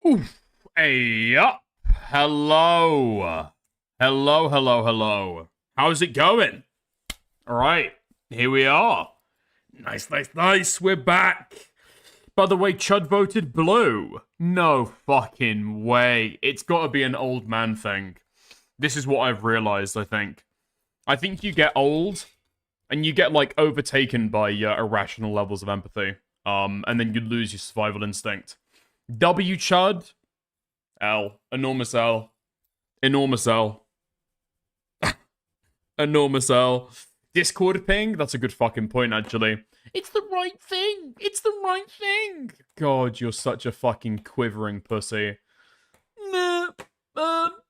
Oof. Hey up. Hello. Hello. How's it going? All right. Here we are. Nice. We're back. By the way, Chud voted blue. No fucking way. It's got to be an old man thing. This is what I've realized, I think. I think you get old and you get like overtaken by irrational levels of empathy. And then you lose your survival instinct. W Chud. L. Enormous L. Enormous L. Enormous L. Discord ping? That's a good fucking point, actually. It's the right thing. It's the right thing. God, you're such a fucking quivering pussy.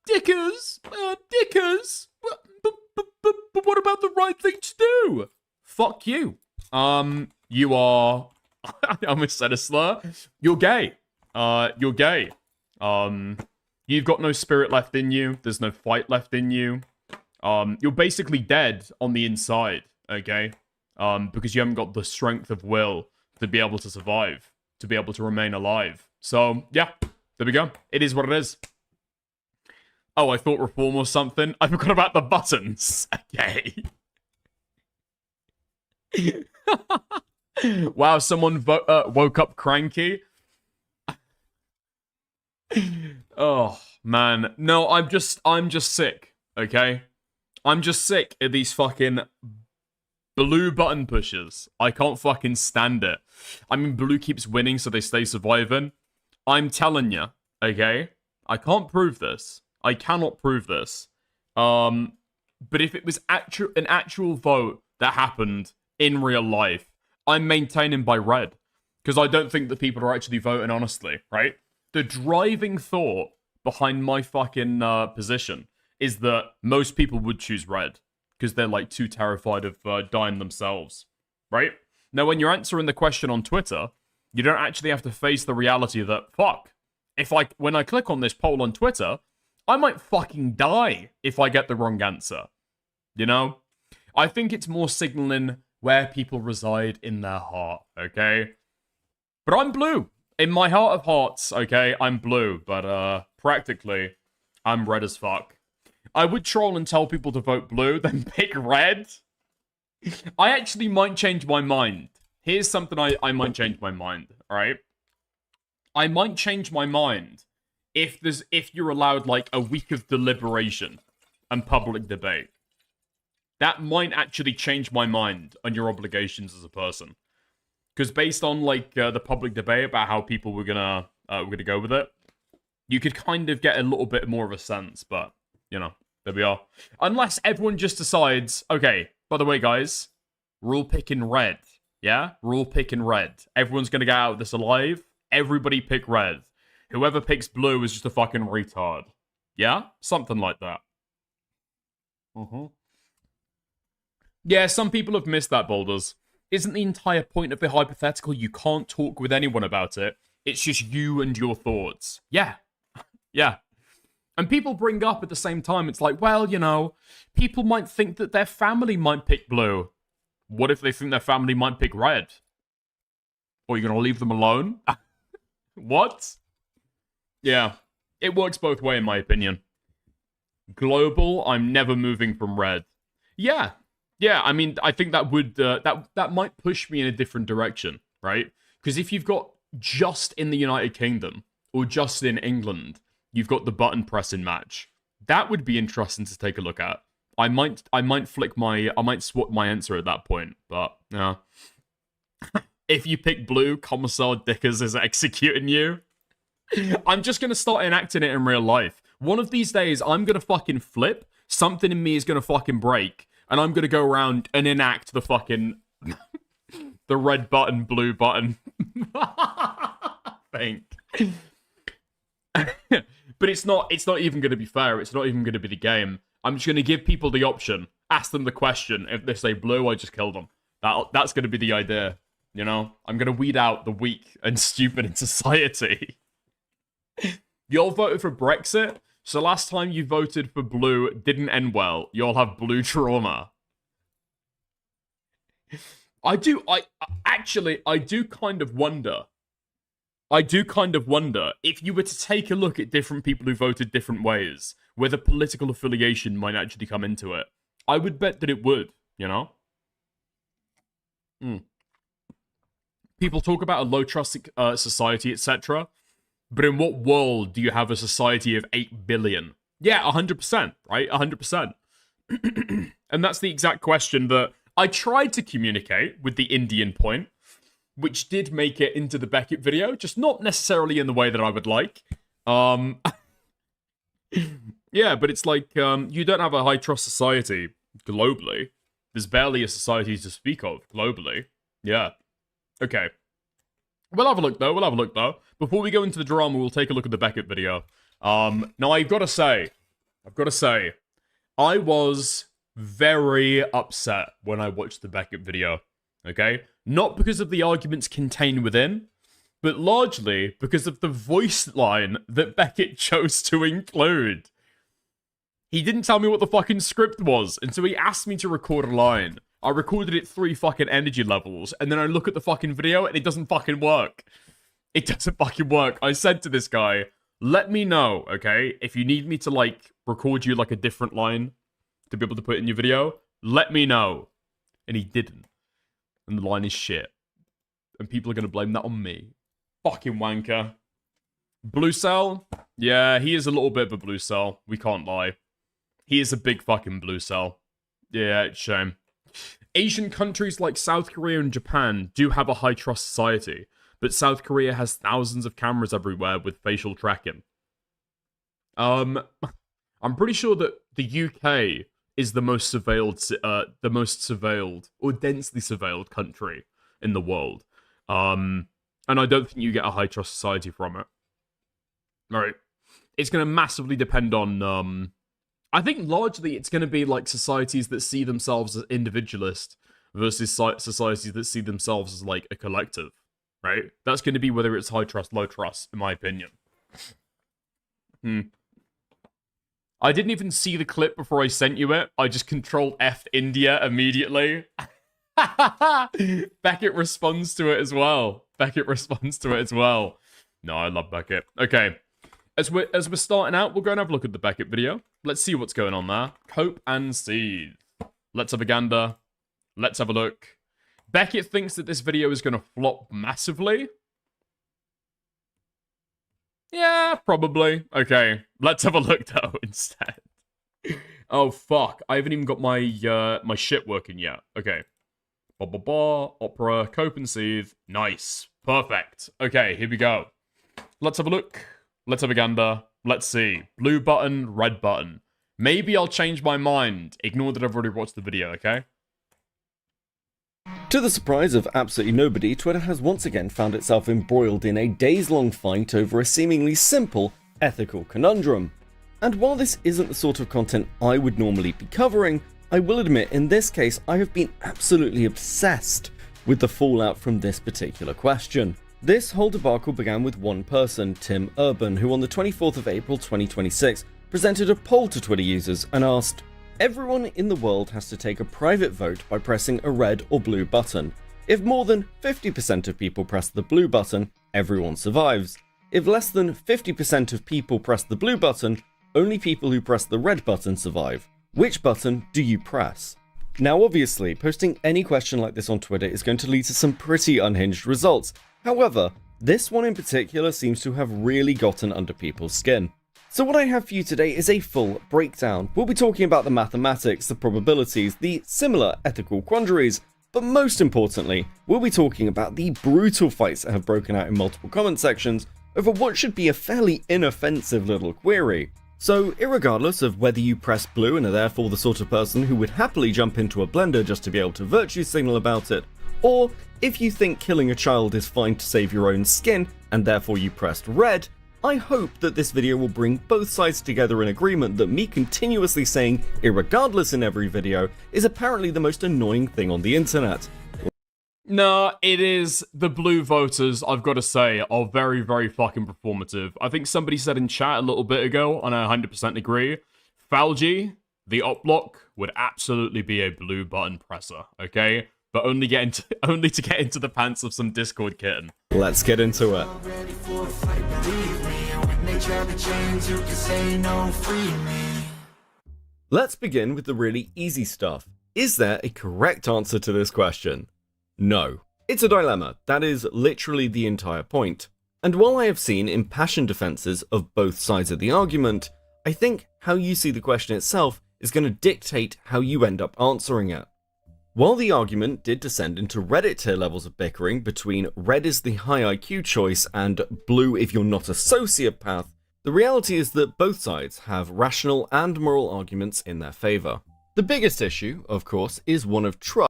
Dickers. Dickers. But what about the right thing to do? Fuck you. You are... I almost said a slur. You're gay. You're gay. You've got no spirit left in you. There's no fight left in you. You're basically dead on the inside, okay? Because you haven't got the strength of will to be able to survive, to be able to remain alive. So, yeah, there we go. It is what it is. Oh, I thought reform was something. I forgot about the buttons. Okay. Wow, someone woke up cranky. Oh, man. No, I'm just sick, okay? I'm just sick of these fucking blue button pushers. I can't fucking stand it. I mean, blue keeps winning, so they stay surviving. I'm telling you, okay? I can't prove this. I cannot prove this. But if it was an actual vote that happened in real life, I'm maintaining by red. Because I don't think that people are actually voting honestly, right? The driving thought behind my fucking position is that most people would choose red because they're like too terrified of dying themselves, right? Now, when you're answering the question on Twitter, you don't actually have to face the reality that, fuck, when I click on this poll on Twitter, I might fucking die if I get the wrong answer, you know? I think it's more signaling where people reside in their heart, okay? But I'm blue. In my heart of hearts, okay, I'm blue, but practically, I'm red as fuck. I would troll and tell people to vote blue, then pick red. I actually might change my mind. Here's something I might change my mind, alright? I might change my mind if you're allowed like a week of deliberation and public debate. That might actually change my mind on your obligations as a person. Because based on like the public debate about how people were gonna go with it, you could kind of get a little bit more of a sense. But you know, there we are. Unless everyone just decides, okay. By the way, guys, we're all picking red. Yeah, we're all picking red. Everyone's gonna get out of this alive. Everybody pick red. Whoever picks blue is just a fucking retard. Yeah, something like that. Yeah, some people have missed that, Boulders. Isn't the entire point of the hypothetical you can't talk with anyone about it? It's just you and your thoughts. Yeah. Yeah. And people bring up at the same time, it's like, well, you know, people might think that their family might pick blue. What if they think their family might pick red? Or you're gonna leave them alone? What? Yeah. It works both ways, in my opinion. Global, I'm never moving from red. Yeah. Yeah, I mean, I think that would that might push me in a different direction, right? Because if you've got just in the United Kingdom or just in England, you've got the button pressing match. That would be interesting to take a look at. I might swap my answer at that point, but yeah. If you pick blue, Commissar Dickers is executing you. I'm just gonna start enacting it in real life. One of these days, I'm gonna fucking flip. Something in me is gonna fucking break. And I'm gonna go around and enact the fucking the red button, blue button thing. But it's not even gonna be fair. It's not even gonna be the game. I'm just gonna give people the option, ask them the question. If they say blue, I just kill them. That's gonna be the idea. You know? I'm gonna weed out the weak and stupid in society. You all voted for Brexit? So last time you voted for blue didn't end well. You'll have blue trauma. I do kind of wonder I do kind of wonder, if you were to take a look at different people who voted different ways, whether political affiliation might actually come into it. I would bet that it would, you know? People talk about a low-trust society, etc., but in what world do you have a society of 8 billion? Yeah, 100%, right? 100%. And that's the exact question that I tried to communicate with the Indian point, which did make it into the Beckett video, just not necessarily in the way that I would like. Yeah, but it's like, you don't have a high-trust society globally. There's barely a society to speak of globally. Yeah. Okay. We'll have a look, though. Before we go into the drama, we'll take a look at the Beckett video. Now, I've got to say, I was very upset when I watched the Beckett video, okay? Not because of the arguments contained within, but largely because of the voice line that Beckett chose to include. He didn't tell me what the fucking script was, and so he asked me to record a line. I recorded it 3 fucking energy levels, and then I look at the fucking video, and it doesn't fucking work. It doesn't fucking work. I said to this guy, let me know, okay? If you need me to, like, record you, like, a different line to be able to put in your video, let me know. And he didn't. And the line is shit. And people are going to blame that on me. Fucking wanker. Blucell? Yeah, he is a little bit of a Blucell. We can't lie. He is a big fucking Blucell. Yeah, it's a shame. Asian countries like South Korea and Japan do have a high-trust society, but South Korea has thousands of cameras everywhere with facial tracking. I'm pretty sure that the UK is the most surveilled or densely surveilled country in the world. And I don't think you get a high-trust society from it. Alright. It's going to massively depend on, I think largely it's going to be like societies that see themselves as individualist versus societies that see themselves as like a collective, right? That's going to be whether it's high trust, low trust, in my opinion. I didn't even see the clip before I sent you it. I just Control F India immediately. Beckett responds to it as well. No, I love Beckett. Okay. As we're starting out, we'll go and have a look at the Beckett video. Let's see what's going on there. Cope and seethe. Let's have a gander. Let's have a look. Beckett thinks that this video is going to flop massively. Yeah, probably. Okay, let's have a look though instead. Oh fuck, I haven't even got my my shit working yet. Okay. Opera, cope and seethe. Nice. Perfect. Okay, here we go. Let's have a look. Let's have a gander. Let's see. Blue button, red button. Maybe I'll change my mind. Ignore that I've already watched the video, okay? To the surprise of absolutely nobody, Twitter has once again found itself embroiled in a days-long fight over a seemingly simple ethical conundrum. And while this isn't the sort of content I would normally be covering, I will admit in this case I have been absolutely obsessed with the fallout from this particular question. This whole debacle began with one person, Tim Urban, who on the 24th of April 2026 presented a poll to Twitter users and asked, everyone in the world has to take a private vote by pressing a red or blue button. If more than 50% of people press the blue button, everyone survives. If less than 50% of people press the blue button, only people who press the red button survive. Which button do you press? Now obviously, posting any question like this on Twitter is going to lead to some pretty unhinged results. However, this one in particular seems to have really gotten under people's skin. So what I have for you today is a full breakdown. We'll be talking about the mathematics, the probabilities, the similar ethical quandaries, but most importantly, we'll be talking about the brutal fights that have broken out in multiple comment sections over what should be a fairly inoffensive little query. So, irregardless of whether you press blue and are therefore the sort of person who would happily jump into a blender just to be able to virtue signal about it, or if you think killing a child is fine to save your own skin and therefore you pressed red, I hope that this video will bring both sides together in agreement that me continuously saying irregardless in every video is apparently the most annoying thing on the internet. No, it is. The blue voters, I've got to say, are very, very fucking performative. I think somebody said in chat a little bit ago, and I 100% agree, Falgi, the op block, would absolutely be a blue button presser, okay? but only to get into the pants of some Discord kitten. Let's get into it. Let's begin with the really easy stuff. Is there a correct answer to this question? No. It's a dilemma. That is literally the entire point. And while I have seen impassioned defenses of both sides of the argument, I think how you see the question itself is going to dictate how you end up answering it. While the argument did descend into Reddit tier levels of bickering between red is the high IQ choice and blue if you're not a sociopath, the reality is that both sides have rational and moral arguments in their favour. The biggest issue, of course, is one of trust.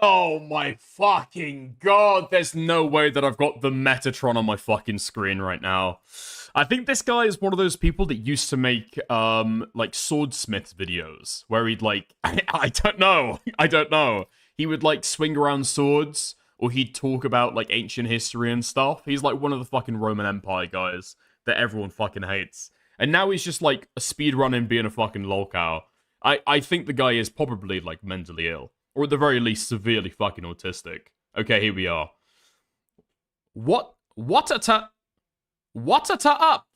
Oh my fucking god, there's no way that I've got the Metatron on my fucking screen right now. I think this guy is one of those people that used to make, like, swordsmith videos, where he'd, like, I don't know. He would, like, swing around swords, or he'd talk about, like, ancient history and stuff. He's, like, one of the fucking Roman Empire guys that everyone fucking hates. And now he's just, like, a speedrunning being a fucking lolcow. I think the guy is probably, like, mentally ill. Or at the very least, severely fucking autistic. Okay, here we are. What a up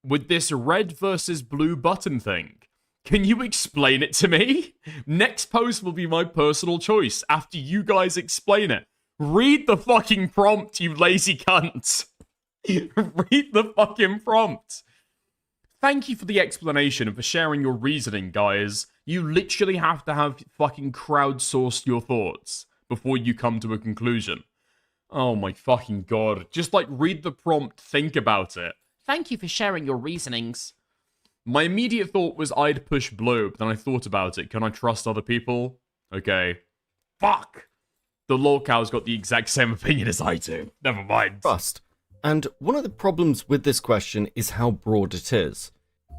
with this red versus blue button thing? Can you explain it to me? Next post will be my personal choice after you guys explain it. Read the fucking prompt, you lazy cunts. Read the fucking prompt. Thank you for the explanation and for sharing your reasoning, guys. You literally have to have fucking crowdsourced your thoughts before you come to a conclusion. Oh my fucking god. Just, like, read the prompt, think about it. Thank you for sharing your reasonings. My immediate thought was I'd push blue, but then I thought about it. Can I trust other people? Okay. Fuck! The lolcow's got the exact same opinion as I do. Never mind. Trust. And one of the problems with this question is how broad it is.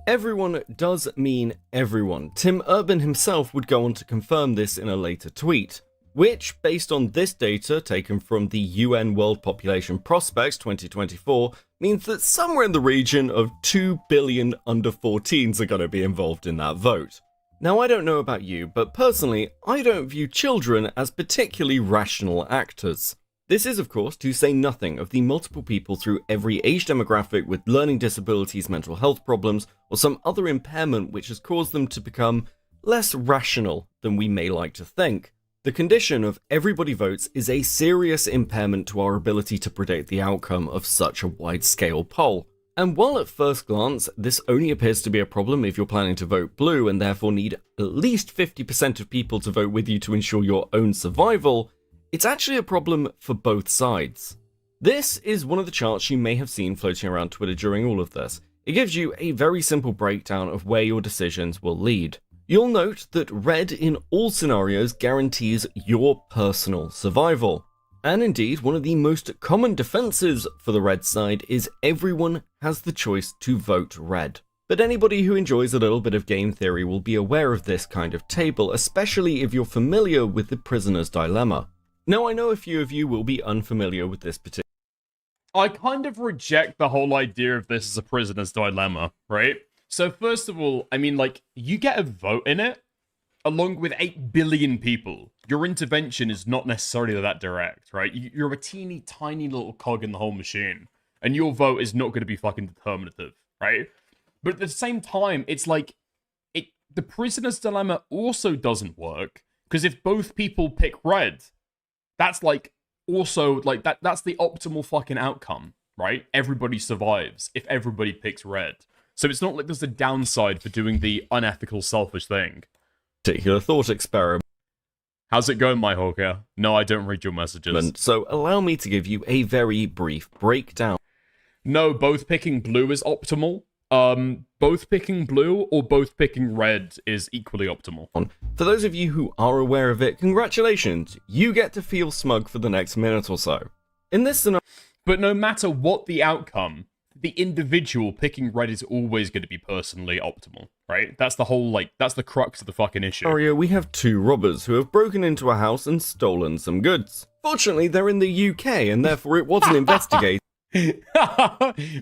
Everyone does mean everyone. Tim Urban himself would go on to confirm this in a later tweet, which, based on this data taken from the UN World Population Prospects 2024, means that somewhere in the region of 2 billion under 14s are going to be involved in that vote. Now, I don't know about you, but personally, I don't view children as particularly rational actors. This is, of course, to say nothing of the multiple people through every age demographic with learning disabilities, mental health problems, or some other impairment which has caused them to become less rational than we may like to think. The condition of everybody votes is a serious impairment to our ability to predict the outcome of such a wide-scale poll. And while at first glance, this only appears to be a problem if you're planning to vote blue and therefore need at least 50% of people to vote with you to ensure your own survival, it's actually a problem for both sides. This is one of the charts you may have seen floating around Twitter during all of this. It gives you a very simple breakdown of where your decisions will lead. You'll note that red in all scenarios guarantees your personal survival. And indeed, one of the most common defenses for the red side is everyone has the choice to vote red. But anybody who enjoys a little bit of game theory will be aware of this kind of table, especially if you're familiar with the prisoner's dilemma. Now, I know a few of you will be unfamiliar with this particular. I kind of reject the whole idea of this as a prisoner's dilemma, right? So first of all, I mean, like, you get a vote in it, along with 8 billion people. Your intervention is not necessarily that direct, right? You're a teeny tiny little cog in the whole machine, and your vote is not going to be fucking determinative, right? But at the same time, it's like, the prisoner's dilemma also doesn't work, because if both people pick red, that's like also like that's the optimal fucking outcome, right? Everybody survives if everybody picks red. So it's not like there's a downside for doing the unethical, selfish thing. Particular thought experiment. How's it going, my hawker? No, I don't read your messages. So allow me to give you a very brief breakdown. No, both picking blue is optimal. Both picking blue or both picking red is equally optimal. For those of you who are aware of it, congratulations, you get to feel smug for the next minute or so. In this scenario, but no matter what the outcome, the individual picking red is always going to be personally optimal, right? That's the whole, like, that's the crux of the fucking issue. We have 2 robbers who have broken into a house and stolen some goods. Fortunately, they're in the UK and therefore it wasn't investigated.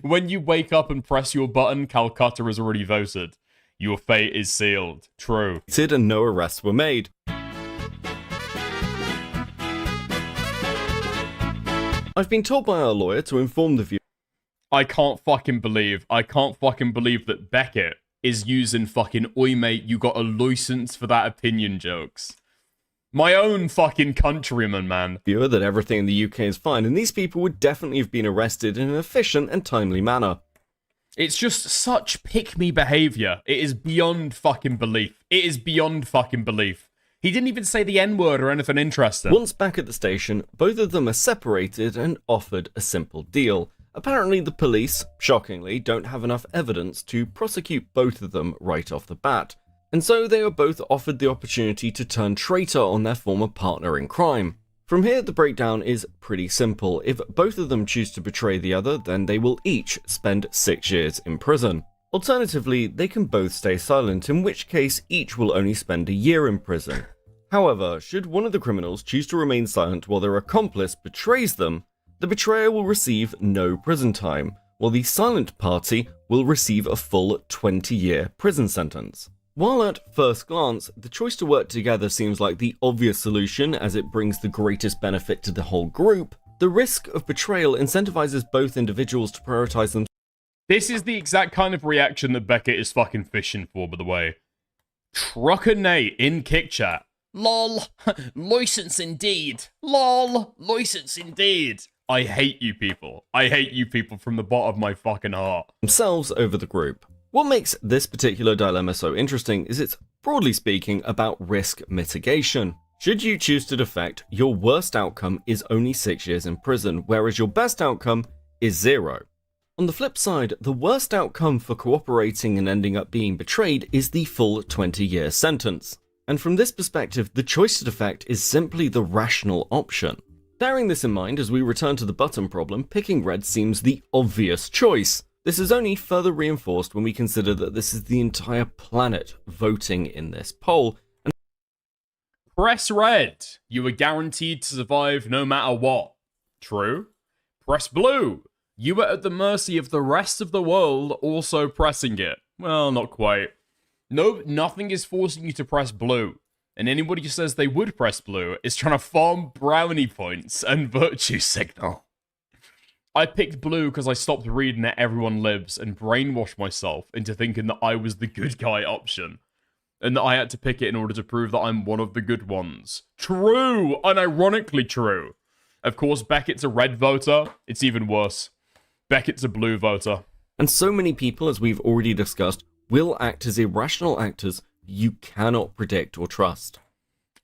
When you wake up and press your button, Calcutta has already voted. Your fate is sealed. True. And no arrests were made. I've been told by our lawyer to inform the viewer. I can't fucking believe that Beckett is using fucking "Oi mate, you got a license for that opinion" jokes. My own fucking countryman, man. Viewer that everything in the UK is fine, and these people would definitely have been arrested in an efficient and timely manner. It's just such pick-me behavior. It is beyond fucking belief. It is beyond fucking belief. He didn't even say the N-word or anything interesting. Once back at the station, both of them are separated and offered a simple deal. Apparently the police, shockingly, don't have enough evidence to prosecute both of them right off the bat, and so they are both offered the opportunity to turn traitor on their former partner in crime. From here, the breakdown is pretty simple. If both of them choose to betray the other, then they will each spend 6 years in prison. Alternatively, they can both stay silent, in which case each will only spend a year in prison. However, should one of the criminals choose to remain silent while their accomplice betrays them, the betrayer will receive no prison time, while the silent party will receive a full 20-year prison sentence. While at first glance, the choice to work together seems like the obvious solution as it brings the greatest benefit to the whole group, the risk of betrayal incentivizes both individuals to prioritize them. This is the exact kind of reaction that Beckett is fucking fishing for, by the way. Trucker Nate in Kick Chat. LOL. License indeed. LOL. License indeed. I hate you people. I hate you people from the bottom of my fucking heart. Themselves over the group. What makes this particular dilemma so interesting is it's, broadly speaking, about risk mitigation. Should you choose to defect, your worst outcome is only 6 years in prison, whereas your best outcome is 0. On the flip side, the worst outcome for cooperating and ending up being betrayed is the full 20-year sentence. And from this perspective, the choice to defect is simply the rational option. Bearing this in mind, as we return to the button problem, picking red seems the obvious choice. This is only further reinforced when we consider that this is the entire planet voting in this poll. And press red. You are guaranteed to survive no matter what. True. Press blue. You are at the mercy of the rest of the world also pressing it. Well, not quite. No, nothing is forcing you to press blue. And anybody who says they would press blue is trying to farm brownie points and virtue signal. I picked blue because I stopped reading that Everyone Lives and brainwashed myself into thinking that I was the good guy option. And that I had to pick it in order to prove that I'm one of the good ones. True! Unironically true. Of course, Beckett's a red voter. It's even worse. Beckett's a blue voter. And so many people, as we've already discussed, will act as irrational actors you cannot predict or trust.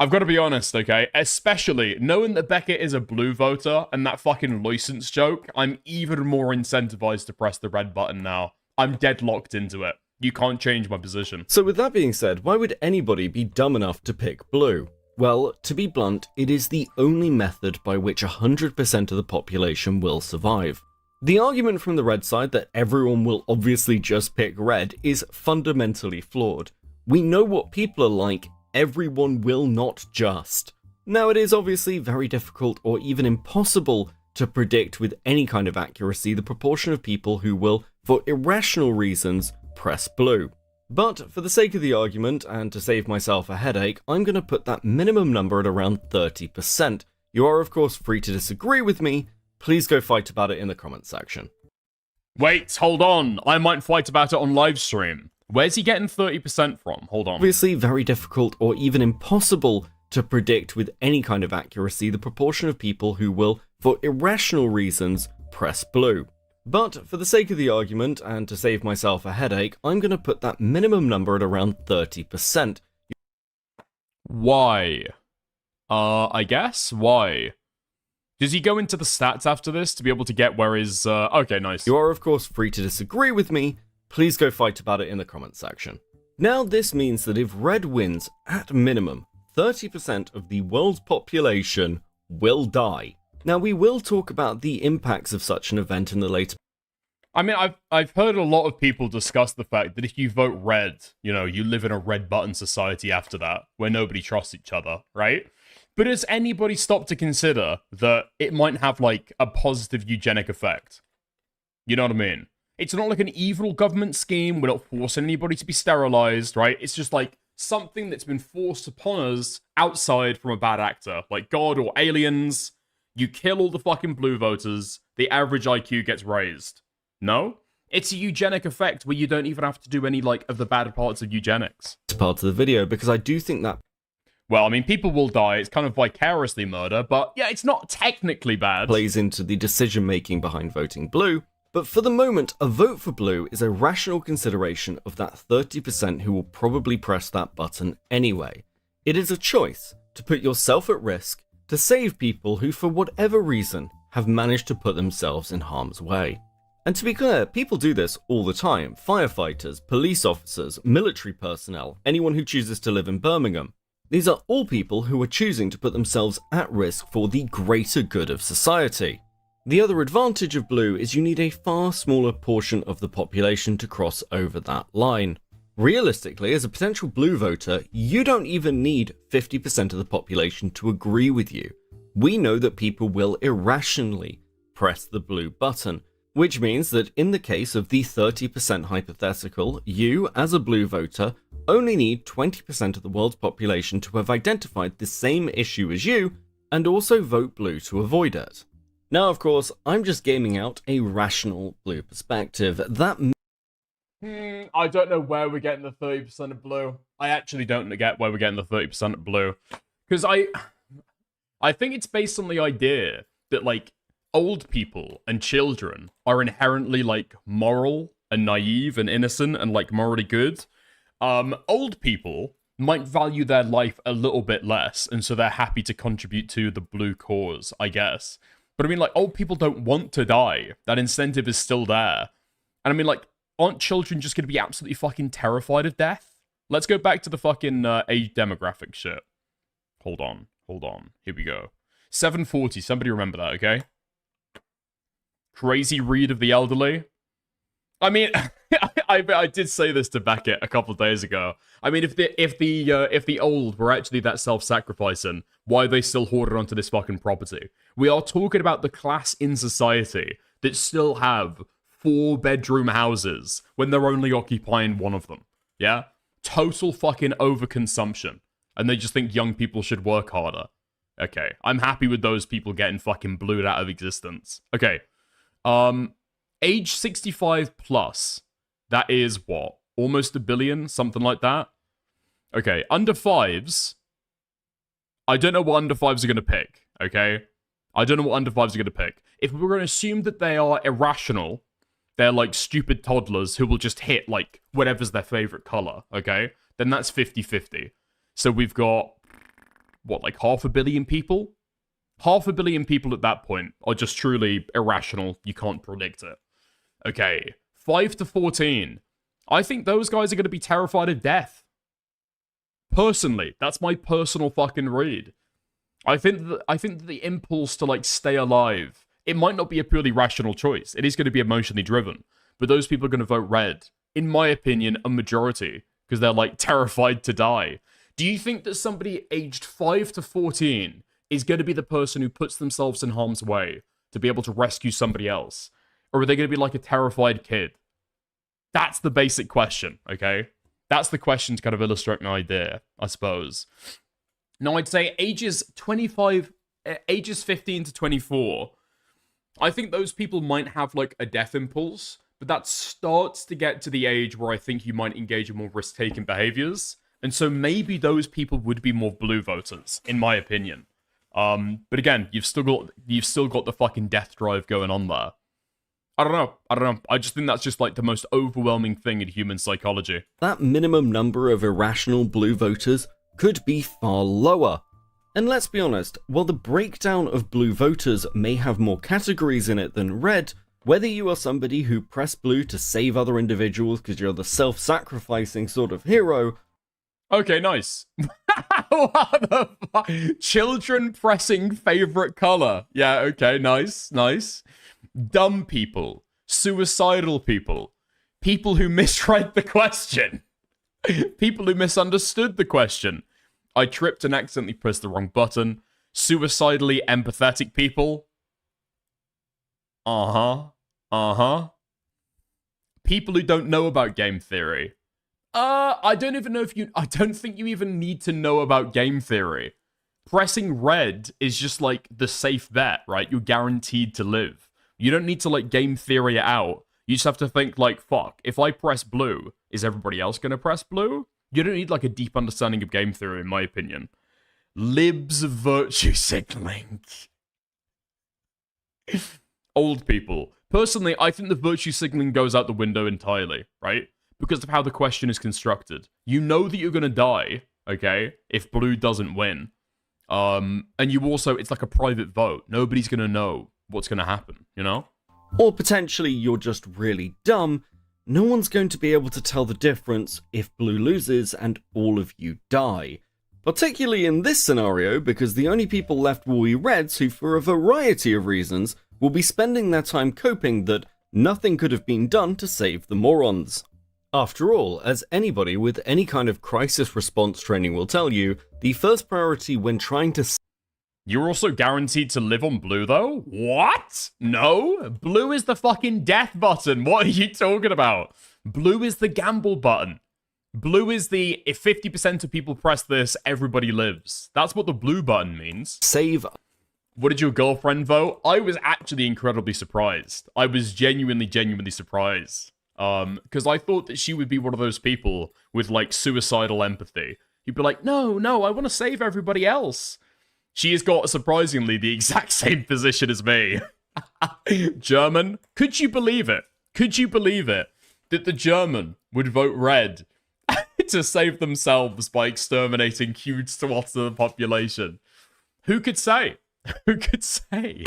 I've got to be honest, okay? Especially knowing that Beckett is a blue voter and that fucking license joke, I'm even more incentivized to press the red button now. I'm deadlocked into it. You can't change my position. So with that being said, why would anybody be dumb enough to pick blue? Well, to be blunt, it is the only method by which 100% of the population will survive. The argument from the red side that everyone will obviously just pick red is fundamentally flawed. We know what people are like. Everyone will not just. Now, it is obviously very difficult or even impossible to predict with any kind of accuracy the proportion of people who will, for irrational reasons, press blue. But for the sake of the argument, and to save myself a headache, I'm going to put that minimum number at around 30%. You are of course free to disagree with me. Please go fight about it in the comments section. Wait, hold on. I might fight about it on livestream. Where's he getting 30% from? Hold on. Obviously very difficult or even impossible to predict with any kind of accuracy the proportion of people who will, for irrational reasons, press blue. But for the sake of the argument, and to save myself a headache, I'm going to put that minimum number at around 30%. Why? I guess? Why? Does he go into the stats after this to be able to get where his, okay, nice. You are of course free to disagree with me. Please go fight about it in the comments section. Now this means that if red wins, at minimum, 30% of the world's population will die. Now we will talk about the impacts of such an event in the later. I mean, I've heard a lot of people discuss the fact that if you vote red, you know, you live in a red button society after that, where nobody trusts each other, right? But has anybody stopped to consider that it might have, like, a positive eugenic effect? You know what I mean? It's not like an evil government scheme. We're not forcing anybody to be sterilized, right? It's just like something that's been forced upon us outside from a bad actor, like God or aliens. You kill all the fucking blue voters, the average IQ gets raised. No? It's a eugenic effect where you don't even have to do any, like, of the bad parts of eugenics. Part of the video, because I do think that... Well, I mean, people will die. It's kind of vicariously murder, but yeah, it's not technically bad. Plays into the decision-making behind voting blue. But for the moment, a vote for blue is a rational consideration of that 30% who will probably press that button anyway. It is a choice to put yourself at risk to save people who, for whatever reason, have managed to put themselves in harm's way. And to be clear, people do this all the time. Firefighters, police officers, military personnel, anyone who chooses to live in Birmingham. These are all people who are choosing to put themselves at risk for the greater good of society. The other advantage of blue is you need a far smaller portion of the population to cross over that line. Realistically, as a potential blue voter, you don't even need 50% of the population to agree with you. We know that people will irrationally press the blue button, which means that in the case of the 30% hypothetical, you, as a blue voter, only need 20% of the world's population to have identified the same issue as you, and also vote blue to avoid it. Now, of course, I'm just gaming out a rational blue perspective. I don't know where we're getting the 30% of blue. I actually don't get where we're getting the 30% of blue. Because I think it's based on the idea that, like, old people and children are inherently, like, moral and naive and innocent and, like, morally good. Old people might value their life a little bit less, and so they're happy to contribute to the blue cause, I guess. But I mean, like, old people don't want to die. That incentive is still there. And I mean, like, aren't children just going to be absolutely fucking terrified of death? Let's go back to the fucking age demographic shit. Hold on. Here we go. 740. Somebody remember that, okay? Crazy read of the elderly. I mean, I did say this to Beckett a couple of days ago. I mean, if the old were actually that self-sacrificing, why are they still hoarded onto this fucking property? We are talking about the class in society that still have 4-bedroom houses when they're only occupying one of them. Yeah? Total fucking overconsumption. And they just think young people should work harder. Okay, I'm happy with those people getting fucking blued out of existence. Okay, age 65 plus. That is what? Almost 1 billion? Something like that? Okay, under 5s. I don't know what under 5s are going to pick, okay? I don't know what under 5s are going to pick. If we're going to assume that they are irrational, they're like stupid toddlers who will just hit like whatever's their favorite color, okay? Then that's 50-50. So we've got, what, like 500 million people? 500 million people at that point are just truly irrational. You can't predict it. Okay, 5 to 14. I think those guys are going to be terrified of death. Personally, that's my personal fucking read. I think that the impulse to, like, stay alive, it might not be a purely rational choice. It is going to be emotionally driven. But those people are going to vote red. In my opinion, a majority. Because they're, like, terrified to die. Do you think that somebody aged 5 to 14 is going to be the person who puts themselves in harm's way to be able to rescue somebody else? Or are they going to be like a terrified kid? That's the basic question, okay? That's the question to kind of illustrate my idea, I suppose. Now, I'd say ages 15 to 24, I think those people might have, like, a death impulse, but that starts to get to the age where I think you might engage in more risk-taking behaviors. And so maybe those people would be more blue voters, in my opinion. But again, you've still got the fucking death drive going on there. I don't know. I just think that's just like the most overwhelming thing in human psychology. That minimum number of irrational blue voters could be far lower. And let's be honest, while the breakdown of blue voters may have more categories in it than red, whether you are somebody who pressed blue to save other individuals because you're the self-sacrificing sort of hero. Okay, nice. What the fuck? Children pressing favorite color. Yeah, okay, nice. Dumb people. Suicidal people. People who misread the question. People who misunderstood the question. I tripped and accidentally pressed the wrong button. Suicidally empathetic people. People who don't know about game theory. I don't think you even need to know about game theory. pressing red is just like the safe bet, right? You're guaranteed to live. You don't need to like game theory it out. You just have to think like, fuck, if I press blue, is everybody else going to press blue? You don't need like a deep understanding of game theory, in my opinion. Libs virtue signaling. Old people. Personally, I think the virtue signaling goes out the window entirely, right? Because of how the question is constructed. You know that you're going to die, okay, if blue doesn't win. And you also, it's like a private vote. Nobody's going to know what's going to happen, you know? Or potentially you're just really dumb. No one's going to be able to tell the difference if blue loses and all of you die. Particularly in this scenario, because the only people left will be reds who, for a variety of reasons, will be spending their time coping that nothing could have been done to save the morons. After all, as anybody with any kind of crisis response training will tell you, the first priority when trying to You're also guaranteed to live on blue, though? What? No? Blue is the fucking death button. What are you talking about? Blue is the gamble button. Blue is the, if 50% of people press this, everybody lives. That's what the blue button means. save. What did your girlfriend vote? I was actually incredibly surprised. I was genuinely surprised. Because I thought that she would be one of those people with, like, suicidal empathy. You'd be like, no, I want to save everybody else. She has got, surprisingly, the exact same position as me. German? Could you believe it? Could you believe it? That the German would vote red to save themselves by exterminating huge swaths of the population? Who could say? Who could say?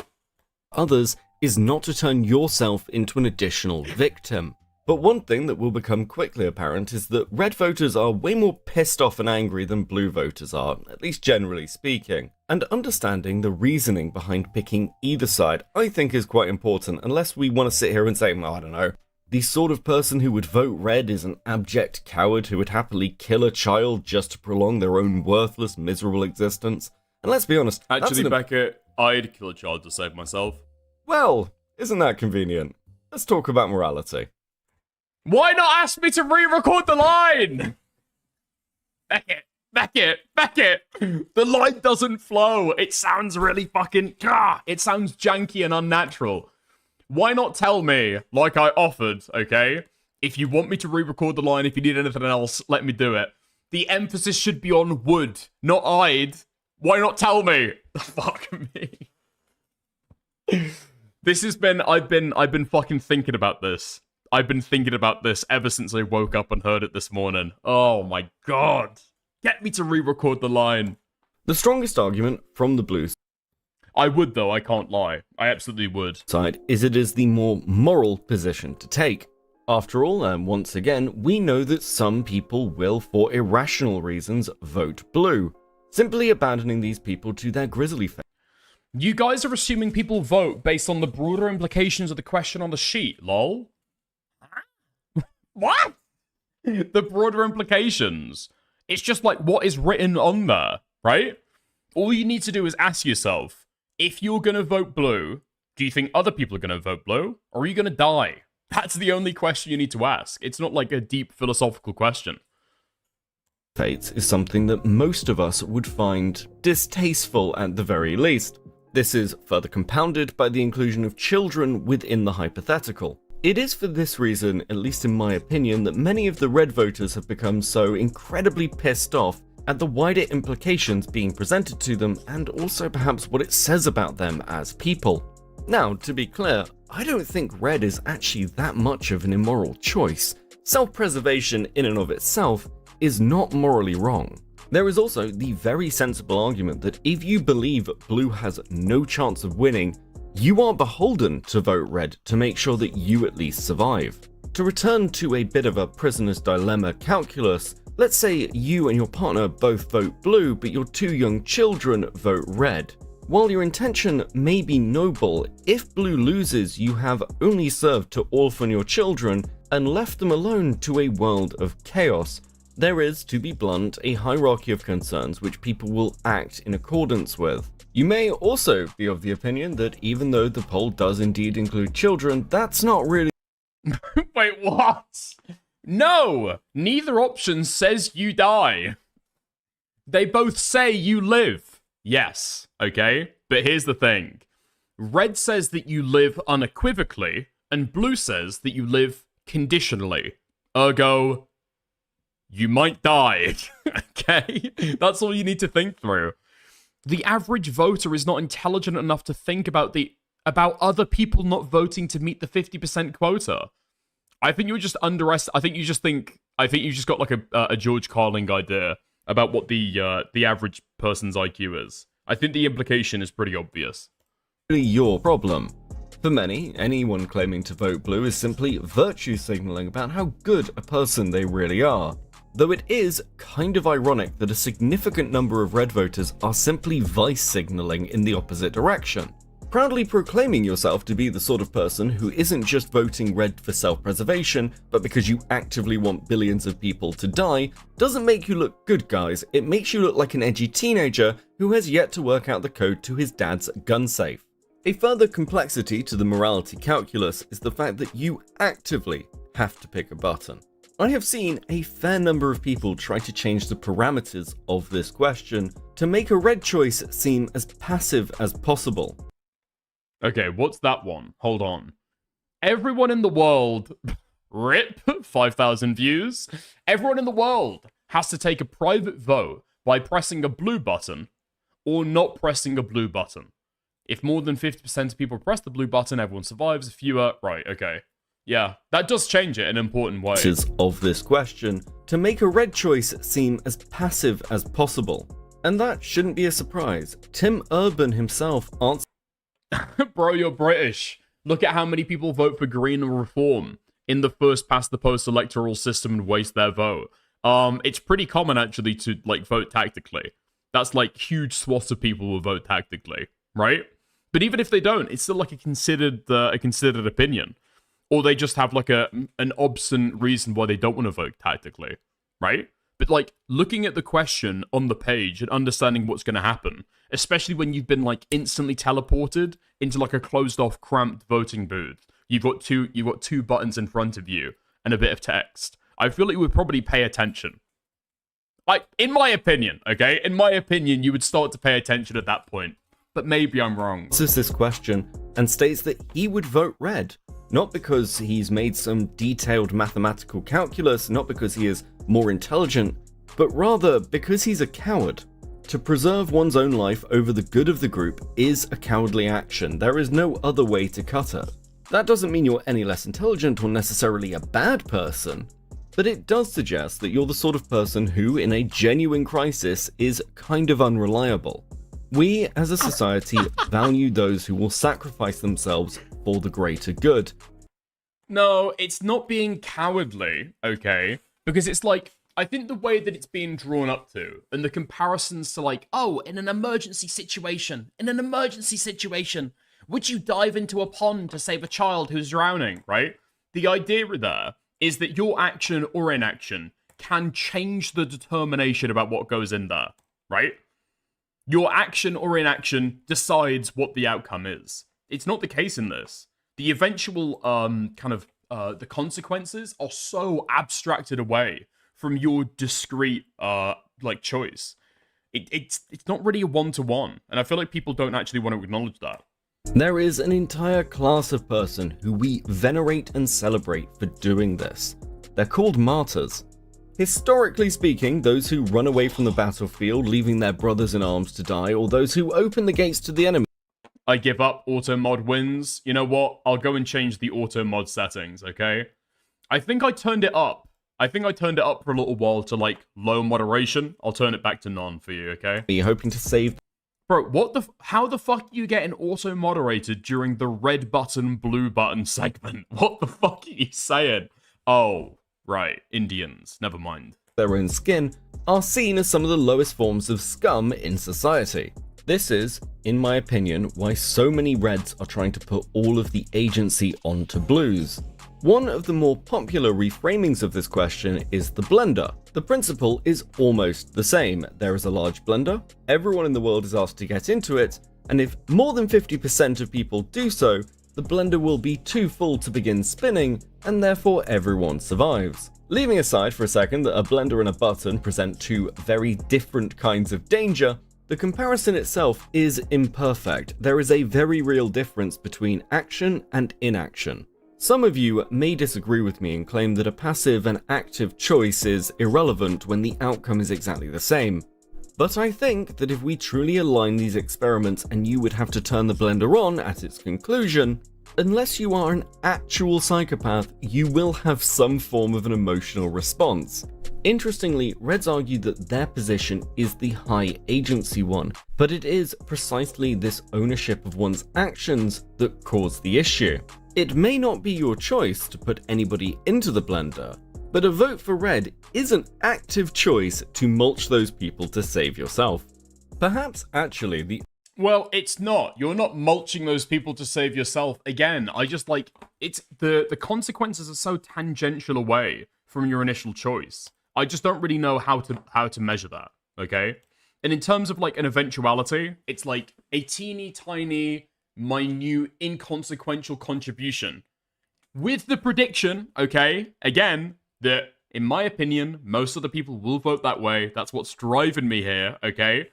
Others is not to turn yourself into an additional victim. But one thing that will become quickly apparent is that red voters are way more pissed off and angry than blue voters are, at least generally speaking. And understanding the reasoning behind picking either side, I think, is quite important, unless we want to sit here and say, well, I don't know, the sort of person who would vote red is an abject coward who would happily kill a child just to prolong their own worthless, miserable existence. And let's be honest, actually, Beckett, I'd kill a child to save myself. Well, isn't that convenient? Let's talk about morality. Why not ask me to re-record the line? Beckett. The line doesn't flow. It sounds really fucking... It sounds janky and unnatural. Why not tell me, like I offered, okay? If you want me to re-record the line, if you need anything else, let me do it. The emphasis should be on would, not I'd. Why not tell me? Fuck me. This has been... I've been fucking thinking about this. I've been thinking about this ever since I woke up and heard it this morning. Oh my god. Get me to re-record the line. The strongest argument from the blue I would, though, I can't lie. I absolutely would. side is it is the more moral position to take. After all, and once again, we know that some people will, for irrational reasons, vote blue, simply abandoning these people to their grisly fate. You guys are assuming people vote based on the broader implications of the question on the sheet, lol? What? The broader implications. It's just like what is written on there, right? All you need to do is ask yourself, if you're going to vote blue, do you think other people are going to vote blue? Or are you going to die? That's the only question you need to ask. It's not like a deep philosophical question. Fates is something that most of us would find distasteful at the very least. This is further compounded by the inclusion of children within the hypothetical. It is for this reason, at least in my opinion, that many of the red voters have become so incredibly pissed off at the wider implications being presented to them and also perhaps what it says about them as people. Now, to be clear, I don't think red is actually that much of an immoral choice. Self-preservation in and of itself is not morally wrong. There is also the very sensible argument that if you believe blue has no chance of winning, you are beholden to vote red to make sure that you at least survive. To return to a bit of a prisoner's dilemma calculus, let's say you and your partner both vote blue, but your two young children vote red. While your intention may be noble, if blue loses, you have only served to orphan your children and left them alone to a world of chaos. There is, to be blunt, a hierarchy of concerns which people will act in accordance with. You may also be of the opinion that even though the poll does indeed include children, that's not really... Wait, what? No! Neither option says you die. They both say you live. Yes, okay? But here's the thing. Red says that you live unequivocally, and blue says that you live conditionally. Ergo, you might die. Okay? That's all you need to think through. The average voter is not intelligent enough to think about other people not voting to meet the 50% quota. I think you just I think you just got like a George Carlin idea about what the average person's IQ is. I think the implication is pretty obvious. Your problem. For many, anyone claiming to vote blue is simply virtue signaling about how good a person they really are. Though it is kind of ironic that a significant number of red voters are simply vice signaling in the opposite direction. Proudly proclaiming yourself to be the sort of person who isn't just voting red for self-preservation, but because you actively want billions of people to die, doesn't make you look good, guys. It makes you look like an edgy teenager who has yet to work out the code to his dad's gun safe. A further complexity to the morality calculus is the fact that you actively have to pick a button. I have seen a fair number of people try to change the parameters of this question to make a red choice seem as passive as possible. Okay, what's that one? Hold on. Everyone in the world, rip, 5,000 views. Everyone in the world has to take a private vote by pressing a blue button or not pressing a blue button. If more than 50% of people press the blue button, everyone survives. If fewer, right, okay. Yeah, that does change it in an important way. Of this question to make a red choice seem as passive as possible. And that shouldn't be a surprise. Tim Urban himself answered. Bro, you're British. Look at how many people vote for Green and Reform in the first past the post electoral system and waste their vote. It's pretty common actually to like vote tactically. That's like huge swaths of people will vote tactically, right? But even if they don't, it's still like a considered opinion, or they just have like an obstinate reason why they don't want to vote tactically, right? But like looking at the question on the page and understanding what's going to happen, especially when you've been like instantly teleported into like a closed off, cramped voting booth, you've got two buttons in front of you and a bit of text. I feel like you would probably pay attention. Like in my opinion, okay, in my opinion, you would start to pay attention at that point. But maybe I'm wrong. Answers this question and states that he would vote red, not because he's made some detailed mathematical calculus, not because he is more intelligent, but rather because he's a coward. To preserve one's own life over the good of the group is a cowardly action. There is no other way to cut it. That doesn't mean you're any less intelligent or necessarily a bad person, but it does suggest that you're the sort of person who, in a genuine crisis, is kind of unreliable. We, as a society, value those who will sacrifice themselves for the greater good. No, it's not being cowardly, okay? Because it's like, I think the way that it's being drawn up to, and the comparisons to like, oh, in an emergency situation, would you dive into a pond to save a child who's drowning, right? The idea there is that your action or inaction can change the determination about what goes in there, right? Your action or inaction decides what the outcome is. It's not the case in this. The eventual the consequences are so abstracted away from your discrete choice. It's not really a one-to-one, and I feel like people don't actually want to acknowledge that. There is an entire class of person who we venerate and celebrate for doing this. They're called martyrs. Historically speaking, those who run away from the battlefield, leaving their brothers in arms to die, or those who open the gates to the enemy. I give up, auto mod wins. You know what? I'll go and change the auto mod settings, okay? I think I turned it up. For a little while to like low moderation. I'll turn it back to none for you, okay? Be hoping to save. Bro, how the fuck do you get an auto moderator during the red button, blue button segment? What the fuck are you saying? Oh, right, Indians. Never mind. Their own skin are seen as some of the lowest forms of scum in society. This is, in my opinion, why so many reds are trying to put all of the agency onto blues. One of the more popular reframings of this question is the blender. The principle is almost the same. There is a large blender, everyone in the world is asked to get into it, and if more than 50% of people do so, the blender will be too full to begin spinning, and therefore everyone survives. Leaving aside for a second that a blender and a button present two very different kinds of danger, The comparison itself is imperfect. There is a very real difference between action and inaction. Some of you may disagree with me and claim that a passive and active choice is irrelevant when the outcome is exactly the same. But I think that if we truly align these experiments and you would have to turn the blender on at its conclusion, unless you are an actual psychopath, you will have some form of an emotional response. Interestingly, Reds argue that their position is the high agency one, but it is precisely this ownership of one's actions that cause the issue. It may not be your choice to put anybody into the blender, but a vote for Red is an active choice to mulch those people to save yourself. Perhaps actually the Well, it's not. You're not mulching those people to save yourself. Again, I just like it's the consequences are so tangential away from your initial choice. I just don't really know how to measure that, okay? And in terms of like an eventuality, it's like a teeny tiny, minute, inconsequential contribution. With the prediction, okay, again, that in my opinion, most of the people will vote that way. That's what's driving me here, okay?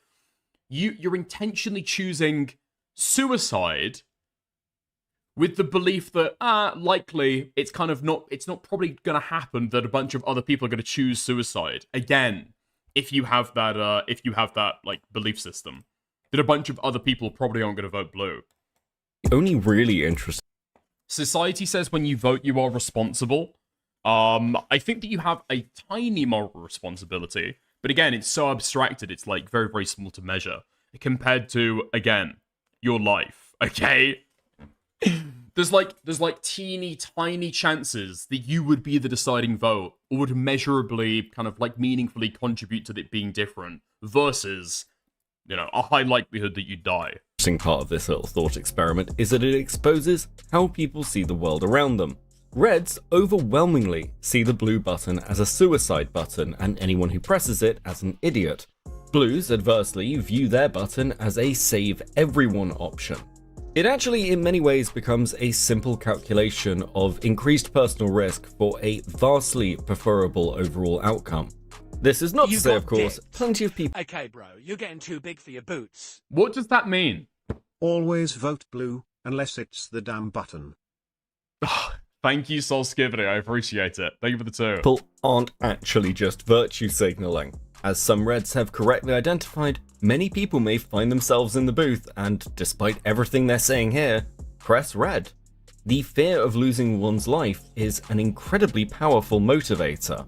You're intentionally choosing suicide with the belief that likely it's not probably gonna happen that a bunch of other people are gonna choose suicide. Again, if you have that like belief system, that a bunch of other people probably aren't gonna vote blue. only really interesting Society says when you vote you are responsible. I think that you have a tiny moral responsibility. But again, it's so abstracted, it's like very, very small to measure compared to, again, your life, okay? There's like teeny tiny chances that you would be the deciding vote or would measurably kind of like meaningfully contribute to it being different versus, you know, a high likelihood that you die. part of this little thought experiment is that it exposes how people see the world around them. Reds overwhelmingly see the blue button as a suicide button and anyone who presses it as an idiot. Blues, adversely, view their button as a save everyone option. It actually in many ways becomes a simple calculation of increased personal risk for a vastly preferable overall outcome. This is not to say, of course, plenty of people— Okay, bro, you're getting too big for your boots. What does that mean? Always vote blue, unless it's the damn button. Thank you, Soul Skivity. I appreciate it. Thank you for the two. people aren't actually just virtue signaling. As some Reds have correctly identified, many people may find themselves in the booth and, despite everything they're saying here, press red. The fear of losing one's life is an incredibly powerful motivator.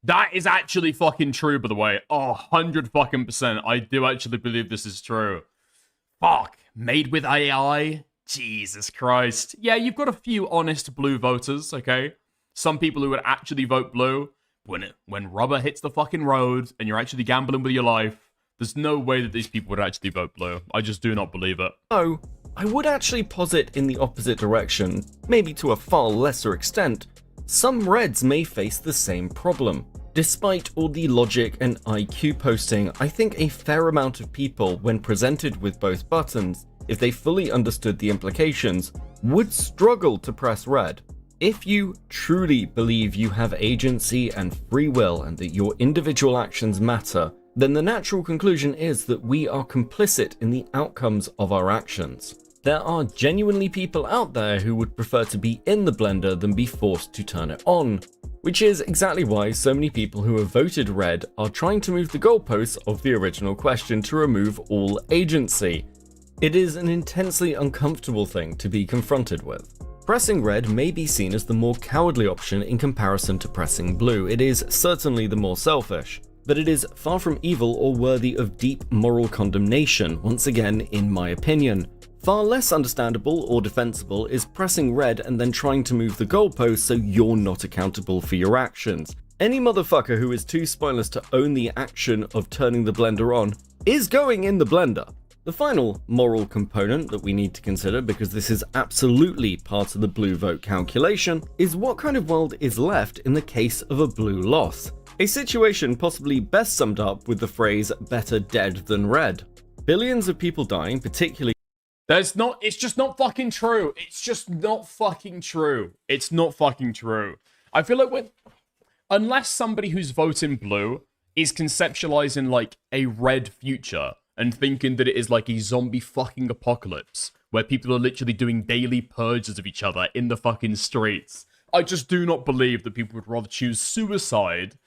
That is actually fucking true, by the way. 100%. I do actually believe this is true. Fuck. Made with AI? Jesus Christ. Yeah, you've got a few honest blue voters, okay? Some people who would actually vote blue. When rubber hits the fucking road and you're actually gambling with your life, there's no way that these people would actually vote blue. I just do not believe it. So, I would actually posit in the opposite direction, maybe to a far lesser extent. Some Reds may face the same problem. Despite all the logic and IQ posting, I think a fair amount of people, when presented with both buttons, if they fully understood the implications, would struggle to press red. If you truly believe you have agency and free will and that your individual actions matter, then the natural conclusion is that we are complicit in the outcomes of our actions. There are genuinely people out there who would prefer to be in the blender than be forced to turn it on, which is exactly why so many people who have voted red are trying to move the goalposts of the original question to remove all agency. It is an intensely uncomfortable thing to be confronted with. Pressing red may be seen as the more cowardly option in comparison to pressing blue. It is certainly the more selfish, but it is far from evil or worthy of deep moral condemnation, once again in my opinion. Far less understandable or defensible is pressing red and then trying to move the goalpost so you're not accountable for your actions. Any motherfucker who is too spineless to own the action of turning the blender on is going in the blender. The final moral component that we need to consider, because this is absolutely part of the blue vote calculation, is what kind of world is left in the case of a blue loss. A situation possibly best summed up with the phrase better dead than red. Billions of people dying, particularly— it's just not fucking true. It's just not fucking true. It's not fucking true. I feel like unless somebody who's voting blue is conceptualizing like a red future, and thinking that it is like a zombie fucking apocalypse where people are literally doing daily purges of each other in the fucking streets. I just do not believe that people would rather choose suicide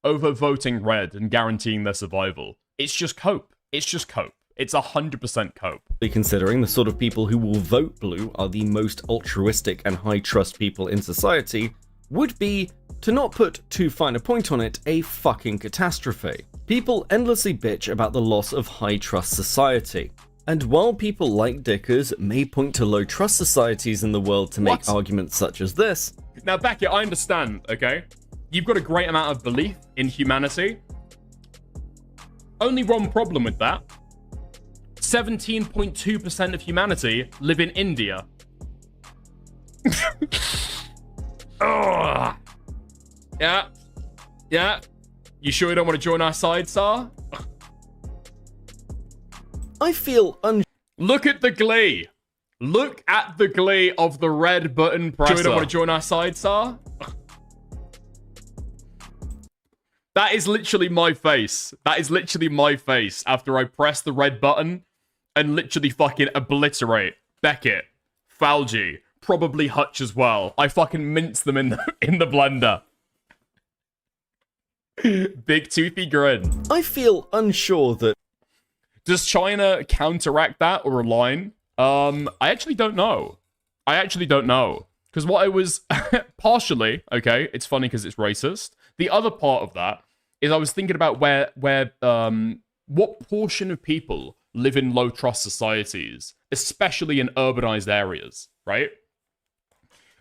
over voting red and guaranteeing their survival. It's just cope. It's just cope. It's 100% cope. Considering the sort of people who will vote blue are the most altruistic and high-trust people in society, would be, to not put too fine a point on it, a fucking catastrophe. People endlessly bitch about the loss of high-trust society. And while people like Dickers may point to low-trust societies in the world to make arguments such as this... Now, Beckett, I understand, okay? You've got a great amount of belief in humanity. Only one problem with that. 17.2% of humanity live in India. Ugh. Yeah. Yeah. You sure you don't want to join our side, Sar? I feel Look at the glee. Look at the glee of the red button presser. Sure you don't want to join our side, Sar? That is literally my face. That is literally my face after I press the red button and literally fucking obliterate Beckett, Falgi, probably Hutch as well. I fucking mince them in the blender. Big toothy grin. I feel unsure that... Does China counteract that or align? I actually don't know. I actually don't know. Because what I was... partially, okay, it's funny because it's racist. The other part of that is I was thinking about what portion of people live in low-trust societies, especially in urbanized areas, right?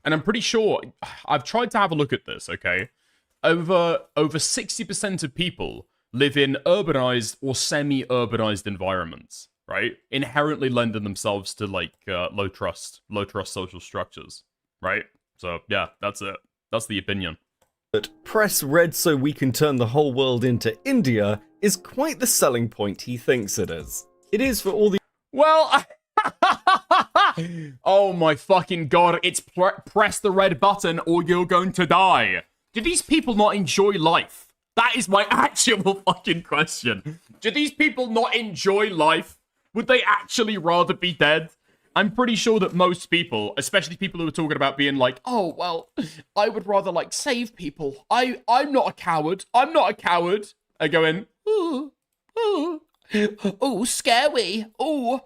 And I'm pretty sure... I've tried to have a look at this, okay? Over 60% of people live in urbanized or semi-urbanized environments, right? Inherently lending themselves to like low trust social structures, right? So yeah, that's it. That's the opinion. But press red so we can turn the whole world into India is quite the selling point he thinks it is. It is for all the... Well, oh my fucking god, it's press the red button or you're going to die. Do these people not enjoy life? That is my actual fucking question. Do these people not enjoy life? Would they actually rather be dead? I'm pretty sure that most people, especially people who are talking about being like, oh, well, I would rather, like, save people. I'm not a coward. I'm not a coward. Are going, ooh, scary. Ooh,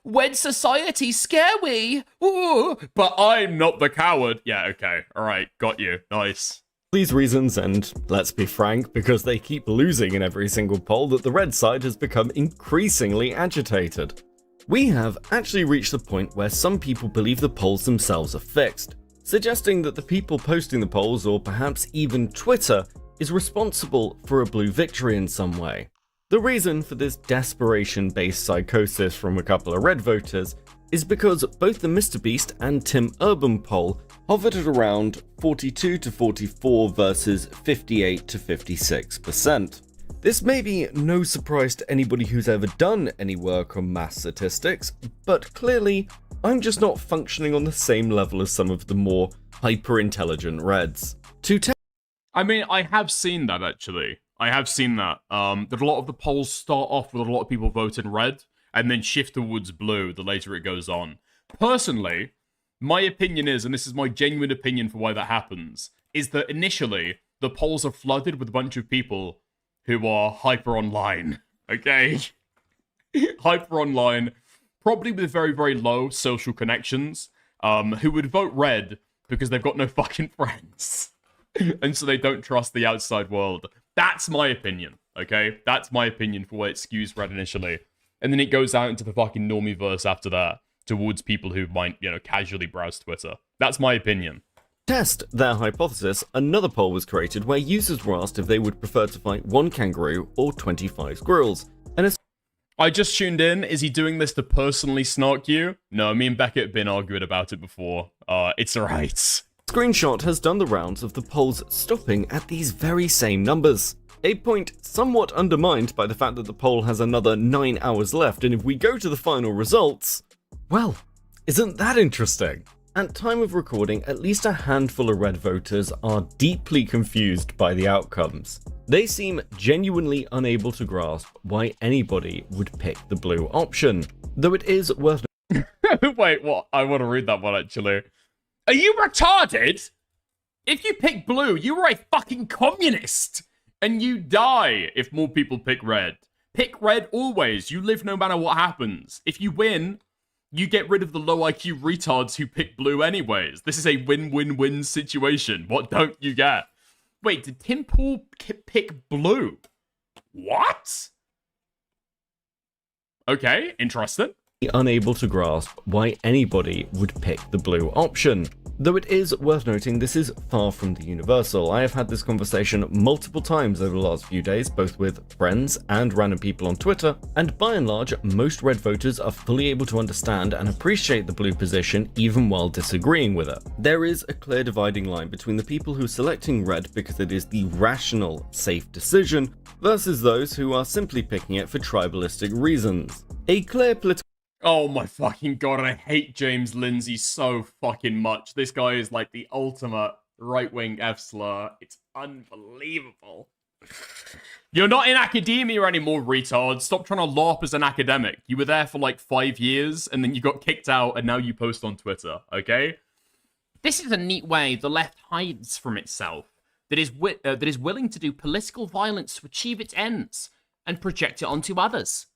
when society scary. Ooh, but I'm not the coward. Yeah, okay. All right. Got you. Nice. These reasons, and let's be frank, because they keep losing in every single poll, that the red side has become increasingly agitated. We have actually reached the point where some people believe the polls themselves are fixed, suggesting that the people posting the polls, or perhaps even Twitter, is responsible for a blue victory in some way. The reason for this desperation-based psychosis from a couple of red voters is because both the MrBeast and Tim Urban poll hovered at around 42 to 44 versus 58 to 56%. This may be no surprise to anybody who's ever done any work on mass statistics, but clearly I'm just not functioning on the same level as some of the more hyper-intelligent reds. I mean, I have seen that actually. I have seen that. That a lot of the polls start off with a lot of people voting red and then shift towards blue the later it goes on. Personally, my opinion is, and this is my genuine opinion for why that happens, is that initially the polls are flooded with a bunch of people who are hyper online, okay? Hyper online, probably with very, very low social connections, who would vote red because they've got no fucking friends. And so they don't trust the outside world. That's my opinion, okay? That's my opinion for why it skews red initially. And then it goes out into the fucking normie-verse after that, towards people who might, you know, casually browse Twitter. That's my opinion. To test their hypothesis, another poll was created where users were asked if they would prefer to fight 1 kangaroo or 25 squirrels. And I just tuned in. Is he doing this to personally snark you? No, me and Beckett have been arguing about it before. It's alright. Screenshot has done the rounds of the polls stopping at these very same numbers. A point somewhat undermined by the fact that the poll has another 9 hours left, and if we go to the final results, well, isn't that interesting? At time of recording, at least a handful of red voters are deeply confused by the outcomes. They seem genuinely unable to grasp why anybody would pick the blue option, though it is worth Wait, what? I want to read that one, actually. Are you retarded? If you pick blue, you are a fucking communist. And you die if more people pick red. Pick red always. You live no matter what happens. If you win, you get rid of the low IQ retards who pick blue anyways. This is a win-win-win situation. What don't you get? Wait, did Tim Pool pick blue? What? Okay, interesting. Unable to grasp why anybody would pick the blue option. Though it is worth noting this is far from the universal. I have had this conversation multiple times over the last few days, both with friends and random people on Twitter, and by and large, most red voters are fully able to understand and appreciate the blue position even while disagreeing with it. There is a clear dividing line between the people who are selecting red because it is the rational, safe decision, versus those who are simply picking it for tribalistic reasons. A clear political Oh my fucking god, I hate James Lindsay so fucking much. This guy is like the ultimate right-wing F-slur. It's unbelievable. You're not in academia anymore, retard. Stop trying to LARP as an academic. You were there for like 5 years, and then you got kicked out, and now you post on Twitter, okay? This is a neat way the left hides from itself, that is willing to do political violence to achieve its ends, and project it onto others.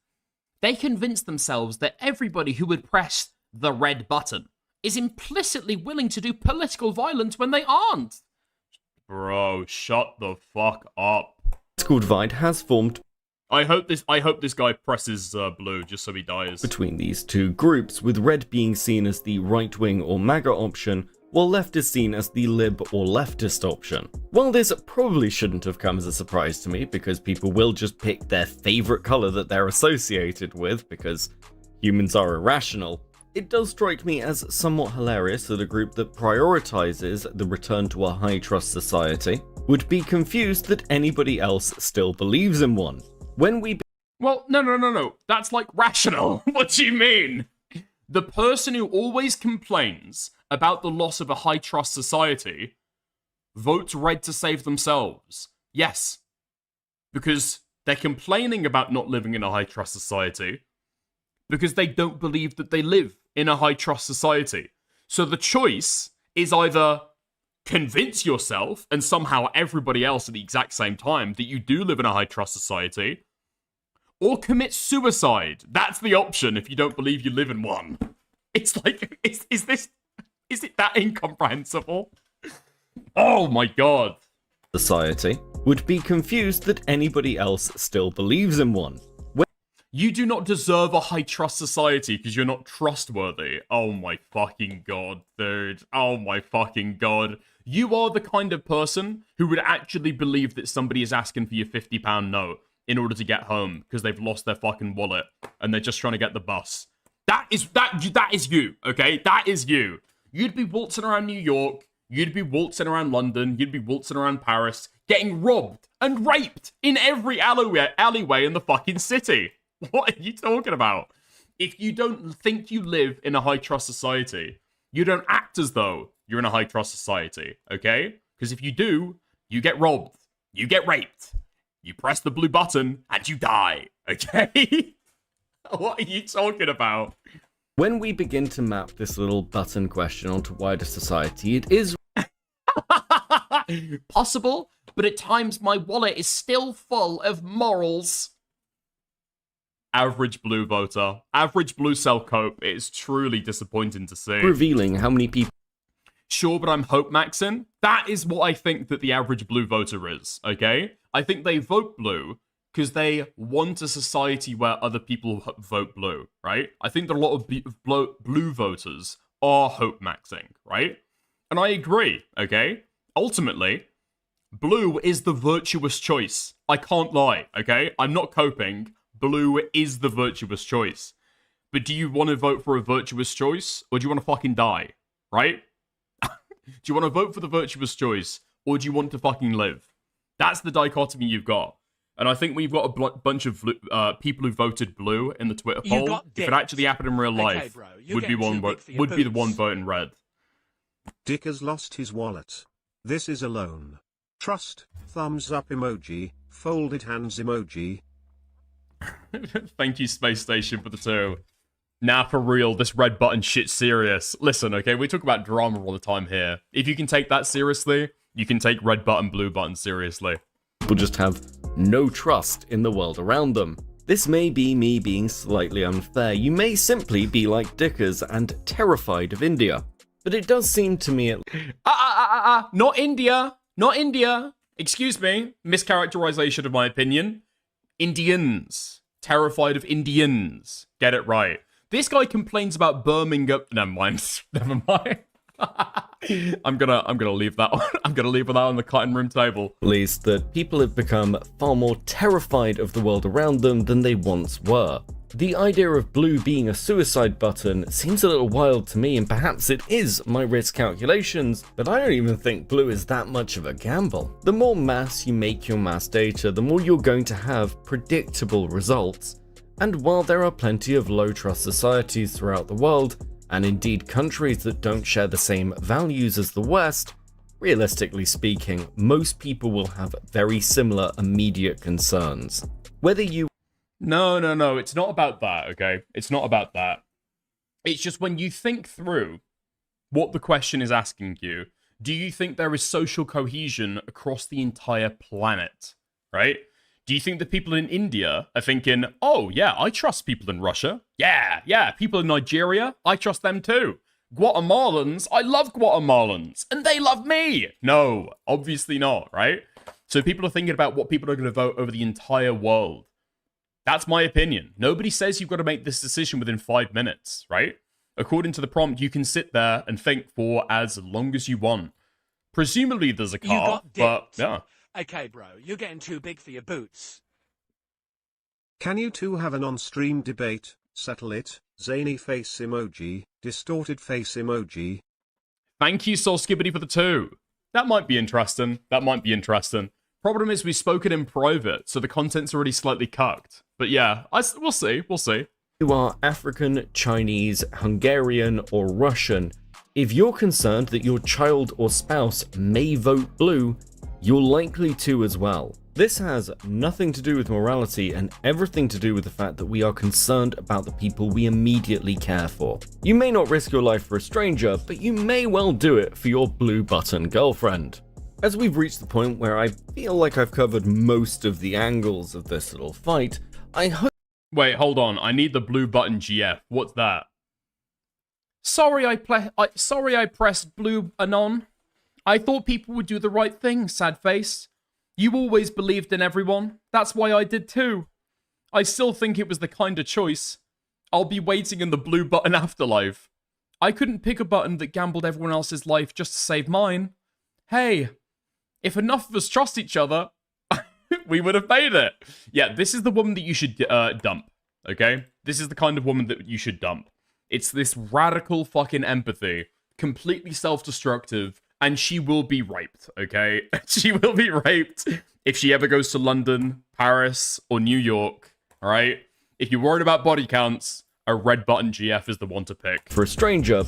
They convince themselves that everybody who would press the red button is implicitly willing to do political violence when they aren't. Bro, shut the fuck up. divide has formed I hope this guy presses blue just so he dies. between these two groups, with red being seen as the right-wing or MAGA option, while left is seen as the lib or leftist option. While this probably shouldn't have come as a surprise to me, because people will just pick their favourite colour that they're associated with, because humans are irrational, it does strike me as somewhat hilarious that a group that prioritises the return to a high-trust society would be confused that anybody else still believes in one. When we Well, no. That's like rational. What do you mean? The person who always complains about the loss of a high-trust society votes red to save themselves. Yes. Because they're complaining about not living in a high-trust society because they don't believe that they live in a high-trust society. So the choice is either convince yourself and somehow everybody else at the exact same time that you do live in a high-trust society, or commit suicide. That's the option if you don't believe you live in one. It's like, is it that incomprehensible? Oh my god. society would be confused that anybody else still believes in one. You do not deserve a high-trust society because you're not trustworthy. Oh my fucking god, dude. Oh my fucking god. You are the kind of person who would actually believe that somebody is asking for your £50 note in order to get home because they've lost their fucking wallet and they're just trying to get the bus. That is you, okay? That is you. You'd be waltzing around New York, you'd be waltzing around London, you'd be waltzing around Paris, getting robbed and raped in every alleyway in the fucking city. What are you talking about? If you don't think you live in a high-trust society, you don't act as though you're in a high-trust society, okay? Because if you do, you get robbed, you get raped, you press the blue button, and you die, okay? What are you talking about? When we begin to map this little button question onto wider society, it is possible, but at times my wallet is still full of morals. Average blue voter. Average Blucell cope. It is truly disappointing to see. revealing how many people Sure, but I'm hope maxing. That is what I think that the average blue voter is, okay? I think they vote blue because they want a society where other people vote blue, right? I think that a lot of blue voters are hope maxing, right? And I agree, okay? Ultimately, blue is the virtuous choice. I can't lie, okay? I'm not coping. Blue is the virtuous choice. But do you want to vote for a virtuous choice, or do you want to fucking die, right? Do you want to vote for the virtuous choice, or do you want to fucking live? That's the dichotomy you've got. And I think we've got a bunch of people who voted blue in the Twitter poll. If it actually happened in real life, bro, would be the one voting red. Dick has lost his wallet. This is a loan. Trust, thumbs up emoji, folded hands emoji. Thank you, Space Station, for the 2. Nah, for real, this red button shit's serious. Listen, okay, we talk about drama all the time here. If you can take that seriously, you can take red button, blue button seriously. People just have no trust in the world around them. This may be me being slightly unfair. You may simply be like Dickers and terrified of India. But it does seem to me Not India! Not India! Excuse me, mischaracterization of my opinion. Indians. Terrified of Indians. Get it right. This guy complains about Birmingham. Never mind. Never mind. I'm gonna leave that one. I'm gonna leave that on the cutting room table. at least that people have become far more terrified of the world around them than they once were. The idea of blue being a suicide button seems a little wild to me, and perhaps it is my risk calculations, but I don't even think blue is that much of a gamble. The more mass you make your mass data, the more you're going to have predictable results. And while there are plenty of low trust societies throughout the world, and indeed countries that don't share the same values as the West, realistically speaking, most people will have very similar immediate concerns. Whether you No, it's not about that, okay? It's not about that. It's just when you think through what the question is asking you, do you think there is social cohesion across the entire planet, right? Do you think the people in India are thinking, oh, yeah, I trust people in Russia. Yeah, people in Nigeria, I trust them too. Guatemalans, I love Guatemalans, and they love me. No, obviously not, right? So people are thinking about what people are going to vote over the entire world. That's my opinion. Nobody says you've got to make this decision within 5 minutes, right? According to the prompt, you can sit there and think for as long as you want. Presumably there's a car, got but dipped. yeah. Okay, bro, you're getting too big for your boots. Can you two have an on-stream debate? Settle it. Zany face emoji, distorted face emoji. Thank you, Soul Skibbity, for the 2. That might be interesting. Problem is, we've spoken in private, so the content's already slightly cucked. But yeah, we'll see. you are African, Chinese, Hungarian, or Russian, if you're concerned that your child or spouse may vote blue, you're likely to as well. This has nothing to do with morality and everything to do with the fact that we are concerned about the people we immediately care for. You may not risk your life for a stranger, but you may well do it for your blue button girlfriend. As we've reached the point where I feel like I've covered most of the angles of this little fight, I hope— Wait, hold on. I need the blue button GF. What's that? Sorry I pressed blue anon. I thought people would do the right thing, sad face. You always believed in everyone. That's why I did too. I still think it was the kinder choice. I'll be waiting in the blue button afterlife. I couldn't pick a button that gambled everyone else's life just to save mine. Hey, if enough of us trust each other, we would have made it. Yeah, this is the woman that you should dump, okay? This is the kind of woman that you should dump. It's this radical fucking empathy, completely self-destructive, and she will be raped, okay? She will be raped if she ever goes to London, Paris, or New York, alright? If you're worried about body counts, a red button GF is the one to pick. for a stranger,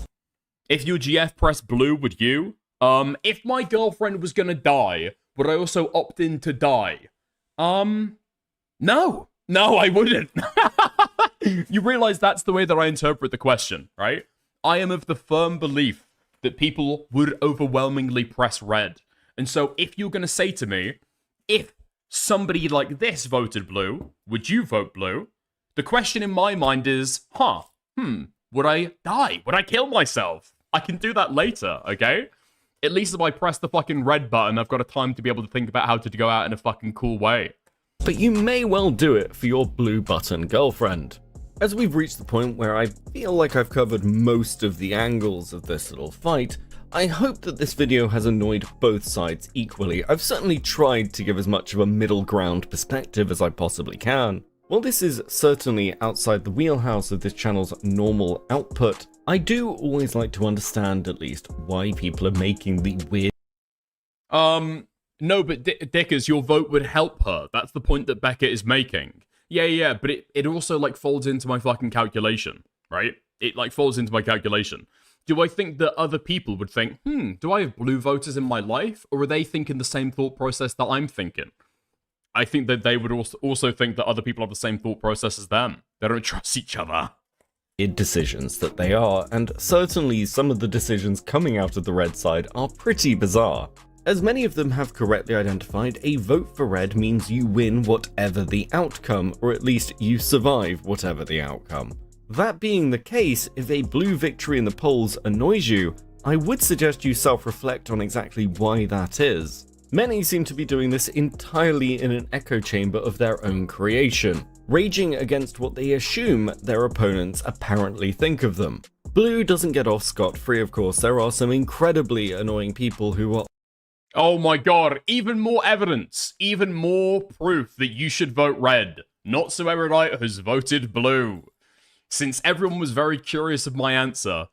If your GF pressed blue, would you? If my girlfriend was gonna die, would I also opt in to die? No, I wouldn't. You realize that's the way that I interpret the question, right? I am of the firm belief that people would overwhelmingly press red. And so if you're gonna say to me, if somebody like this voted blue, would you vote blue? The question in my mind is, would I die? Would I kill myself? I can do that later, okay? At least if I press the fucking red button, I've got a time to be able to think about how to go out in a fucking cool way. but you may well do it for your blue button girlfriend. As we've reached the point where I feel like I've covered most of the angles of this little fight, I hope that this video has annoyed both sides equally. I've certainly tried to give as much of a middle ground perspective as I possibly can. While this is certainly outside the wheelhouse of this channel's normal output, I do always like to understand at least why people are making the weird— No, but Dickers, your vote would help her. That's the point that Beckett is making. Yeah, but it also, like, folds into my fucking calculation, right? It, like, folds into my calculation. do I think that other people would think, do I have blue voters in my life? Or are they thinking the same thought process that I'm thinking? I think that they would also think that other people have the same thought process as them. They don't trust each other. Decisions that they are, and certainly some of the decisions coming out of the red side are pretty bizarre. As many of them have correctly identified, a vote for red means you win whatever the outcome, or at least you survive whatever the outcome. That being the case, if a blue victory in the polls annoys you, I would suggest you self-reflect on exactly why that is. Many seem to be doing this entirely in an echo chamber of their own creation, raging against what they assume their opponents apparently think of them. Blue doesn't get off scot-free, of course. There are some incredibly annoying people who are... Oh my god, even more evidence, even more proof that you should vote red. Not so erudite has voted blue. Since everyone was very curious of my answer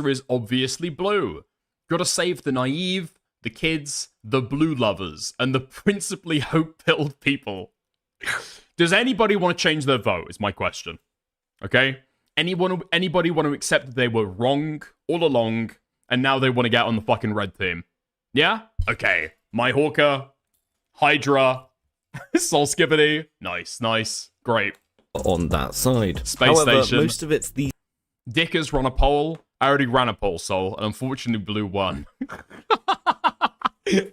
is obviously blue. Gotta save the naive, the kids, the blue lovers, and the principally hope-filled people. Does anybody want to change their vote, is my question. Okay? Anybody want to accept that they were wrong all along, and now they want to get on the fucking red team? Yeah? Okay. My Hawker, Hydra, Soul Skibbity. Nice. Great. On that side. Space However, Station. most of it's the Dickers run a poll. I already ran a poll, Soul, and unfortunately Blue won.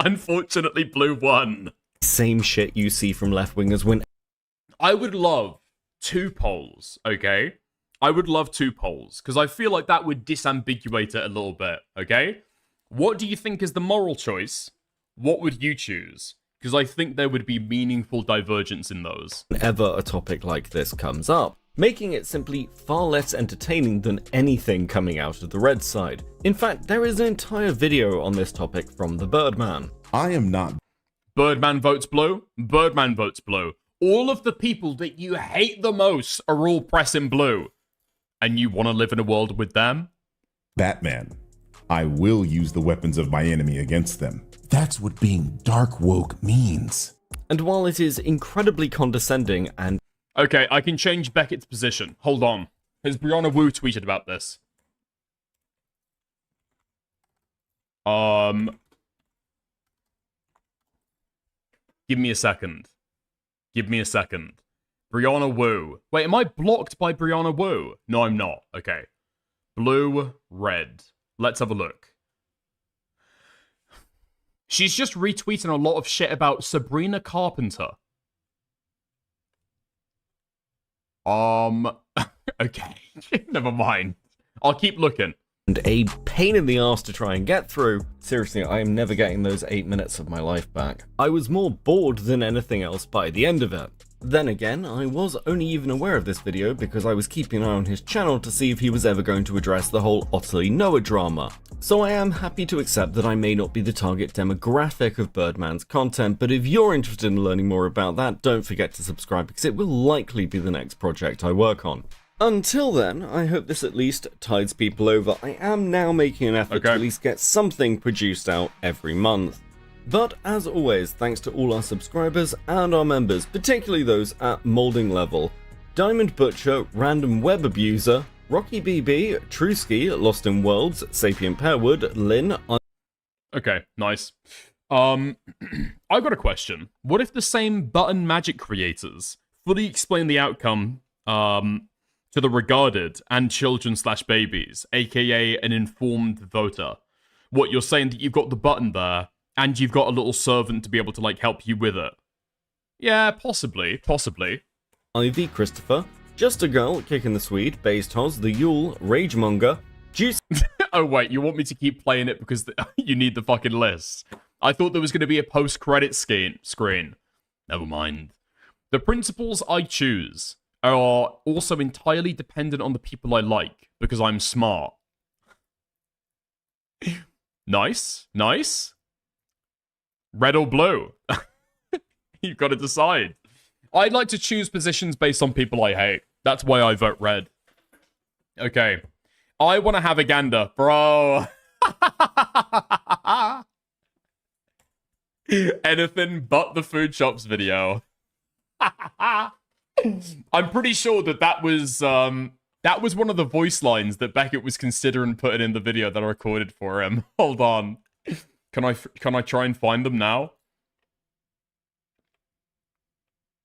Unfortunately, Blue won. same shit you see from left-wingers when... I would love 2 polls, okay? I would love 2 polls, because I feel like that would disambiguate it a little bit, okay? What do you think is the moral choice? What would you choose? Because I think there would be meaningful divergence in those. Whenever a topic like this comes up, making it simply far less entertaining than anything coming out of the red side. In fact, there is an entire video on this topic from the Birdman. I am not. Birdman votes blue. Birdman votes blue. All of the people that you hate the most are all pressing blue. And you want to live in a world with them? Batman. I will use the weapons of my enemy against them. That's what being dark woke means. And while it is incredibly condescending and... Okay, I can change Beckett's position. Hold on. Has Brianna Wu tweeted about this? Give me a second. Give me a second. Brianna Wu. Wait, am I blocked by Brianna Wu? No, I'm not. Okay. Blue, red. Let's have a look. She's just retweeting a lot of shit about Sabrina Carpenter. Okay. Never mind. I'll keep looking. And a pain in the ass to try and get through. Seriously, I am never getting those 8 minutes of my life back. I was more bored than anything else by the end of it. Then again, I was only even aware of this video because I was keeping an eye on his channel to see if he was ever going to address the whole Otterly Noah drama. So I am happy to accept that I may not be the target demographic of Birdman's content, but if you're interested in learning more about that, don't forget to subscribe because it will likely be the next project I work on. Until then, I hope this at least tides people over. I am now making an effort to at least get something produced out every month. But as always, thanks to all our subscribers and our members, particularly those at molding level. Diamond Butcher, Random Web Abuser, Rocky BB, Truski, Lost in Worlds, Sapient Pearwood, Lynn... Okay, nice. I got a question. What if the same button magic creators fully explain the outcome, to the regarded and children/babies, aka an informed voter? What, you're saying that you've got the button there, and you've got a little servant to be able to, like, help you with it? Yeah, possibly. Ivy Christopher, Just a Girl, Kicking the Swede, Based Hoz, The Yule, Ragemonger, Juice... Oh, wait, you want me to keep playing it because you need the fucking list? I thought there was going to be a post-credit screen. Never mind. The principles I choose are also entirely dependent on the people I like, because I'm smart. Nice. Red or blue? You've got to decide. I'd like to choose positions based on people I hate. That's why I vote red. Okay. I want to have a gander, bro. Anything but the food shops video. I'm pretty sure that was That was one of the voice lines that Beckett was considering putting in the video that I recorded for him. Hold on. Can I try and find them now?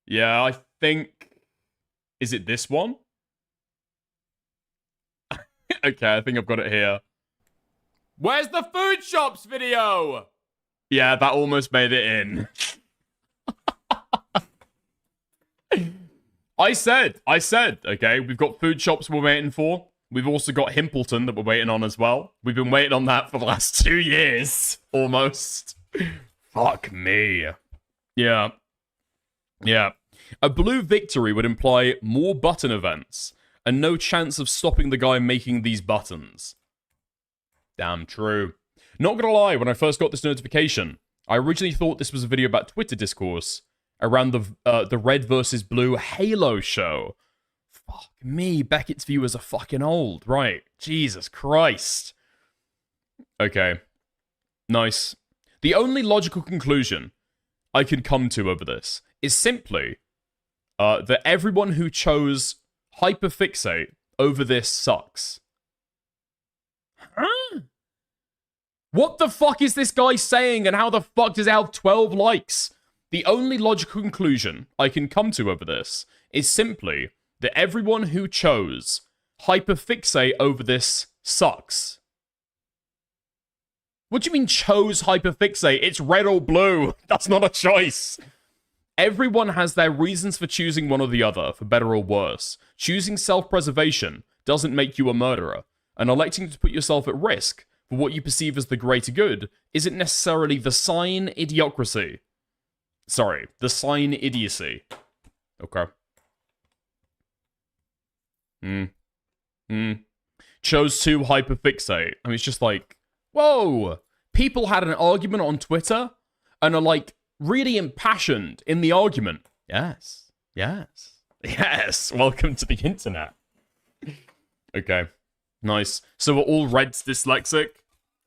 Yeah, I think... Is it this one? Okay, I think I've got it here. Where's the food shops video? Yeah, that almost made it in. I said, okay, we've got food shops we're waiting for. We've also got Himpleton that we're waiting on as well. We've been waiting on that for the last 2 years, almost. Fuck me. Yeah. Yeah. A blue victory would imply more button events, and no chance of stopping the guy making these buttons. Damn true. Not gonna lie, when I first got this notification, I originally thought this was a video about Twitter discourse around the red versus blue Halo show. Fuck me, Beckett's viewers are fucking old. Right. Jesus Christ. Okay. Nice. The only logical conclusion I can come to over this is simply that everyone who chose hyperfixate over this sucks. Huh? What the fuck is this guy saying, and how the fuck does it have 12 likes? The only logical conclusion I can come to over this is simply that everyone who chose hyperfixate over this sucks. What do you mean chose hyperfixate? It's red or blue. That's not a choice. Everyone has their reasons for choosing one or the other, for better or worse. Choosing self-preservation doesn't make you a murderer, and electing to put yourself at risk for what you perceive as the greater good isn't necessarily the sign idiocracy. Sorry, the sign idiocy. Okay. Chose to hyperfixate. I mean, it's just like, whoa! People had an argument on Twitter and are like really impassioned in the argument. Yes. Yes. Yes. Welcome to the internet. Okay. Nice. So are all Reds dyslexic?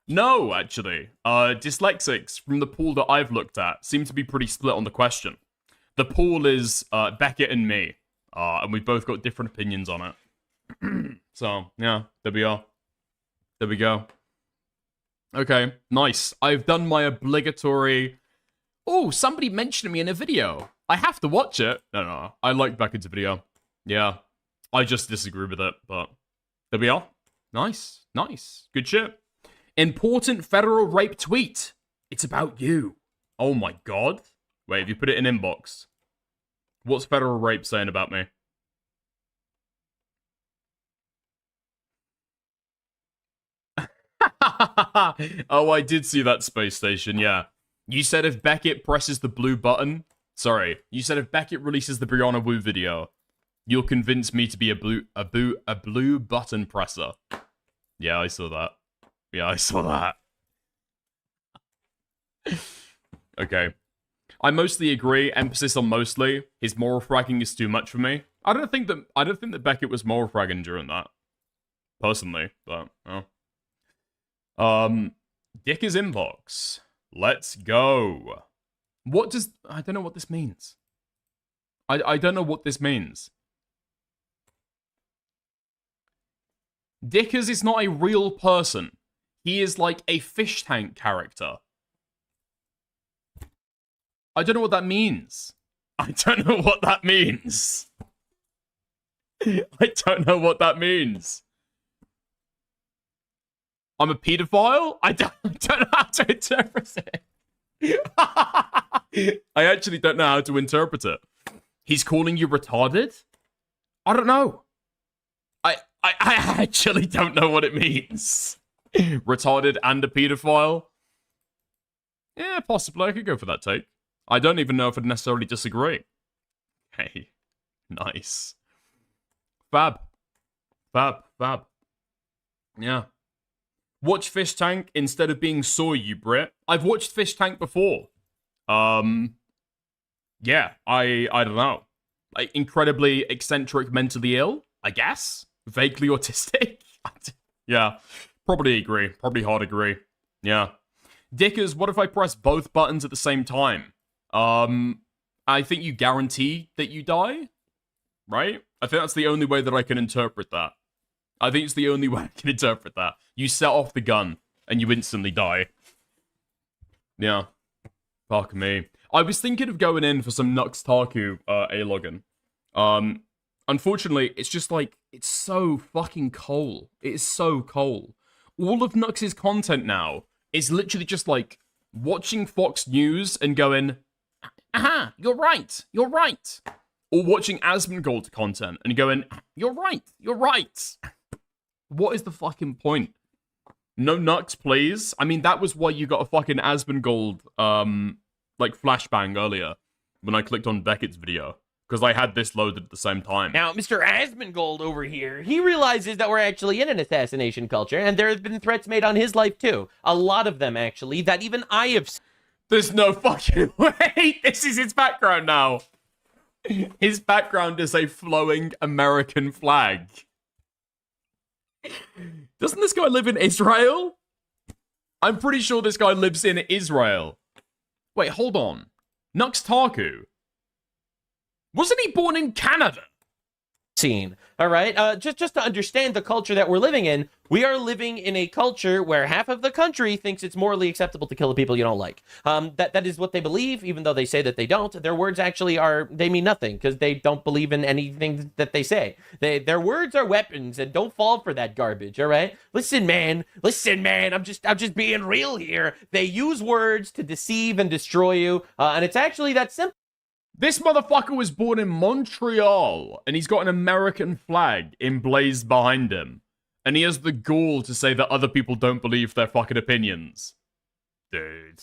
No, actually. Dyslexics, from the pool that I've looked at, seem to be pretty split on the question. The pool is Beckett and me, and we've both got different opinions on it. So, yeah, there we are. There we go. Okay, nice. I've done my obligatory... Oh, somebody mentioned me in a video. I have to watch it. No, I like Beckett's video. Yeah, I just disagree with it, but there we are. Nice, nice. Good shit. Important federal rape tweet. It's about you. Oh my god. Wait, have you put it in inbox? What's federal rape saying about me? Oh, I did see that space station, yeah. You said if Beckett presses the blue button... Sorry, you said if Beckett releases the Brianna Wu video, you'll convince me to be a blue button presser. Yeah, I saw that. Yeah, I saw that. Okay. I mostly agree. Emphasis on mostly. His moral fragging is too much for me. I don't think that Beckett was moral fragging during that. Personally, but Dicker's inbox. Let's go. What does... I don't know what this means. I don't know what this means. Dickers is not a real person. He is like a fish tank character. I don't know what that means. I don't know what that means. I don't know what that means. I'm a pedophile? I don't know how to interpret it. I actually don't know how to interpret it. He's calling you retarded? I don't know. I actually don't know what it means. Retarded and a pedophile? Yeah, possibly. I could go for that take. I don't even know if I'd necessarily disagree. Hey, nice. Fab. Yeah. Watch Fish Tank instead of being Soy, you Brit. I've watched Fish Tank before. Yeah, I don't know. Like, incredibly eccentric, mentally ill, I guess. Vaguely autistic. Yeah, probably agree. Probably hard agree. Yeah. Dickers, what if I press both buttons at the same time? I think you guarantee that you die, right? I think that's the only way that I can interpret that. I think it's the only way I can interpret that. You set off the gun, and you instantly die. Yeah. Fuck me. I was thinking of going in for some Nux Tarku A-login. Unfortunately, it's just like, it's so fucking coal. It is so coal. All of Nux's content now is literally just like watching Fox News and going, aha, you're right, you're right. Or watching Asmongold content and going, you're right, you're right. What is the fucking point? No Nux, please. I mean, that was why you got a fucking Asmongold, like, flashbang earlier when I clicked on Beckett's video. Because I had this loaded at the same time. Now, Mr. Asmongold over here, he realizes that we're actually in an assassination culture, and there have been threats made on his life, too. A lot of them, actually, that even I have... There's no fucking way! This is his background now! His background is a flowing American flag. Doesn't this guy live in Israel? I'm pretty sure this guy lives in Israel. Wait, hold on. Nux Tarku? Wasn't he born in Canada? Scene. All right. Just to understand the culture that we're living in, we are living in a culture where half of the country thinks it's morally acceptable to kill the people you don't like. That is what they believe, even though they say that they don't. Their words actually they mean nothing because they don't believe in anything that they say. Their words are weapons, and don't fall for that garbage. All right. Listen, man. I'm just being real here. They use words to deceive and destroy you, and it's actually that simple. This motherfucker was born in Montreal, and he's got an American flag emblazed behind him. And he has the gall to say that other people don't believe their fucking opinions. Dude.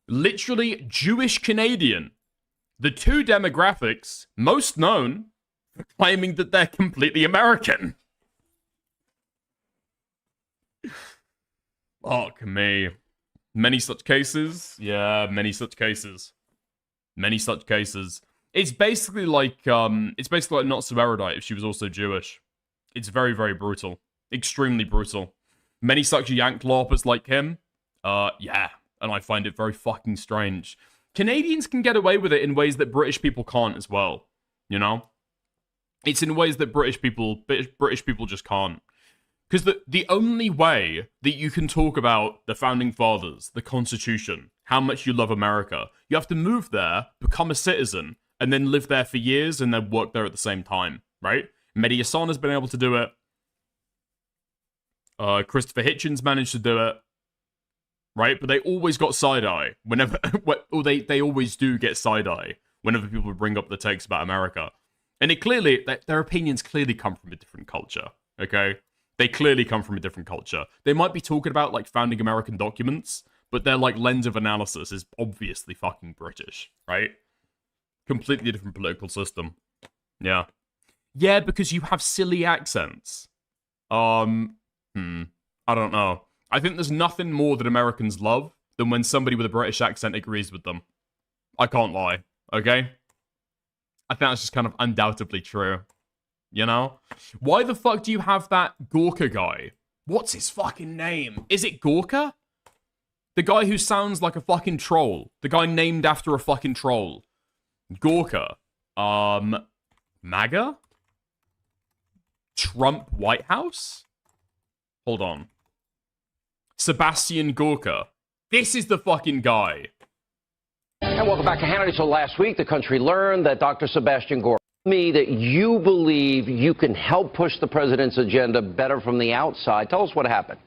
Literally Jewish Canadian. The two demographics most known for claiming that they're completely American. Fuck me. Many such cases. Yeah, many such cases. Many such cases. It's basically like Not So Erudite if she was also Jewish. It's very, very brutal. Extremely brutal. Many such yanklorpers like him. Yeah. And I find it very fucking strange. Canadians can get away with it in ways that British people can't as well. You know? It's in ways that British people just can't. Because the only way that you can talk about the Founding Fathers, the Constitution, how much you love America, you have to move there, become a citizen, and then live there for years and then work there at the same time, right? Mehdi Hasan has been able to do it. Christopher Hitchens managed to do it. Right? But they always got side-eye. Whenever... or they always do get side-eye whenever people bring up the takes about America. And their opinions clearly come from a different culture, okay? They clearly come from a different culture. They might be talking about, like, founding American documents, but their, like, lens of analysis is obviously fucking British, right? Completely different political system. Yeah. Yeah, because you have silly accents. I don't know. I think there's nothing more that Americans love than when somebody with a British accent agrees with them. I can't lie, okay? I think that's just kind of undoubtedly true. You know? Why the fuck do you have that Gorka guy? What's his fucking name? Is it Gorka? The guy who sounds like a fucking troll. The guy named after a fucking troll. Gorka. MAGA? Trump White House? Hold on. Sebastian Gorka. This is the fucking guy. And welcome back to Hannity. So last week, the country learned that Dr. Sebastian Gorka me that you believe you can help push the president's agenda better from the outside. Tell us what happened.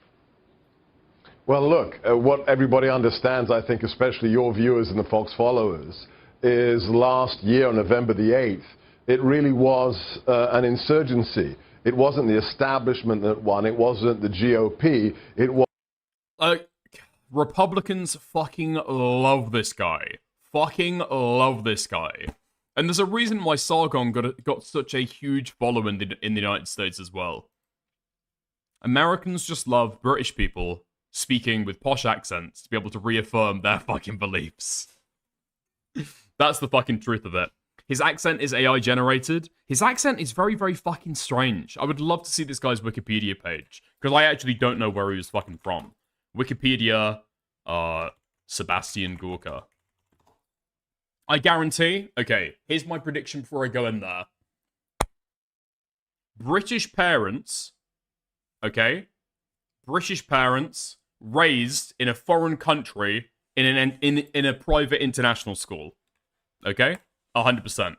Well, look, what everybody understands, I think, especially your viewers and the Fox followers, is last year, on November the 8th, it really was an insurgency. It wasn't the establishment that won. It wasn't the GOP. It was... Republicans fucking love this guy. Fucking love this guy. And there's a reason why Sargon got such a huge following in the United States as well. Americans just love British people speaking with posh accents to be able to reaffirm their fucking beliefs. That's the fucking truth of it. His accent is AI generated. His accent is very, very fucking strange. I would love to see this guy's Wikipedia page, because I actually don't know where he was fucking from. Wikipedia, Sebastian Gorka. I guarantee, okay, here's my prediction before I go in there. British parents, okay? British parents raised in a foreign country in a private international school. Okay? 100%.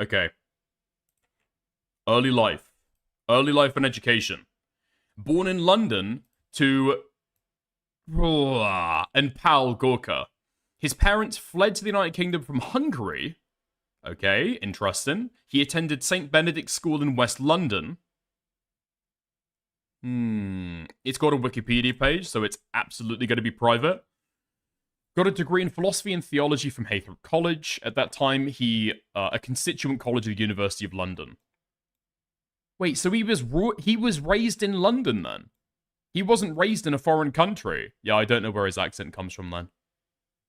Okay. Early life. Early life and education. Born in London to and Pal Gorka. His parents fled to the United Kingdom from Hungary. Okay, interesting. He attended St. Benedict's School in West London. It's got a Wikipedia page, so it's absolutely going to be private. Got a degree in philosophy and theology from Haythorpe College. At that time, a constituent college of the University of London. Wait, so he was raised in London then? He wasn't raised in a foreign country. Yeah, I don't know where his accent comes from then.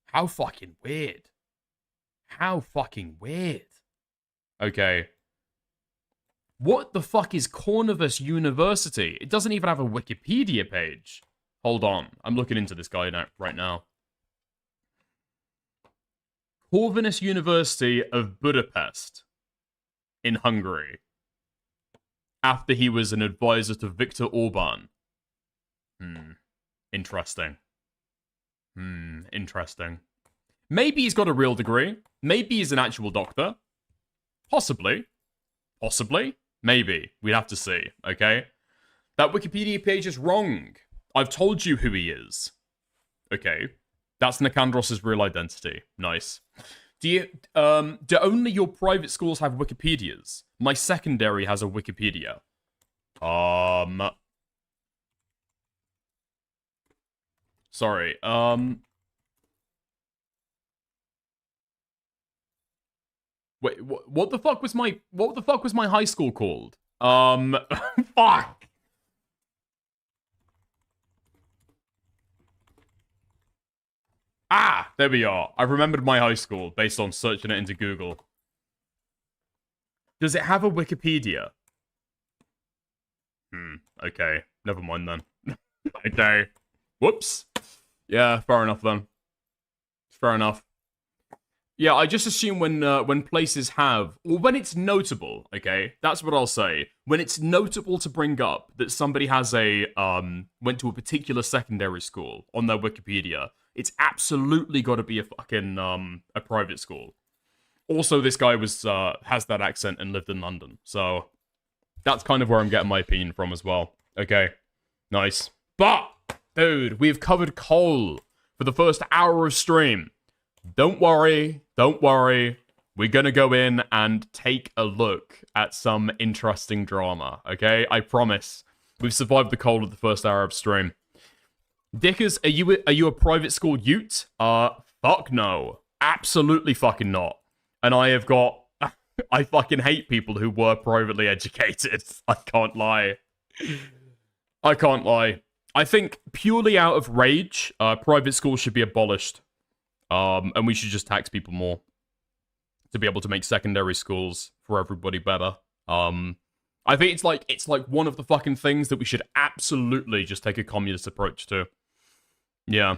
How fucking weird. How fucking weird. Okay. What the fuck is Cornelius University? It doesn't even have a Wikipedia page. Hold on. I'm looking into this guy right now. Corvinus University of Budapest in Hungary. After he was an advisor to Viktor Orban. Interesting. Interesting. Maybe he's got a real degree. Maybe he's an actual doctor. Possibly. Possibly. Maybe. We'd have to see, okay? That Wikipedia page is wrong. I've told you who he is. Okay. That's Nicandros' real identity. Nice. Do only your private schools have Wikipedias? My secondary has a Wikipedia. Sorry, wait, what the fuck was my high school called? Fuck! Ah, there we are. I remembered my high school based on searching it into Google. Does it have a Wikipedia? Okay. Never mind then. Okay. Whoops. Yeah, fair enough then. Fair enough. Yeah, I just assume when places have, or when it's notable, okay? That's what I'll say. When it's notable to bring up that somebody has went to a particular secondary school on their Wikipedia, it's absolutely got to be a fucking, a private school. Also, this guy has that accent and lived in London, so that's kind of where I'm getting my opinion from as well. Okay, nice. But, dude, we've covered coal for the first hour of stream. Don't worry, don't worry. We're gonna go in and take a look at some interesting drama, okay? I promise. We've survived the cold of the first hour of stream. Dickers, are you a private school ute? Fuck no. Absolutely fucking not. And I fucking hate people who were privately educated. I can't lie. I can't lie. I think purely out of rage, private schools should be abolished. And we should just tax people more to be able to make secondary schools for everybody better. I think it's like one of the fucking things that we should absolutely just take a communist approach to. Yeah.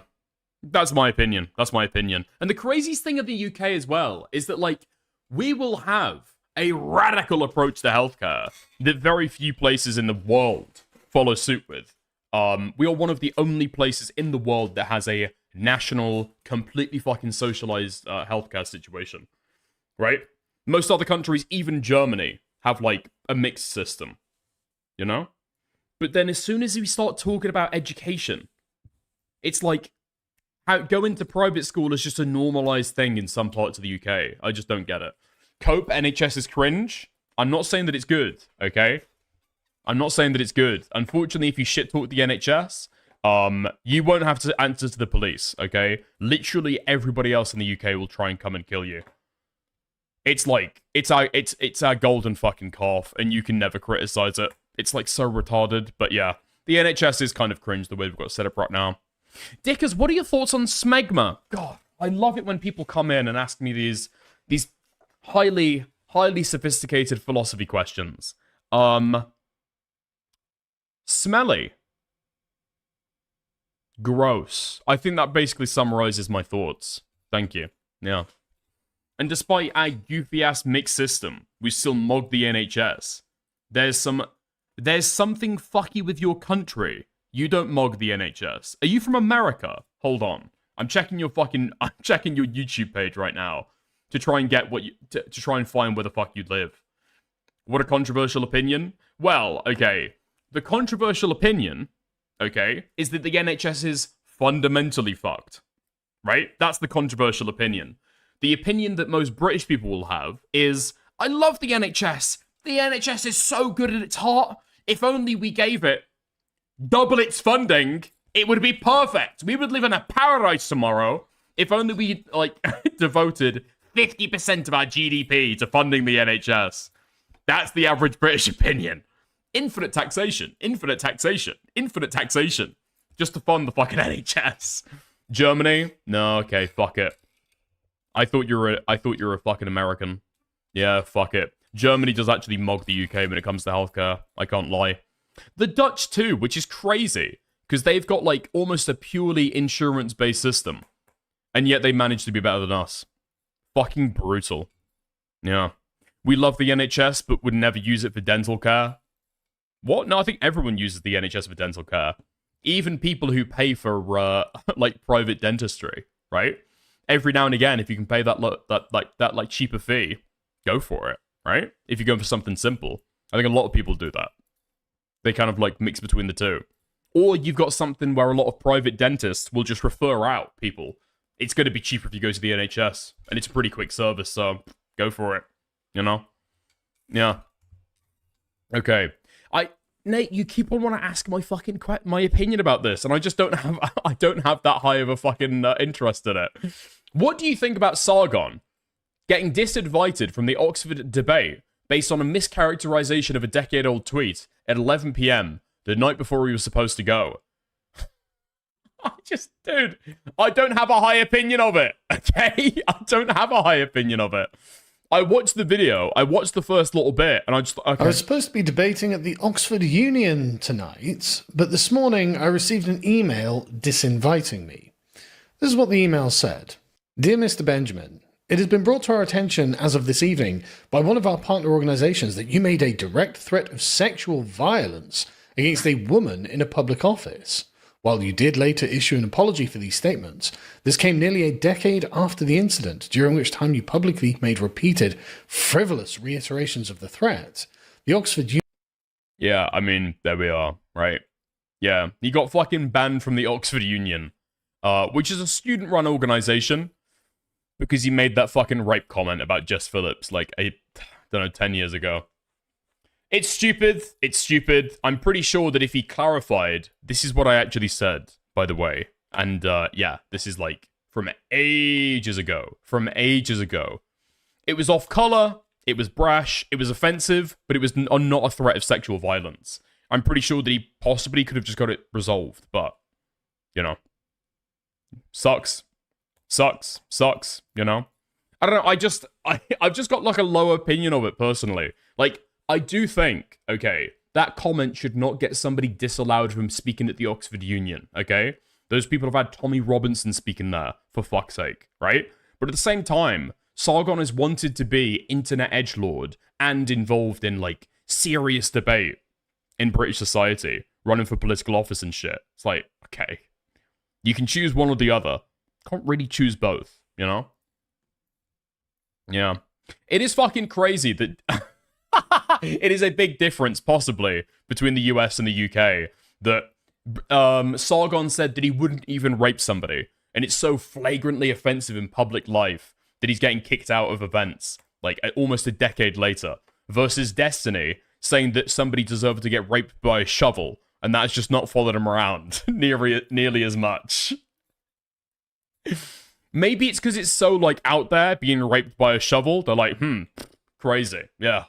That's my opinion. That's my opinion. And the craziest thing of the UK as well is that, like, we will have a radical approach to healthcare that very few places in the world follow suit with. We are one of the only places in the world that has a national, completely fucking socialized healthcare situation. Right? Most other countries, even Germany, have, like, a mixed system. You know? But then as soon as we start talking about education, it's like, going to private school is just a normalized thing in some parts of the UK. I just don't get it. Cope NHS is cringe. I'm not saying that it's good, okay? I'm not saying that it's good. Unfortunately, if you shit talk the NHS, you won't have to answer to the police, okay? Literally everybody else in the UK will try and come and kill you. It's like, it's our golden fucking calf, and you can never criticize it. It's like so retarded, but yeah. The NHS is kind of cringe the way we've got it set up right now. Dickers, what are your thoughts on smegma? God, I love it when people come in and ask me these highly sophisticated philosophy questions. Smelly. Gross. I think that basically summarizes my thoughts. Thank you. Yeah. And despite our goofy-ass mixed system, we still mog the NHS. There's something fucky with your country. You don't mog the NHS. Are you from America? Hold on. I'm checking your YouTube page right now to try and get to try and find where the fuck you live. What a controversial opinion. Well, okay. The controversial opinion, okay, is that the NHS is fundamentally fucked. Right? That's the controversial opinion. The opinion that most British people will have is, I love the NHS. The NHS is so good at its heart. If only we gave it double its funding, it would be perfect. We would live in a paradise tomorrow if only we, devoted 50% of our GDP to funding the NHS. That's the average British opinion. Infinite taxation, infinite taxation, infinite taxation. Just to fund the fucking NHS. Germany? No, okay, fuck it. I thought you were a fucking American. Yeah, fuck it. Germany does actually mog the UK when it comes to healthcare. I can't lie. The Dutch too, which is crazy. Because they've got, almost a purely insurance-based system. And yet they manage to be better than us. Fucking brutal. Yeah. We love the NHS, but would never use it for dental care. What? No, I think everyone uses the NHS for dental care. Even people who pay for, private dentistry, right? Every now and again, if you can pay that cheaper fee, go for it, right? If you're going for something simple. I think a lot of people do that. They kind of, mix between the two. Or you've got something where a lot of private dentists will just refer out people. It's going to be cheaper if you go to the NHS. And it's a pretty quick service, so go for it. You know? Yeah. Okay. Nate, you keep on wanting to ask my opinion about this, and I just don't have that high of a fucking interest in it. What do you think about Sargon getting disinvited from the Oxford debate based on a mischaracterization of a decade-old tweet at 11 p.m. the night before he was supposed to go? Dude, I don't have a high opinion of it, okay? I don't have a high opinion of it. I watched the video, I watched the first little bit, and okay. I was supposed to be debating at the Oxford Union tonight, but this morning I received an email disinviting me. This is what the email said. Dear Mr. Benjamin, it has been brought to our attention as of this evening by one of our partner organisations that you made a direct threat of sexual violence against a woman in a public office. While you did later issue an apology for these statements, this came nearly a decade after the incident, during which time you publicly made repeated, frivolous reiterations of the threat. The Oxford Union... Yeah, I mean, there we are, right? Yeah, he got fucking banned from the Oxford Union, which is a student-run organisation, because he made that fucking rape comment about Jess Phillips, 10 years ago. It's stupid. It's stupid. I'm pretty sure that if he clarified, this is what I actually said, by the way. And, yeah, this is, from ages ago. From ages ago. It was off color. It was brash. It was offensive. But it was not a threat of sexual violence. I'm pretty sure that he possibly could have just got it resolved. But, you know. Sucks. Sucks. Sucks. You know? I don't know. I've just got, a low opinion of it, personally. I do think, okay, that comment should not get somebody disallowed from speaking at the Oxford Union, okay? Those people have had Tommy Robinson speaking there, for fuck's sake, right? But at the same time, Sargon is wanted to be internet edgelord and involved in, serious debate in British society, running for political office and shit. It's okay. You can choose one or the other. Can't really choose both, you know? Yeah. It is fucking crazy that... It is a big difference, possibly, between the US and the UK, that Sargon said that he wouldn't even rape somebody, and it's so flagrantly offensive in public life that he's getting kicked out of events, almost a decade later, versus Destiny saying that somebody deserved to get raped by a shovel, and that's just not followed him around nearly as much. Maybe it's because it's so, out there, being raped by a shovel, they're crazy, yeah.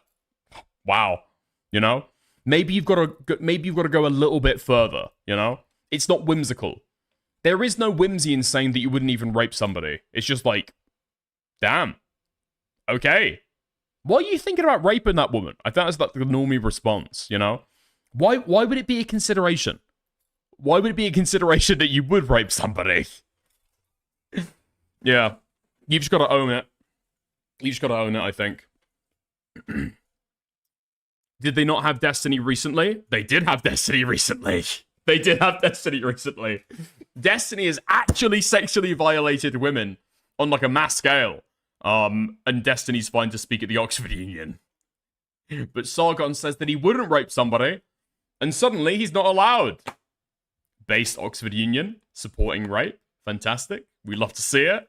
Wow, you know? Maybe you've got to go a little bit further, you know? It's not whimsical. There is no whimsy in saying that you wouldn't even rape somebody. It's just damn. Okay. Why are you thinking about raping that woman? I think that's the normie response, you know? Why would it be a consideration? Why would it be a consideration that you would rape somebody? Yeah. You've just got to own it. You just got to own it, I think. Did they not have Destiny recently? They did have Destiny recently. They did have Destiny recently. Destiny has actually sexually violated women on like a mass scale. And Destiny's fine to speak at the Oxford Union. But Sargon says that he wouldn't rape somebody, and suddenly he's not allowed. Based Oxford Union, supporting rape. Fantastic. We love to see it.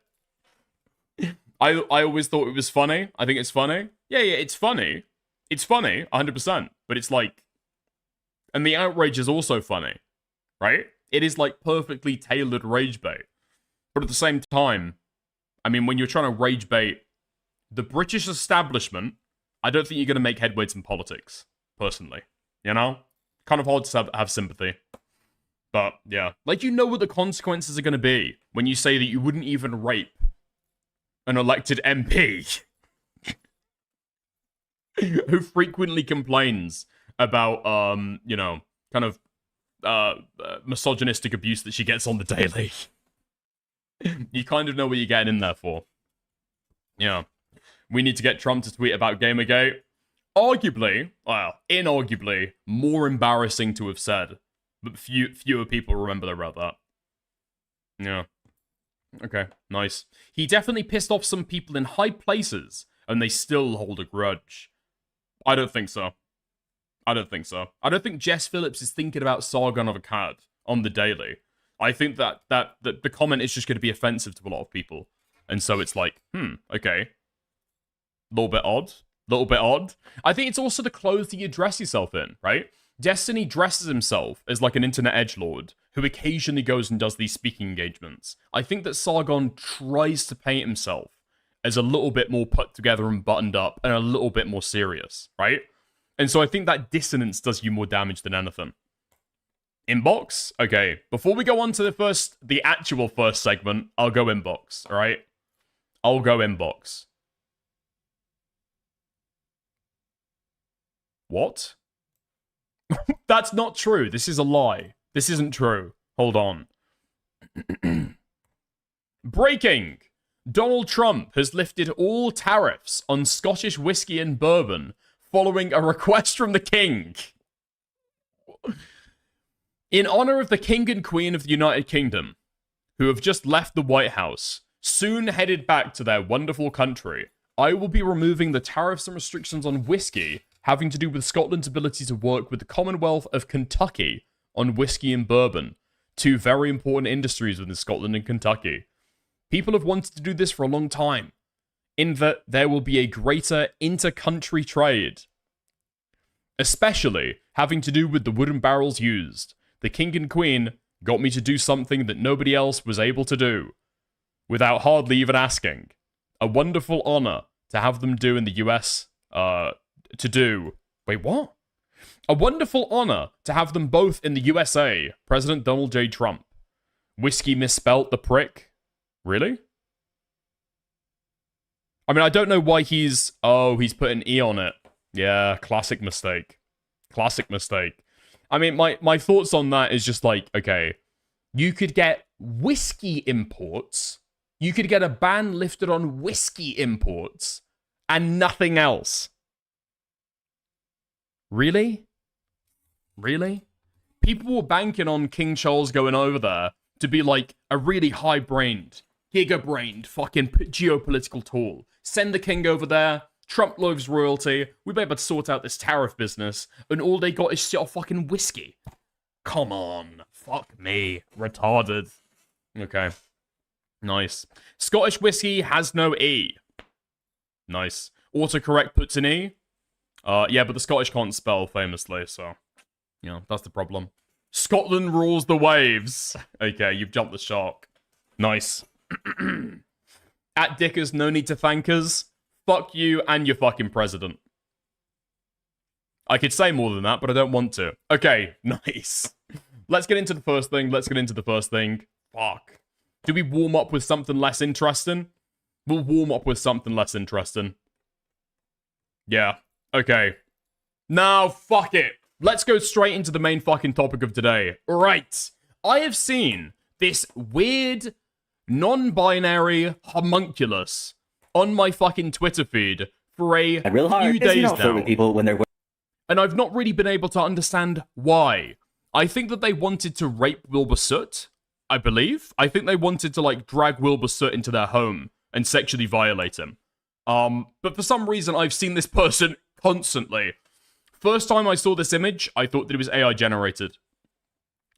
I always thought it was funny. I think it's funny. Yeah, it's funny. It's funny, 100%. But it's like... And the outrage is also funny, right? It is like perfectly tailored rage bait. But at the same time, I mean, when you're trying to rage bait the British establishment, I don't think you're going to make headways in politics, personally. You know? Kind of hard to have sympathy. But, yeah. Like, you know what the consequences are going to be when you say that you wouldn't even rape an elected MP who frequently complains about, you know, kind of misogynistic abuse that she gets on the daily. You kind of know what you're getting in there for. Yeah. We need to get Trump to tweet about Gamergate. Arguably, well, inarguably, more embarrassing to have said. But fewer people remember about that. Yeah. Okay, nice. He definitely pissed off some people in high places, and they still hold a grudge. I don't think so. I don't think so. I don't think Jess Phillips is thinking about Sargon of Akkad on the daily. I think that the comment is just going to be offensive to a lot of people. And so it's like, okay. Little bit odd. I think it's also the clothes that you dress yourself in, right? Destiny dresses himself as like an internet edgelord who occasionally goes and does these speaking engagements. I think that Sargon tries to paint himself as a little bit more put together and buttoned up and a little bit more serious, right? And so I think that dissonance does you more damage than anything. Inbox? Okay, before we go on to the actual first segment, I'll go inbox, alright? I'll go inbox. What? That's not true. This is a lie. This isn't true. Hold on. Breaking! Donald Trump has lifted all tariffs on Scottish whiskey and bourbon following a request from the King. In honor of the King and Queen of the United Kingdom, who have just left the White House, soon headed back to their wonderful country, I will be removing the tariffs and restrictions on whiskey having to do with Scotland's ability to work with the Commonwealth of Kentucky on whiskey and bourbon, two very important industries within Scotland and Kentucky. People have wanted to do this for a long time, in that there will be a greater inter-country trade, especially having to do with the wooden barrels used. The King and Queen got me to do something that nobody else was able to do, without hardly even asking. A wonderful honor to have them do in the US, Wait, what? A wonderful honor to have them both in the USA, President Donald J. Trump. Whiskey misspelt the prick. Really? I mean, I don't know why he's put an E on it. Yeah, classic mistake. Classic mistake. I mean, my thoughts on that is just like, okay, you could get whiskey imports, you could get a ban lifted on whiskey imports, and nothing else. Really? Really? People were banking on King Charles going over there to be like a really high-brained, giga-brained fucking geopolitical tool. Send the king over there, Trump loves royalty, we'll be able to sort out this tariff business, and all they got is shit off fucking whiskey. Come on. Fuck me. Retarded. Okay. Nice. Scottish whiskey has no E. Nice. Autocorrect puts an E. Yeah, but the Scottish can't spell famously, so... Yeah, that's the problem. Scotland rules the waves. Okay, you've jumped the shark. Nice. At Dickers, no need to thank us. Fuck you and your fucking president. I could say more than that, but I don't want to. Okay, nice. Let's get into the first thing. Fuck. Do we warm up with something less interesting? We'll warm up with something less interesting. Yeah. Okay. Now, fuck it. Let's go straight into the main fucking topic of today. Right. I have seen this weird, non-binary homunculus on my fucking Twitter feed for a few days now. And I've not really been able to understand why. I think that they wanted to rape Wilbur Soot, I believe. I think they wanted to, like, drag Wilbur Soot into their home and sexually violate him. But for some reason, I've seen this person constantly. First time I saw this image, I thought that it was AI generated.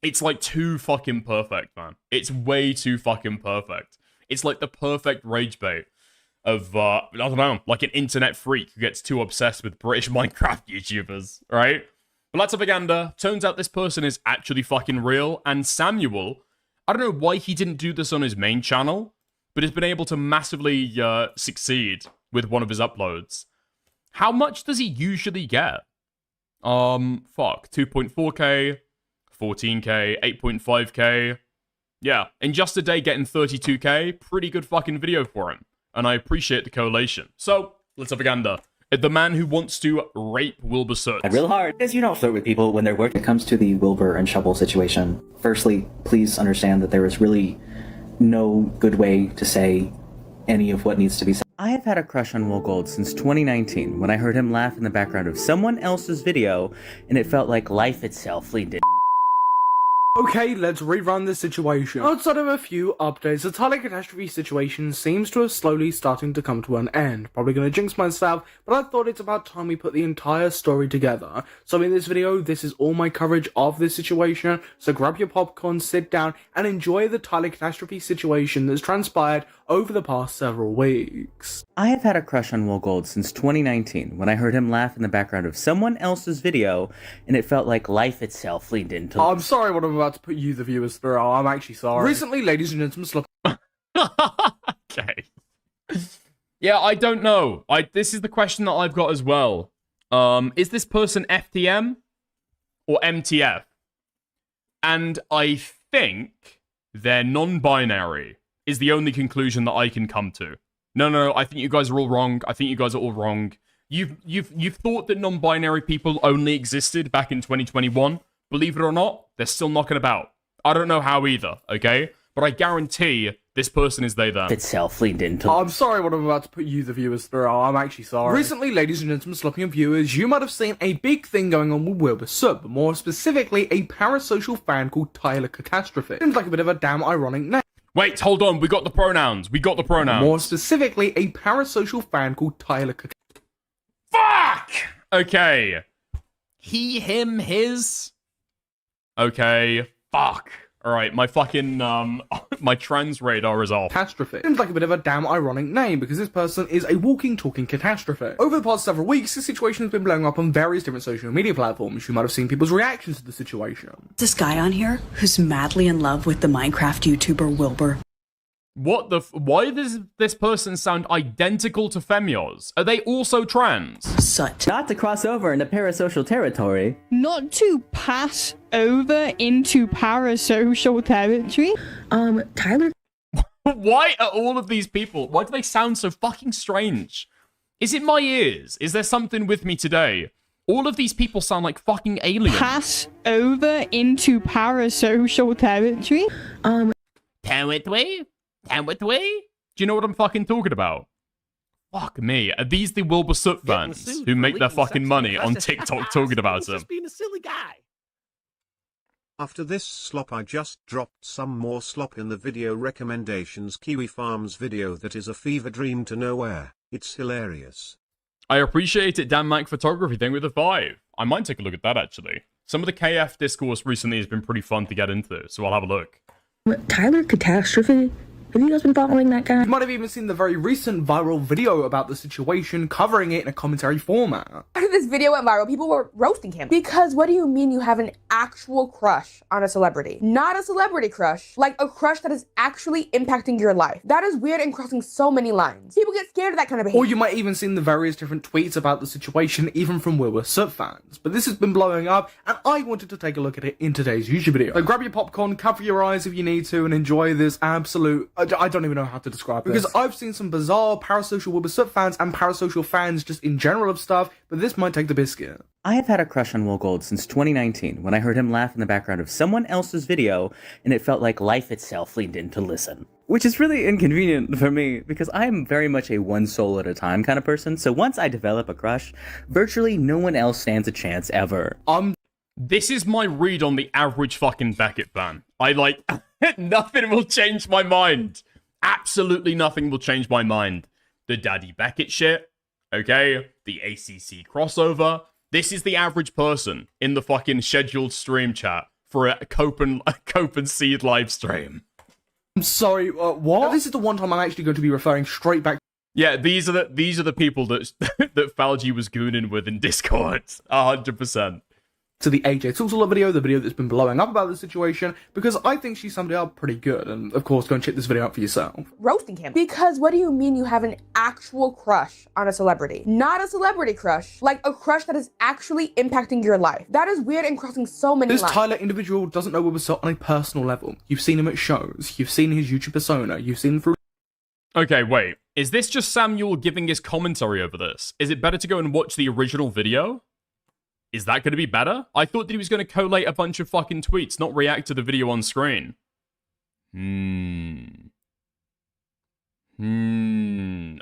It's, like, too fucking perfect, man. It's way too fucking perfect. It's, like, the perfect rage bait of, I don't know, like an internet freak who gets too obsessed with British Minecraft YouTubers, right? But that's propaganda. Turns out this person is actually fucking real, and Samuel, I don't know why he didn't do this on his main channel, but has been able to massively succeed with one of his uploads. How much does he usually get? 2.4k, 14k, 8.5k. Yeah, in just a day getting 32k, pretty good fucking video for him. And I appreciate the collation. So, let's propaganda. The man who wants to rape Wilbur Soot. Real hard, because you don't flirt with people when they're working. When it comes to the Wilbur and Shovel situation, firstly, please understand that there is really no good way to say any of what needs to be said. I have had a crush on Will Gold since 2019, when I heard him laugh in the background of someone else's video, and it felt like life itself leaned in. Okay, let's rerun the situation. Outside of a few updates, the Thailand Catastrophe situation seems to have slowly starting to come to an end. Probably gonna jinx myself, but I thought it's about time we put the entire story together. So in this video, this is all my coverage of this situation, so grab your popcorn, sit down, and enjoy the Thailand Catastrophe situation that's transpired over the past several weeks. I have had a crush on Will Gold since 2019, when I heard him laugh in the background of someone else's video, and it felt like life itself leaned into. I'm sorry what I'm about to put you, the viewers, through. I'm actually sorry. Recently, ladies and gentlemen, Okay. Yeah, I don't know. This is the question that I've got as well. Is this person FTM or MTF? And I think they're non-binary is the only conclusion that I can come to. No, I think you guys are all wrong. I think you guys are all wrong. You've thought that non-binary people only existed back in 2021. Believe it or not, they're still knocking about. I don't know how either, okay? But I guarantee this person is they them. Itself leaned into. I'm sorry what I'm about to put you, the viewers, through. I'm actually sorry. Recently, ladies and gentlemen, sloppy viewers, you might have seen a big thing going on with Wilbur Soot, but more specifically, a Parasocial fan called Tyler Catastrophe. Seems like a bit of a damn ironic name. Wait, hold on. We got the pronouns. More specifically, a Parasocial fan called Tyler Catastrophe. Fuck! Okay. He, him, his. Okay. Fuck. Alright, my fucking, my trans radar is off. Catastrophe. Seems like a bit of a damn ironic name, because this person is a walking, talking catastrophe. Over the past several weeks, this situation has been blowing up on various different social media platforms. You might have seen people's reactions to the situation. This guy on here who's madly in love with the Minecraft YouTuber Wilbur. What the why does this person sound identical to Femios? Are they also trans? Soot. Not to cross over into parasocial territory. Not to pass over into parasocial territory. Tyler. Why are all of these people, why do they sound so fucking strange? Is it my ears? Is there something with me today? All of these people sound like fucking aliens. Pass over into parasocial territory. Territory? Do you know what I'm fucking talking about? Fuck me. Are these the Wilbur Soot fans who make their fucking money on TikTok talking about him? Just being a silly guy. After this slop, I just dropped some more slop in the video recommendations Kiwi Farms video that is a fever dream to nowhere. It's hilarious. I appreciate it, Dan Mac Photography thing with a 5. I might take a look at that actually. Some of the KF discourse recently has been pretty fun to get into, so I'll have a look. Tyler Catastrophe? Have you guys been following that guy? You might have even seen the very recent viral video about the situation, covering it in a commentary format. After this video went viral, people were roasting him. Because what do you mean you have an actual crush on a celebrity? Not a celebrity crush, like a crush that is actually impacting your life. That is weird and crossing so many lines. People get scared of that kind of behavior. Or you might even seen the various different tweets about the situation, even from Wilbur Soot fans. But this has been blowing up, and I wanted to take a look at it in today's YouTube video. So grab your popcorn, cover your eyes if you need to, and enjoy this absolute... I don't even know how to describe this. Because I've seen some bizarre Parasocial Wilbur Soot fans and Parasocial fans just in general of stuff, but this might take the biscuit. I have had a crush on Will Gold since 2019, when I heard him laugh in the background of someone else's video, and it felt like life itself leaned in to listen. Which is really inconvenient for me because I am very much a one soul at a time kind of person. So once I develop a crush, virtually no one else stands a chance ever. This is my read on the average fucking Beckett fan. Nothing will change my mind. Absolutely nothing will change my mind. The Daddy Beckett shit, okay? The ACC crossover. This is the average person in the fucking scheduled stream chat for a Cope and Seed live stream. I'm sorry, what? This is the one time I'm actually going to be referring straight back. Yeah, these are the people that that Falgi was gooning with in Discord. 100%. To the AJ Talks a Lot video, the video that's been blowing up about the situation, because I think she summed it up pretty good, and of course, go and check this video out for yourself. Roasting him. Because what do you mean you have an actual crush on a celebrity? Not a celebrity crush, like a crush that is actually impacting your life. That is weird and crossing so many This lines. Tyler individual doesn't know Wilbur Soot on a personal level. You've seen him at shows, you've seen his YouTube persona, you've seen him through... Okay, wait. Is this just Samuel giving his commentary over this? Is it better to go and watch the original video? Is that going to be better? I thought that he was going to collate a bunch of fucking tweets, not react to the video on screen.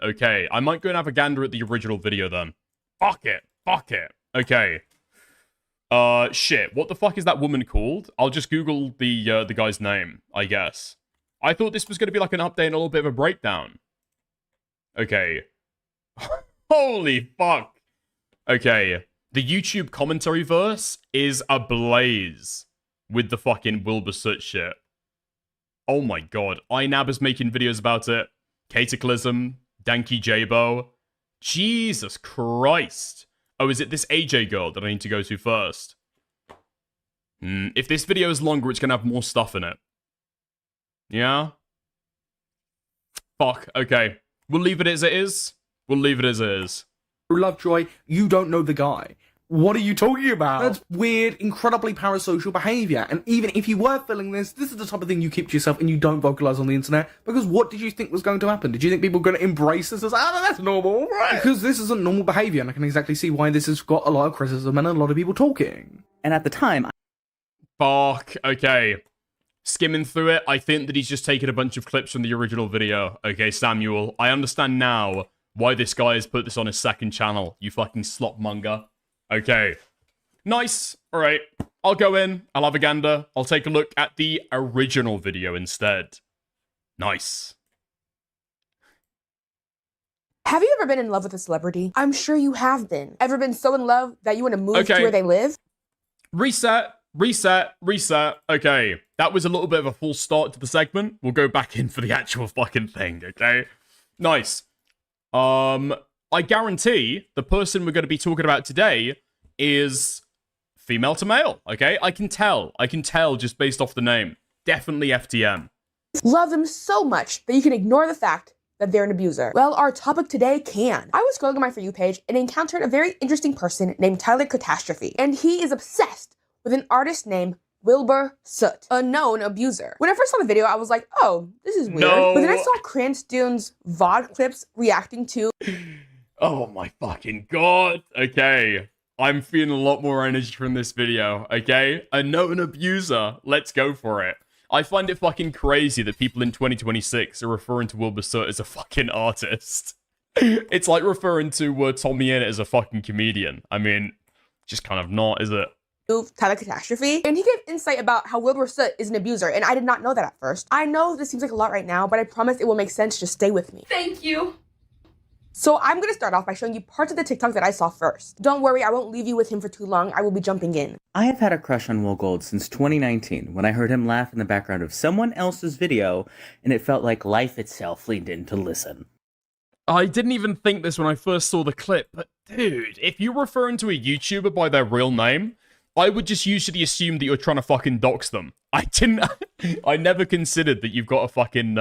Okay, I might go and have a gander at the original video then. Fuck it. Okay. Shit. What the fuck is that woman called? I'll just Google the guy's name, I guess. I thought this was going to be like an update and a little bit of a breakdown. Okay. Holy fuck. Okay. The YouTube commentary verse is ablaze with the fucking Wilbur Soot shit. Oh my god. iNab is making videos about it. Cataclysm. Danky Jabo. Jesus Christ. Oh, is it this AJ girl that I need to go to first? If this video is longer, it's going to have more stuff in it. Yeah? Fuck. Okay. We'll leave it as it is. Lovejoy, you don't know the guy. What are you talking about? That's weird, incredibly parasocial behavior. And even if you were feeling this is the type of thing you keep to yourself and you don't vocalize on the internet. Because what did you think was going to happen? Did you think people were going to embrace this as, that's normal, right? Because this isn't normal behavior, and I can exactly see why this has got a lot of criticism and a lot of people talking. And at the time... Fuck. Okay. Skimming through it, I think that he's just taken a bunch of clips from the original video. Okay, Samuel, I understand now why this guy has put this on his second channel, you fucking slopmonger. Okay. Nice. Alright. I'll go in, I'll have a gander, I'll take a look at the original video instead. Nice. Have you ever been in love with a celebrity? I'm sure you have been. Ever been so in love that you want to move to where they live? Reset. Okay. That was a little bit of a false start to the segment. We'll go back in for the actual fucking thing, okay? Nice. I guarantee the person we're going to be talking about today is female to male, okay? I can tell just based off the name. Definitely FTM. Love them so much that you can ignore the fact that they're an abuser. Well, our topic today can. I was scrolling on my For You page and encountered a very interesting person named Tyler Catastrophe, and he is obsessed with an artist named Wilbur Soot, a known abuser. When I first saw the video, I was like, oh, this is weird. No. But then I saw Cranston's VOD clips reacting to... Oh my fucking god. Okay. I'm feeling a lot more energy from this video, okay? A known abuser. Let's go for it. I find it fucking crazy that people in 2026 are referring to Wilbur Soot as a fucking artist. It's like referring to Tommy Innit as a fucking comedian. I mean, just kind of not, is it? Tyler Catastrophe, and he gave insight about how Wilbur Soot is an abuser, and I did not know that at first. I know this seems like a lot right now, but I promise it will make sense. Just stay with me. Thank you. So I'm gonna start off by showing you parts of the TikTok that I saw first. Don't worry, I won't leave you with him for too long. I will be jumping in. I have had a crush on Will Gold since 2019 when I heard him laugh in the background of someone else's video, and it felt like life itself leaned in to listen. I didn't even think this when I first saw the clip, but dude, if you're referring to a YouTuber by their real name, I would just usually assume that you're trying to fucking dox them. I never considered that you've got a fucking,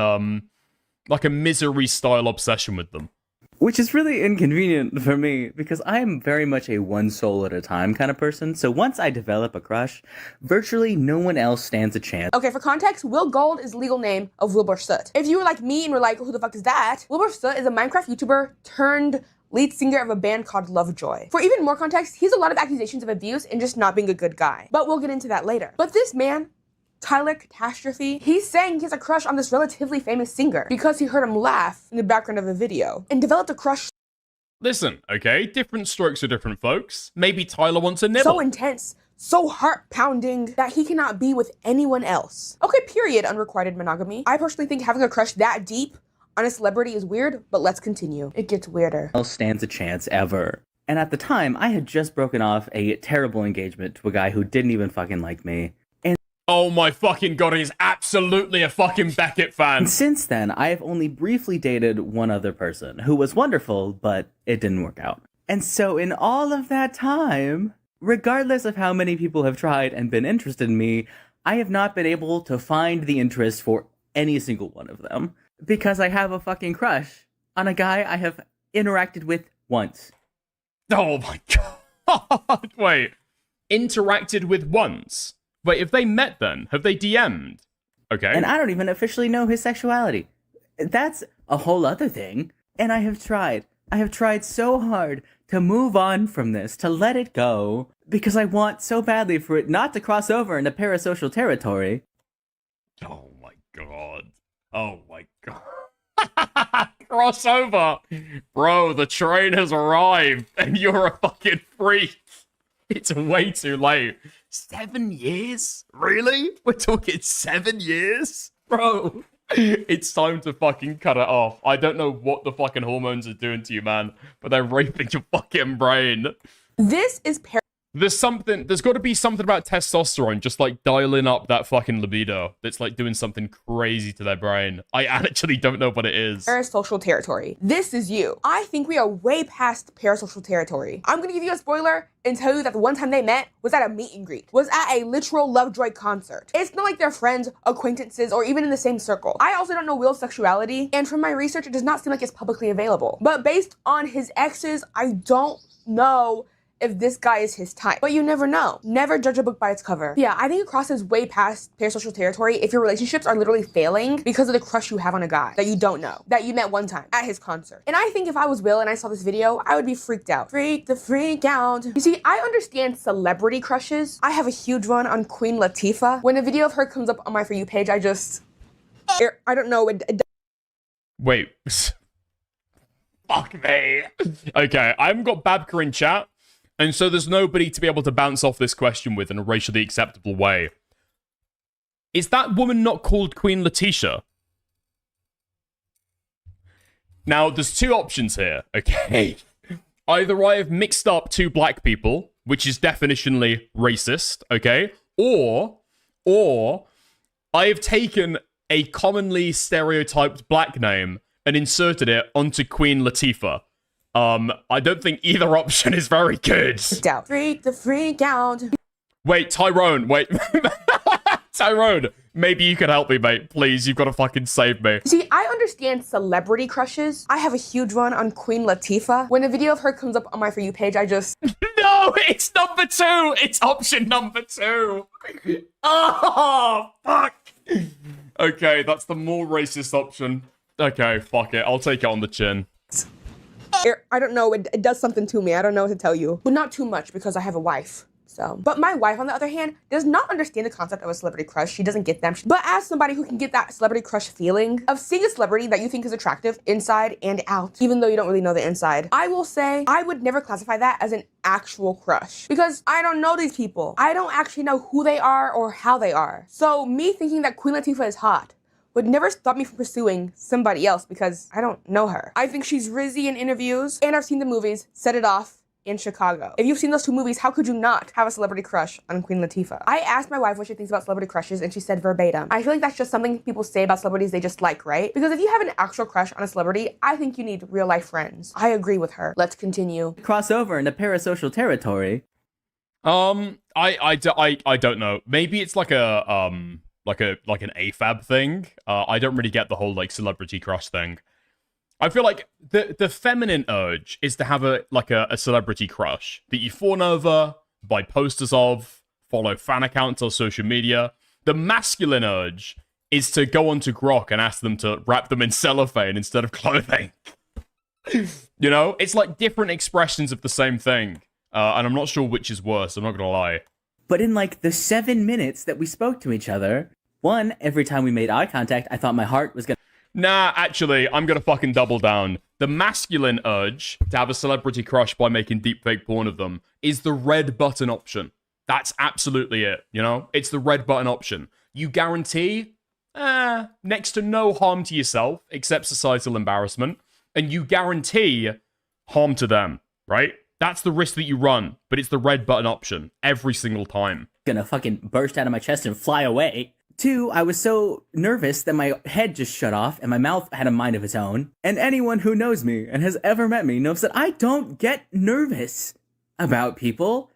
like a misery-style obsession with them. Which is really inconvenient for me, because I am very much a one soul at a time kind of person, so once I develop a crush, virtually no one else stands a chance. Okay, for context, Will Gold is the legal name of Wilbur Soot. If you were like me and were like, who the fuck is that? Wilbur Soot is a Minecraft YouTuber turned lead singer of a band called Lovejoy. For even more context, he has a lot of accusations of abuse and just not being a good guy. But we'll get into that later. But this man Tyler Catastrophe, he's saying he has a crush on this relatively famous singer because he heard him laugh in the background of a video and developed a crush Listen, okay, different strokes for different folks. Maybe Tyler wants a nibble. so intense, so heart-pounding that he cannot be with anyone else. Okay, period, unrequited monogamy. I personally think having a crush that deep on a celebrity is weird, but let's continue. It gets weirder. Stands a chance ever. And at the time, I had just broken off a terrible engagement to a guy who didn't even fucking like me. Oh my fucking god, he's absolutely a fucking Beckett fan. And since then, I have only briefly dated one other person who was wonderful, but it didn't work out. And so in all of that time, regardless of how many people have tried and been interested in me, I have not been able to find the interest for any single one of them. Because I have a fucking crush on a guy I have interacted with once. Oh my god. Wait. Interacted with once? Wait, have they met then? Have they DM'd? Okay. And I don't even officially know his sexuality. That's a whole other thing. And I have tried. I have tried so hard to move on from this, to let it go, because I want so badly for it not to cross over into parasocial territory. Oh my god. Oh my god. Crossover! Bro, the train has arrived and you're a fucking freak. It's way too late. 7 years? Really? We're talking 7 years? Bro, it's time to fucking cut it off. I don't know what the fucking hormones are doing to you, man, but they're raping your fucking brain. This is There's got to be something about testosterone just like dialing up that fucking libido that's like doing something crazy to their brain. I actually don't know what it is. parasocial territory. This is you. I think we are way past parasocial territory. I'm gonna give you a spoiler and tell you that the one time they met was at a meet and greet, was at a literal Lovejoy concert. It's not like they're friends, acquaintances, or even in the same circle. I also don't know Will's sexuality, and from my research, it does not seem like it's publicly available. But based on his exes, I don't know if this guy is his type. But you never know. Never judge a book by its cover. Yeah, I think it crosses way past parasocial territory if your relationships are literally failing because of the crush you have on a guy that you don't know, that you met one time at his concert. And I think if I was Will and I saw this video, I would be freaked out. Freak the freak out. You see, I understand celebrity crushes. I have a huge one on Queen Latifah. When a video of her comes up on my For You page, I don't know. Wait. Fuck me. Okay, I haven't got Babka in chat. And so there's nobody to be able to bounce off this question with in a racially acceptable way. Is that woman not called Queen Latisha? Now, there's two options here, okay? Either I have mixed up two black people, which is definitionally racist, okay? Or I have taken a commonly stereotyped black name and inserted it onto Queen Latifah. I don't think either option is very good. Freak the freak out. Wait, Tyrone, wait. Tyrone, maybe you could help me, mate. Please, you've got to fucking save me. See, I understand celebrity crushes. I have a huge one on Queen Latifah. When a video of her comes up on my For You page, No, it's number 2! It's option number 2! Oh, fuck! Okay, that's the more racist option. Okay, fuck it. I'll take it on the chin. I don't know, it does something to me. I don't know what to tell you. But not too much because I have a wife. But my wife, on the other hand, does not understand the concept of a celebrity crush. She doesn't get them. But as somebody who can get that celebrity crush feeling of seeing a celebrity that you think is attractive inside and out, even though you don't really know the inside, I will say I would never classify that as an actual crush because I don't know these people. I don't actually know who they are or how they are. So me thinking that Queen Latifah is hot would never stop me from pursuing somebody else because I don't know her. I think she's rizzy in interviews, and I've seen the movies Set It Off in Chicago. If you've seen those two movies, how could you not have a celebrity crush on Queen Latifah? I asked my wife what she thinks about celebrity crushes, and she said verbatim. I feel like that's just something people say about celebrities they just like, right? Because if you have an actual crush on a celebrity, I think you need real life friends. I agree with her. Let's continue. Cross over into parasocial territory. I don't know. Maybe it's like an AFAB thing. I don't really get the whole like celebrity crush thing. I feel like the feminine urge is to have a celebrity crush that you fawn over, buy posters of, follow fan accounts on social media. The masculine urge is to go onto Grok and ask them to wrap them in cellophane instead of clothing. You know, it's like different expressions of the same thing, and I'm not sure which is worse. I'm not gonna lie. But in like the 7 minutes that we spoke to each other, one, every time we made eye contact, I thought my heart was gonna... Nah, actually, I'm gonna fucking double down. The masculine urge to have a celebrity crush by making deepfake porn of them is the red button option. That's absolutely it, you know? It's the red button option. You guarantee next to no harm to yourself, except societal embarrassment, and you guarantee harm to them, right? That's the risk that you run, but it's the red button option every single time. Gonna fucking burst out of my chest and fly away. Two, I was so nervous that my head just shut off and my mouth had a mind of its own. And anyone who knows me and has ever met me knows that I don't get nervous about people.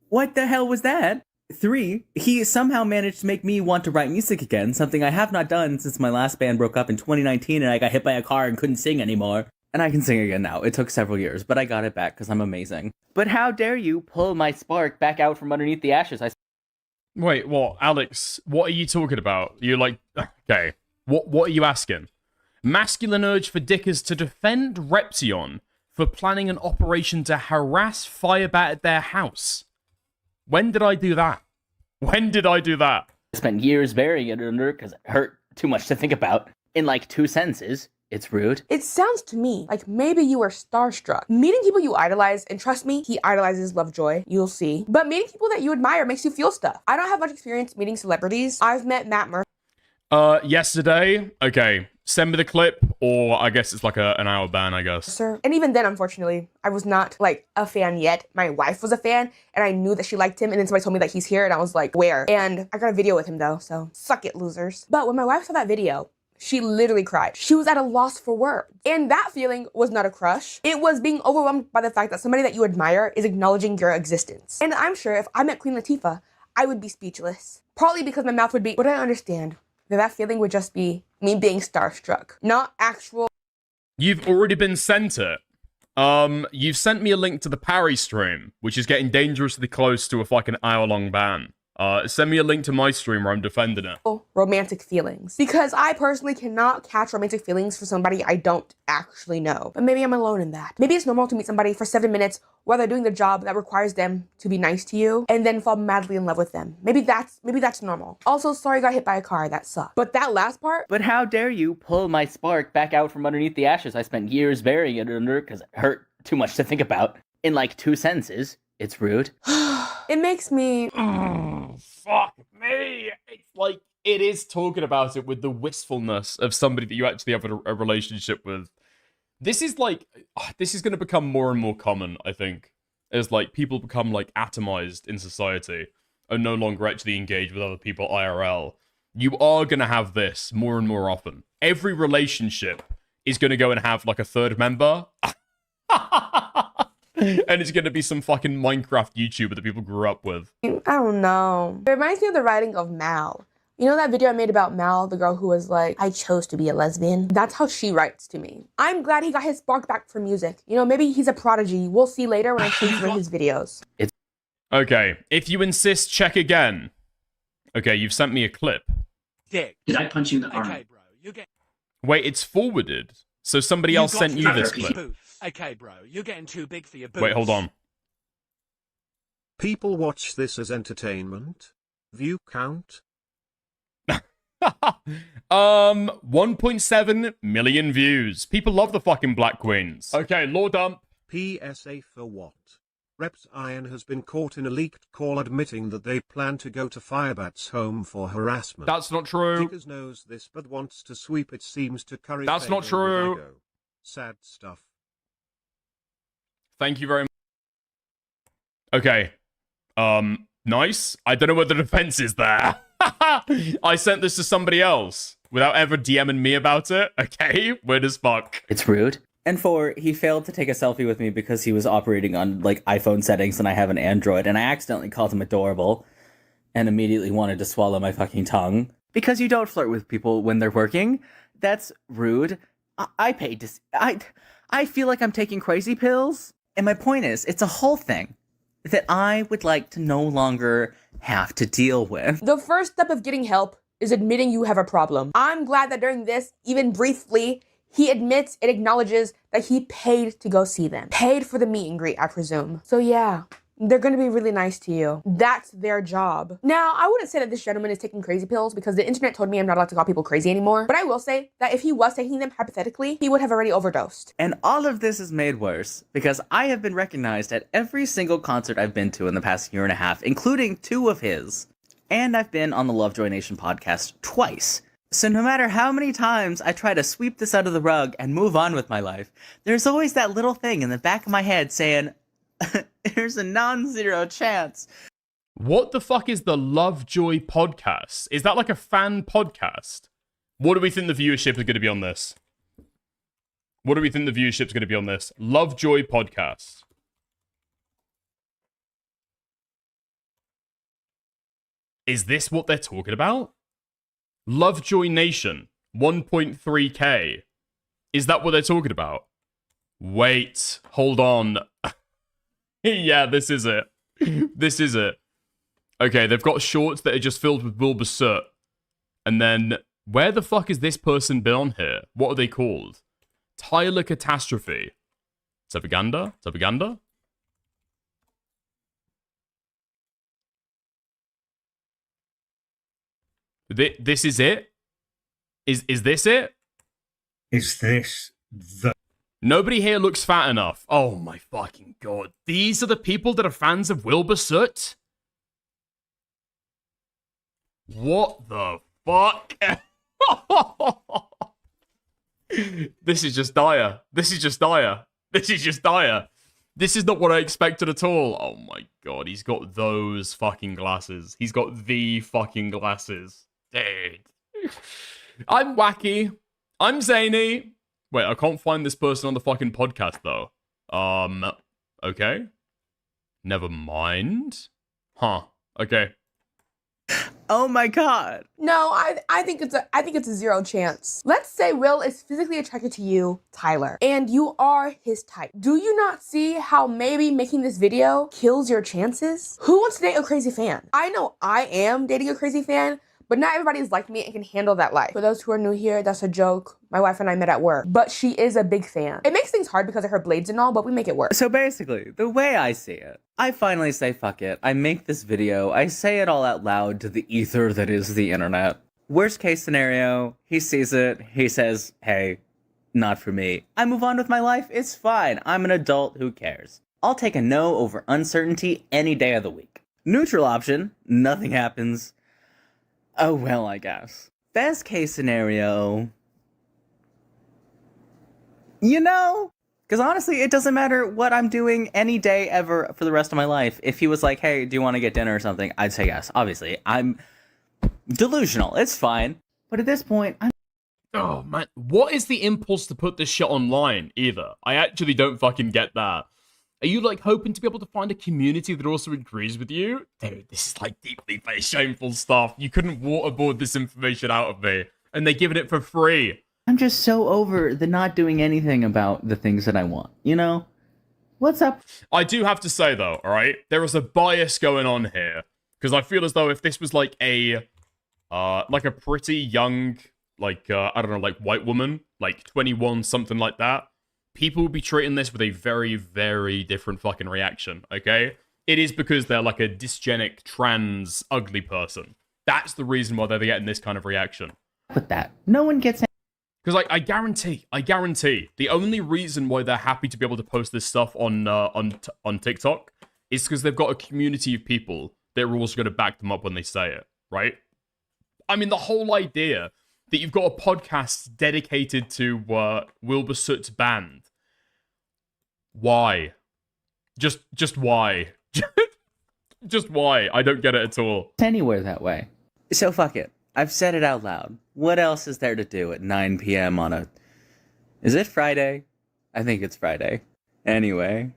What the hell was that? Three, he somehow managed to make me want to write music again, something I have not done since my last band broke up in 2019 and I got hit by a car and couldn't sing anymore. And I can sing again now. It took several years, but I got it back because I'm amazing. But how dare you pull my spark back out from underneath the ashes? Wait, what? Alex, what are you talking about? You're like, okay, what are you asking? Masculine urge for dickers to defend Repzion for planning an operation to harass Firebat at their house. When did I do that? When did I do that? I spent years burying it under because it hurt too much to think about. In like 2 sentences, it's rude. It sounds to me like maybe you were starstruck. Meeting people you idolize, and trust me, he idolizes Lovejoy, you'll see. But meeting people that you admire makes you feel stuff. I don't have much experience meeting celebrities. I've met Matt Murphy. Yesterday? Okay, send me the clip, or I guess it's like an hour ban, I guess. Sir. And even then, unfortunately, I was not like a fan yet. My wife was a fan, and I knew that she liked him, and then somebody told me that he's here, and I was like, where? And I got a video with him though, so suck it, losers. But when my wife saw that video, she literally cried. She was at a loss for words. And that feeling was not a crush. It was being overwhelmed by the fact that somebody that you admire is acknowledging your existence. And I'm sure if I met Queen Latifah, I would be speechless. Partly because my mouth would be, but I understand that feeling would just be me being starstruck, not actual. You've already been sent it. You've sent me a link to the Parry stream, which is getting dangerously close to a fucking hour-long ban. Send me a link to my stream where I'm defending it. Romantic feelings. Because I personally cannot catch romantic feelings for somebody I don't actually know. But maybe I'm alone in that. Maybe it's normal to meet somebody for 7 minutes while they're doing the job that requires them to be nice to you and then fall madly in love with them. Maybe that's normal. Also, sorry I got hit by a car, that sucked. But that last part? But how dare you pull my spark back out from underneath the ashes? I spent years burying it under because it hurt too much to think about. In like 2 sentences, it's rude. It makes me... Fuck me. It's like, it is talking about it with the wistfulness of somebody that you actually have a relationship with. This is like, this is going to become more and more common, I think, as like people become like atomized in society and no longer actually engage with other people IRL. You are going to have this more and more often. Every relationship is going to go and have like a third member. And it's going to be some fucking Minecraft YouTuber that people grew up with. I don't know. It reminds me of the writing of Mal. You know that video I made about Mal, the girl who was like, I chose to be a lesbian? That's how she writes to me. I'm glad he got his spark back for music. You know, maybe he's a prodigy. We'll see later when I see through his videos. Okay, if you insist, check again. Okay, you've sent me a clip. Dick. Did I punch you in the arm? Okay, bro. You get... Wait, it's forwarded. So somebody else sent you this clip. Okay, bro. You're getting too big for your boots. Wait, hold on. People watch this as entertainment? View count? 1.7 million views. People love the fucking Black Queens. Okay, law dump. PSA for what? Repzion has been caught in a leaked call admitting that they plan to go to Firebat's home for harassment. That's not true. Diggers knows this but wants to sweep it seems to curry That's not true. with ego. Sad stuff. Thank you very much. Okay. Nice. I don't know what the defense is there. I sent this to somebody else without ever DMing me about it. Okay, weird as fuck. It's rude. And 4, he failed to take a selfie with me because he was operating on like iPhone settings and I have an Android, and I accidentally called him adorable and immediately wanted to swallow my fucking tongue. Because you don't flirt with people when they're working. That's rude. I paid to... I feel like I'm taking crazy pills. And my point is, it's a whole thing that I would like to no longer have to deal with. The first step of getting help is admitting you have a problem. I'm glad that during this, even briefly, he admits and acknowledges that he paid to go see them. Paid for the meet and greet, I presume. So yeah, they're gonna be really nice to you. That's their job. Now, I wouldn't say that this gentleman is taking crazy pills because the internet told me I'm not allowed to call people crazy anymore. But I will say that if he was taking them, hypothetically, he would have already overdosed. And all of this is made worse because I have been recognized at every single concert I've been to in the past year and a half, including 2 of his. And I've been on the Lovejoy Nation podcast twice. So no matter how many times I try to sweep this out of the rug and move on with my life, there's always that little thing in the back of my head saying, there's a non-zero chance. What the fuck is the Lovejoy podcast? Is that like a fan podcast? What do we think the viewership is going to be on this? What do we think the viewership is going to be on this? Lovejoy podcast. Is this what they're talking about? Lovejoy Nation, 1.3k. Is that what they're talking about? Wait, hold on. Yeah, this is it. This is it. Okay, they've got shorts that are just filled with Wilbur soot. And then, where the fuck has this person been on here? What are they called? Tyler Catastrophe. Zapaganda? Zapaganda? This is it? Is this it? Is this the... Nobody here looks fat enough. Oh my fucking god. These are the people that are fans of Wilbur soot? What the fuck? This is just dire. This is just dire. This is just dire. This is not what I expected at all. Oh my god, he's got those fucking glasses. He's got the fucking glasses. Dude. I'm wacky. I'm zany. Wait, I can't find this person on the fucking podcast, though. Okay. Never mind. Huh. Okay. Oh my god. No, I think it's a zero chance. Let's say Will is physically attracted to you, Tyler, and you are his type. Do you not see how maybe making this video kills your chances? Who wants to date a crazy fan? I know I am dating a crazy fan, but not everybody's like me and can handle that life. For those who are new here, that's a joke. My wife and I met at work, but she is a big fan. It makes things hard because of her blades and all, but we make it work. So basically, the way I see it, I finally say fuck it. I make this video, I say it all out loud to the ether that is the internet. Worst case scenario, he sees it, he says, hey, not for me. I move on with my life, it's fine. I'm an adult, who cares? I'll take a no over uncertainty any day of the week. Neutral option, nothing happens. Oh well, I guess. Best case scenario... You know? Because honestly, it doesn't matter what I'm doing any day ever for the rest of my life. If he was like, hey, do you want to get dinner or something? I'd say yes, obviously. I'm delusional. It's fine. But at this point, I'm... Oh, man. What is the impulse to put this shit online, either? I actually don't fucking get that. Are you, like, hoping to be able to find a community that also agrees with you? Dude, this is, like, deeply shameful stuff. You couldn't waterboard this information out of me. And they're giving it for free. I'm just so over the not doing anything about the things that I want, you know? What's up? I do have to say, though, alright? There is a bias going on here. Because I feel as though if this was, like, a pretty young, like, I don't know, like, white woman, like, 21, something like that, people would be treating this with a very, very different fucking reaction, okay? It is because they're, like, a dysgenic, trans, ugly person. That's the reason why they're getting this kind of reaction. With that, no one gets... Because, like, I guarantee, the only reason why they're happy to be able to post this stuff on TikTok is because they've got a community of people that are also going to back them up when they say it, right? I mean, the whole idea that you've got a podcast dedicated to Wilbur Soot'S band. Why? Just why? Just why? I don't get it at all. Anywhere that way. So fuck it. I've said it out loud. What else is there to do at 9 p.m. on a... Is it Friday? I think it's Friday. Anyway.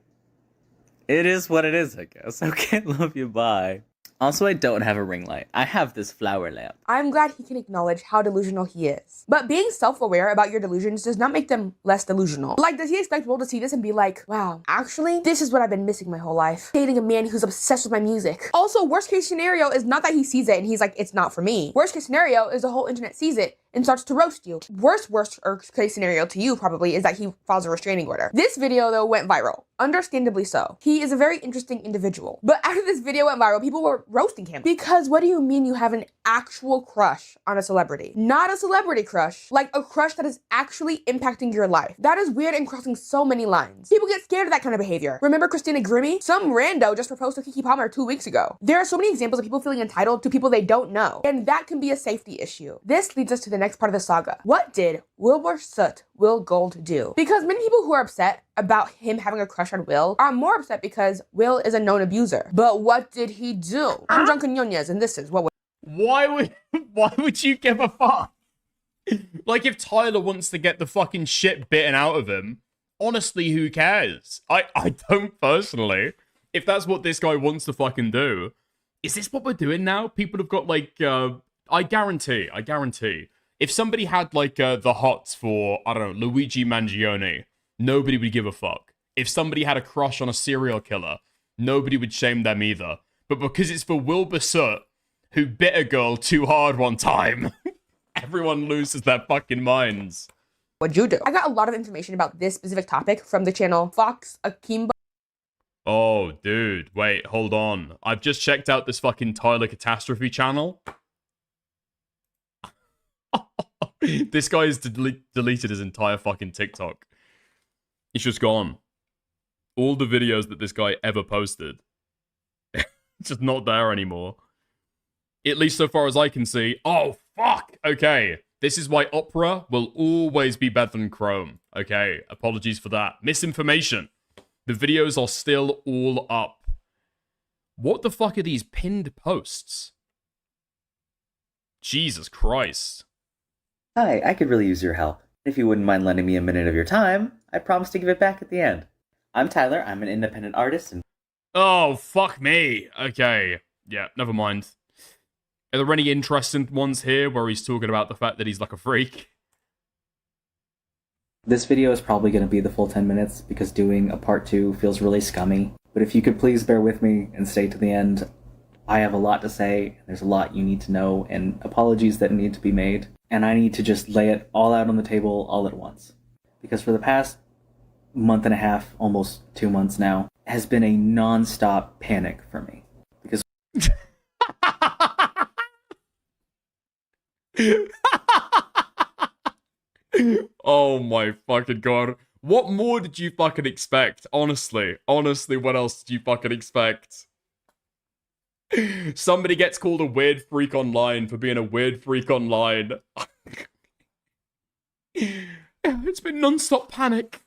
It is what it is, I guess. Okay, love you, bye. Also, I don't have a ring light. I have this flower lamp. I'm glad he can acknowledge how delusional he is. But being self-aware about your delusions does not make them less delusional. Like, does he expect Will to see this and be like, wow, actually, this is what I've been missing my whole life. Dating a man who's obsessed with my music. Also, worst case scenario is not that he sees it and he's like, it's not for me. Worst case scenario is the whole internet sees it and starts to roast you. Worst case scenario to you probably is that he files a restraining order. This video though went viral. understandably so. He is a very interesting individual. But after this video went viral, people were roasting him. Because what do you mean you have an actual crush on a celebrity? Not a celebrity crush, like a crush that is actually impacting your life. That is weird and crossing so many lines. People get scared of that kind of behavior. Remember Christina Grimmie? Some rando just proposed to Keke Palmer 2 weeks ago. There are so many examples of people feeling entitled to people they don't know, and that can be a safety issue. This leads us to the next part of the saga. What did Wilbur Soot Will Gold do? Because many people who are upset about him having a crush on Will are more upset because Will is a known abuser. But what did he do? I'm Drunken Nunez, and this is what why would you give a fuck? Like, if Tyler wants to get the fucking shit bitten out of him, honestly, who cares? I don't personally. If that's what this guy wants to fucking do, is this what we're doing now? People have got like, I guarantee, if somebody had like the hots for, I don't know, Luigi Mangione, nobody would give a fuck. If somebody had a crush on a serial killer, nobody would shame them either. But because it's for Wilbur Soot, who bit a girl too hard one time, everyone loses their fucking minds. What'd you do? I got a lot of information about this specific topic from the channel Fox Akimbo. Oh, dude, wait, hold on. I've just checked out this fucking Tyler Catastrophe channel. This guy has deleted his entire fucking TikTok. It's just gone. All the videos that this guy ever posted. Just not there anymore. At least so far as I can see. Oh, fuck! Okay. This is why Opera will always be better than Chrome. Okay, apologies for that. Misinformation. The videos are still all up. What the fuck are these pinned posts? Jesus Christ. Hi, I could really use your help. If you wouldn't mind lending me a minute of your time, I promise to give it back at the end. I'm Tyler, I'm an independent artist and... Oh, fuck me. Okay. Yeah, never mind. Are there any interesting ones here where he's talking about the fact that he's like a freak? This video is probably going to be the full 10 minutes because doing a part 2 feels really scummy. But if you could please bear with me and stay to the end, I have a lot to say, there's a lot you need to know, and apologies that need to be made. And I need to just lay it all out on the table all at once. Because for the past month and a half, almost 2 months now, has been a non-stop panic for me. Because... Oh my fucking god. What more did you fucking expect? Honestly, what else did you fucking expect? Somebody gets called a weird freak online for being a weird freak online. It's been non-stop panic.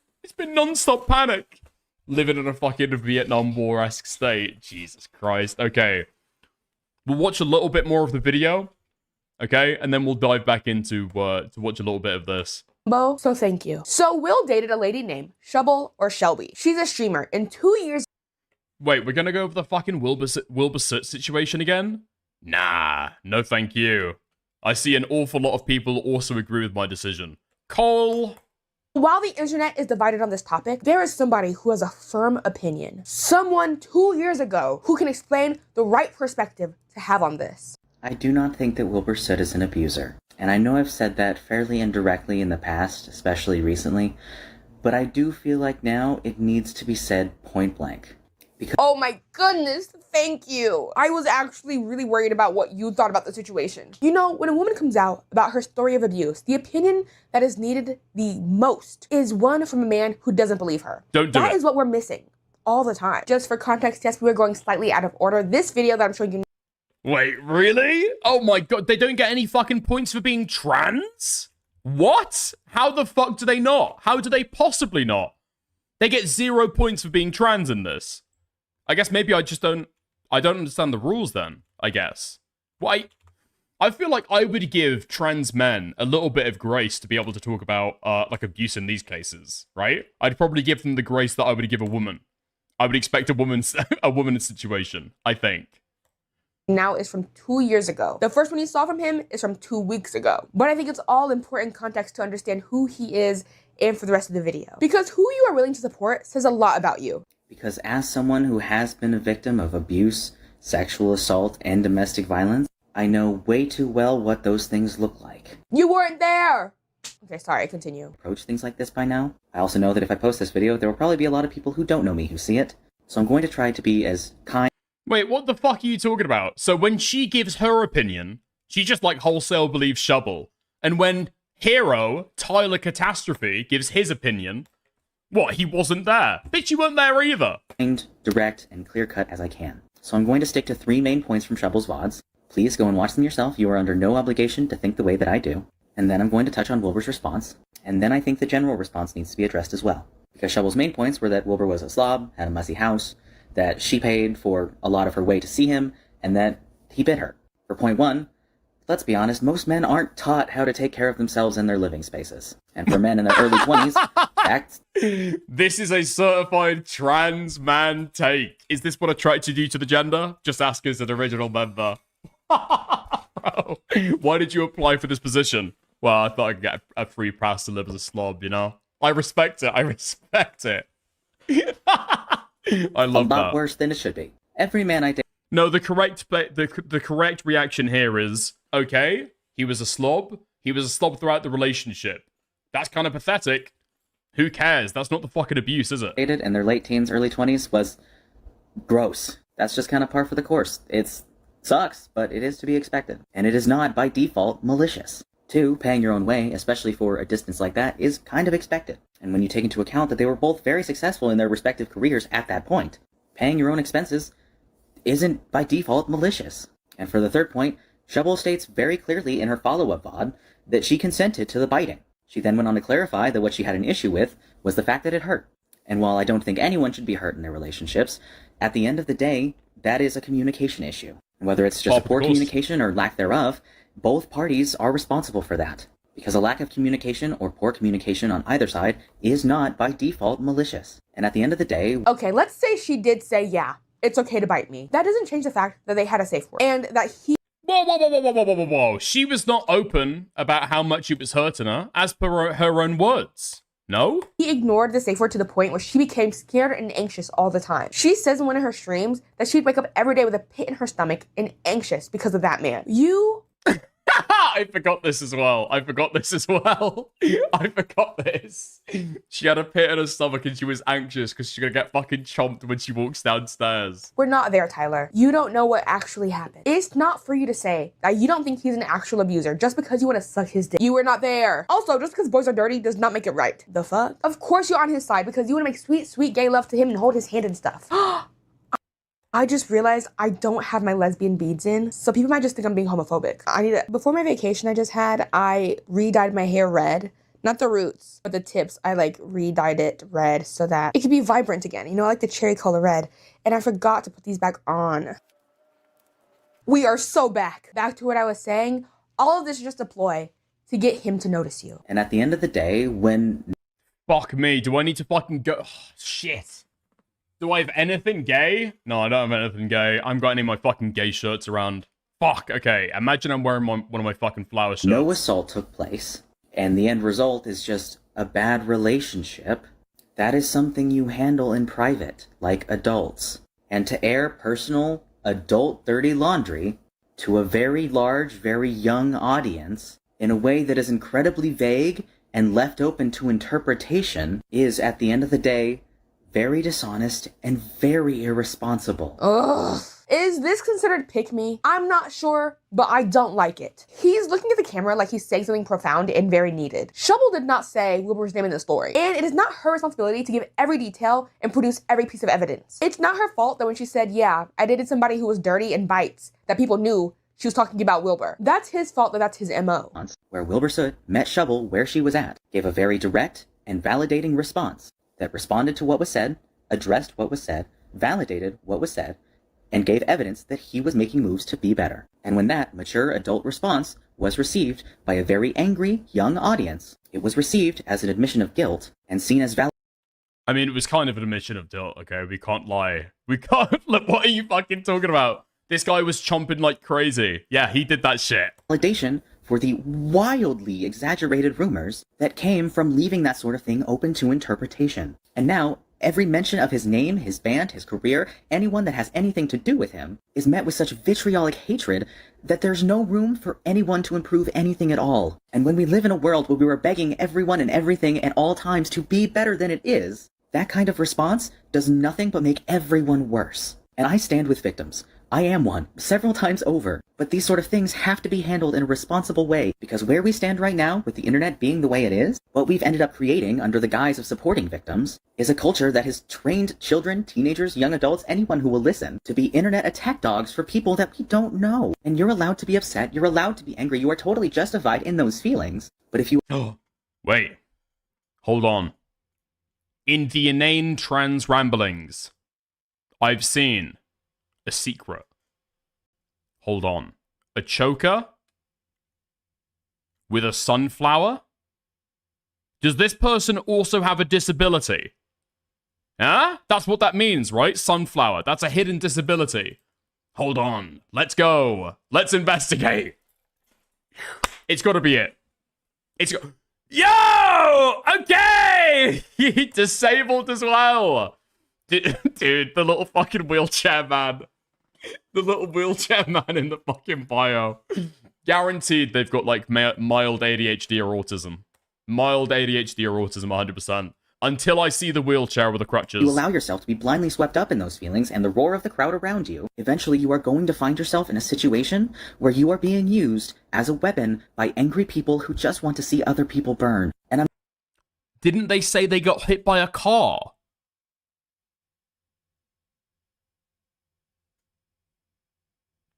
Living in a fucking Vietnam War-esque state. Jesus Christ. Okay. We'll watch a little bit more of the video. Okay, and then we'll dive back into to watch a little bit of this. So thank you. So Will dated a lady named Shubble or Shelby. She's a streamer. In 2 years... Wait, we're gonna go over the fucking Wilbur Soot situation again? Nah, no thank you. I see an awful lot of people also agree with my decision. Cole! While the internet is divided on this topic, there is somebody who has a firm opinion. Someone 2 years ago who can explain the right perspective to have on this. I do not think that Wilbur Soot is an abuser. And I know I've said that fairly indirectly in the past, especially recently, but I do feel like now it needs to be said point blank. Because oh my goodness, thank you. I was actually really worried about what you thought about the situation. You know, when a woman comes out about her story of abuse, the opinion that is needed the most is one from a man who doesn't believe her. That is what we're missing all the time. Just for context, yes, we were going slightly out of order. This video that I'm showing you. Wait, really? Oh my god, they don't get any fucking points for being trans? What? How the fuck do they not? How do they possibly not? They get 0 points for being trans in this. I guess maybe I don't understand the rules then, I guess. Well, I feel like I would give trans men a little bit of grace to be able to talk about, like, abuse in these cases, right? I'd probably give them the grace that I would give a woman. I would expect a woman's situation, I think. Now is from 2 years ago. The first one you saw from him is from 2 weeks ago. But I think it's all important context to understand who he is and for the rest of the video. Because who you are willing to support says a lot about you. Because as someone who has been a victim of abuse, sexual assault, and domestic violence, I know way too well what those things look like. You weren't there! Okay, sorry, continue. approach things like this by now. I also know that if I post this video, there will probably be a lot of people who don't know me who see it. So I'm going to try to be as kind. Wait, what the fuck are you talking about? So when she gives her opinion, she just like wholesale believes Shovel. And when Hero, Tyler Catastrophe, gives his opinion, what, he wasn't there? Bitch, you weren't there either. Direct, and clear-cut as I can. So I'm going to stick to 3 main points from Shovel's VODs. Please go and watch them yourself. You are under no obligation to think the way that I do. And then I'm going to touch on Wilbur's response. And then I think the general response needs to be addressed as well. Because Shovel's main points were that Wilbur was a slob, had a messy house, that she paid for a lot of her way to see him, and that he bit her. For point 1, let's be honest, most men aren't taught how to take care of themselves in their living spaces. And for men in their early 20s, that's... This is a certified trans man take. Is this what attracted you to the gender? Just ask as an original member. Bro, why did you apply for this position? Well, I thought I could get a free pass to live as a slob, you know? I respect it. I respect it. I love that. A lot worse than it should be. Every man I date... No, the correct reaction here is, okay, he was a slob. He was a slob throughout the relationship. That's kind of pathetic. Who cares? That's not the fucking abuse, is it? ...in their late teens, early 20s was gross. That's just kind of par for the course. It sucks, but it is to be expected. And it is not, by default, malicious. 2, paying your own way, especially for a distance like that, is kind of expected. And when you take into account that they were both very successful in their respective careers at that point, paying your own expenses isn't by default malicious. And for the 3rd point, Shovel states very clearly in her follow-up VOD that she consented to the biting. She then went on to clarify that what she had an issue with was the fact that it hurt. And while I don't think anyone should be hurt in their relationships, at the end of the day, that is a communication issue. And whether it's just poor communication or lack thereof, both parties are responsible for that. Because a lack of communication or poor communication on either side is not by default malicious. And at the end of the day... Okay, let's say she did say, yeah, it's okay to bite me. That doesn't change the fact that they had a safe word. And that he... Whoa. She was not open about how much it was hurting her, as per her own words. No? He ignored the safe word to the point where she became scared and anxious all the time. She says in one of her streams that she'd wake up every day with a pit in her stomach and anxious because of that man. You... I forgot this as well. I forgot this. She had a pit in her stomach and she was anxious because she's gonna get fucking chomped when she walks downstairs. We're not there, Tyler. You don't know what actually happened. It's not for you to say that you don't think he's an actual abuser just because you want to suck his dick. You were not there. Also, just because boys are dirty does not make it right. The fuck? Of course you're on his side because you want to make sweet, sweet gay love to him and hold his hand and stuff. I just realized I don't have my lesbian beads in, so people might just think I'm being homophobic. Before my vacation I just had, I re-dyed my hair red. Not the roots, but the tips. I re-dyed it red so that it could be vibrant again. You know, like the cherry color red. And I forgot to put these back on. We are so back. Back to what I was saying. All of this is just a ploy to get him to notice you. And at the end of the day, when... Fuck me, do I need to fucking go... Oh, shit. Do I have anything gay? No, I don't have anything gay. I haven't got any of my fucking gay shirts around. Fuck, okay. Imagine I'm wearing one of my fucking flower shirts. No assault took place, and the end result is just a bad relationship. That is something you handle in private, like adults. And to air personal, adult dirty laundry to a very large, very young audience in a way that is incredibly vague and left open to interpretation is, at the end of the day, very dishonest and very irresponsible. Ugh. Is this considered pick me? I'm not sure, but I don't like it. He's looking at the camera like he's saying something profound and very needed. Shovel did not say Wilbur's name in the story, and it is not her responsibility to give every detail and produce every piece of evidence. It's not her fault that when she said, yeah, I dated somebody who was dirty and bites, that people knew she was talking about Wilbur. That's his fault that that's his MO. Where Wilbur Soot met Shovel where she was at, gave a very direct and validating response that responded to what was said, addressed what was said, validated what was said, and gave evidence that he was making moves to be better. And when that mature adult response was received by a very angry young audience, it was received as an admission of guilt and seen as valid. I mean, it was kind of an admission of guilt, okay? We can't lie. We can't... Look, what are you fucking talking about? This guy was chomping like crazy. Yeah, he did that shit. Validation for the wildly exaggerated rumors that came from leaving that sort of thing open to interpretation. And now, every mention of his name, his band, his career, anyone that has anything to do with him, is met with such vitriolic hatred that there's no room for anyone to improve anything at all. And when we live in a world where we are begging everyone and everything at all times to be better than it is, that kind of response does nothing but make everyone worse. And I stand with victims. I am one, several times over. But these sort of things have to be handled in a responsible way, because where we stand right now, with the internet being the way it is, what we've ended up creating under the guise of supporting victims is a culture that has trained children, teenagers, young adults, anyone who will listen, to be internet attack dogs for people that we don't know. And you're allowed to be upset, you're allowed to be angry, you are totally justified in those feelings. But if you... Wait. Hold on. In the inane trans ramblings, I've seen a secret. Hold on. A choker? With a sunflower? Does this person also have a disability? Huh? That's what that means, right? Sunflower. That's a hidden disability. Hold on. Let's go. Let's investigate. It's gotta be it. Yo! Okay! Disabled as well. Dude, the little fucking wheelchair man. The little wheelchair man in the fucking bio. Guaranteed they've got, like, mild ADHD or autism. Mild ADHD or autism, 100%. Until I see the wheelchair with the crutches. You allow yourself to be blindly swept up in those feelings and the roar of the crowd around you. Eventually, you are going to find yourself in a situation where you are being used as a weapon by angry people who just want to see other people burn. And Didn't they say they got hit by a car?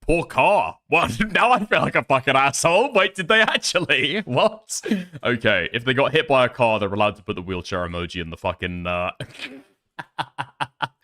Poor car. What? Now I feel like a fucking asshole. Wait, did they actually? What? Okay, if they got hit by a car, they're allowed to put the wheelchair emoji in the fucking,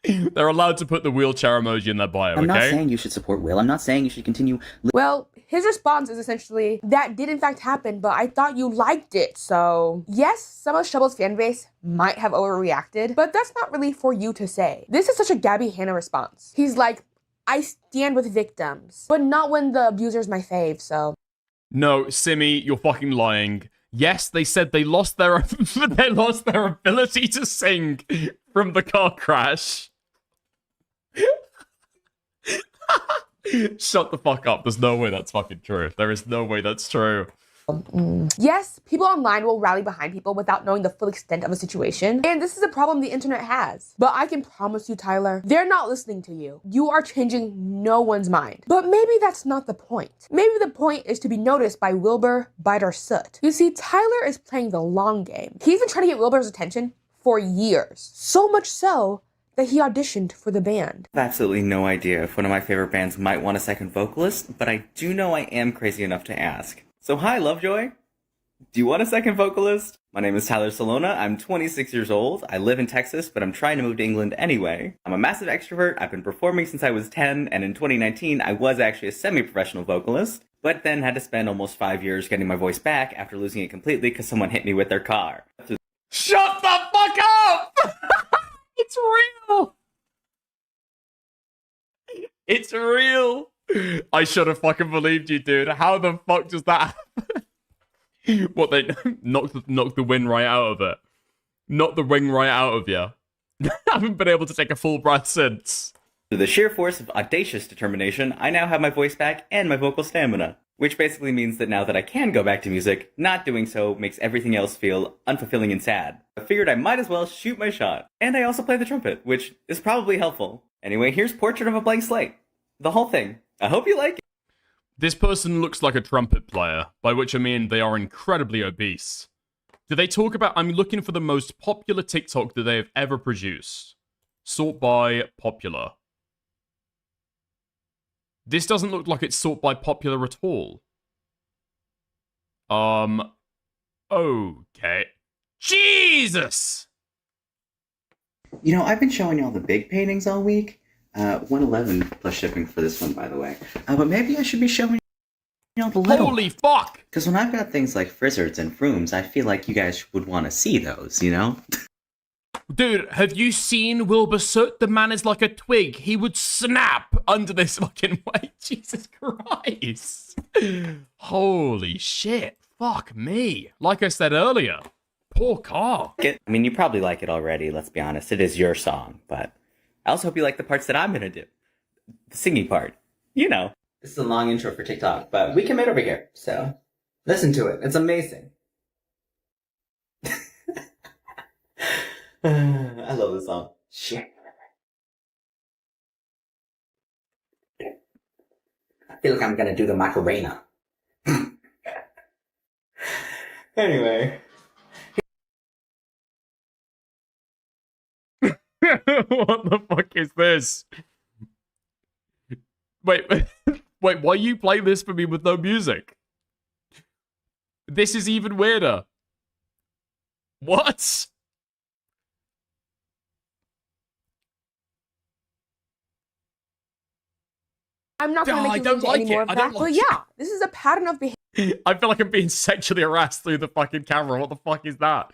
They're allowed to put the wheelchair emoji in their bio, I'm okay? not saying you should support Will. I'm not saying you should continue... Well, his response is essentially, that did in fact happen, but I thought you liked it, so... Yes, some of Shovel's fanbase might have overreacted, but that's not really for you to say. This is such a Gabby Hanna response. He's like, I stand with victims, but not when the abuser's my fave, so... No, Simi, you're fucking lying. Yes, they said they lost their ability to sing from the car crash. Shut the fuck up. There's no way that's fucking true. There is no way that's true. Yes, people online will rally behind people without knowing the full extent of a situation, and this is a problem the internet has. But I can promise you, Tyler, they're not listening to you. You are changing no one's mind. But maybe that's not the point. Maybe the point is to be noticed by Wilbur, Bite, or Soot. You see, Tyler is playing the long game. He's been trying to get Wilbur's attention for years. So much so that he auditioned for the band. I have absolutely no idea if one of my favorite bands might want a second vocalist, but I do know I am crazy enough to ask. So hi, Lovejoy. Do you want a second vocalist? My name is Tyler Salona. I'm 26 years old. I live in Texas, but I'm trying to move to England anyway. I'm a massive extrovert. I've been performing since I was 10, and in 2019, I was actually a semi-professional vocalist, but then had to spend almost 5 years getting my voice back after losing it completely because someone hit me with their car. Shut the fuck up! It's real! It's real! I should have fucking believed you, dude. How the fuck does that happen? What, they knocked the wind right out of it? Knocked the ring right out of you? I haven't been able to take a full breath since. Through the sheer force of audacious determination, I now have my voice back and my vocal stamina. Which basically means that now that I can go back to music, not doing so makes everything else feel unfulfilling and sad. I figured I might as well shoot my shot. And I also play the trumpet, which is probably helpful. Anyway, here's Portrait of a Blank Slate. The whole thing. I hope you like it. This person looks like a trumpet player, by which I mean they are incredibly obese. Do they talk about... I'm looking for the most popular TikTok that they have ever produced. Sort by popular. This doesn't look like it's sort by popular at all. Okay. Jesus! You know, I've been showing y'all the big paintings all week. 111 plus shipping for this one, by the way. But maybe I should be showing y'all the little... Holy fuck! Because when I've got things like frizzards and frooms, I feel like you guys would want to see those, you know? Dude, have you seen Wilbur Soot? The man is like a twig. He would snap under this fucking weight. Jesus Christ. Holy shit. Fuck me. Like I said earlier, poor car. I mean, you probably like it already, let's be honest. It is your song, but I also hope you like the parts that I'm gonna do. The singing part. You know. This is a long intro for TikTok, but we commit over here, so listen to it. It's amazing. I love this song. Shit. I feel like I'm gonna do the Macarena. Anyway. What the fuck is this? Wait, wait, why you play this for me with no music? This is even weirder. What? I'm not going to make you into any more of that, but yeah, this is a pattern of behavior. I feel like I'm being sexually harassed through the fucking camera. What the fuck is that?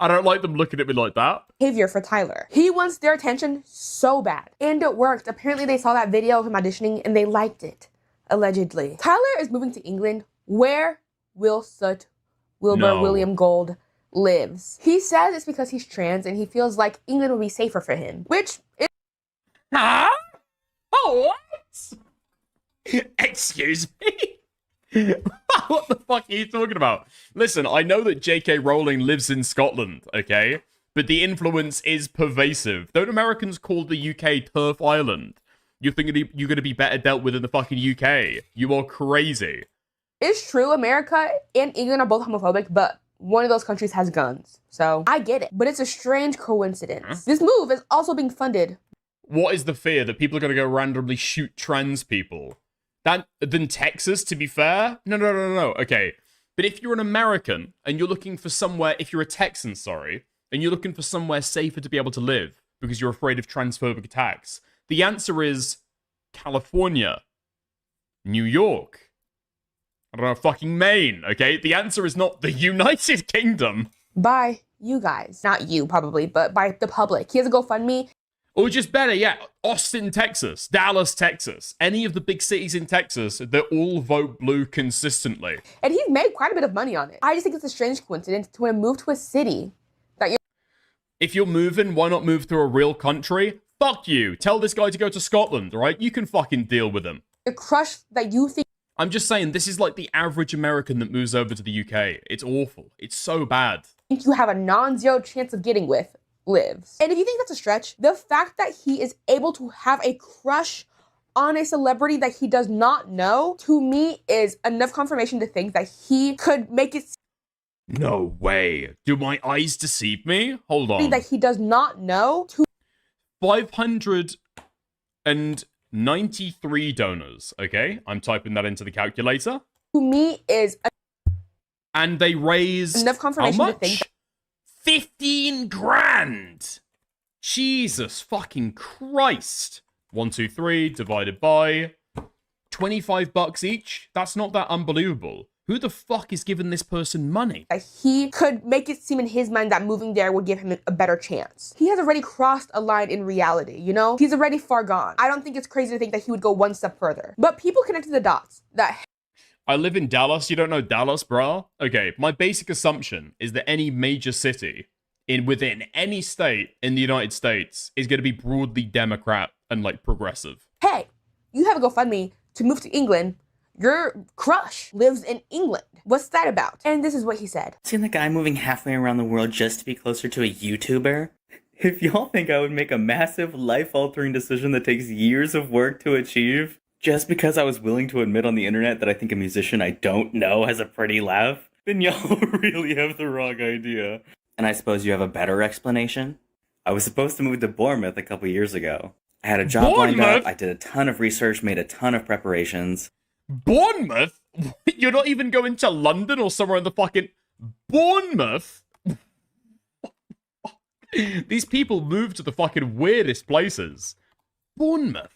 I don't like them looking at me like that. Behavior for Tyler. He wants their attention so bad. And it worked. Apparently they saw that video of him auditioning and they liked it. Allegedly. Tyler is moving to England where Will Soot, Wilbur, William Gold lives. He says it's because he's trans and he feels like England would be safer for him. Which is... Huh? Oh, what? Excuse me? What the fuck are you talking about? Listen, I know that J.K. Rowling lives in Scotland, okay? But the influence is pervasive. Don't Americans call the UK Turf Island? You think you're going to be better dealt with in the fucking UK? You are crazy. It's true, America and England are both homophobic, but one of those countries has guns. So, I get it. But it's a strange coincidence. Huh? This move is also being funded. What is the fear? That people are going to go randomly shoot trans people? Than Texas, to be fair? No. Okay. But if you're an American and you're looking for somewhere, if you're a Texan, sorry, and you're looking for somewhere safer to be able to live because you're afraid of transphobic attacks, the answer is California, New York, I don't know, fucking Maine, okay? The answer is not the United Kingdom. By you guys. Not you, probably, but by the public. He has a GoFundMe. Or just better, yeah, Austin, Texas, Dallas, Texas, any of the big cities in Texas, they all vote blue consistently. And he's made quite a bit of money on it. I just think it's a strange coincidence to want to move to a city that you're... If you're moving, why not move to a real country? Fuck you. Tell this guy to go to Scotland, right? You can fucking deal with him. A crush that you think... I'm just saying, this is like the average American that moves over to the UK. It's awful. It's so bad. You have a non-zero chance of getting with lives. And if you think that's a stretch, the fact that he is able to have a crush on a celebrity that he does not know, to me, is enough confirmation to think that he could make it... No way. Do my eyes deceive me? Hold on. That he does not know. 593 donors, okay? I'm typing that into the calculator. To me is... And they raised... enough confirmation to think... 15 grand! Jesus fucking Christ. 1, 2, 3 divided by 25 bucks each? That's not that unbelievable. Who the fuck is giving this person money? That he could make it seem in his mind that moving there would give him a better chance. He has already crossed a line in reality, you know? He's already far gone. I don't think it's crazy to think that he would go one step further. But people connected the dots that... I live in Dallas. You don't know Dallas, brah? Okay, my basic assumption is that any major city within any state in the United States is going to be broadly Democrat and, like, progressive. Hey, you have a GoFundMe to move to England. Your crush lives in England. What's that about? And this is what he said. Seeing the guy moving halfway around the world just to be closer to a YouTuber? If y'all think I would make a massive, life-altering decision that takes years of work to achieve, just because I was willing to admit on the internet that I think a musician I don't know has a pretty laugh, then y'all really have the wrong idea. And I suppose you have a better explanation? I was supposed to move to Bournemouth a couple years ago. I had a job lined up, I did a ton of research, made a ton of preparations. Bournemouth? You're not even going to London or somewhere in the fucking... Bournemouth? These people move to the fucking weirdest places. Bournemouth.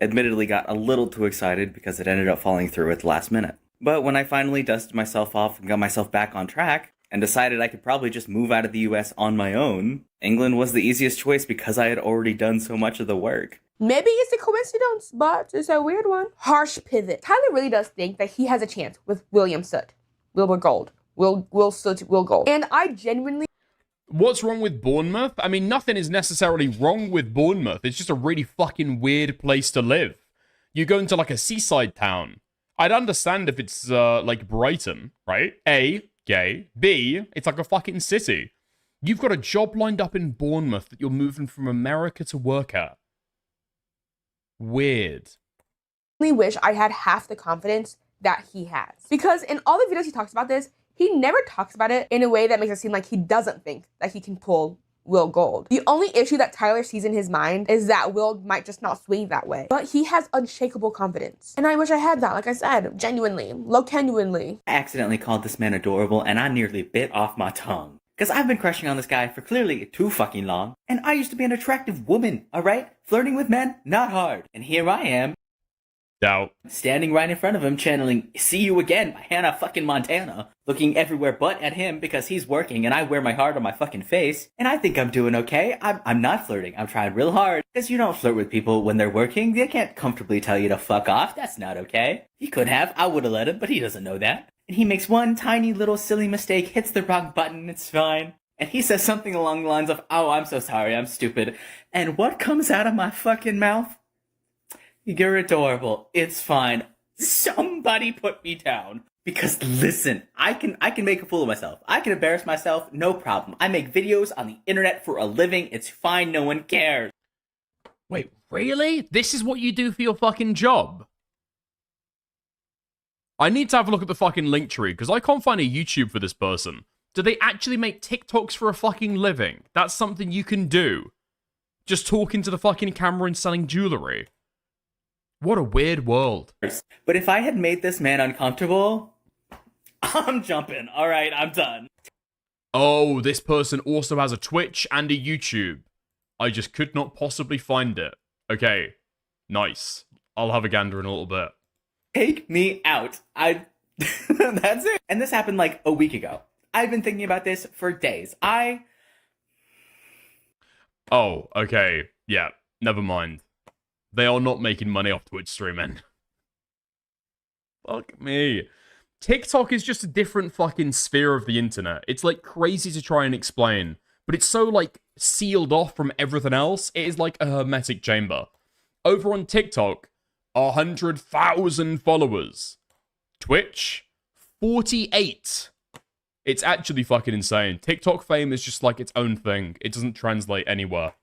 Admittedly got a little too excited because it ended up falling through at the last minute. But when I finally dusted myself off and got myself back on track, and decided I could probably just move out of the US on my own, England was the easiest choice because I had already done so much of the work. Maybe it's a coincidence, but it's a weird one. Harsh pivot. Tyler really does think that he has a chance with William Soot. Wilbur Gold. Will Soot, Will Gold. And I genuinely... What's wrong with Bournemouth? I mean, nothing is necessarily wrong with Bournemouth. It's just a really fucking weird place to live. You go into like a seaside town. I'd understand if it's like Brighton, right? A, gay. B, it's like a fucking city. You've got a job lined up in Bournemouth that you're moving from America to work at. Weird. I wish I had half the confidence that he has. Because in all the videos he talks about this, he never talks about it in a way that makes it seem like he doesn't think that he can pull Will Gold. The only issue that Tyler sees in his mind is that Will might just not swing that way. But he has unshakable confidence. And I wish I had that, like I said, genuinely, low-genuinely. I accidentally called this man adorable and I nearly bit off my tongue. Because I've been crushing on this guy for clearly too fucking long. And I used to be an attractive woman, alright? Flirting with men, not hard. And here I am. Doubt. Standing right in front of him, channeling See You Again by Hannah fucking Montana. Looking everywhere but at him because he's working and I wear my heart on my fucking face. And I think I'm doing okay. I'm not flirting. I'm trying real hard. Because you don't flirt with people when they're working. They can't comfortably tell you to fuck off. That's not okay. He could have. I would have let him, but he doesn't know that. And he makes one tiny little silly mistake, hits the wrong button, it's fine. And he says something along the lines of, oh, I'm so sorry, I'm stupid. And what comes out of my fucking mouth? You're adorable. It's fine. Somebody put me down. Because listen, I can make a fool of myself. I can embarrass myself, no problem. I make videos on the internet for a living. It's fine, no one cares. Wait, really? This is what you do for your fucking job? I need to have a look at the fucking link tree, because I can't find a YouTube for this person. Do they actually make TikToks for a fucking living? That's something you can do. Just talking to the fucking camera and selling jewelry. What a weird world. But if I had made this man uncomfortable, I'm jumping. Alright, I'm done. Oh, this person also has a Twitch and a YouTube. I just could not possibly find it. Okay, nice. I'll have a gander in a little bit. Take me out. That's it. And this happened like a week ago. I've been thinking about this for days. Oh, okay. Yeah, never mind. They are not making money off Twitch streaming. Fuck me. TikTok is just a different fucking sphere of the internet. It's like crazy to try and explain, but it's so like sealed off from everything else. It is like a hermetic chamber. Over on TikTok, 100,000 followers. Twitch, 48. It's actually fucking insane. TikTok fame is just like its own thing. It doesn't translate anywhere.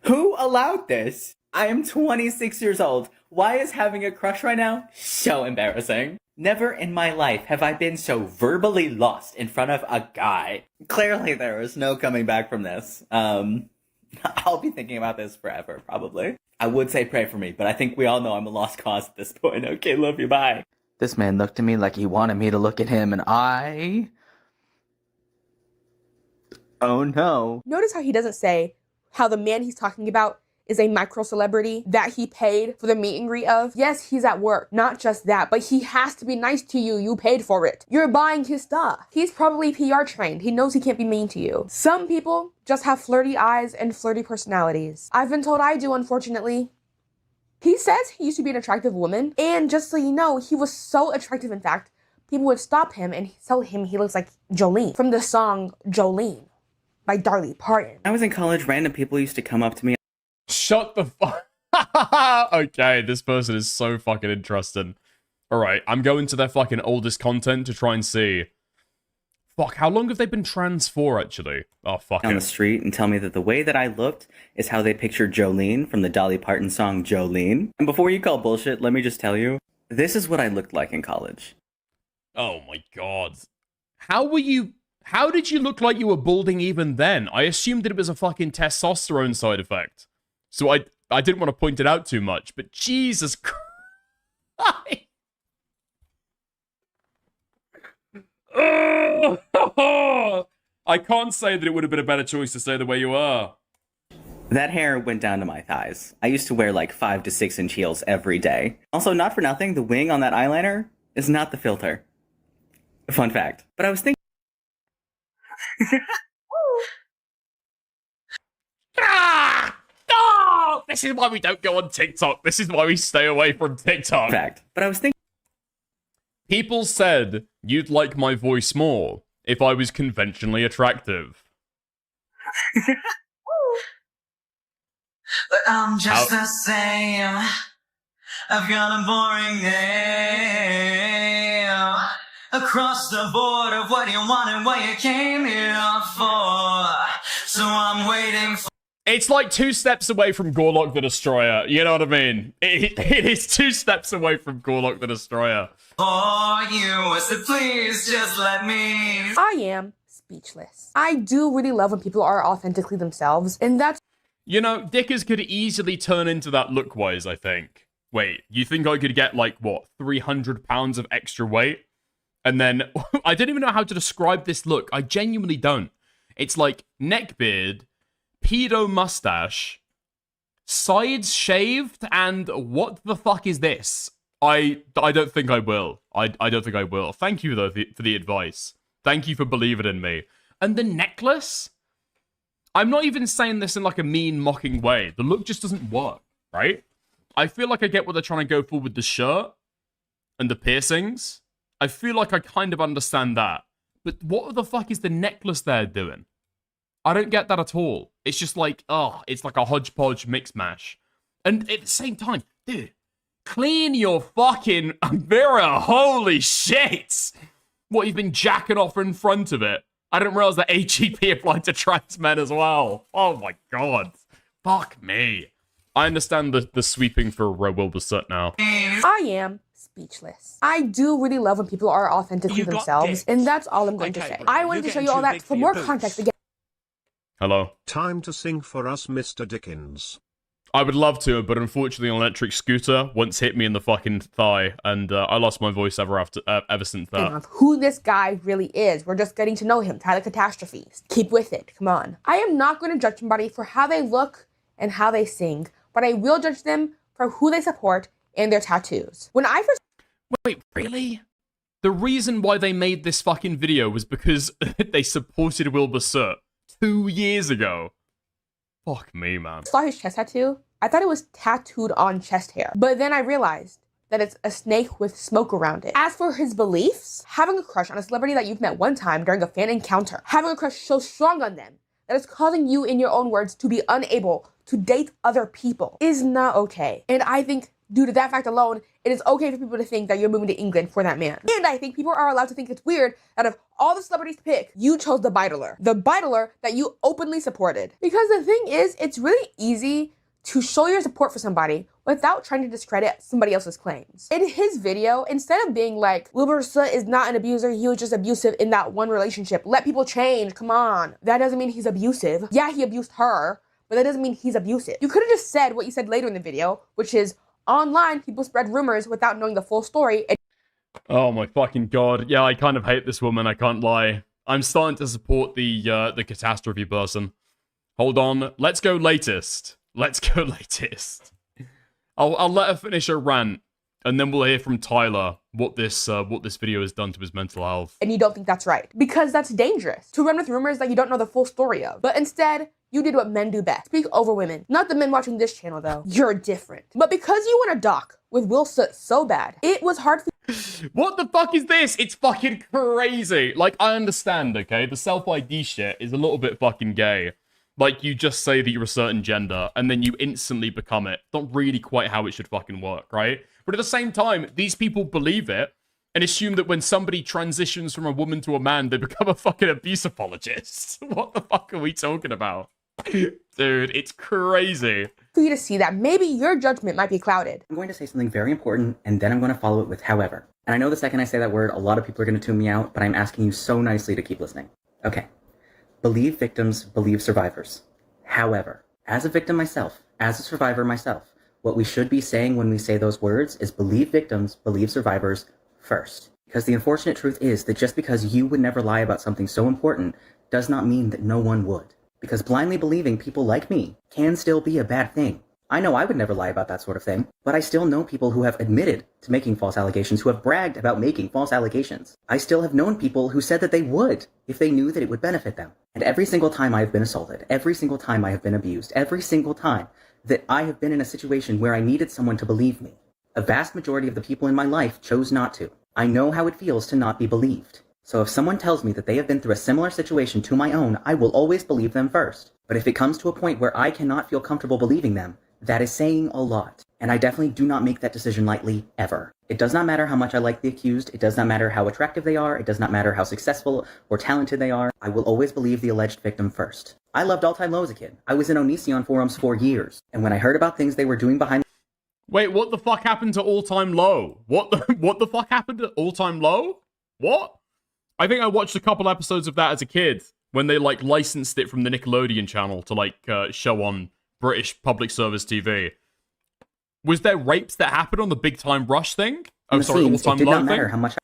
Who allowed this? I am 26 years old. Why is having a crush right now so embarrassing? Never in my life have I been so verbally lost in front of a guy. Clearly there is no coming back from this. I'll be thinking about this forever, probably. I would say pray for me, but I think we all know I'm a lost cause at this point. Okay, love you, bye. This man looked at me like he wanted me to look at him, and oh no. Notice how he doesn't say how the man he's talking about is a micro celebrity that he paid for the meet and greet of. Yes, he's at work. Not just that, but he has to be nice to you. You paid for it. You're buying his stuff. He's probably PR trained. He knows he can't be mean to you. Some people just have flirty eyes and flirty personalities. I've been told I do, unfortunately. He says he used to be an attractive woman, and just so you know, he was so attractive, in fact, people would stop him and tell him he looks like Jolene from the song Jolene by Dolly Parton. I was in college, random people used to come up to me. Shut the fuck. Okay, this person is so fucking interesting. Alright, I'm going to their fucking oldest content to try and see. Fuck, how long have they been trans for, actually? Oh, fuck On the street and tell me that the way that I looked is how they pictured Jolene from the Dolly Parton song Jolene. And before you call bullshit, let me just tell you, this is what I looked like in college. Oh my god. How did you look like you were balding even then? I assumed that it was a fucking testosterone side effect. So I didn't want to point it out too much, but Jesus Christ. I can't say that it would have been a better choice to stay the way you are. That hair went down to my thighs. I used to wear like 5 to 6 inch heels every day. Also, not for nothing, the wing on that eyeliner is not the filter. Fun fact. But I was thinking... No! This is why we don't go on TikTok. This is why we stay away from TikTok. Fact. But I was thinking... People said you'd like my voice more if I was conventionally attractive. But I'm just the same. I've got a boring name. Across the board of what you want and what you came here for. So I'm waiting for... It's like 2 steps away from Gorlock the Destroyer. You know what I mean? It is 2 steps away from Gorlock the Destroyer. For you, so please just let me... I am speechless. I do really love when people are authentically themselves, and that's... You know, Dickers could easily turn into that look-wise, I think. Wait, you think I could get, like, what, 300 pounds of extra weight? And then, I don't even know how to describe this look. I genuinely don't. It's like neckbeard, pedo mustache, sides shaved, and what the fuck is this? I don't think I will. I don't think I will. Thank you, though, for the advice. Thank you for believing in me. And the necklace? I'm not even saying this in like a mean, mocking way. The look just doesn't work, right? I feel like I get what they're trying to go for with the shirt and the piercings. I feel like I kind of understand that. But what the fuck is the necklace there doing? I don't get that at all. It's just like, oh, it's like a hodgepodge mix mash. And at the same time, dude, clean your fucking mirror. Holy shit. What, you've been jacking off in front of it? I didn't realize that HEP applied to trans men as well. Oh my god. Fuck me. I understand the sweeping for Wilbur Soot now. I am speechless. I do really love when people are authentically themselves, and that's all I'm going to say. I wanted to show you all that for more context again. Hello. Time to sing for us, Mr. Dickens. I would love to, but unfortunately an electric scooter once hit me in the fucking thigh, and I lost my voice ever since that. Of who this guy really is. We're just getting to know him. Tyler Catastrophe. Keep with it. Come on. I am not going to judge somebody for how they look and how they sing, but I will judge them for who they support and their tattoos. When I first... Wait, really? The reason why they made this fucking video was because they supported Wilbur Soot 2 years ago. Fuck me, man. Saw his chest tattoo. I thought it was tattooed on chest hair, but then I realized that it's a snake with smoke around it. As for his beliefs, having a crush on a celebrity that you've met one time during a fan encounter, having a crush so strong on them that it's causing you, in your own words, to be unable to date other people is not okay. And I think due to that fact alone, it is okay for people to think that you're moving to England for that man. And I think people are allowed to think it's weird that of all the celebrities to pick, you chose the Bidler that you openly supported. Because the thing is, it's really easy to show your support for somebody without trying to discredit somebody else's claims. In his video, instead of being like, Wilbur Soot is not an abuser, he was just abusive in that one relationship. Let people change, come on. That doesn't mean he's abusive. Yeah, he abused her, but that doesn't mean he's abusive. You could have just said what you said later in the video, which is, online, people spread rumors without knowing the full story. Oh my fucking god. Yeah, I kind of hate this woman, I can't lie. I'm starting to support the Catastrophe person. Hold on, let's go latest. Let's go latest. I'll let her finish her rant, and then we'll hear from Tyler what this video has done to his mental health. And you don't think that's right, because that's dangerous, to run with rumors that you don't know the full story of. But instead, you did what men do best. Speak over women. Not the men watching this channel, though. You're different. But because you want to dock with Will Soot so bad, it was hard for... What the fuck is this? It's fucking crazy. Like, I understand, okay? The self-ID shit is a little bit fucking gay. Like, you just say that you're a certain gender, and then you instantly become it. Not really quite how it should fucking work, right? But at the same time, these people believe it, and assume that when somebody transitions from a woman to a man, they become a fucking abuse apologist. What the fuck are we talking about? Dude, it's crazy. For you to see that maybe your judgment might be clouded. I'm going to say something very important, and then I'm going to follow it with however. And I know the second I say that word, a lot of people are going to tune me out, but I'm asking you so nicely to keep listening. Okay. Believe victims, believe survivors. However, as a victim myself, as a survivor myself, what we should be saying when we say those words is believe victims, believe survivors first. Because the unfortunate truth is that just because you would never lie about something so important does not mean that no one would. Because blindly believing people like me can still be a bad thing. I know I would never lie about that sort of thing, but I still know people who have admitted to making false allegations, who have bragged about making false allegations. I still have known people who said that they would if they knew that it would benefit them. And every single time I have been assaulted, every single time I have been abused, every single time that I have been in a situation where I needed someone to believe me, a vast majority of the people in my life chose not to. I know how it feels to not be believed. So if someone tells me that they have been through a similar situation to my own, I will always believe them first. But if it comes to a point where I cannot feel comfortable believing them, That is saying a lot. And I definitely do not make that decision lightly, ever. It does not matter how much I like the accused. It does not matter how attractive they are. It does not matter how successful or talented they are. I will always believe the alleged victim first. I loved All Time Low as a kid. I was in Onision forums for years. And when I heard about things they were doing behind... Wait, what the fuck happened to All Time Low? What the fuck happened to All Time Low? What? I think I watched a couple episodes of that as a kid when they, like, licensed it from the Nickelodeon channel to, like, show on British public service TV. Was there rapes that happened on the Big Time Rush thing? Oh, sorry, All Time Low thing? How much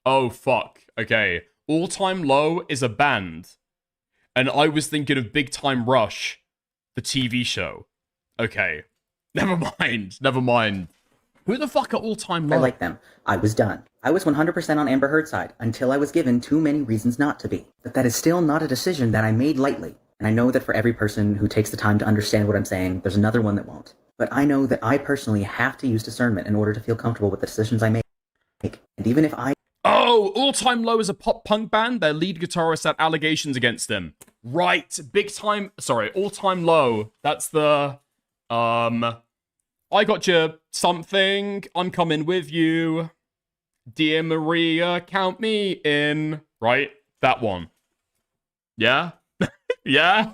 Oh, fuck. Okay. All Time Low is a band. And I was thinking of Big Time Rush, the TV show. Okay. Never mind. Never mind. Who the fuck are All Time Low? I like them. I was done. I was 100% on Amber Heard's side until I was given too many reasons not to be. But that is still not a decision that I made lightly. And I know that for every person who takes the time to understand what I'm saying, there's another one that won't. But I know that I personally have to use discernment in order to feel comfortable with the decisions I make. And even if I... Oh, All Time Low is a pop-punk band. Their lead guitarist had allegations against him. Right. Big Time... Sorry, All Time Low. That's the... I got you something. I'm coming with you. Dear Maria, count me in. Right? That one. Yeah? Yeah?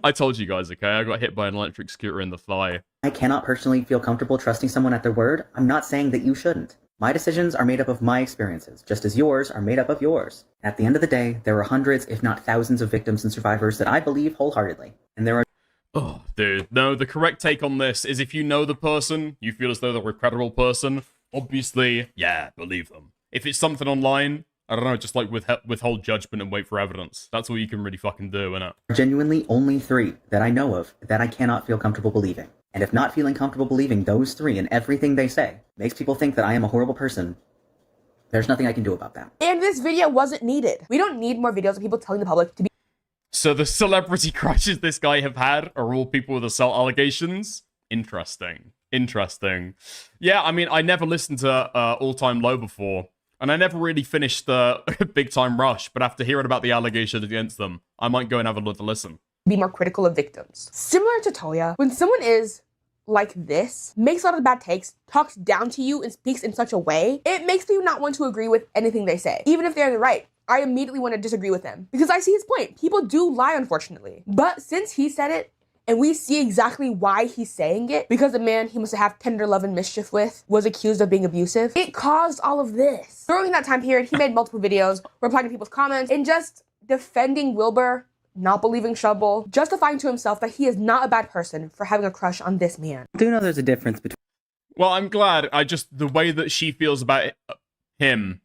I told you guys, okay? I got hit by an electric scooter in the thigh. I cannot personally feel comfortable trusting someone at their word. I'm not saying that you shouldn't. My decisions are made up of my experiences, just as yours are made up of yours. At the end of the day, there are hundreds, if not thousands of victims and survivors that I believe wholeheartedly. And there are... Oh, dude. No, the correct take on this is if you know the person, you feel as though they're a credible person, obviously, yeah, believe them. If it's something online, I don't know, just like withhold judgment and wait for evidence. That's all you can really fucking do, innit? Genuinely only 3 that I know of that I cannot feel comfortable believing. And if not feeling comfortable believing those 3 and everything they say makes people think that I am a horrible person, there's nothing I can do about that. And this video wasn't needed. We don't need more videos of people telling the public to be... So the celebrity crushes this guy have had are all people with assault allegations? Interesting. Interesting. Yeah, I mean, I never listened to All Time Low before. And I never really finished the Big Time Rush, but after hearing about the allegations against them, I might go and have a listen. Be more critical of victims. Similar to Toya, when someone is like this, makes a lot of bad takes, talks down to you, and speaks in such a way, it makes me not want to agree with anything they say. Even if they're in the right, I immediately want to disagree with them. Because I see his point. People do lie, unfortunately. But since he said it, and we see exactly why he's saying it, because the man he must have tender love and mischief with was accused of being abusive, it caused all of this. During that time period, he made multiple videos, replying to people's comments, and just defending Wilbur, not believing Shovel, justifying to himself that he is not a bad person for having a crush on this man. I do know there's a difference between... Well, I'm glad. The way that she feels about him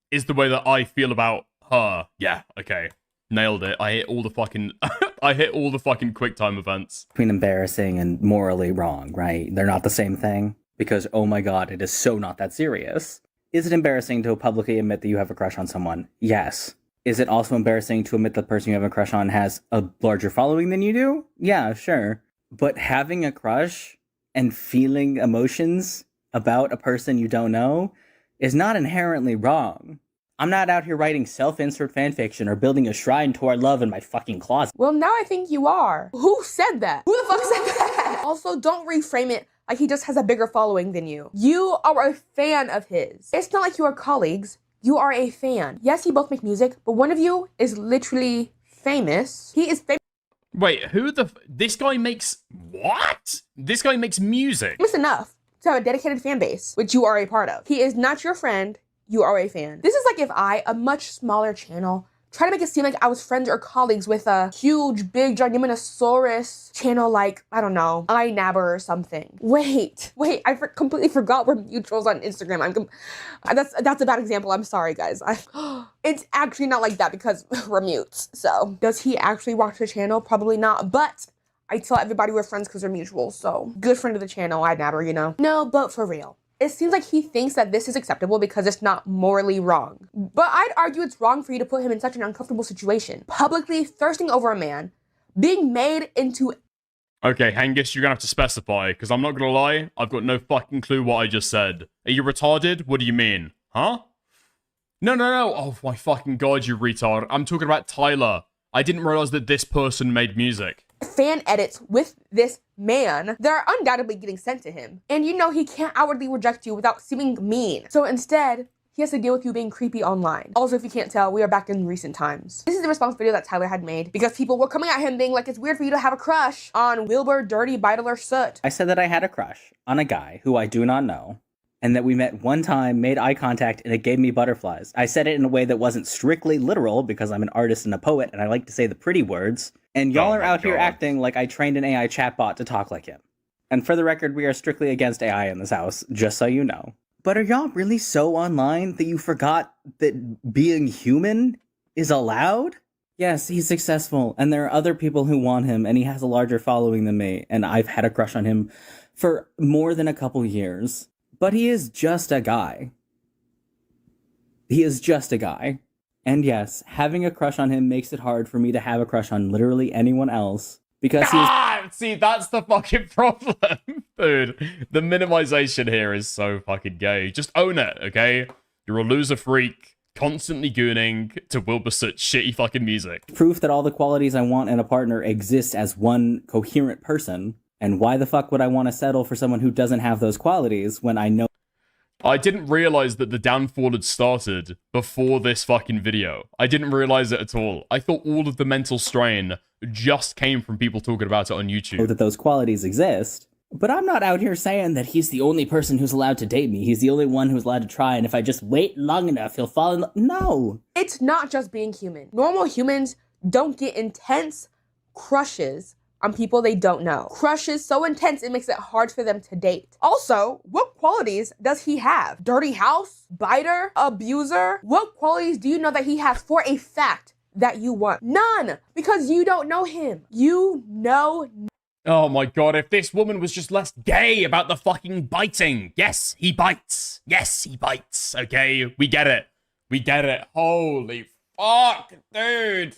is the way that I feel about her. Yeah, okay. Nailed it. I hit all the fucking QuickTime events. Between embarrassing and morally wrong, right? They're not the same thing. Because, oh my god, it is so not that serious. Is it embarrassing to publicly admit that you have a crush on someone? Yes. Is it also embarrassing to admit that the person you have a crush on has a larger following than you do? Yeah, sure. But having a crush and feeling emotions about a person you don't know is not inherently wrong. I'm not out here writing self-insert fanfiction or building a shrine to our love in my fucking closet. Well, now I think you are. Who said that? Who the fuck said that? Also, don't reframe it like he just has a bigger following than you. You are a fan of his. It's not like you are colleagues. You are a fan. Yes, you both make music, but one of you is literally famous. He is famous. Wait, this guy makes... What? This guy makes music? Famous enough to have a dedicated fan base, which you are a part of. He is not your friend. You are a fan. This is like if I, a much smaller channel, try to make it seem like I was friends or colleagues with a huge, big, ginormous channel like, I don't know, iNabber or something. Wait, I completely forgot we're mutuals on Instagram. That's a bad example. I'm sorry, guys. It's actually not like that because we're mutes. So, does he actually watch the channel? Probably not, but I tell everybody we're friends because we're mutuals. So, good friend of the channel, iNabber, you know? No, but for real. It seems like he thinks that this is acceptable because it's not morally wrong. But I'd argue it's wrong for you to put him in such an uncomfortable situation. Publicly thirsting over a man, being made into... Okay, Hengist, you're gonna have to specify, because I'm not gonna lie, I've got no fucking clue what I just said. Are you retarded? What do you mean? Huh? No. Oh my fucking god, you retard. I'm talking about Tyler. I didn't realize that this person made music. fan edits with this man that are undoubtedly getting sent to him. And you know he can't outwardly reject you without seeming mean. So instead, he has to deal with you being creepy online. Also, if you can't tell, we are back in recent times. This is the response video that Tyler had made because people were coming at him being like, it's weird for you to have a crush on Wilbur, Dirty, Beidler, Soot. I said that I had a crush on a guy who I do not know, and that we met one time, made eye contact, and it gave me butterflies. I said it in a way that wasn't strictly literal because I'm an artist and a poet, and I like to say the pretty words. And y'all are out here acting like I trained an AI chatbot to talk like him. And for the record, we are strictly against AI in this house, just so you know. But are y'all really so online that you forgot that being human is allowed? Yes, he's successful, and there are other people who want him, and he has a larger following than me, and I've had a crush on him for more than a couple years. But he is just a guy. He is just a guy. And yes, having a crush on him makes it hard for me to have a crush on literally anyone else. Because see, that's the fucking problem, dude. The minimization here is so fucking gay. Just own it, okay? You're a loser freak, constantly gooning to Wilbur Soot's shitty fucking music. Proof that all the qualities I want in a partner exist as one coherent person. And why the fuck would I want to settle for someone who doesn't have those qualities when I know... I didn't realize that the downfall had started before this fucking video. I didn't realize it at all. I thought all of the mental strain just came from people talking about it on YouTube. That those qualities exist. But I'm not out here saying that he's the only person who's allowed to date me. He's the only one who's allowed to try, and if I just wait long enough, he'll fall in love. No! It's not just being human. Normal humans don't get intense crushes on people they don't know. Crushes so intense it makes it hard for them to date. Also, what qualities does he have? Dirty house? Biter? Abuser? What qualities do you know that he has for a fact that you want? None! Because you don't know him. You know. Oh my god, if this woman was just less gay about the fucking biting. Yes, he bites. Yes, he bites. Okay, we get it. We get it. Holy fuck, dude.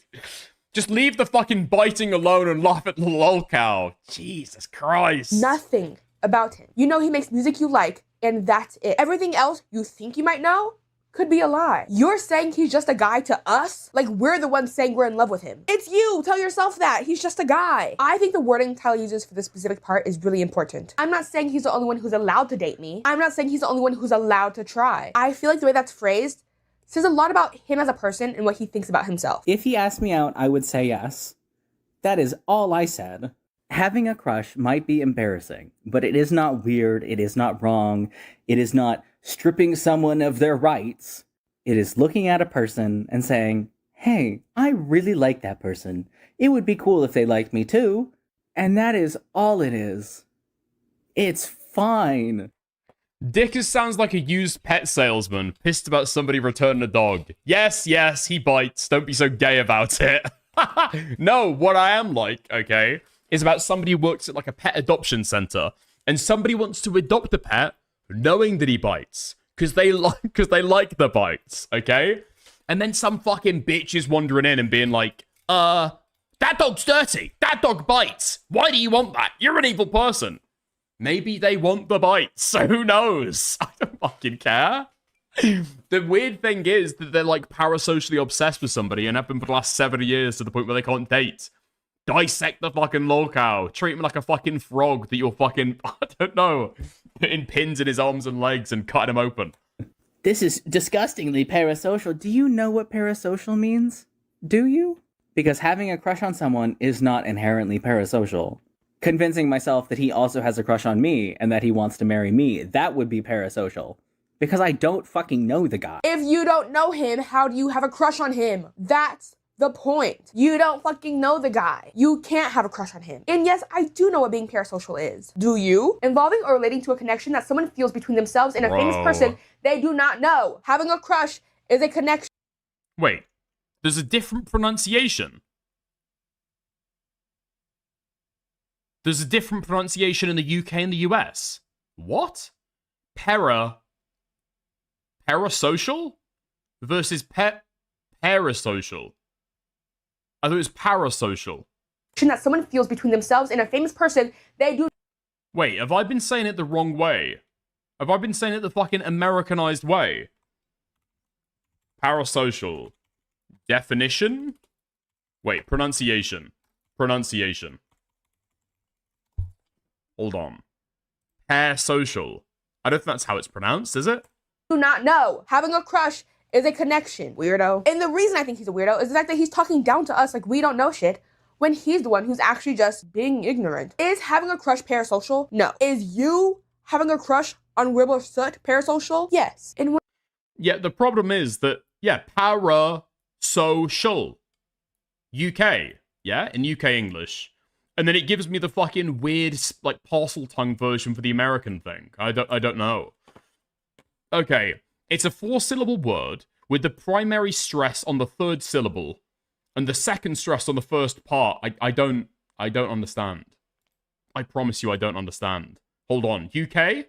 Just leave the fucking biting alone and laugh at the lolcow. Jesus Christ. Nothing about him. You know he makes music you like, and that's it. Everything else you think you might know could be a lie. You're saying he's just a guy to us? Like we're the ones saying we're in love with him. It's you. Tell yourself that. He's just a guy. I think the wording Tyler uses for this specific part is really important. I'm not saying he's the only one who's allowed to date me. I'm not saying he's the only one who's allowed to try. I feel like the way that's phrased says a lot about him as a person and what he thinks about himself. If he asked me out, I would say yes. That is all I said. Having a crush might be embarrassing, but it is not weird, it is not wrong, it is not stripping someone of their rights. It is looking at a person and saying, hey, I really like that person. It would be cool if they liked me too. And that is all it is. It's fine. Dick sounds like a used pet salesman, pissed about somebody returning a dog. Yes, yes, he bites. Don't be so gay about it. No, what I am like, okay, is about somebody who works at like a pet adoption center, and somebody wants to adopt a pet knowing that he bites, because they like the bites, okay? And then some fucking bitch is wandering in and being like, that dog's dirty. That dog bites. Why do you want that? You're an evil person. Maybe they want the bites, so who knows? I don't fucking care. The weird thing is that they're like parasocially obsessed with somebody and have been for the last 70 years to the point where they can't date. Dissect the fucking lolcow. Treat him like a fucking frog that you're fucking, I don't know, putting pins in his arms and legs and cutting him open. This is disgustingly parasocial. Do you know what parasocial means? Do you? Because having a crush on someone is not inherently parasocial. Convincing myself that he also has a crush on me and that he wants to marry me, that would be parasocial. Because I don't fucking know the guy. If you don't know him, how do you have a crush on him? That's the point. You don't fucking know the guy. You can't have a crush on him. And yes, I do know what being parasocial is. Do you? Involving or relating to a connection that someone feels between themselves and a famous person they do not know. Having a crush is a connection. Wait, there's a different pronunciation. There's a different pronunciation in the UK and the US. What? Parasocial? Versus parasocial. I thought it was parasocial. That someone feels between themselves and a famous person they do. Wait, have I been saying it the wrong way? Have I been saying it the fucking Americanized way? Parasocial. Definition? Wait, pronunciation. Pronunciation. Hold on. Parasocial. I don't think that's how it's pronounced, is it? Do not know. Having a crush is a connection, weirdo. And the reason I think he's a weirdo is the fact that he's talking down to us like we don't know shit when he's the one who's actually just being ignorant. Is having a crush parasocial? No. Is you having a crush on Wilbur Soot parasocial? Yes. And yeah, the problem is that, yeah, parasocial. UK. Yeah, in UK English. And then it gives me the fucking weird, like, parcel tongue version for the American thing. I don't know. Okay, it's a 4-syllable word with the primary stress on the 3rd syllable and the 2nd stress on the first part. I don't understand. I promise you I don't understand. Hold on, UK?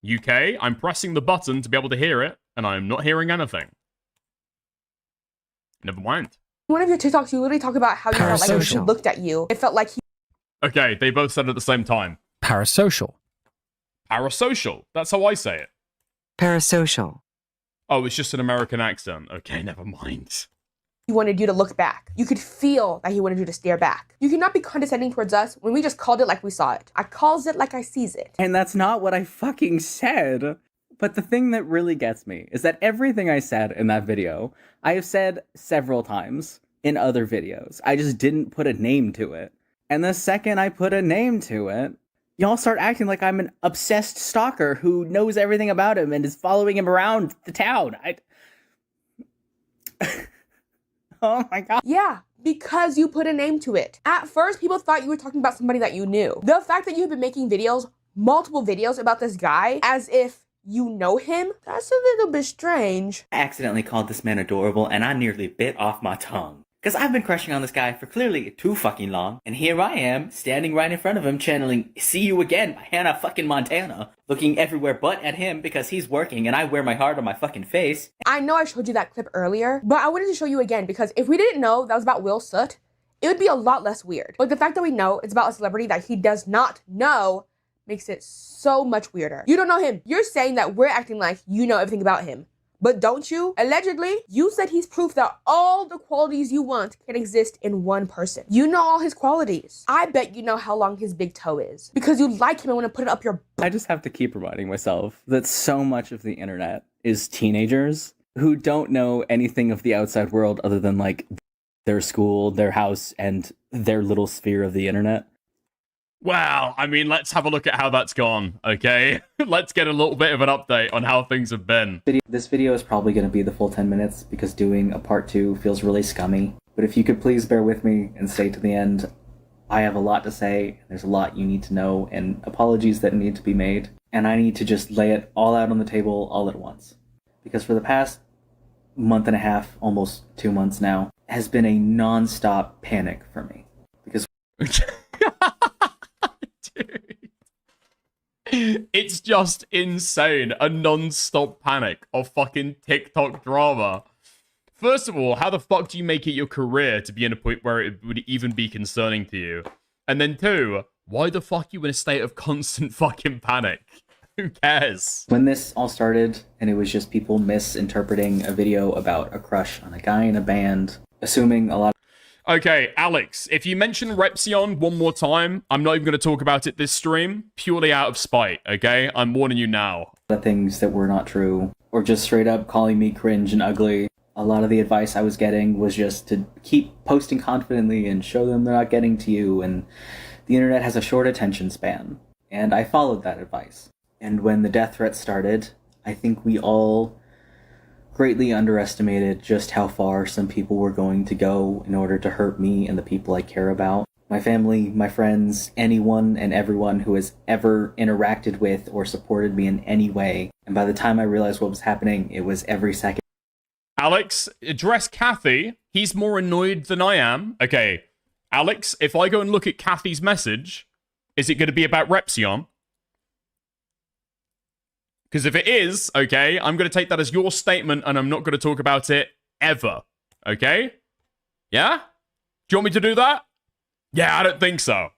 UK, I'm pressing the button to be able to hear it, and I'm not hearing anything. Never mind. one of your TikToks, you literally talk about how you felt like when she looked at you, it felt like he... Okay, they both said it at the same time. Parasocial. Parasocial. That's how I say it. Parasocial. Oh, it's just an American accent. Okay, never mind. He wanted you to look back. You could feel that he wanted you to stare back. You cannot be condescending towards us when we just called it like we saw it. I calls it like I sees it. And that's not what I fucking said. But the thing that really gets me is that everything I said in that video, I have said several times in other videos. I just didn't put a name to it. And the second I put a name to it, y'all start acting like I'm an obsessed stalker who knows everything about him and is following him around the town. Oh my god. Yeah, because you put a name to it. At first, people thought you were talking about somebody that you knew. The fact that you've been making videos, multiple videos about this guy, as if you know him, that's a little bit strange. I accidentally called this man adorable and I nearly bit off my tongue. Because I've been crushing on this guy for clearly too fucking long. And here I am, standing right in front of him, channeling See You Again by Hannah fucking Montana. Looking everywhere but at him because he's working and I wear my heart on my fucking face. I know I showed you that clip earlier, but I wanted to show you again because if we didn't know that was about Will Soot, it would be a lot less weird. But the fact that we know it's about a celebrity that he does not know makes it so much weirder. You don't know him. You're saying that we're acting like you know everything about him. But don't you? Allegedly, you said he's proof that all the qualities you want can exist in one person. You know all his qualities. I bet you know how long his big toe is. Because you like him and want to put it up your... I just have to keep reminding myself that so much of the internet is teenagers who don't know anything of the outside world other than like their school, their house, and their little sphere of the internet. Well, I mean, let's have a look at how that's gone, okay? Let's get a little bit of an update on how things have been. This video is probably going to be the full 10 minutes because doing a part 2 feels really scummy. But if you could please bear with me and stay to the end, I have a lot to say, there's a lot you need to know, and apologies that need to be made. And I need to just lay it all out on the table all at once. Because for the past month and a half, almost 2 months now, has been a non-stop panic for me. Because... It's just insane. A non-stop panic of fucking TikTok drama. First of all, how the fuck do you make it your career to be in a point where it would even be concerning to you? And then 2, why the fuck are you in a state of constant fucking panic? Who cares? When this all started, and it was just people misinterpreting a video about a crush on a guy in a band, assuming a lot. Okay, Alex, if you mention Repzion one more time, I'm not even going to talk about it this stream, purely out of spite, okay? I'm warning you now. The things that were not true, or just straight up calling me cringe and ugly. A lot of the advice I was getting was just to keep posting confidently and show them they're not getting to you, and the internet has a short attention span. And I followed that advice. And when the death threats started, I think we all greatly underestimated just how far some people were going to go in order to hurt me and the people I care about. My family, my friends, anyone and everyone who has ever interacted with or supported me in any way. And by the time I realized what was happening, it was every second. Alex, address Kathy. He's more annoyed than I am. Okay, Alex, if I go and look at Kathy's message, is it going to be about Repzion? Because if it is, okay, I'm going to take that as your statement and I'm not going to talk about it ever. Okay? Yeah? Do you want me to do that? Yeah, I don't think so.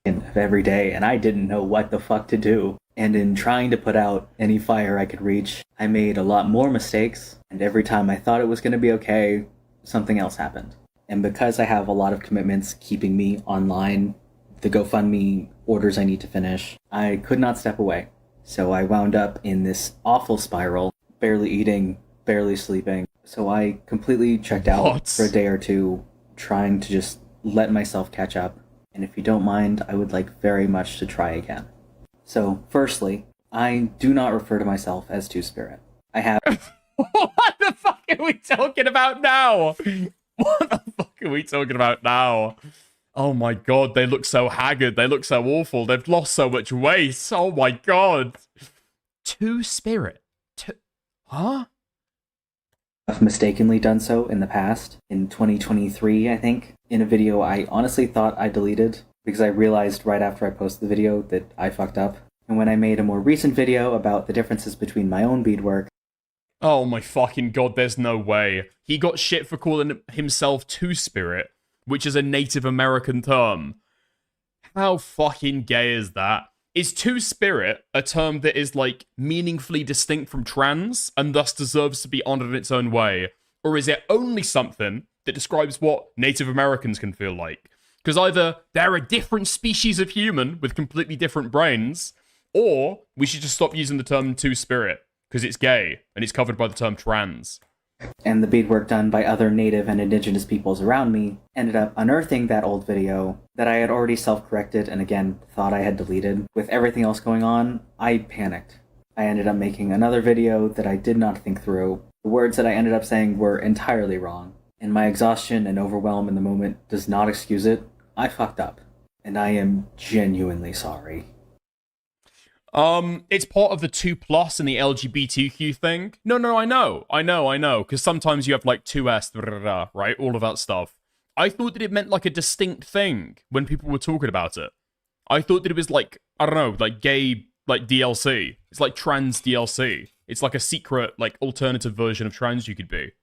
Of every day, and I didn't know what the fuck to do. And in trying to put out any fire I could reach, I made a lot more mistakes. And every time I thought it was going to be okay, something else happened. And because I have a lot of commitments keeping me online, the GoFundMe orders I need to finish, I could not step away. So I wound up in this awful spiral, barely eating, barely sleeping. So I completely checked out for a day or two, trying to just let myself catch up. And if you don't mind, I would like very much to try again. So, firstly, I do not refer to myself as Two-Spirit. I have... What the fuck are we talking about now? What the fuck are we talking about now? Oh my god, they look so haggard. They look so awful. They've lost so much weight. Oh my god. Two-Spirit. Huh? I've mistakenly done so in the past, in 2023, I think, in a video I honestly thought I deleted, because I realized right after I posted the video that I fucked up. And when I made a more recent video about the differences between my own beadwork... Oh my fucking god, there's no way. He got shit for calling himself Two-Spirit, which is a Native American term. How fucking gay is that? Is Two-Spirit a term that is, like, meaningfully distinct from trans, and thus deserves to be honored in its own way? Or is it only something that describes what Native Americans can feel like? Because either they're a different species of human with completely different brains, or we should just stop using the term Two-Spirit, because it's gay, and it's covered by the term trans. And the beadwork done by other Native and Indigenous peoples around me ended up unearthing that old video that I had already self-corrected and again thought I had deleted. With everything else going on, I panicked. I ended up making another video that I did not think through. The words that I ended up saying were entirely wrong. And my exhaustion and overwhelm in the moment does not excuse it. I fucked up. And I am genuinely sorry. It's part of the 2+ and the LGBTQ thing. No, I know. Because sometimes you have, like, 2S, right? All of that stuff. I thought that it meant, like, a distinct thing when people were talking about it. I thought that it was, like, I don't know, like, gay, like, DLC. It's like trans DLC. It's like a secret, like, alternative version of trans you could be.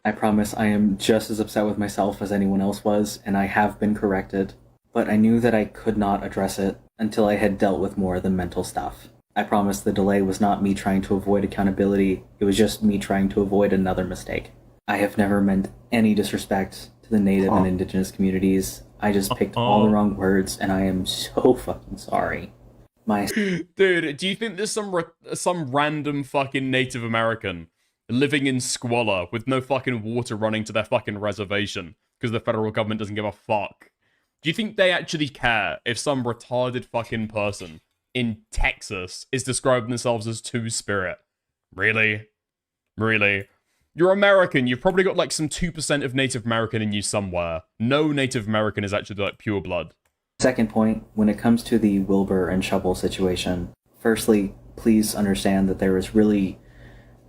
I promise I am just as upset with myself as anyone else was, and I have been corrected. But I knew that I could not address it until I had dealt with more of the mental stuff. I promise the delay was not me trying to avoid accountability, it was just me trying to avoid another mistake. I have never meant any disrespect to the Native and Indigenous communities. I just picked all the wrong words, and I am so fucking sorry. Dude, do you think there's some random fucking Native American living in squalor with no fucking water running to their fucking reservation because the federal government doesn't give a fuck? Do you think they actually care if some retarded fucking person in Texas is describing themselves as Two-Spirit? Really? Really? You're American, you've probably got like some 2% of Native American in you somewhere. No Native American is actually like pure blood. Second point, when it comes to the Wilbur and Shovel situation, firstly, please understand that there is really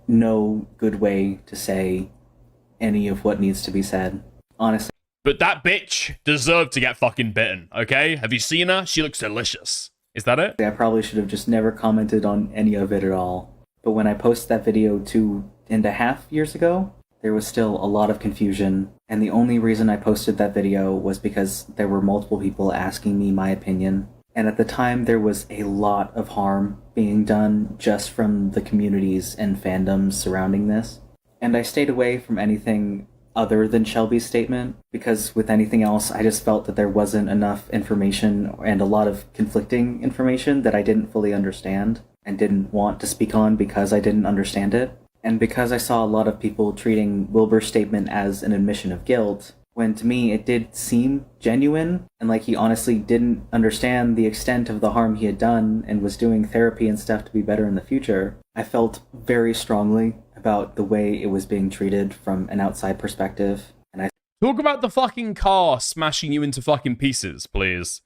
no good way to say any of what needs to be said. Honestly. But that bitch deserved to get fucking bitten, okay? Have you seen her? She looks delicious. Is that it? I probably should have just never commented on any of it at all. But when I posted that video 2.5 years ago, there was still a lot of confusion. And the only reason I posted that video was because there were multiple people asking me my opinion. And at the time, there was a lot of harm being done just from the communities and fandoms surrounding this. And I stayed away from anything other than Shelby's statement, because with anything else, I just felt that there wasn't enough information and a lot of conflicting information that I didn't fully understand and didn't want to speak on because I didn't understand it. And because I saw a lot of people treating Wilbur's statement as an admission of guilt, when to me it did seem genuine and like he honestly didn't understand the extent of the harm he had done and was doing therapy and stuff to be better in the future, I felt very strongly about the way it was being treated from an outside perspective. And I talk about the fucking car smashing you into fucking pieces, please.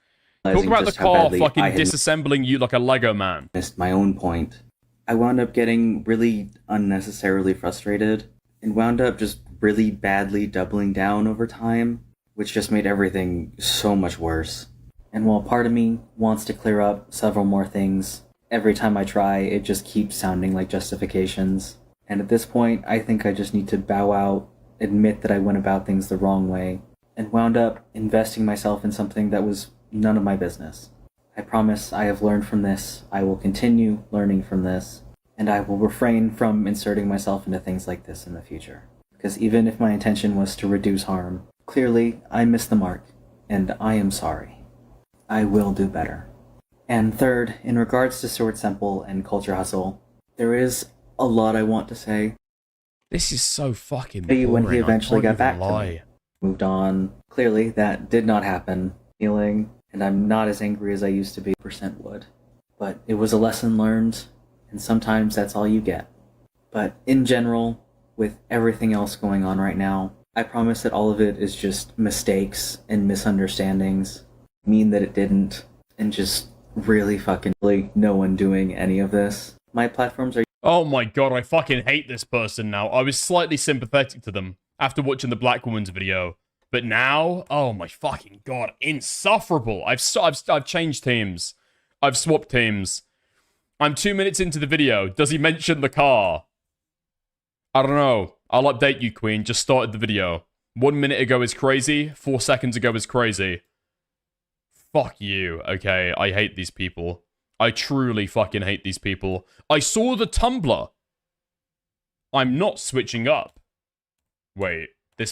Talk about the car fucking disassembling you like a Lego man. Missed my own point. I wound up getting really unnecessarily frustrated and wound up just really badly doubling down over time, which just made everything so much worse. And while part of me wants to clear up several more things, every time I try, it just keeps sounding like justifications. And at this point, I think I just need to bow out, admit that I went about things the wrong way, and wound up investing myself in something that was none of my business. I promise I have learned from this, I will continue learning from this, and I will refrain from inserting myself into things like this in the future. Because even if my intention was to reduce harm, Clearly, I missed the mark, and I am sorry. I will do better. And third, in regards to Sword Simple and Culture Hustle, there is a lot I want to say. This is so fucking When boring. he eventually got back lie. to me, moved on. Clearly, that did not happen. Feeling, and I'm not as angry as I used to be. % would, but it was a lesson learned, and sometimes that's all you get. But in general, with everything else going on right now, I promise that all of it is just mistakes and misunderstandings. Mean that it didn't, and just really fucking no one doing any of this. My platforms are. Oh my god, I fucking hate this person now. I was slightly sympathetic to them after watching the Black Woman's video. But now, oh my fucking god, insufferable. I've changed teams. I've swapped teams. I'm 2 minutes into the video. Does he mention the car? I don't know. I'll update you, Queen. Just started the video. 1 minute ago is crazy. 4 seconds ago is crazy. Fuck you. Okay, I hate these people. I truly fucking hate these people. I saw the Tumblr. I'm not switching up. Wait.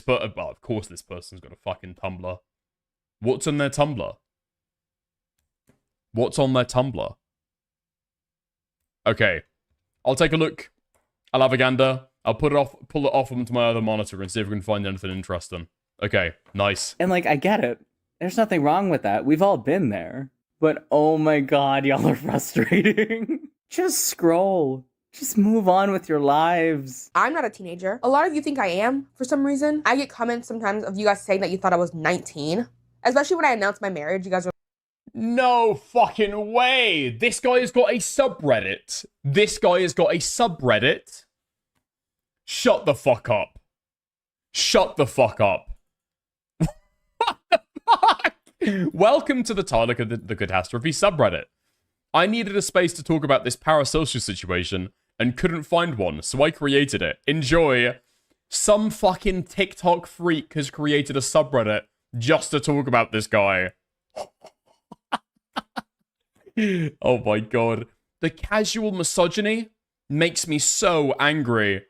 Well, of course this person's got a fucking Tumblr. What's on their Tumblr? What's on their Tumblr? Okay. I'll take a look. I'll have a gander. I'll pull it off onto my other monitor and see if we can find anything interesting. Okay, nice. And I get it. There's nothing wrong with that. We've all been there. But oh my god, y'all are frustrating. Just scroll. Just move on with your lives. I'm not a teenager. A lot of you think I am, for some reason. I get comments sometimes of you guys saying that you thought I was 19. Especially when I announced my marriage, you guys are no fucking way! This guy has got a subreddit. This guy has got a subreddit. Shut the fuck up. Shut the fuck up. What the fuck? Welcome to the Tyler the Catastrophe subreddit. I needed a space to talk about this parasocial situation and couldn't find one, so I created it. Enjoy. Some fucking TikTok freak has created a subreddit just to talk about this guy. Oh my god. The casual misogyny makes me so angry.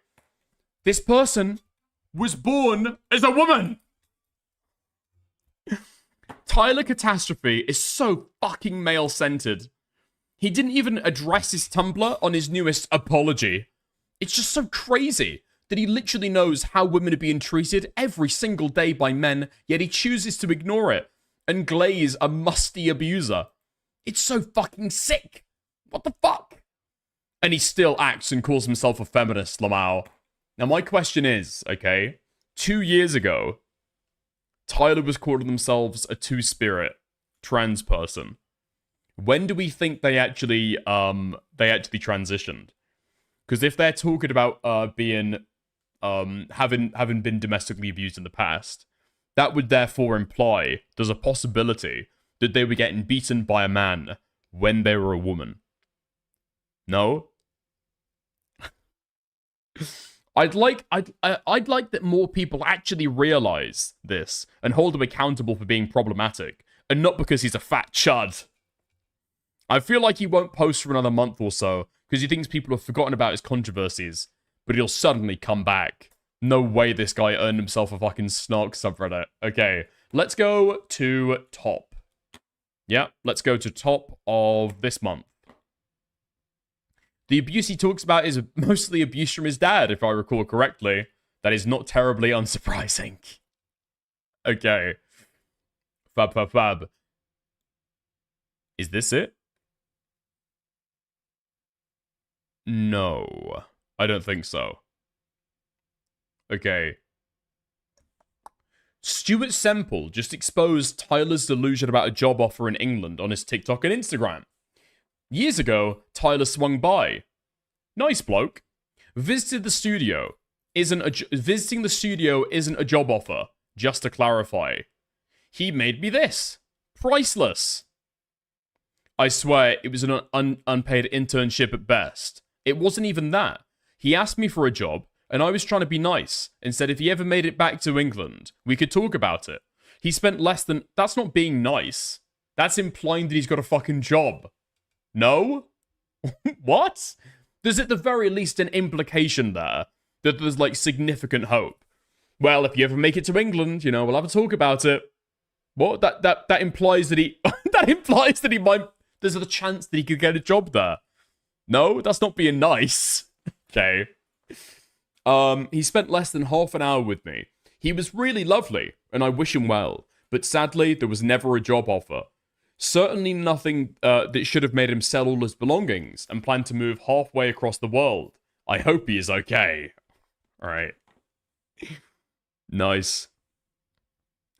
This person was born as a woman. Tyler Catastrophe is so fucking male-centered. He didn't even address his Tumblr on his newest apology. It's just so crazy that he literally knows how women are being treated every single day by men, yet he chooses to ignore it and glaze a musty abuser. It's so fucking sick. What the fuck? And he still acts and calls himself a feminist, Lamau. Now my question is, okay, 2 years ago, Tyler was calling themselves a two-spirit trans person. When do we think they actually transitioned? Because if they're talking about having been domestically abused in the past, that would therefore imply there's a possibility that they were getting beaten by a man when they were a woman. No? I'd like that more people actually realize this and hold him accountable for being problematic, and not because he's a fat chud. I feel like he won't post for another month or so because he thinks people have forgotten about his controversies, but he'll suddenly come back. No way this guy earned himself a fucking snark subreddit. Okay, let's go to top. Yeah, let's go to top of this month. The abuse he talks about is mostly abuse from his dad, if I recall correctly. That is not terribly unsurprising. Okay. Fab. Is this it? No, I don't think so. Okay. Stuart Semple just exposed Tyler's delusion about a job offer in England on his TikTok and Instagram. Years ago, Tyler swung by. Nice bloke. Visiting the studio isn't a job offer, just to clarify. He made me this. Priceless. I swear, it was an unpaid internship at best. It wasn't even that. He asked me for a job, and I was trying to be nice, and said if he ever made it back to England, we could talk about it. He spent less than... That's not being nice. That's implying that he's got a fucking job. No? What? There's at the very least an implication there that there's, like, significant hope. Well, if you ever make it to England, you know, we'll have a talk about it. What? That implies that he that implies that he might. There's a chance that he could get a job there. No, that's not being nice. Okay. He spent less than half an hour with me. He was really lovely, and I wish him well. But sadly, there was never a job offer. Certainly nothing that should have made him sell all his belongings and plan to move halfway across the world. I hope he is okay. Alright. Nice.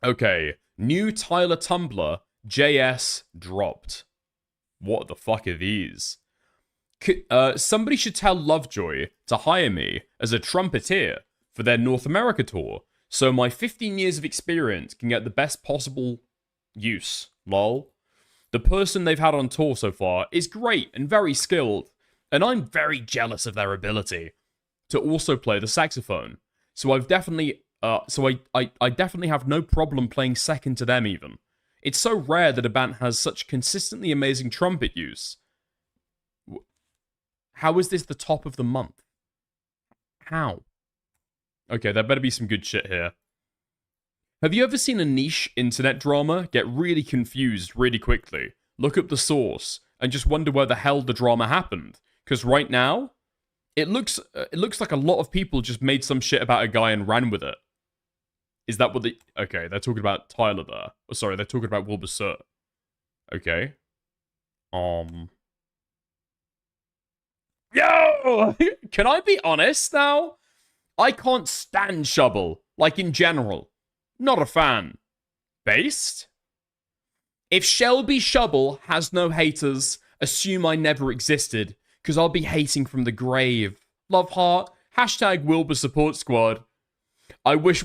Okay. New Tyler Tumblr JS dropped. What the fuck are these? Somebody should tell Lovejoy to hire me as a trumpeter for their North America tour, so my 15 years of experience can get the best possible use. Lol. The person they've had on tour so far is great and very skilled, and I'm very jealous of their ability to also play the saxophone. So I've definitely, I definitely have no problem playing second to them even. It's so rare that a band has such consistently amazing trumpet use. How is this the top of the month? How? Okay, there better be some good shit here. Have you ever seen a niche internet drama get really confused really quickly, look up the source, and just wonder where the hell the drama happened? Because right now, it looks like a lot of people just made some shit about a guy and ran with it. Is that what the... Okay, they're talking about Tyler there. Oh, sorry, they're talking about Wilbur. Okay. Yo! Can I be honest now? I can't stand Shovel. Like, in general. Not a fan. Based? If Shelby Shovel has no haters, assume I never existed, because I'll be hating from the grave. Love heart. Hashtag Wilbur Support Squad. I wish...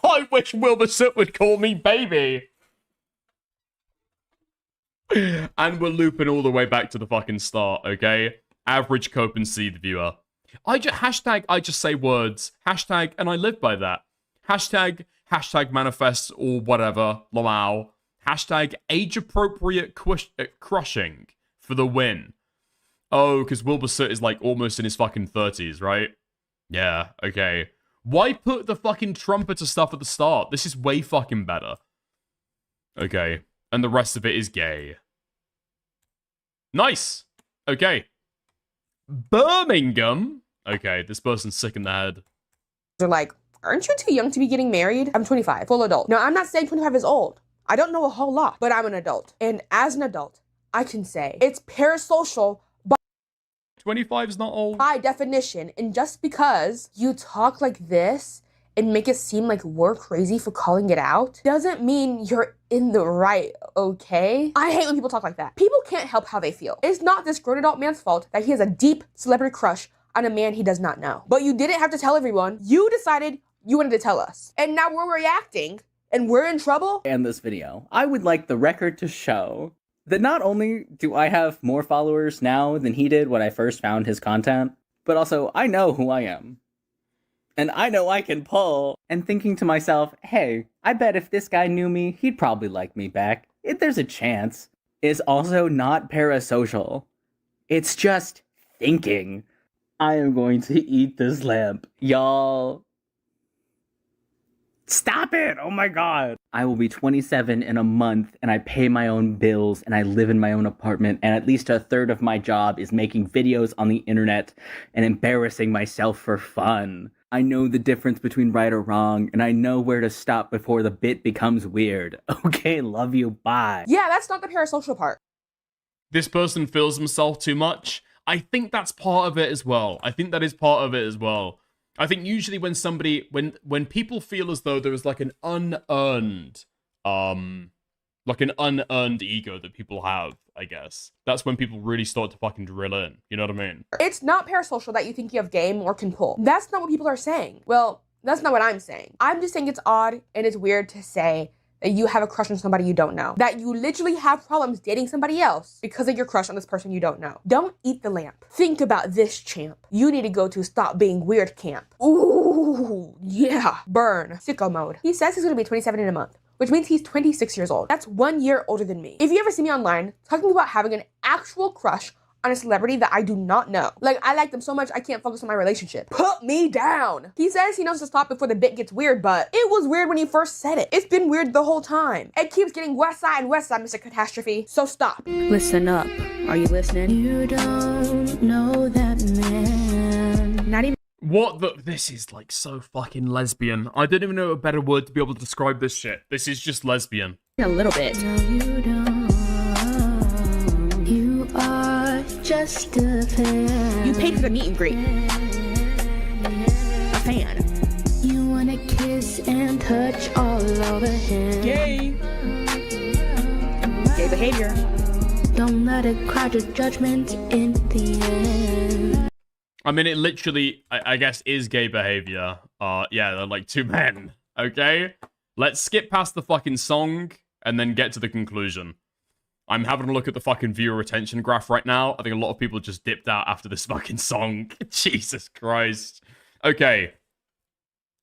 I wish Wilbur would call me baby. And we're looping all the way back to the fucking start, okay? Average cope and seed viewer. Hashtag I just say words. Hashtag and I live by that. Hashtag manifest or whatever. Lamau. Hashtag age appropriate crushing for the win. Oh, because Wilbur is like almost in his fucking 30s, right? Yeah, okay. Why put the fucking trumpeter stuff at the start? This is way fucking better. Okay. And the rest of it is gay. Nice. Okay. Birmingham. Okay, this person's sick in the head. They're like, aren't you too young to be getting married? I'm 25, full adult. Now, I'm not saying 25 is old. I don't know a whole lot, but I'm an adult. And as an adult, I can say it's parasocial 25 is not old. By definition, and just because you talk like this and make it seem like we're crazy for calling it out, doesn't mean you're in the right, okay? I hate when people talk like that. People can't help how they feel. It's not this grown adult man's fault that he has a deep celebrity crush on a man he does not know. But you didn't have to tell everyone. You decided you wanted to tell us. And now we're reacting, and we're in trouble? And this video, I would like the record to show that not only do I have more followers now than he did when I first found his content, but also I know who I am. And I know I can pull. And thinking to myself, hey, I bet if this guy knew me, he'd probably like me back. If there's a chance. Is also not parasocial. It's just thinking. I am going to eat this lamp. Y'all. Stop it! Oh my god! I will be 27 in a month, and I pay my own bills, and I live in my own apartment, and at least a third of my job is making videos on the internet and embarrassing myself for fun. I know the difference between right or wrong, and I know where to stop before the bit becomes weird. Okay, love you, bye. Yeah, that's not the parasocial part. This person feels himself too much. I think that's part of it as well. I think that is part of it as well. I think usually when somebody, when people feel as though there is like an unearned ego that people have, I guess, that's when people really start to fucking drill in. You know what I mean? It's not parasocial that you think you have game or can pull. That's not what people are saying. Well, that's not what I'm saying. I'm just saying it's odd and it's weird to say that you have a crush on somebody you don't know. That you literally have problems dating somebody else because of your crush on this person you don't know. Don't eat the lamp. Think about this, champ. You need to go to Stop Being Weird camp. Ooh, yeah. Burn. Sicko mode. He says he's gonna be 27 in a month, which means he's 26 years old. That's 1 year older than me. If you ever see me online talking about having an actual crush on a celebrity that I do not know. Like, I like them so much I can't focus on my relationship. Put me down. He says he knows to stop before the bit gets weird, but it was weird when he first said it. It's been weird the whole time. It keeps getting West Side and West Side, Mr. Catastrophe. So stop. Listen up. Are you listening? You don't know that man. Not even. What the? This is like so fucking lesbian. I don't even know a better word to be able to describe this shit. This is just lesbian. A little bit. No, you don't. You are just a fan. You paid for the meet and greet. A fan. You wanna kiss and touch all over him. Gay. Gay behavior. Don't let it crowd your judgment in the end. I mean, it literally, I guess, is gay behavior. Yeah, they're like two men. Okay? Let's skip past the fucking song and then get to the conclusion. I'm having a look at the fucking viewer retention graph right now. I think a lot of people just dipped out after this fucking song. Jesus Christ. Okay.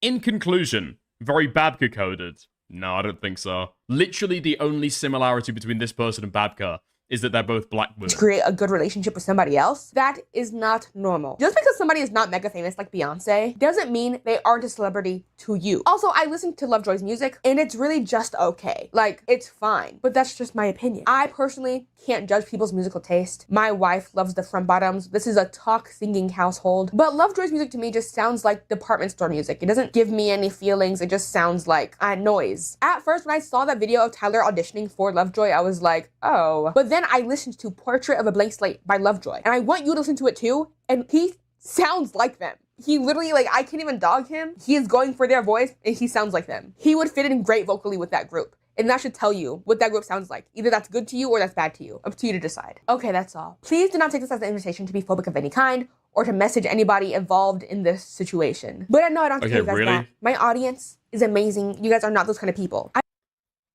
In conclusion, very Babka coded. No, I don't think so. Literally the only similarity between this person and Babka is that they're both black women. To create a good relationship with somebody else, that is not normal. Just because somebody is not mega famous like Beyonce doesn't mean they aren't a celebrity to you. Also, I listen to Lovejoy's music and it's really just okay. Like, it's fine, but that's just my opinion. I personally can't judge people's musical taste. My wife loves the Front Bottoms. This is a talk singing household, but Lovejoy's music to me just sounds like department store music. It doesn't give me any feelings. It just sounds like noise. At first, when I saw that video of Tyler auditioning for Lovejoy, I was like, oh. But then I listened to Portrait of a Blank Slate by Lovejoy, and I want you to listen to it too, and he sounds like them. He literally, like, I can't even dog him. He is going for their voice, and he sounds like them. He would fit in great vocally with that group. And that should tell you what that group sounds like. Either that's good to you or that's bad to you. Up to you to decide. Okay, that's all. Please do not take this as an invitation to be phobic of any kind or to message anybody involved in this situation. But no, I don't have to take you guys back. My audience is amazing. You guys are not those kind of people.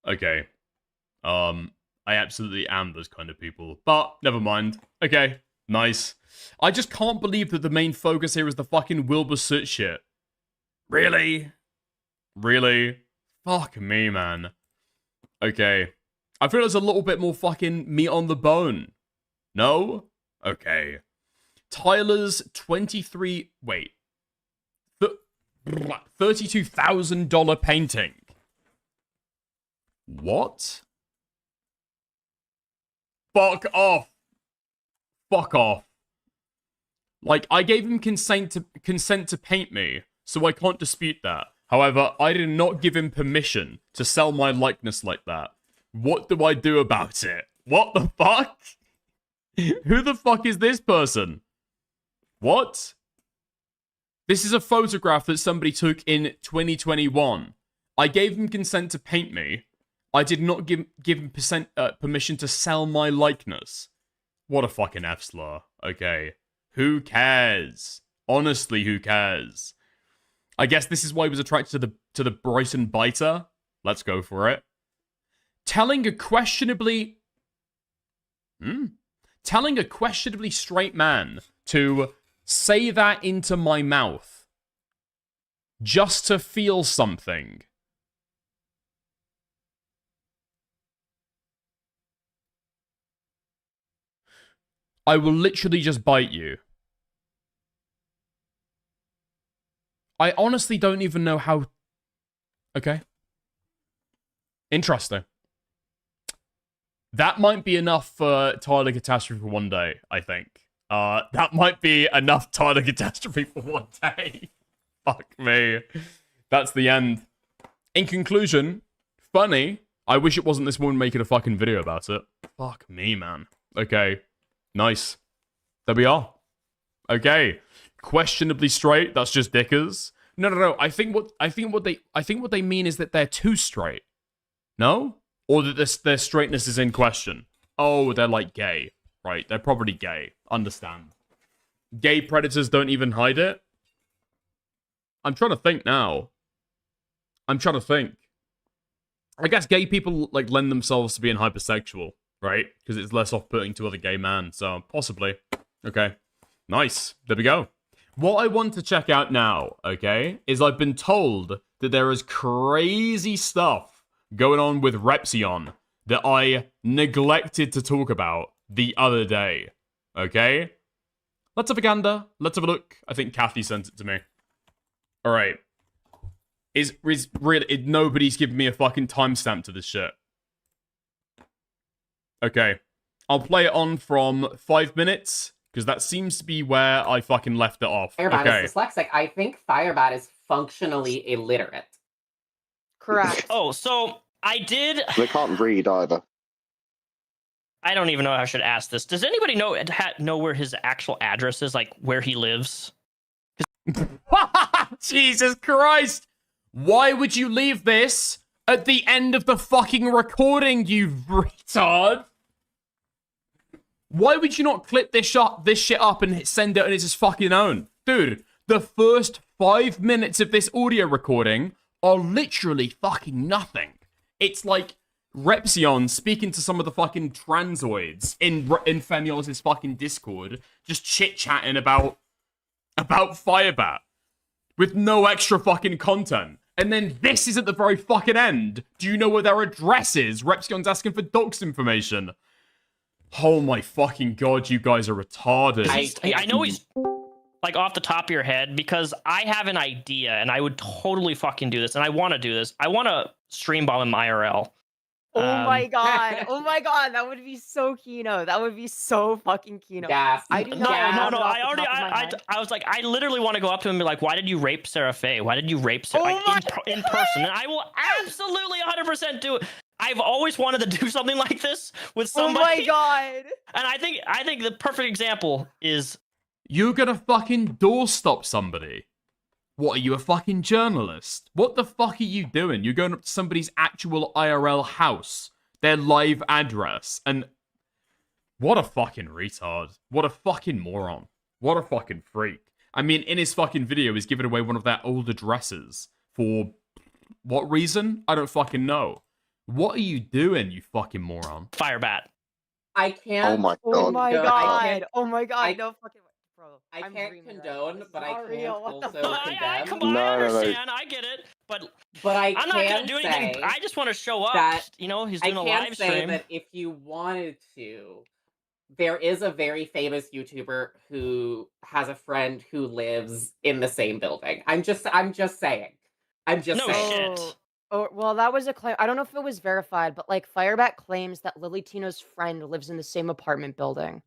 Okay. I absolutely am those kind of people. But never mind. Okay, nice. I just can't believe that the main focus here is the fucking Wilbur Soot'S shit. Really? Really? Fuck me, man. Okay. I feel there's a little bit more fucking meat on the bone. No? Okay. Tyler's $32,000 painting. What? Fuck off. Fuck off. Like, I gave him consent to paint me, so I can't dispute that. However, I did not give him permission to sell my likeness like that. What do I do about it? What the fuck? Who the fuck is this person? What? This is a photograph that somebody took in 2021. I gave him consent to paint me. I did not give him permission to sell my likeness. What a fucking F-slur. Okay. Who cares? Honestly, who cares? I guess this is why he was attracted to the Bryson biter. Let's go for it. Telling a questionably straight man to say that into my mouth just to feel something. I will literally just bite you. I honestly don't even know how... Okay. Interesting. That might be enough for Tyler Catastrophe for one day, I think. That might be enough Tyler Catastrophe for one day. Fuck me. That's the end. In conclusion, funny. I wish it wasn't this woman making a fucking video about it. Fuck me, man. Okay. Nice. There we are. Okay. Questionably straight. That's just dickers. No. I think what they mean is that they're too straight. No? Or that their straightness is in question. Oh, they're like gay. Right. They're probably gay. Understand. Gay predators don't even hide it. I'm trying to think now. I guess gay people like lend themselves to being hypersexual, right? Because it's less off-putting to other gay men. So possibly. Okay. Nice. There we go. What I want to check out now, okay, is I've been told that there is crazy stuff going on with Repzion that I neglected to talk about the other day. Okay? Let's have a gander. Let's have a look. I think Kathy sent it to me. Alright. Is really... nobody's giving me a fucking timestamp to this shit. Okay. I'll play it on from 5 minutes, because that seems to be where I fucking left it off. Firebat is dyslexic. I think Firebat is functionally illiterate. Correct. Oh, so I did... They can't read either. I don't even know how I should ask this. Does anybody know where his actual address is, like where he lives? Jesus Christ! Why would you leave this at the end of the fucking recording, you retard? Why would you not clip this shit up and send it on its fucking own? Dude, the first 5 minutes of this audio recording are literally fucking nothing. It's like Repzion speaking to some of the fucking transoids in Femios's fucking Discord, just chit-chatting about Firebat with no extra fucking content. And then this is at the very fucking end. Do you know where their address is? Repzion's asking for docs information. Oh my fucking god, you guys are retarded. I know he's like off the top of your head, because I have an idea and I would totally fucking do this, and I want to do this. I want to stream bomb him IRL. Oh my god! Oh my god! That would be so Kino. That would be so fucking Kino. Gas. I do No. not. I was like, I literally want to go up to him and be like, "Why did you rape Sarah Faye? Why did you rape Sarah?" In person, and I will absolutely 100% do it. I've always wanted to do something like this with somebody. Oh my god! And I think the perfect example is you're gonna fucking doorstop somebody. What, are you a fucking journalist? What the fuck are you doing? You're going up to somebody's actual IRL house, their live address, and... What a fucking retard. What a fucking moron. What a fucking freak. I mean, in his fucking video, he's giving away one of their old addresses. For what reason? I don't fucking know. What are you doing, you fucking moron? Firebat. I can't... Oh my god. Oh my god! Oh my god! No fucking... Bro, I can't condone, but I can't also Come condemn. on, I understand. I get it. But I'm not going to do anything. I just want to show up. You know, he's doing a live stream. I can say that if you wanted to, there is a very famous YouTuber who has a friend who lives in the same building. I'm just saying. I'm just saying. Shit. Oh, well, that was a claim. I don't know if it was verified, but like Firebat claims that Lily Tino's friend lives in the same apartment building.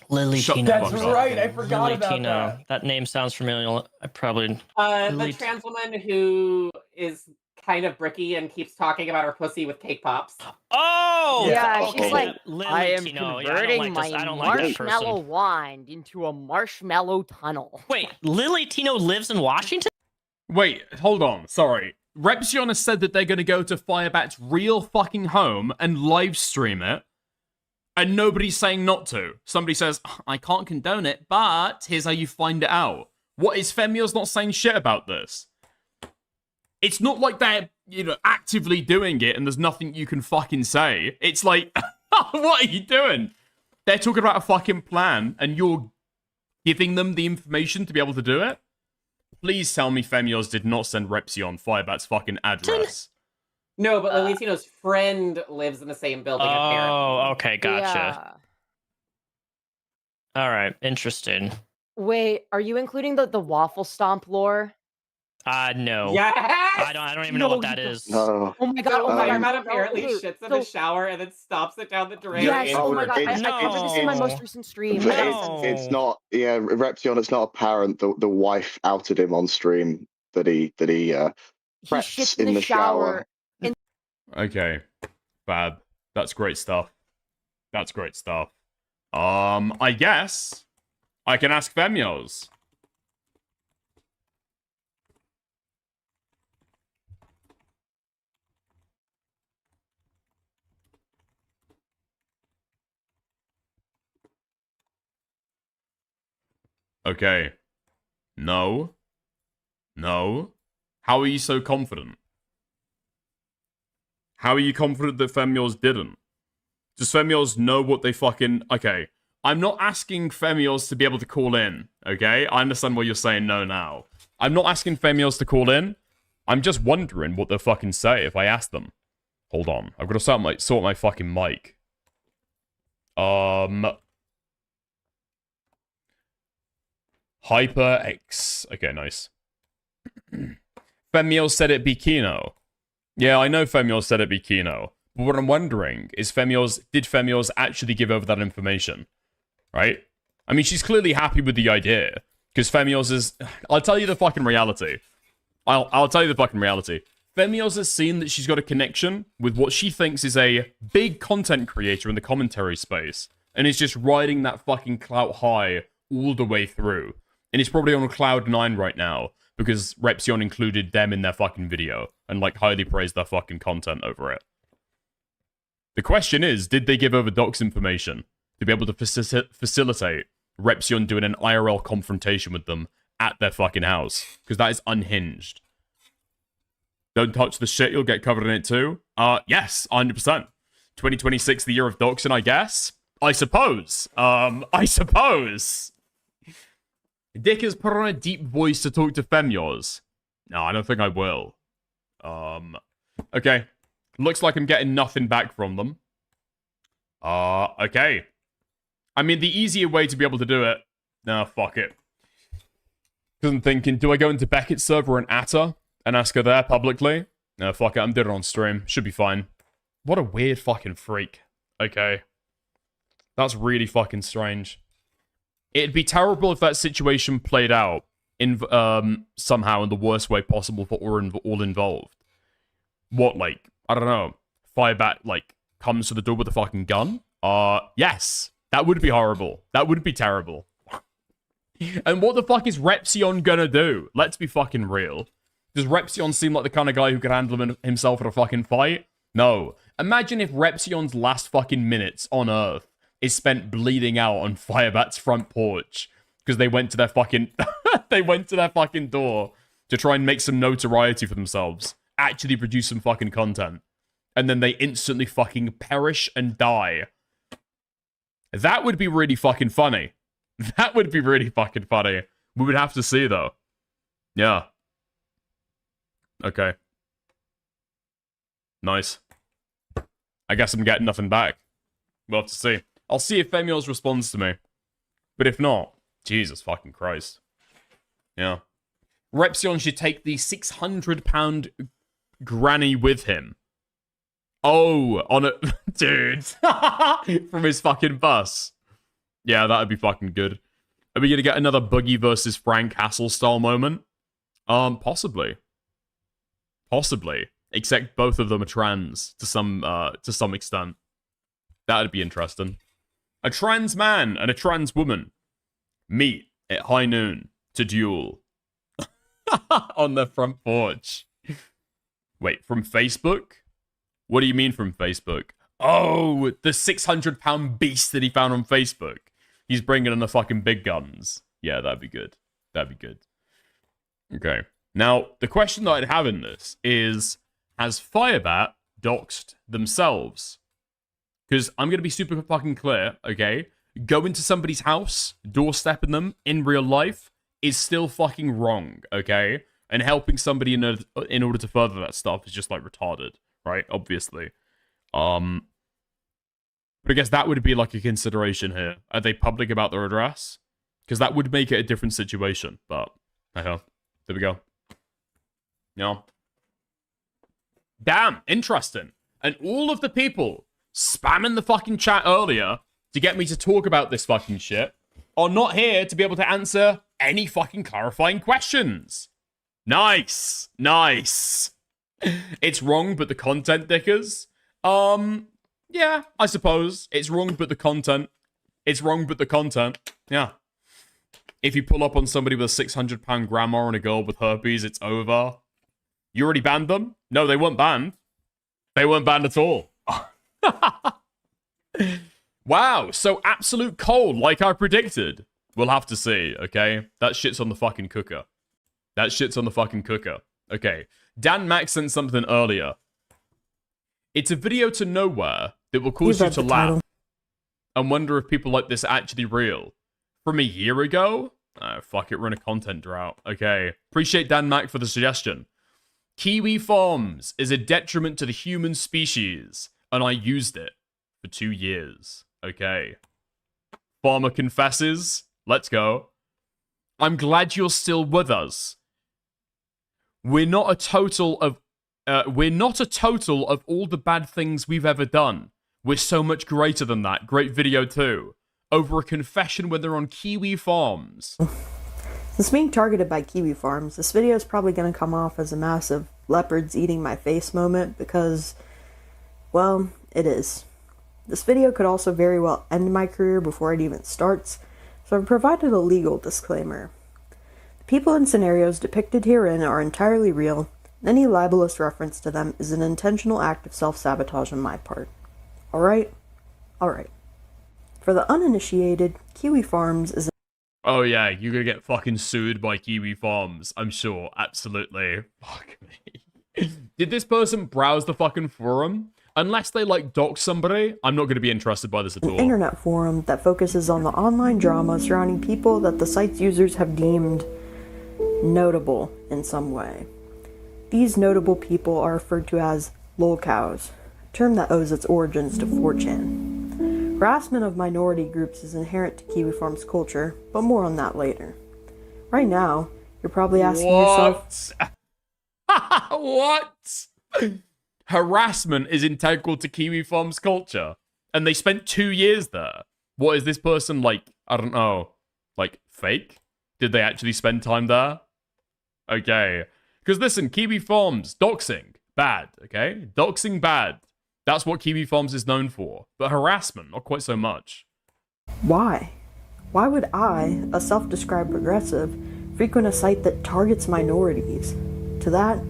Lily Tino. That's right. I forgot Lily about Tino. that. That name sounds familiar. I probably. The trans woman who is kind of bricky and keeps talking about her pussy with cake pops. Oh! Yeah, okay. she's like, Lily I am Tino. converting I don't like my this marshmallow person. wand into a marshmallow tunnel. Wait, Lily Tino lives in Washington? Wait, hold on. Sorry. Repzion has said that they're going to go to Firebat's real fucking home and live stream it. And nobody's saying not to. Somebody says, I can't condone it, but here's how you find it out. What, is Femios not saying shit about this? It's not like they're, actively doing it and there's nothing you can fucking say. It's like, what are you doing? They're talking about a fucking plan and you're giving them the information to be able to do it? Please tell me Femios did not send Repzion Firebat's fucking address. No, but Lily Tino's friend lives in the same building, apparently. Oh, okay, gotcha. Yeah. All right, interesting. Wait, are you including the waffle stomp lore? No. Yes! I don't even know what that is. No. Oh my god! Firebat apparently shits in the shower and then stops it down the drain. Yes. Oh my god! I covered this in my most recent stream. It's not. Yeah, Repzion. It's not apparent. The wife outed him on stream that he preps in the shower. Okay, Fab. That's great stuff. That's great stuff. I guess I can ask Femios. Okay. No. No. How are you so confident? How are you confident that Femios didn't? Does Femios know what they fucking... Okay. I'm not asking Femios to be able to call in, okay? I understand what you're saying no now. I'm not asking Femios to call in. I'm just wondering what they'll fucking say if I ask them. Hold on. I've got to sort my fucking mic. HyperX. Okay, nice. Femiel said it be Kino. Yeah, I know Femiel said it be Kino. But what I'm wondering is did Femiel's actually give over that information? Right? I mean, she's clearly happy with the idea. Because Femiel's is... I'll tell you the fucking reality. I'll tell you the fucking reality. Femiel's has seen that she's got a connection with what she thinks is a big content creator in the commentary space. And is just riding that fucking clout high all the way through. And it's probably on cloud 9 right now. Because Repzion included them in their fucking video. And, like, highly praised their fucking content over it. The question is, did they give over docs information to be able to facilitate Repzion doing an IRL confrontation with them at their fucking house? Because that is unhinged. Don't touch the shit, you'll get covered in it too. Yes, 100%. 2026, the year of doxing, I guess? I suppose. I suppose. Dick has put on a deep voice to talk to Femios. No, I don't think I will. Okay. Looks like I'm getting nothing back from them. Okay. I mean, the easier way to be able to do it... No, fuck it. Because I'm thinking, do I go into Beckett server and Atta and ask her there publicly? No, fuck it, I'm doing it on stream. Should be fine. What a weird fucking freak. Okay. That's really fucking strange. It'd be terrible if that situation played out in somehow in the worst way possible for all involved. What, like... I don't know, Firebat, like, comes to the door with a fucking gun? Yes. That would be horrible. That would be terrible. And what the fuck is Repzion gonna do? Let's be fucking real. Does Repzion seem like the kind of guy who could handle himself in a fucking fight? No. Imagine if Repzion's last fucking minutes on Earth is spent bleeding out on Firebat's front porch because they went to their fucking... they went to their fucking door to try and make some notoriety for themselves. Actually produce some fucking content. And then they instantly fucking perish and die. That would be really fucking funny. That would be really fucking funny. We would have to see, though. Yeah. Okay. Nice. I guess I'm getting nothing back. We'll have to see. I'll see if Femios responds to me. But if not, Jesus fucking Christ. Yeah. Repzion should take the £600 granny with him. Oh, on a... Dude. From his fucking bus. Yeah, that'd be fucking good. Are we gonna get another Boogie versus Frank Hassel style moment? Possibly. Possibly. Except both of them are trans to some extent. That'd be interesting. A trans man and a trans woman meet at high noon to duel. On the front porch. Wait, from Facebook? What do you mean from Facebook? Oh, the £600 beast that he found on Facebook. He's bringing in the fucking big guns. Yeah, that'd be good. That'd be good. Okay. Now, the question that I'd have in this is, has Firebat doxed themselves? Because I'm going to be super fucking clear, okay? Going to somebody's house, doorstepping them in real life is still fucking wrong, okay? And helping somebody in order to further that stuff is just, like, retarded, right? Obviously. But I guess that would be, like, a consideration here. Are they public about their address? Because that would make it a different situation, but... there we go. Yeah. Damn, interesting. And all of the people spamming the fucking chat earlier to get me to talk about this fucking shit are not here to be able to answer any fucking clarifying questions. Nice. Nice. It's wrong, but the content, dickers. Yeah, I suppose. It's wrong, but the content. It's wrong, but the content. Yeah. If you pull up on somebody with a £600 grandma and a girl with herpes, it's over. You already banned them? No, they weren't banned. They weren't banned at all. Wow, so absolute cold, like I predicted. We'll have to see, okay? That shit's on the fucking cooker. That shit's on the fucking cooker. Okay, Dan Max sent something earlier. It's a video to nowhere that will cause you to laugh and wonder if people like this are actually real. From a year ago? Oh, fuck it, we're in a content drought. Okay, appreciate Dan Mac for the suggestion. Kiwi Farms is a detriment to the human species, and I used it for 2 years. Okay. Farmer confesses. Let's go. I'm glad you're still with us. We're not a total of all the bad things we've ever done. We're so much greater than that. Great video too. Over a confession when they're on Kiwi Farms. Since being targeted by Kiwi Farms, this video is probably going to come off as a massive leopards eating my face moment because, well, it is. This video could also very well end my career before it even starts, so I've provided a legal disclaimer. The people and scenarios depicted herein are entirely real, and any libelous reference to them is an intentional act of self-sabotage on my part. Alright? Alright. For the uninitiated, Kiwi Farms is Oh yeah, you're gonna get fucking sued by Kiwi Farms, I'm sure. Absolutely. Fuck me. Did this person browse the fucking forum? Unless they, like, dox somebody, I'm not gonna be interested by this at all. an internet forum that focuses on the online drama surrounding people that the site's users have deemed notable in some way. These notable people are referred to as lolcows, a term that owes its origins to 4chan. Harassment of minority groups is inherent to Kiwi Farms culture, but more on that later. Right now, you're probably asking yourself... What? Harassment is integral to Kiwi Farms culture, and they spent 2 years there. What is this person, like, I don't know, like, fake? Did they actually spend time there? Okay. Because listen, Kiwi Farms, doxing, bad, okay? Doxing, bad. That's what Kiwi Farms is known for. But harassment, not quite so much. Why? Why would I, a self-described progressive, frequent a site that targets minorities? To that,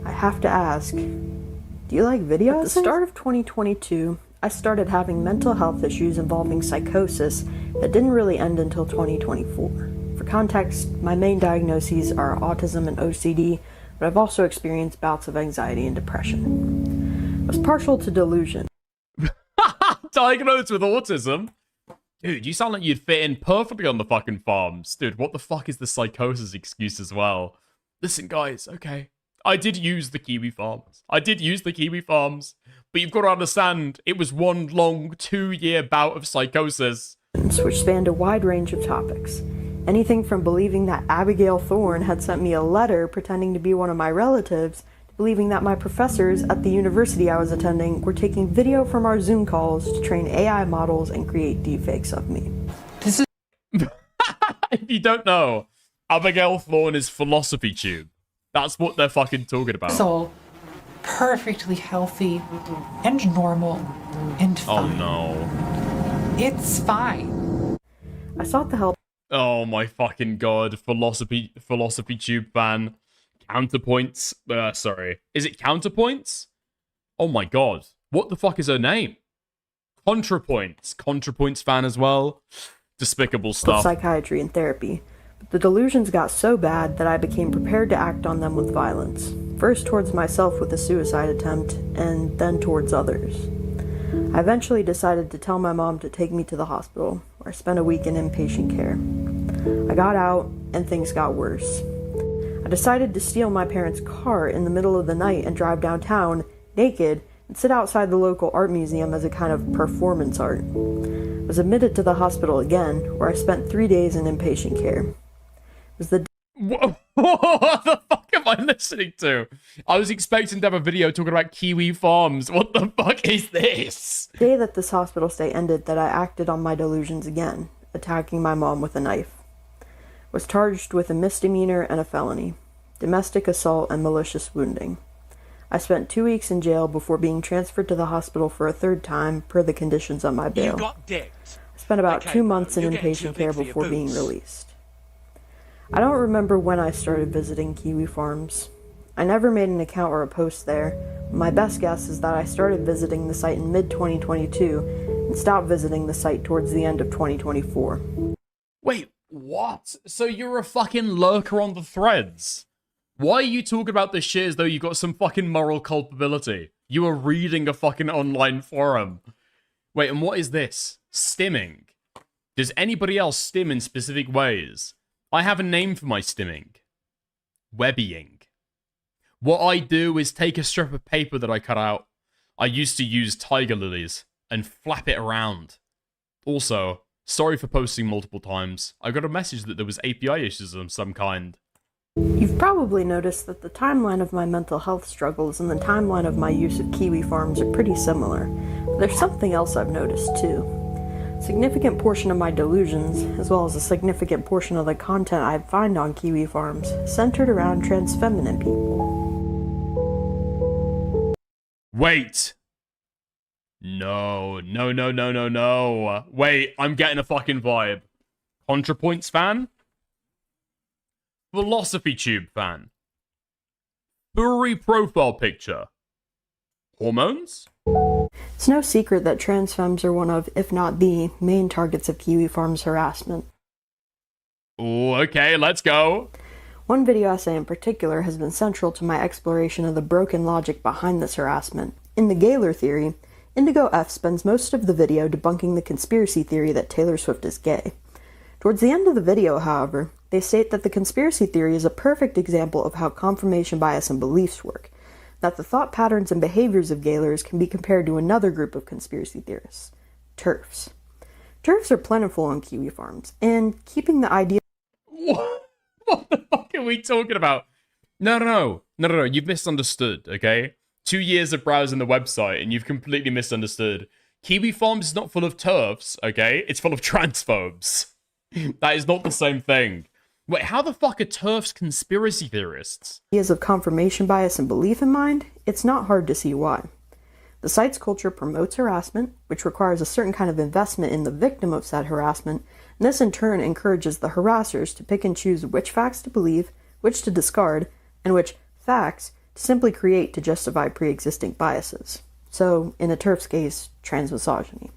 I have to ask, do you like videos? At the start of 2022, I started having mental health issues involving psychosis that didn't really end until 2024. For context, my main diagnoses are autism and OCD, but I've also experienced bouts of anxiety and depression. I was partial to delusion. Diagnosed with autism? Dude, you sound like you'd fit in perfectly on the fucking farms. Dude, what the fuck is the psychosis excuse as well? Listen, guys, okay. I did use the Kiwi Farms. But you've got to understand, it was one long 2-year bout of psychosis. Which spanned a wide range of topics. Anything from believing that Abigail Thorne had sent me a letter pretending to be one of my relatives, to believing that my professors at the university I was attending were taking video from our Zoom calls to train AI models and create deepfakes of me. This is... If you don't know, Abigail Thorne is Philosophy Tube. That's what they're fucking talking about. So perfectly healthy and normal and fine. Oh no. It's fine. I sought the help. Oh my fucking god. Philosophy Tube fan. Counterpoints. Sorry. Is it Counterpoints? Oh my god. What the fuck is her name? ContraPoints. ContraPoints fan as well. Despicable stuff. Psychiatry and therapy. But the delusions got so bad that I became prepared to act on them with violence. First towards myself with a suicide attempt, and then towards others. I eventually decided to tell my mom to take me to the hospital, where I spent a week in inpatient care. I got out, and things got worse. I decided to steal my parents' car in the middle of the night and drive downtown, naked, and sit outside the local art museum as a kind of performance art. I was admitted to the hospital again, where I spent 3 days in inpatient care. It was the What the fuck am I listening to? I was expecting to have a video talking about Kiwi Farms. What the fuck is this? day that this hospital stay ended that I acted on my delusions again, attacking my mom with a knife. I was charged with a misdemeanor and a felony, domestic assault and malicious wounding. I spent 2 weeks in jail before being transferred to the hospital for a third time per the conditions on my bail. You got dicked. I spent about Okay, 2 months bro, in you're getting inpatient too care big for your before being boots. released. I don't remember when I started visiting Kiwi Farms. I never made an account or a post there. My best guess is that I started visiting the site in mid-2022 and stopped visiting the site towards the end of 2024. Wait, what? So you're a fucking lurker on the threads? Why are you talking about this shit as though you got some fucking moral culpability? You are reading a fucking online forum. Wait, and what is this? Stimming. Does anybody else stim in specific ways? I have a name for my stimming. Webbying. What I do is take a strip of paper that I cut out. I used to use tiger lilies and flap it around. Also, Sorry for posting multiple times. I got a message that there was API issues of some kind. You've probably noticed that the timeline of my mental health struggles and the timeline of my use of Kiwi Farms are pretty similar. But there's something else I've noticed too. A significant portion of my delusions, as well as a significant portion of the content I find on Kiwi Farms, centered around trans feminine people. Wait! No. Wait, I'm getting a fucking vibe. ContraPoints fan? Philosophy Tube fan? Furry profile picture? Hormones? It's no secret that trans femmes are one of, if not the, main targets of Kiwi Farms harassment. Ooh, okay, let's go. One video essay in particular has been central to my exploration of the broken logic behind this harassment. In the Gaylor theory, Indigo F spends most of the video debunking the conspiracy theory that Taylor Swift is gay. Towards the end of the video, however, they state that the conspiracy theory is a perfect example of how confirmation bias and beliefs work, that the thought patterns and behaviors of Gaylors can be compared to another group of conspiracy theorists, TERFs. TERFs are plentiful on Kiwi Farms, and keeping the idea... What the fuck are we talking about? No, you've misunderstood, okay? 2 years of browsing the website and you've completely misunderstood. Kiwi Farms is not full of TERFs, okay? It's full of transphobes. That is not the same thing. Wait, how the fuck are TERFs conspiracy theorists? Ideas of confirmation bias and belief in mind, it's not hard to see why. The site's culture promotes harassment, which requires a certain kind of investment in the victim of said harassment, and this in turn encourages the harassers to pick and choose which facts to believe, which to discard, and which facts to simply create to justify pre-existing biases. So, in a TERF's case, transmisogyny.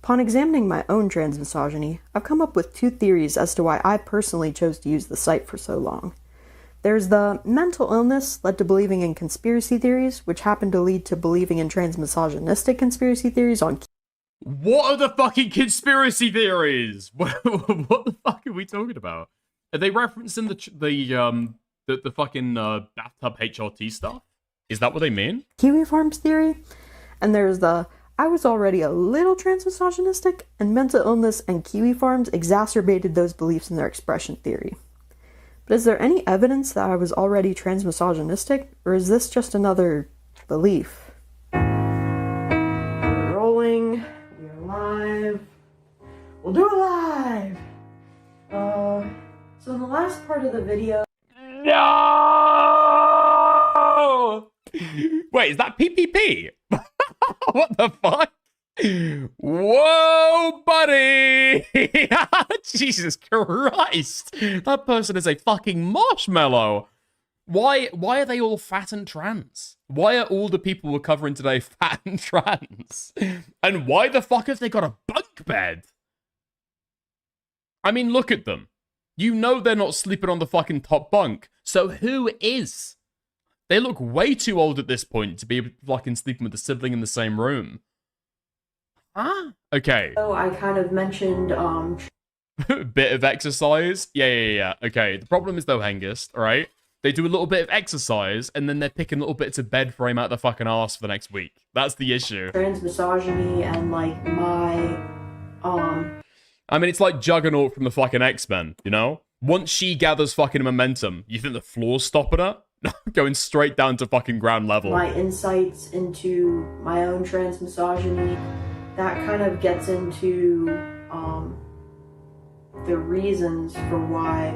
Upon examining my own transmisogyny, I've come up with 2 theories as to why I personally chose to use the site for so long. There's the mental illness led to believing in conspiracy theories, which happened to lead to believing in transmisogynistic conspiracy theories on... What are the fucking conspiracy theories? What the fuck are we talking about? Are they referencing the fucking bathtub HRT stuff? Is that what they mean? Kiwi Farms theory? And there's the I was already a little transmisogynistic, and mental illness and Kiwi Farms exacerbated those beliefs in their expression theory. But is there any evidence that I was already transmisogynistic, or is this just another belief? We're rolling, we're live, we'll do it live! So in the last part of the video... No! Wait, is that PPP? What the fuck? Whoa, buddy! Jesus Christ! That person is a fucking marshmallow. Why are they all fat and trans? Why are all the people we're covering today fat and trans? And why the fuck have they got a bunk bed? I mean, look at them. You know they're not sleeping on the fucking top bunk. So who is? They look way too old at this point to be fucking sleeping with a sibling in the same room. Ah, okay. So I kind of mentioned, Bit of exercise? Yeah. Okay, the problem is though, Hengist, alright? They do a little bit of exercise, and then they're picking little bits of bed frame out their fucking ass for the next week. That's the issue. Transmisogyny and, like, my, I mean, it's like Juggernaut from the fucking X-Men, you know? Once she gathers fucking momentum, you think the floor's stopping her? Going straight down to fucking ground level. My insights into my own transmisogyny, that kind of gets into the reasons for why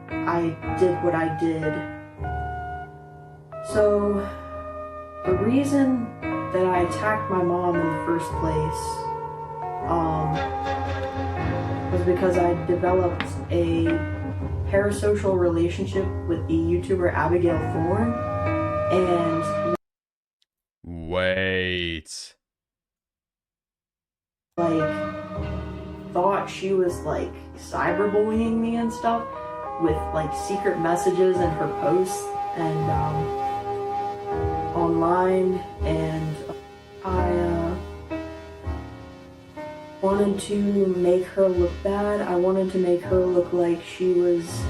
I did what I did. So, the reason that I attacked my mom in the first place was because I developed a parasocial relationship with the YouTuber Abigail Thorne, and... Wait... like, thought she was, like, cyberbullying me and stuff with, like, secret messages in her posts and, online, and I, wanted to make her look bad. I wanted to make her look like she was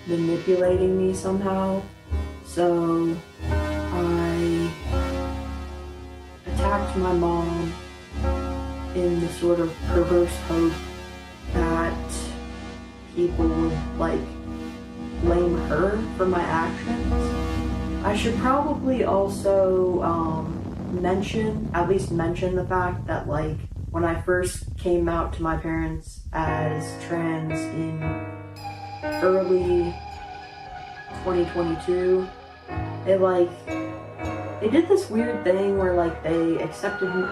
manipulating me somehow. So I attacked my mom in the sort of perverse hope that people would, like, blame her for my actions. I should probably also at least mention the fact that, like, when I first came out to my parents as trans in early 2022, they did this weird thing where, like, they accepted me,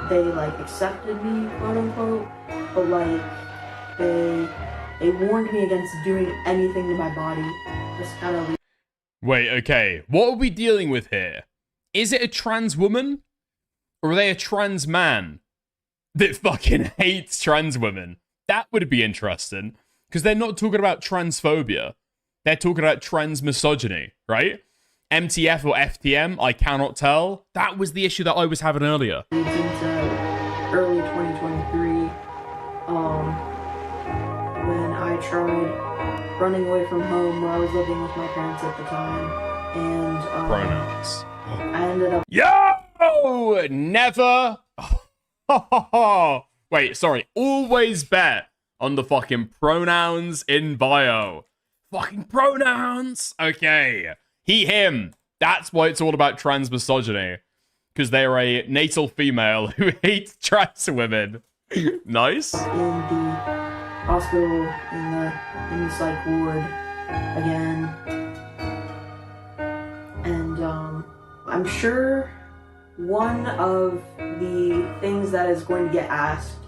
quote unquote, but, like, they warned me against doing anything to my body. Just kind of. Wait, okay. What are we dealing with here? Is it a trans woman? Or are they a trans man that fucking hates trans women? That would be interesting. Because they're not talking about transphobia. They're talking about trans misogyny, right? MTF or FTM, I cannot tell. That was the issue that I was having earlier. Into early 2023, when I tried running away from home where I was living with my parents at the time, and Pronouns. I ended up. Yo! Never. Wait, sorry. Always bet on the fucking pronouns in bio. Fucking pronouns. Okay. He, him. That's why it's all about trans misogyny. Because they're a natal female who hates trans women. Nice. In the hospital, in the psych ward again. And I'm sure one of the things that is going to get asked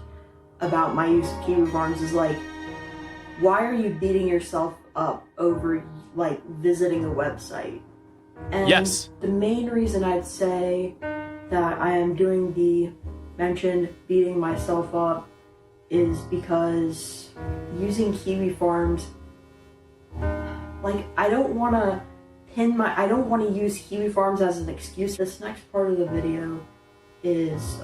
about my use of Kiwi Farms is like, why are you beating yourself up over, like, visiting a website? And yes. The main reason I'd say that I am doing the mentioned beating myself up is because using Kiwi Farms, like, I don't want to use Kiwi Farms as an excuse. This next part of the video is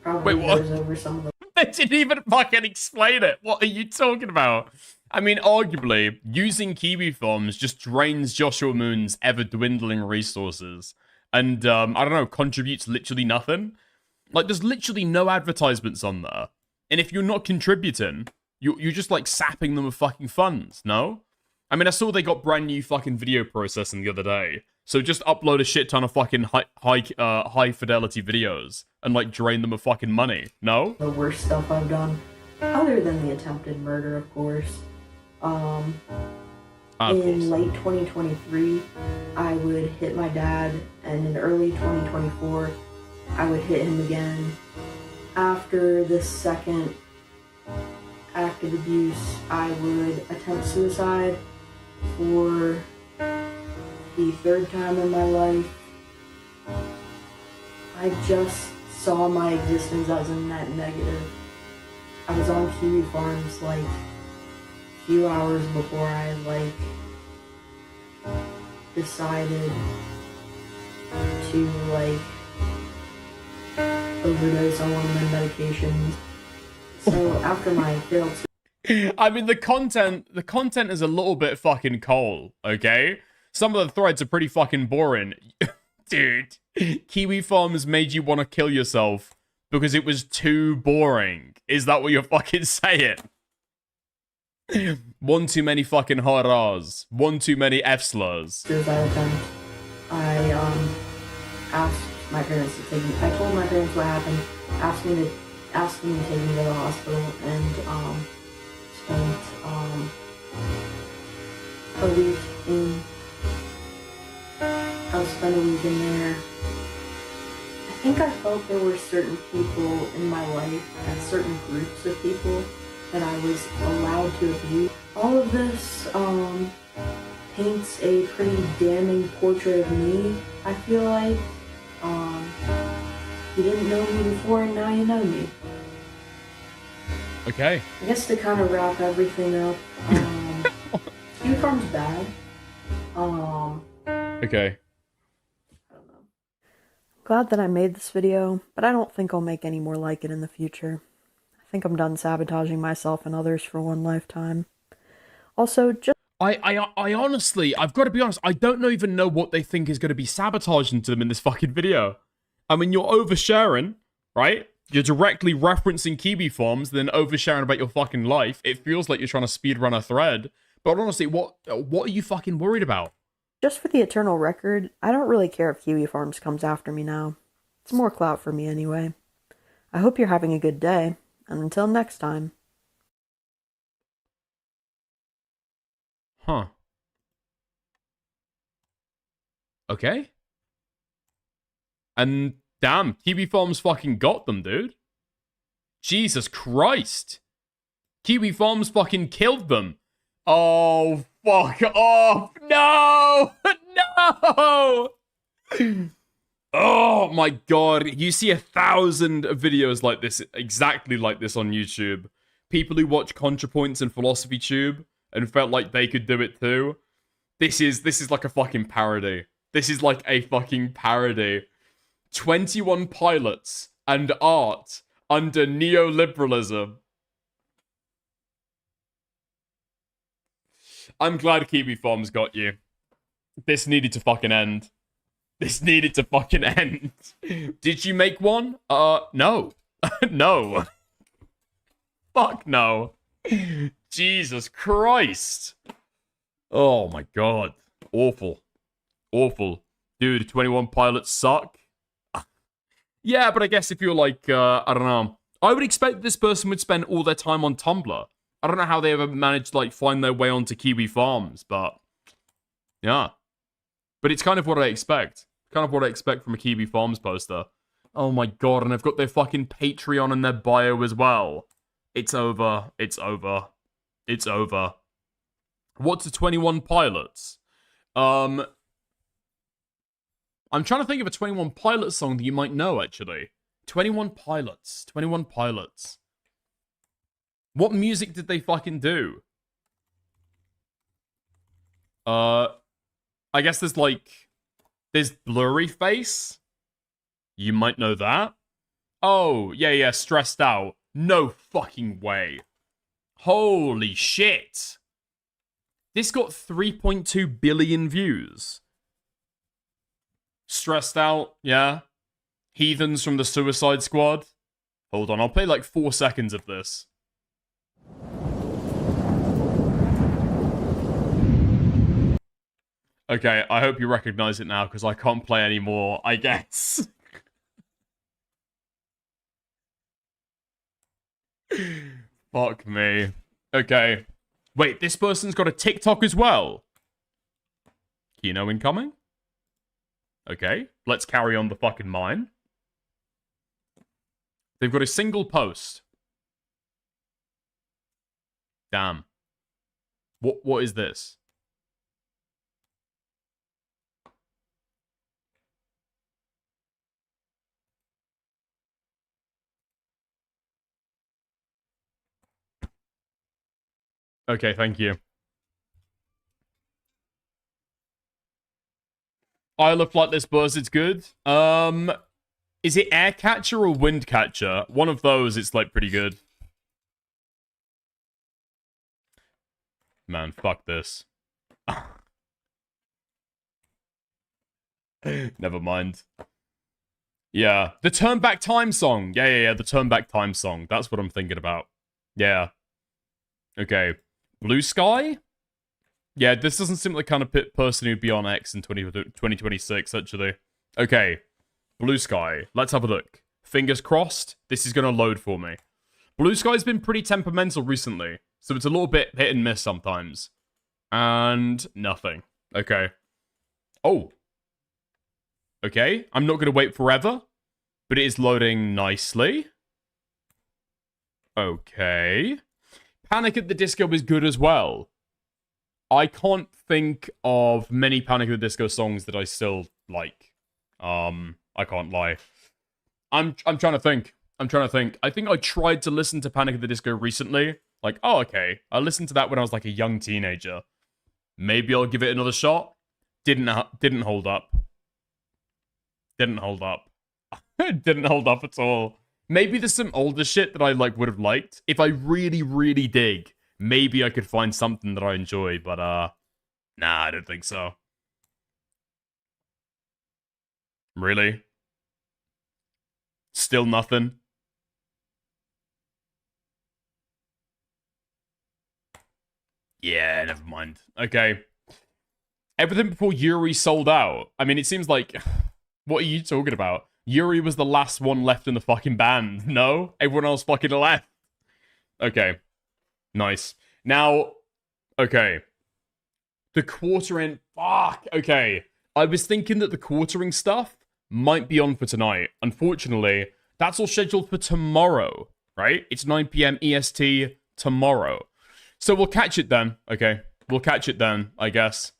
probably goes over some of the. They didn't even fucking explain it. What are you talking about? I mean, arguably, using Kiwi Farms just drains Joshua Moon's ever-dwindling resources. And, I don't know, contributes literally nothing. Like, there's literally no advertisements on there. And if you're not contributing, you're just, like, sapping them of fucking funds, no? I mean, I saw they got brand new fucking video processing the other day. So just upload a shit ton of fucking high fidelity videos and, like, drain them of fucking money, no? The worst stuff I've done, other than the attempted murder, of course. In late 2023, I would hit my dad, and in early 2024, I would hit him again. After the second act of abuse, I would attempt suicide for the third time in my life. I just saw my existence as a net negative. I was on Kiwi Farms, like, few hours before I, like, decided to, like, overdose on one of my medications. So after my failed. I mean, the content is a little bit fucking cold, okay? Some of the threads are pretty fucking boring. Dude, Kiwi Farms made you want to kill yourself because it was too boring. Is that what you're fucking saying? One too many fucking hard R's. One too many F slurs. I asked my parents to take me. I told my parents what happened. Asked them to take me to the hospital, and spent a week in. I spent a week in there. I think I felt there were certain people in my life and certain groups of people that I was allowed to abuse. All of this paints a pretty damning portrait of me, I feel like. You didn't know me before, and now you know me. Okay. I guess to kind of wrap everything up, Kiwi Farms bad. Okay. Glad that I made this video, but I don't think I'll make any more like it in the future. I think I'm done sabotaging myself and others for one lifetime. Also, just... I honestly, I've got to be honest, I don't even know what they think is going to be sabotaging to them in this fucking video. I mean, you're oversharing, right? You're directly referencing Kiwi Farms, then oversharing about your fucking life. It feels like you're trying to speedrun a thread. But honestly, what are you fucking worried about? Just for the eternal record, I don't really care if Kiwi Farms comes after me now. It's more clout for me anyway. I hope you're having a good day, and until next time. Huh. Okay. And damn, Kiwi Farms fucking got them, dude. Jesus Christ. Kiwi Farms fucking killed them. Oh, fuck off. No. No. Oh, my God. You see 1,000 videos like this, exactly like this on YouTube. People who watch ContraPoints and Philosophy Tube and felt like they could do it too. This is like a fucking parody. This is like a fucking parody. 21 pilots and art under neoliberalism. I'm glad Kiwi Farms got you. This needed to fucking end. This needed to fucking end. Did you make one? No. No. Fuck no. Jesus Christ. Oh my God. Awful. Awful. Dude, 21 pilots suck. Yeah, but I guess if you're like, I don't know. I would expect this person would spend all their time on Tumblr. I don't know how they ever managed to, like, find their way onto Kiwi Farms, but... yeah. But it's kind of what I expect. Kind of what I expect from a Kiwi Farms poster. Oh my God, and I've got their fucking Patreon in their bio as well. It's over. It's over. It's over. What's the 21 pilots? I'm trying to think of a 21 Pilots song that you might know, actually. 21 Pilots. 21 Pilots. What music did they fucking do? I guess there's like... there's Blurry Face. You might know that. Oh, yeah, Stressed Out. No fucking way. Holy shit. This got 3.2 billion views. Stressed Out, yeah. Heathens from the Suicide Squad. Hold on, I'll play like 4 seconds of this. Okay, I hope you recognize it now, because I can't play anymore, I guess. Fuck me. Okay. Wait, this person's got a TikTok as well? Kino incoming? Okay, let's carry on the fucking mine. They've got a single post. Damn. What is this? Okay, thank you. Isle of Flightless Buzzard's good. Is it Air Catcher or Wind Catcher? One of those, it's like pretty good. Man, fuck this. Never mind. Yeah, the Turn Back Time song. Yeah, the Turn Back Time song. That's what I'm thinking about. Yeah. Okay. Blue Sky? Yeah, this doesn't seem like the kind of person who'd be on X in 2026, actually. Okay. Blue Sky. Let's have a look. Fingers crossed. This is going to load for me. Blue Sky's been pretty temperamental recently, so it's a little bit hit and miss sometimes. And nothing. Okay. Oh. Okay. I'm not going to wait forever, but it is loading nicely. Okay. Panic at the Disco is good as well. I can't think of many Panic at the Disco songs that I still like. I can't lie. I'm trying to think. I think I tried to listen to Panic at the Disco recently. Like, oh, okay. I listened to that when I was like a young teenager. Maybe I'll give it another shot. Didn't hold up. Didn't hold up. Didn't hold up at all. Maybe there's some older shit that I like would have liked. If I really, really dig, maybe I could find something that I enjoy, but nah, I don't think so. Really? Still nothing? Yeah, never mind. Okay. Everything before Yuri sold out. I mean, it seems like... What are you talking about? Yuri was the last one left in the fucking band. No? Everyone else fucking left. Okay. Nice. Now... Okay. The quartering... Fuck! Okay. I was thinking that the quartering stuff might be on for tonight. Unfortunately, that's all scheduled for tomorrow, right? It's 9 p.m. EST tomorrow. So we'll catch it then, okay? We'll catch it then, I guess.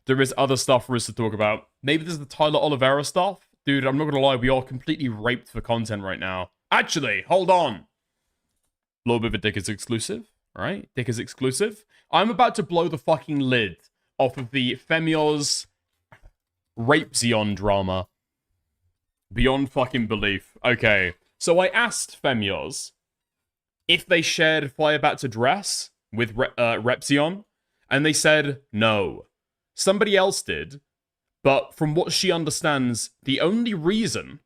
There is other stuff for us to talk about. Maybe there's the Tyler Oliveira stuff. Dude, I'm not gonna lie, we are completely raped for content right now. Actually, hold on. A little bit of a Dick is exclusive, alright? Dick is exclusive. I'm about to blow the fucking lid off of the Femios Repzion drama. Beyond fucking belief. Okay, so I asked Femios if they shared Firebat's address with Repzion, and they said no. Somebody else did, but from what she understands, the only reason...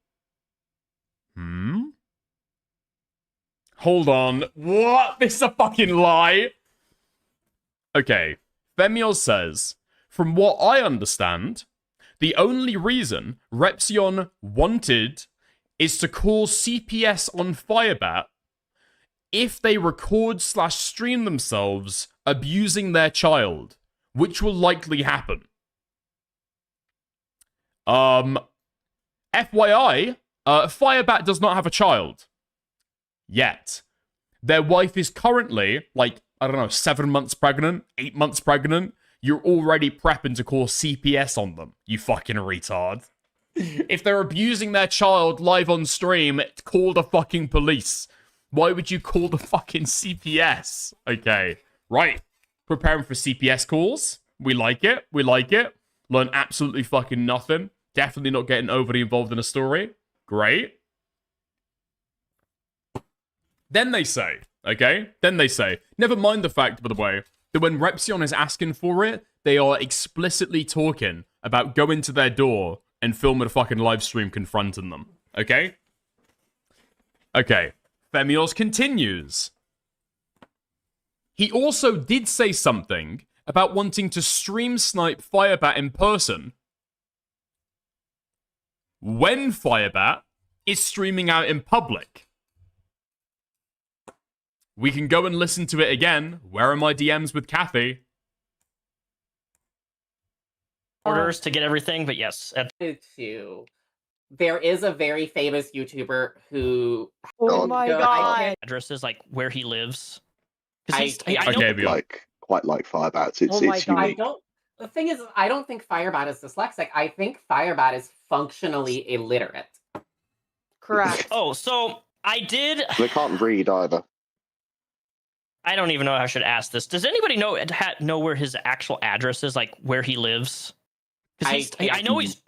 Hold on. What? This is a fucking lie? Okay. Femios says, from what I understand, the only reason Repzion wanted is to call CPS on Firebat if they record/stream themselves abusing their child, which will likely happen. FYI, Firebat does not have a child. Yet. Their wife is currently, like, I don't know, 7 months pregnant, 8 months pregnant. You're already prepping to call CPS on them, you fucking retard. If they're abusing their child live on stream, call the fucking police. Why would you call the fucking CPS? Okay, right. Preparing for CPS calls. We like it. We like it. Learn absolutely fucking nothing. Definitely not getting overly involved in a story. Great. Then they say, okay? Then they say, never mind the fact, by the way, that when Repzion is asking for it, they are explicitly talking about going to their door and filming a fucking live stream confronting them. Okay? Okay. Femios continues. He also did say something about wanting to stream snipe Firebat in person when Firebat is streaming out in public. We can go and listen to it again. Where are my DMs with Kathy? Orders to get everything, but yes. There is a very famous YouTuber who... Oh my god! Addresses, like, where he lives. I quite like Firebat. It's unique. The thing is, I don't think Firebat is dyslexic. I think Firebat is functionally illiterate. Correct. Oh, so I did... They can't read either. I don't even know how I should ask this. Does anybody know where his actual address is, like where he lives? I know he's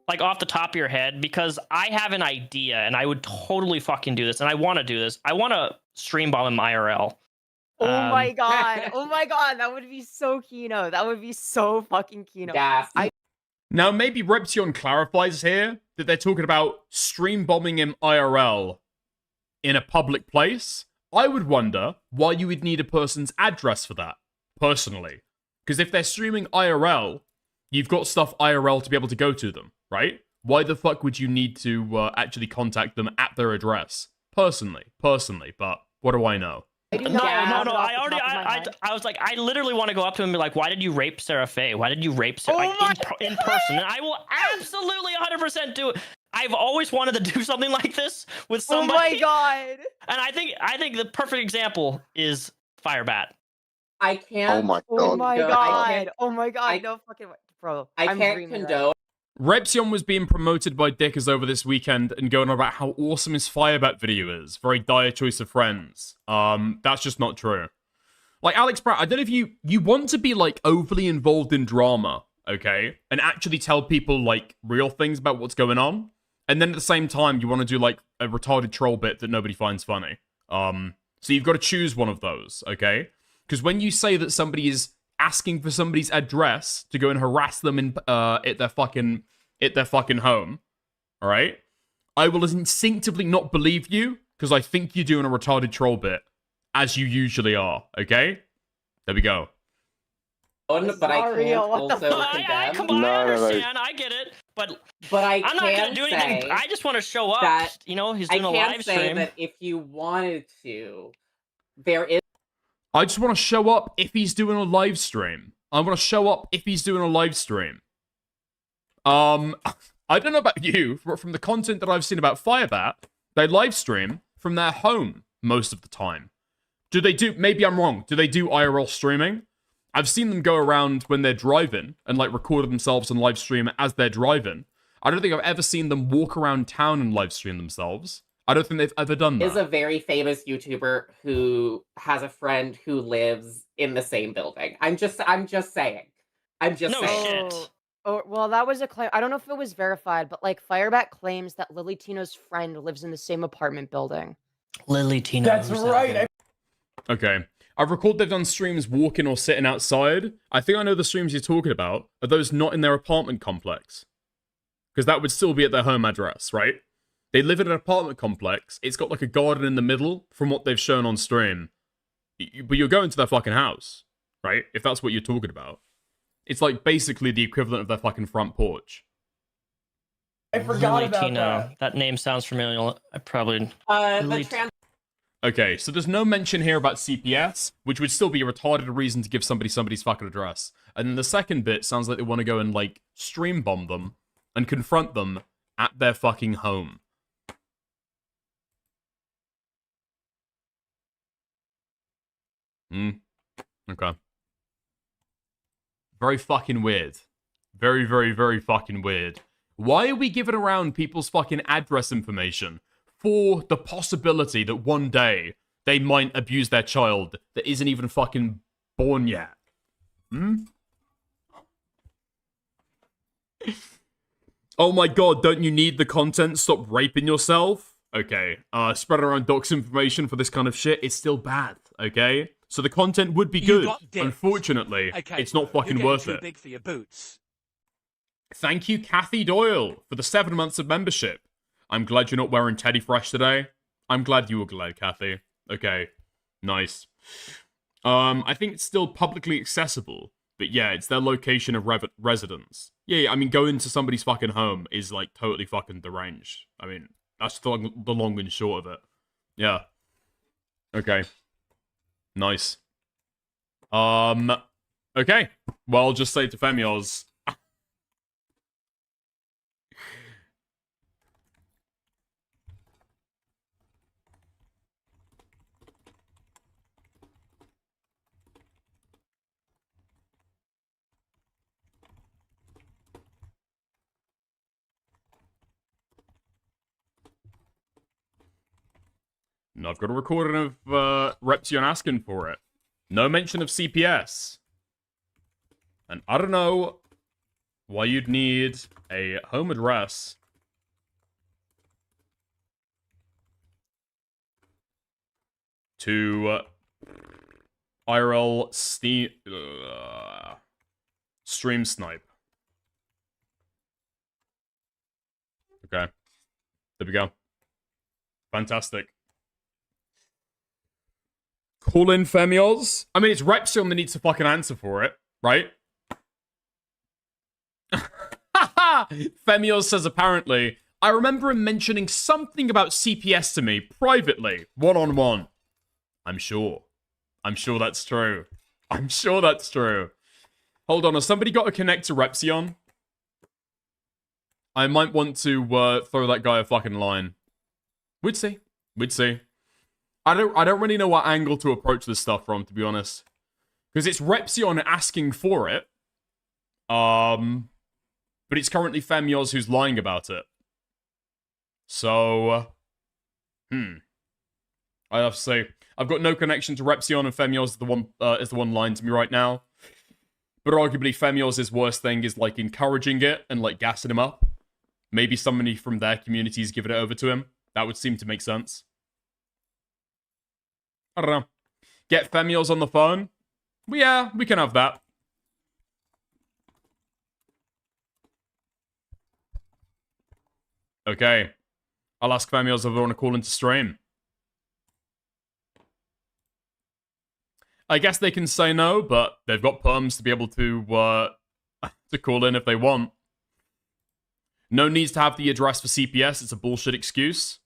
like off the top of your head, because I have an idea and I would totally fucking do this, and I want to do this. I want to stream bomb him IRL. Oh my god! Oh my god! That would be so Kino. That would be so fucking Kino. Yes. Now maybe Repzion clarifies here that they're talking about stream bombing him IRL in a public place. I would wonder why you would need a person's address for that, personally. Because if they're streaming IRL, you've got stuff IRL to be able to go to them, right? Why the fuck would you need to actually contact them at their address? Personally, but what do I know? No. I was like, I literally want to go up to him and be like, why did you rape Sarah Faye? Why did you rape Sarah? In person. And I will absolutely 100% do it. I've always wanted to do something like this with somebody. Oh my god! And I think the perfect example is Firebat. I can't. Oh my god! Oh my god! Oh my god! No fucking way, bro. I can't condone. Repzion was being promoted by Dickers over this weekend and going on about how awesome his Firebat video is. Very dire choice of friends. That's just not true. Like, Alex Pratt, I don't know if you want to be, like, overly involved in drama, okay? And actually tell people, like, real things about what's going on. And then at the same time, you want to do, like, a retarded troll bit that nobody finds funny. So you've got to choose one of those, okay? Because when you say that somebody is asking for somebody's address to go and harass them in at their fucking home, all right? I will instinctively not believe you because I think you're doing a retarded troll bit, as you usually are, okay? There we go. But I can't real, what the also fuck? condemn. Come on, No, I no, no. understand. I get it. But I I'm not gonna can do anything. say I just want to show up. that You know, he's I doing a can live say stream. that if you wanted to, there is. I just want to show up if he's doing a live stream. I want to show up if he's doing a live stream. I don't know about you, but from the content that I've seen about Firebat, they live stream from their home most of the time. Do they do, maybe I'm wrong, do they do IRL streaming? I've seen them go around when they're driving and like record themselves and live stream as they're driving. I don't think I've ever seen them walk around town and live stream themselves. I don't think they've ever done that. Is a very famous YouTuber who has a friend who lives in the same building. I'm just saying. I'm just saying. Shit. Oh, well, that was a claim. I don't know if it was verified, but like Firebat claims that Lily Tino's friend lives in the same apartment building. Lily Tino. That's right. Okay. I've recalled they've done streams walking or sitting outside. I think I know the streams you're talking about. Are those not in their apartment complex? Because that would still be at their home address, right? They live in an apartment complex. It's got like a garden in the middle from what they've shown on stream. But you're going to their fucking house, right? If that's what you're talking about. It's like basically the equivalent of their fucking front porch. I forgot Lily about Tino. That name sounds familiar. I probably. Okay, so there's no mention here about CPS, which would still be a retarded reason to give somebody's fucking address. And then the second bit sounds like they want to go and, like, stream bomb them and confront them at their fucking home. Okay. Very fucking weird. Very, very, very fucking weird. Why are we giving around people's fucking address information for the possibility that one day they might abuse their child that isn't even fucking born yet? Oh my god, don't you need the content? Stop raping yourself? Okay, spreading around docs information for this kind of shit is still bad, okay? So the content would be good. Unfortunately, it's not fucking worth it. Big for your boots. Thank you, Kathy Doyle, for the 7 months of membership. I'm glad you're not wearing Teddy Fresh today. I'm glad you were glad, Kathy. Okay, nice. I think it's still publicly accessible, but yeah, it's their location of residence. Yeah, I mean, going to somebody's fucking home is like totally fucking deranged. I mean, that's the long and short of it. Yeah. Okay. Nice. Okay. Well, I'll just say to Femios. And I've got a recording of Repzion asking for it. No mention of CPS. And I don't know why you'd need a home address to IRL stream snipe. Okay. There we go. Fantastic. Call in Femios. I mean, it's Repzion that needs to fucking answer for it, right? Femios says apparently, I remember him mentioning something about CPS to me privately, one-on-one. I'm sure that's true. I'm sure that's true. Hold on, has somebody got to connect to Repzion? I might want to throw that guy a fucking line. We'd see. We'd see. I don't really know what angle to approach this stuff from, to be honest. Because it's Repzion asking for it. But it's currently Femios who's lying about it. So, I have to say, I've got no connection to Repzion, and Femios is the one lying to me right now. But arguably, Femios' worst thing is, like, encouraging it and, like, gassing him up. Maybe somebody from their community is giving it over to him. That would seem to make sense. I don't know. Get Femios on the phone? Well, yeah, we can have that. Okay. I'll ask Femios if they want to call into stream. I guess they can say no, but they've got perms to be able to call in if they want. No needs to have the address for CPS. It's a bullshit excuse.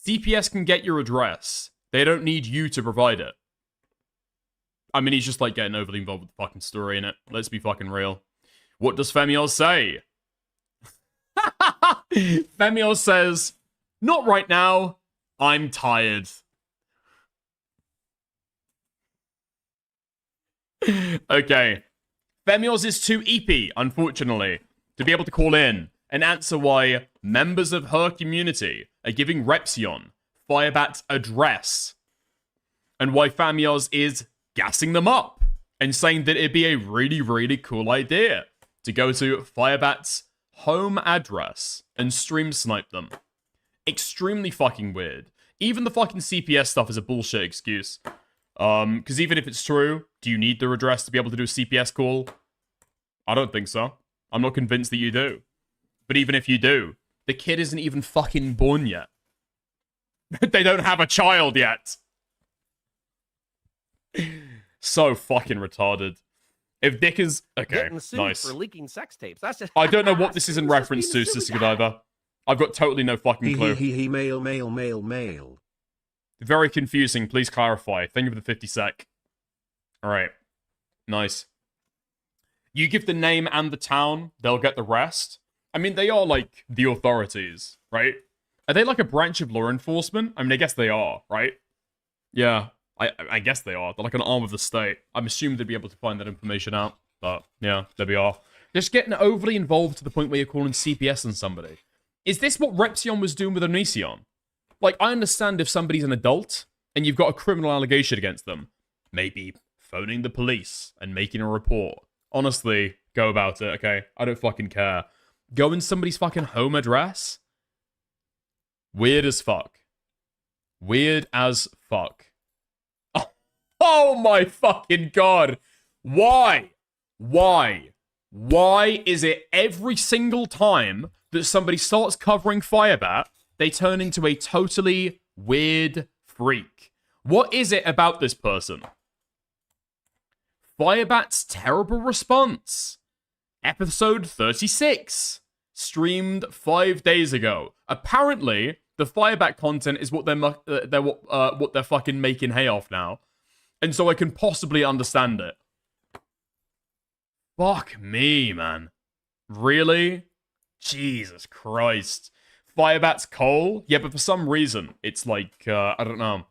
CPS can get your address. They don't need you to provide it. I mean, he's just like getting overly involved with the fucking story, innit? Let's be fucking real. What does Femios say? Femios says, not right now. I'm tired. Okay. Femios is too EP, unfortunately, to be able to call in and answer why members of her community are giving Repzion Firebat's address, and why Femios is gassing them up and saying that it'd be a really, really cool idea to go to Firebat's home address and stream snipe them. Extremely fucking weird. Even the fucking CPS stuff is a bullshit excuse. Because even if it's true, do you need their address to be able to do a CPS call? I don't think so. I'm not convinced that you do. But even if you do, the kid isn't even fucking born yet. They don't have a child yet. So fucking retarded. If Dick is... Okay, nice. For leaking sex tapes. That's just... I don't know what this is in reference to, Sister Godiva. I've got totally no fucking clue. Mail. Very confusing. Please clarify. Thank you for the 50 sec. Alright. Nice. You give the name and the town, they'll get the rest. I mean, they are, like, the authorities, right? Are they, like, a branch of law enforcement? I mean, I guess they are, right? Yeah, I guess they are. They're like an arm of the state. I'm assuming they'd be able to find that information out. But, yeah, there we are. Just getting overly involved to the point where you're calling CPS on somebody. Is this what Repzion was doing with Onision? Like, I understand if somebody's an adult and you've got a criminal allegation against them. Maybe phoning the police and making a report. Honestly, go about it, okay? I don't fucking care. Go in somebody's fucking home address? Weird as fuck. Weird as fuck. Oh my fucking god. Why? Why? Why is it every single time that somebody starts covering Firebat, they turn into a totally weird freak? What is it about this person? Firebat's terrible response. Episode 36. Streamed 5 days ago. Apparently, the Firebat content is what they're fucking making hay off now. And so I can possibly understand it. Fuck me, man. Really? Jesus Christ. Firebat's coal? Yeah, but for some reason, it's like, I don't know.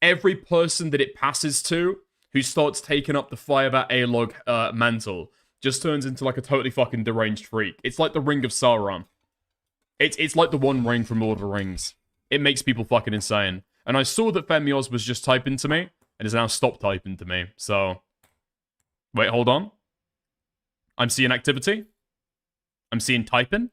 Every person that it passes to who starts taking up the Firebat A-log mantle just turns into like a totally fucking deranged freak. It's like the Ring of Sauron. It's like the One Ring from Lord of the Rings. It makes people fucking insane. And I saw that Femios was just typing to me, and has now stopped typing to me, so... Wait, hold on. I'm seeing activity. I'm seeing typing.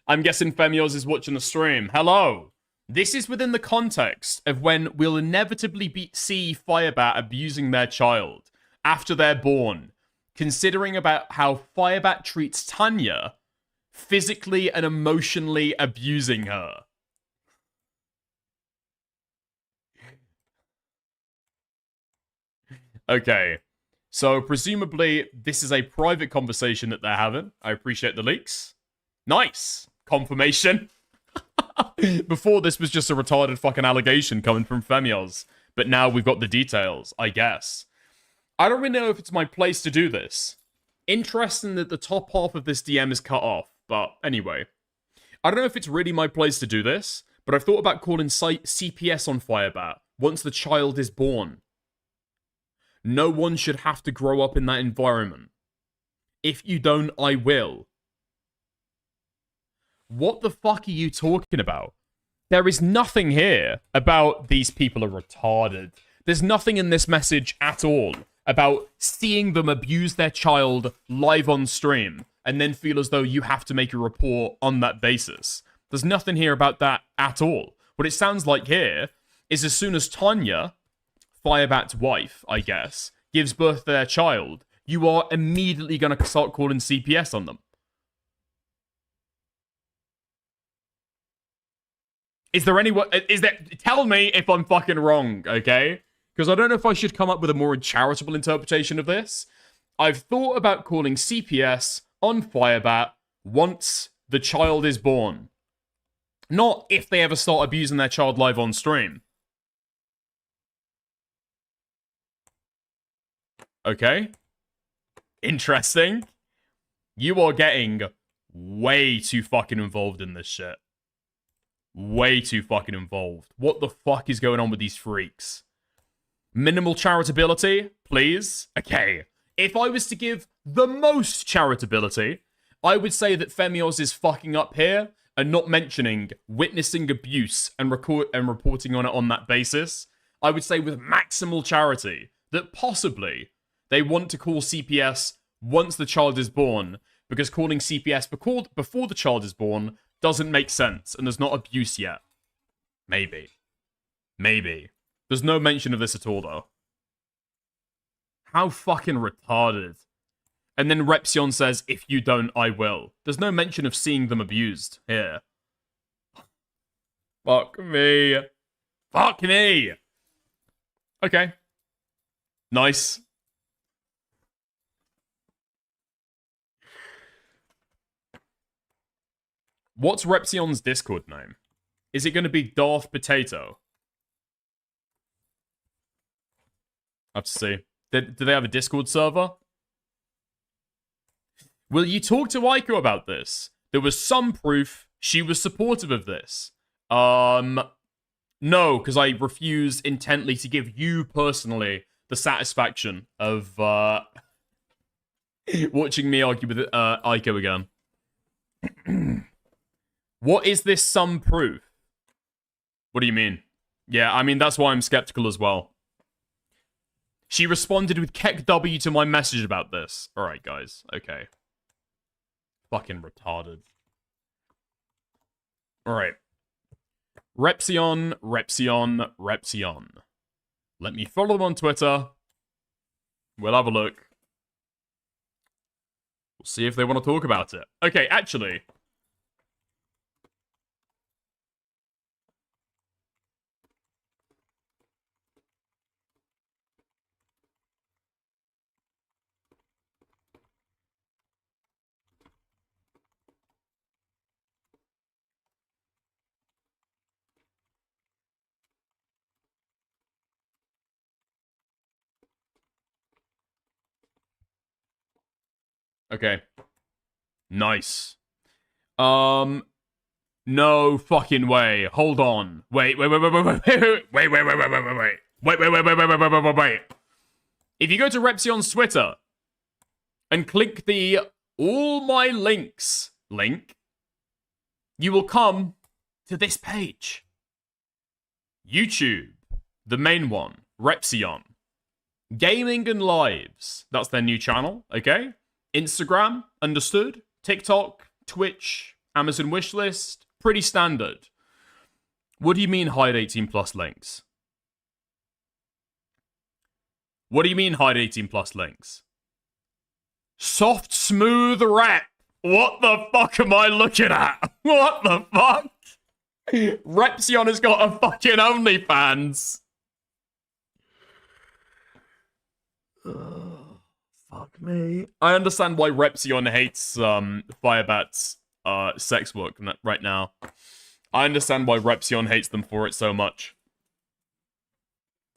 I'm guessing Femios is watching the stream. Hello. This is within the context of when we'll inevitably see Firebat abusing their child after they're born, considering about how Firebat treats Tanya, physically and emotionally abusing her. Okay. So, presumably, this is a private conversation that they're having. I appreciate the leaks. Nice! Confirmation. Before, this was just a retarded fucking allegation coming from Femios. But now we've got the details, I guess. I don't really know if it's my place to do this. Interesting that the top half of this DM is cut off. But anyway. I don't know if it's really my place to do this, but I've thought about calling CPS on Firebat once the child is born. No one should have to grow up in that environment. If you don't, I will. What the fuck are you talking about? There is nothing here about these people are retarded. There's nothing in this message at all about seeing them abuse their child live on stream and then feel as though you have to make a report on that basis. There's nothing here about that at all. What it sounds like here is as soon as Tanya Firebat's wife, I guess, gives birth to their child, you are immediately going to start calling CPS on them. Is there tell me if I'm fucking wrong, okay? Because I don't know if I should come up with a more charitable interpretation of this. I've thought about calling CPS on Firebat once the child is born. Not if they ever start abusing their child live on stream. Okay. Interesting. You are getting way too fucking involved in this shit. Way too fucking involved. What the fuck is going on with these freaks? Minimal charitability, please? Okay. If I was to give the most charitability, I would say that Femios is fucking up here and not mentioning witnessing abuse and reporting on it on that basis. I would say with maximal charity that possibly they want to call CPS once the child is born, because calling CPS before the child is born doesn't make sense, and there's not abuse yet. Maybe. Maybe. There's no mention of this at all, though. How fucking retarded. And then Repzion says, if you don't, I will. There's no mention of seeing them abused here. Fuck me. Fuck me. Okay. Nice. What's Repzion's Discord name? Is it going to be Darth Potato? I have to see. Do they have a Discord server? Will you talk to Aiko about this? There was some proof she was supportive of this. No, because I refuse intently to give you personally the satisfaction of watching me argue with Aiko again. What is this some proof? What do you mean? Yeah, I mean, that's why I'm skeptical as well. She responded with Keck W to my message about this. Alright, guys. Okay. Fucking retarded. Alright. Repzion. Let me follow them on Twitter. We'll have a look. We'll see if they want to talk about it. Okay, actually... Okay. Nice. No fucking way. Hold on. Wait. Wait. If you go to Repzion's Twitter and click the all my links link, you will come to this page. YouTube, the main one, Repzion. Gaming and Lives, that's their new channel, okay? Instagram, understood. TikTok, Twitch, Amazon wishlist, pretty standard. What do you mean hide 18 plus links? What do you mean hide 18 plus links? Soft, smooth rap. What the fuck am I looking at? What the fuck? Repzion has got a fucking OnlyFans. Fuck me. I understand why Repzion hates Firebat's sex work right now. I understand why Repzion hates them for it so much.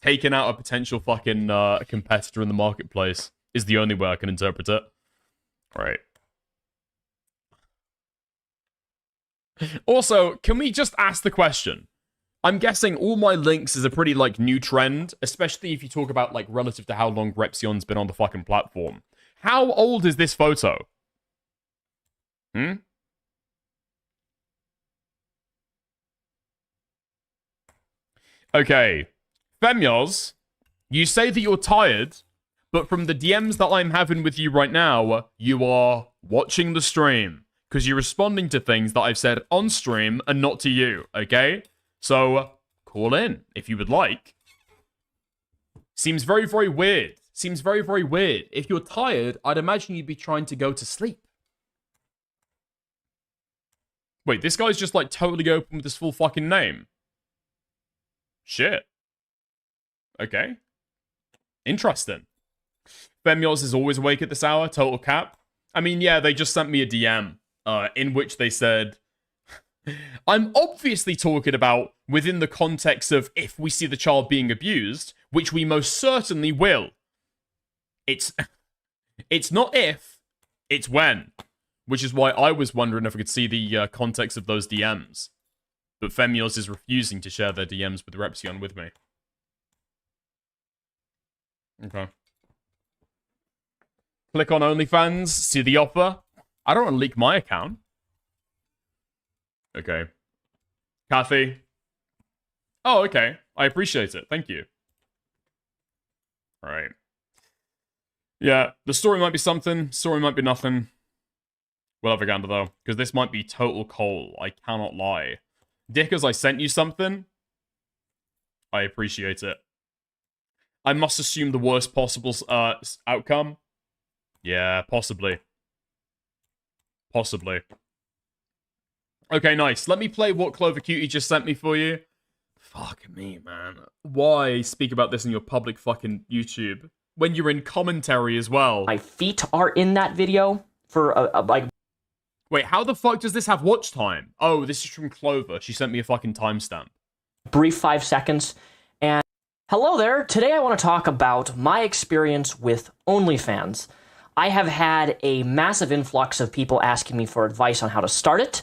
Taking out a potential fucking competitor in the marketplace is the only way I can interpret it. Right. Also, can we just ask the question? I'm guessing all my links is a pretty, like, new trend, especially if you talk about, like, relative to how long Repzion's been on the fucking platform. How old is this photo? Okay. Femyos, you say that you're tired, but from the DMs that I'm having with you right now, you are watching the stream. Because you're responding to things that I've said on stream and not to you, okay? So, call in if you would like. Seems very, very weird. Seems very, very weird. If you're tired, I'd imagine you'd be trying to go to sleep. Wait, this guy's just, like, totally open with his full fucking name. Shit. Okay. Interesting. Femyoz is always awake at this hour, total cap. I mean, yeah, they just sent me a DM, in which they said, I'm obviously talking about within the context of if we see the child being abused, which we most certainly will. It's not if, it's when. Which is why I was wondering if I could see the context of those DMs. But Femyoz is refusing to share their DMs with Repzion with me. Okay. Click on OnlyFans, see the offer. I don't want to leak my account. Okay. Kathy. Oh, okay. I appreciate it. Thank you. Alright. Yeah, the story might be something. Story might be nothing. We'll have a gander, though. Because this might be total coal. I cannot lie. Dickers, I sent you something. I appreciate it. I must assume the worst possible outcome. Yeah, possibly. Possibly. Okay, nice. Let me play what Clover Cutie just sent me for you. Fuck me, man. Why speak about this in your public fucking YouTube? When you're in commentary as well. My feet are in that video for like... Wait, how the fuck does this have watch time? Oh, this is from Clover. She sent me a fucking timestamp. Brief 5 seconds. And hello there. Today I want to talk about my experience with OnlyFans. I have had a massive influx of people asking me for advice on how to start it,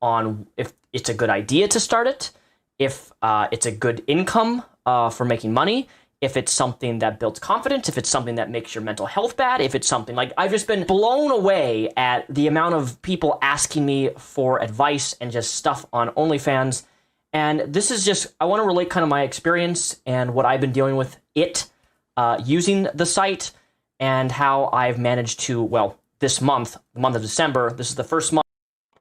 on if it's a good idea to start it, if it's a good income for making money, if it's something that builds confidence, if it's something that makes your mental health bad, if it's something like... I've just been blown away at the amount of people asking me for advice and just stuff on OnlyFans. And this is just... I want to relate kind of my experience and what I've been dealing with using the site, and how I've managed to, well, this month, the month of December, this is the first month.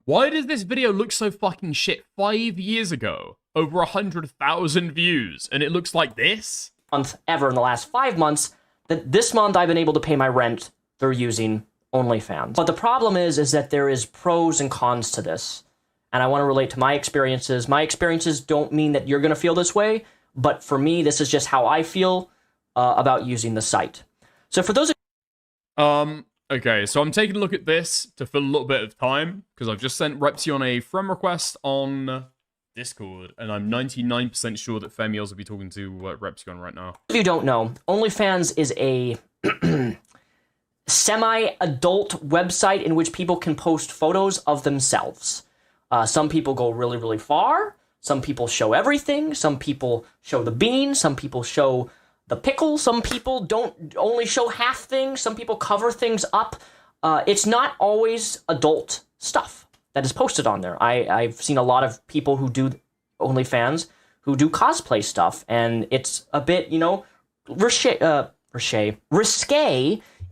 Why does this video look so fucking shit? 5 years ago, over 100,000 views, and it looks like this? Month ever in the last 5 months, that this month I've been able to pay my rent through using OnlyFans. But the problem is that there is pros and cons to this. And I want to relate to my experiences. My experiences don't mean that you're going to feel this way, but for me, this is just how I feel about using the site. So for those okay, so I'm taking a look at this to fill a little bit of time, because I've just sent Repzion a friend request on Discord, and I'm 99% sure that Femyoz will be talking to Repzion right now. If you don't know, OnlyFans is a semi-adult website in which people can post photos of themselves. Some people go really, really far. Some people show everything. Some people show the bean. Some people show the pickle. Some people don't only show half things. Some people cover things up. It's not always adult stuff that is posted on there. I've seen a lot of people who do OnlyFans who do cosplay stuff, and it's a bit, you know, risque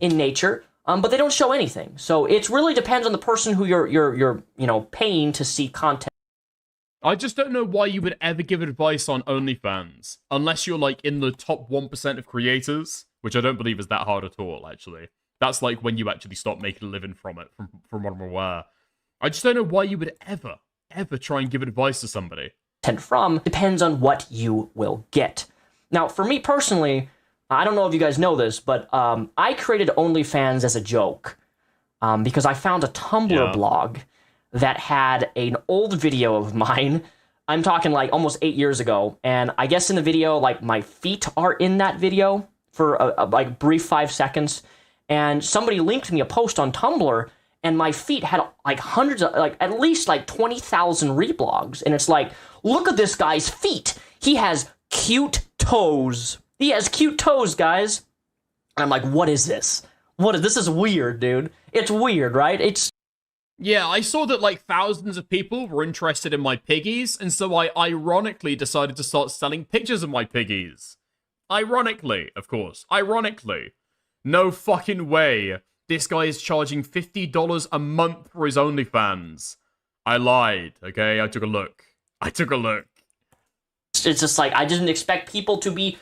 in nature, but they don't show anything. So it really depends on the person who you're you know, paying to see content. I just don't know why you would ever give advice on OnlyFans, unless you're, like, in the top 1% of creators, which I don't believe is that hard at all, actually. That's, like, when you actually stop making a living from it, from what I'm aware. I just don't know why you would ever try and give advice to somebody. From depends on what you will get. Now, for me personally, I don't know if you guys know this, but I created OnlyFans as a joke because I found a Tumblr blog that had an old video of mine. I'm talking like almost 8 years ago, and I guess in the video, like, my feet are in that video for a like brief 5 seconds, and somebody linked me a post on Tumblr, and my feet had like hundreds of, like, at least like 20,000 reblogs, and it's like, look at this guy's feet. He has cute toes. He has cute toes, guys. And I'm like, what is this? This is weird, dude. It's weird, right? Yeah, I saw that, like, thousands of people were interested in my piggies, and so I ironically decided to start selling pictures of my piggies. Ironically, of course. Ironically. No fucking way. This guy is charging $50 a month for his OnlyFans. I lied, okay? I took a look. It's just like, I didn't expect people to be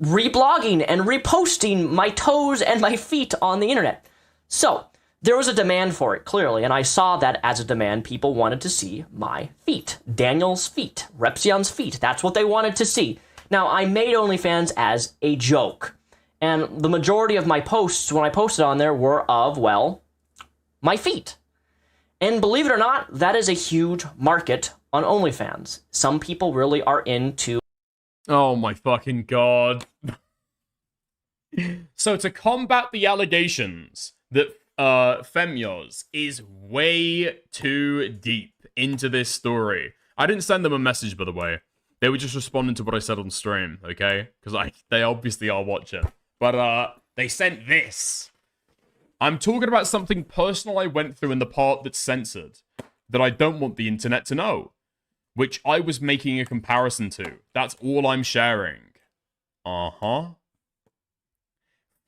reblogging and reposting my toes and my feet on the internet. So there was a demand for it, clearly, and I saw that as a demand. People wanted to see my feet. Daniel's feet. Repzion's feet. That's what they wanted to see. Now, I made OnlyFans as a joke, and the majority of my posts, when I posted on there, were of, well, my feet. And believe it or not, that is a huge market on OnlyFans. Some people really are into... Oh my fucking god. So to combat the allegations that Femios is way too deep into this story. I didn't send them a message, by the way. They were just responding to what I said on stream, okay? Because they obviously are watching. But they sent this. I'm talking about something personal I went through in the part that's censored, that I don't want the internet to know, which I was making a comparison to. That's all I'm sharing. Uh-huh.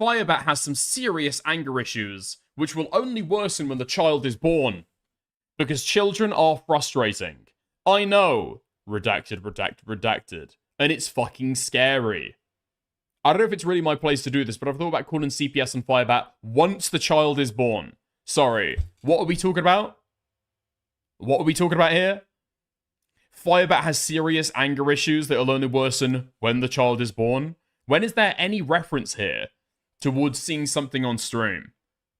Firebat has some serious anger issues, which will only worsen when the child is born. Because children are frustrating. I know. Redacted, redacted, redacted. And it's fucking scary. I don't know if it's really my place to do this, but I've thought about calling CPS and Firebat once the child is born. Sorry. What are we talking about? What are we talking about here? Firebat has serious anger issues that will only worsen when the child is born. When is there any reference here towards seeing something on stream?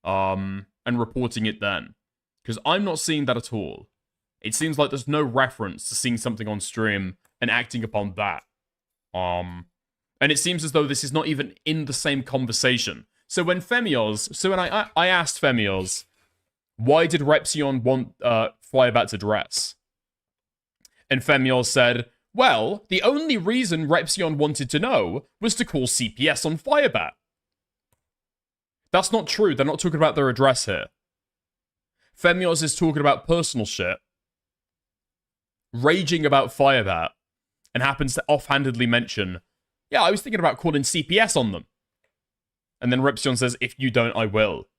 And reporting it then? Because I'm not seeing that at all. It seems like there's no reference to seeing something on stream and acting upon that. And it seems as though this is not even in the same conversation. So when I asked Femios, why did Repzion want Firebat to dress? And Femios said, well, the only reason Repzion wanted to know was to call CPS on Firebat. That's not true. They're not talking about their address here. Femios is talking about personal shit, raging about Firebat, and happens to offhandedly mention, yeah, I was thinking about calling CPS on them. And then Repzion says, if you don't, I will.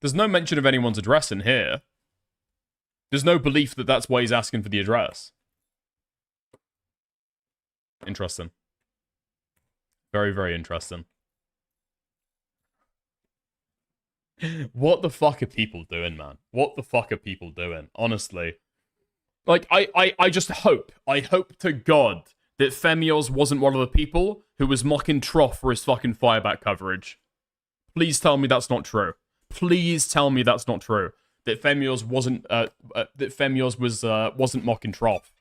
There's no mention of anyone's address in here. There's no belief that that's why he's asking for the address. Interesting. Very, very interesting. What the fuck are people doing, man? What the fuck are people doing? Honestly. Like, I just hope. I hope to God that Femios wasn't one of the people who was mocking Trough for his fucking Firebat coverage. Please tell me that's not true. Please tell me that's not true. That Femios wasn't wasn't mocking Trough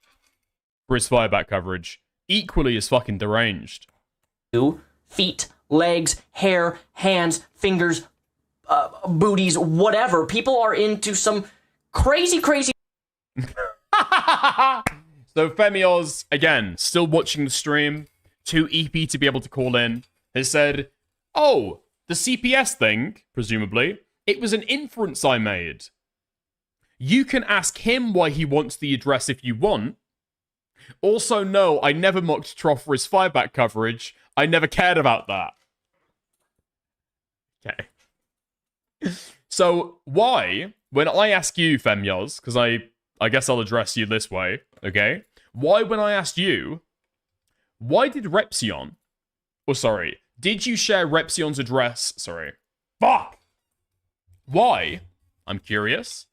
for his Firebat coverage. Equally as fucking deranged. Feet, legs, hair, hands, fingers, booties, whatever. People are into some crazy... So Femios, again, still watching the stream, too EP to be able to call in, has said, oh, the CPS thing, presumably, it was an inference I made. You can ask him why he wants the address if you want. Also, no, I never mocked Trough for his Firebat coverage. I never cared about that. Okay. So, why, when I ask you, Femios, because I guess I'll address you this way, okay? Why, when I asked you, why did Repzion... Oh, sorry. Did you share Repzion's address? Sorry. Fuck! Why? I'm curious.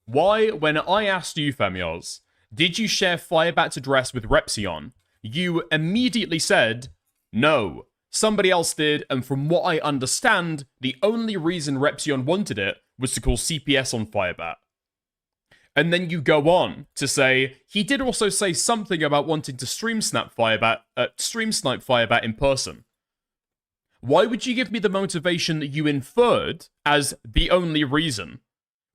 Why, when I asked you, Femios, did you share Firebat's address with Repzion? You immediately said, no. Somebody else did, and from what I understand, the only reason Repzion wanted it was to call CPS on Firebat. And then you go on to say, he did also say something about wanting to stream snipe Firebat in person. Why would you give me the motivation that you inferred as the only reason,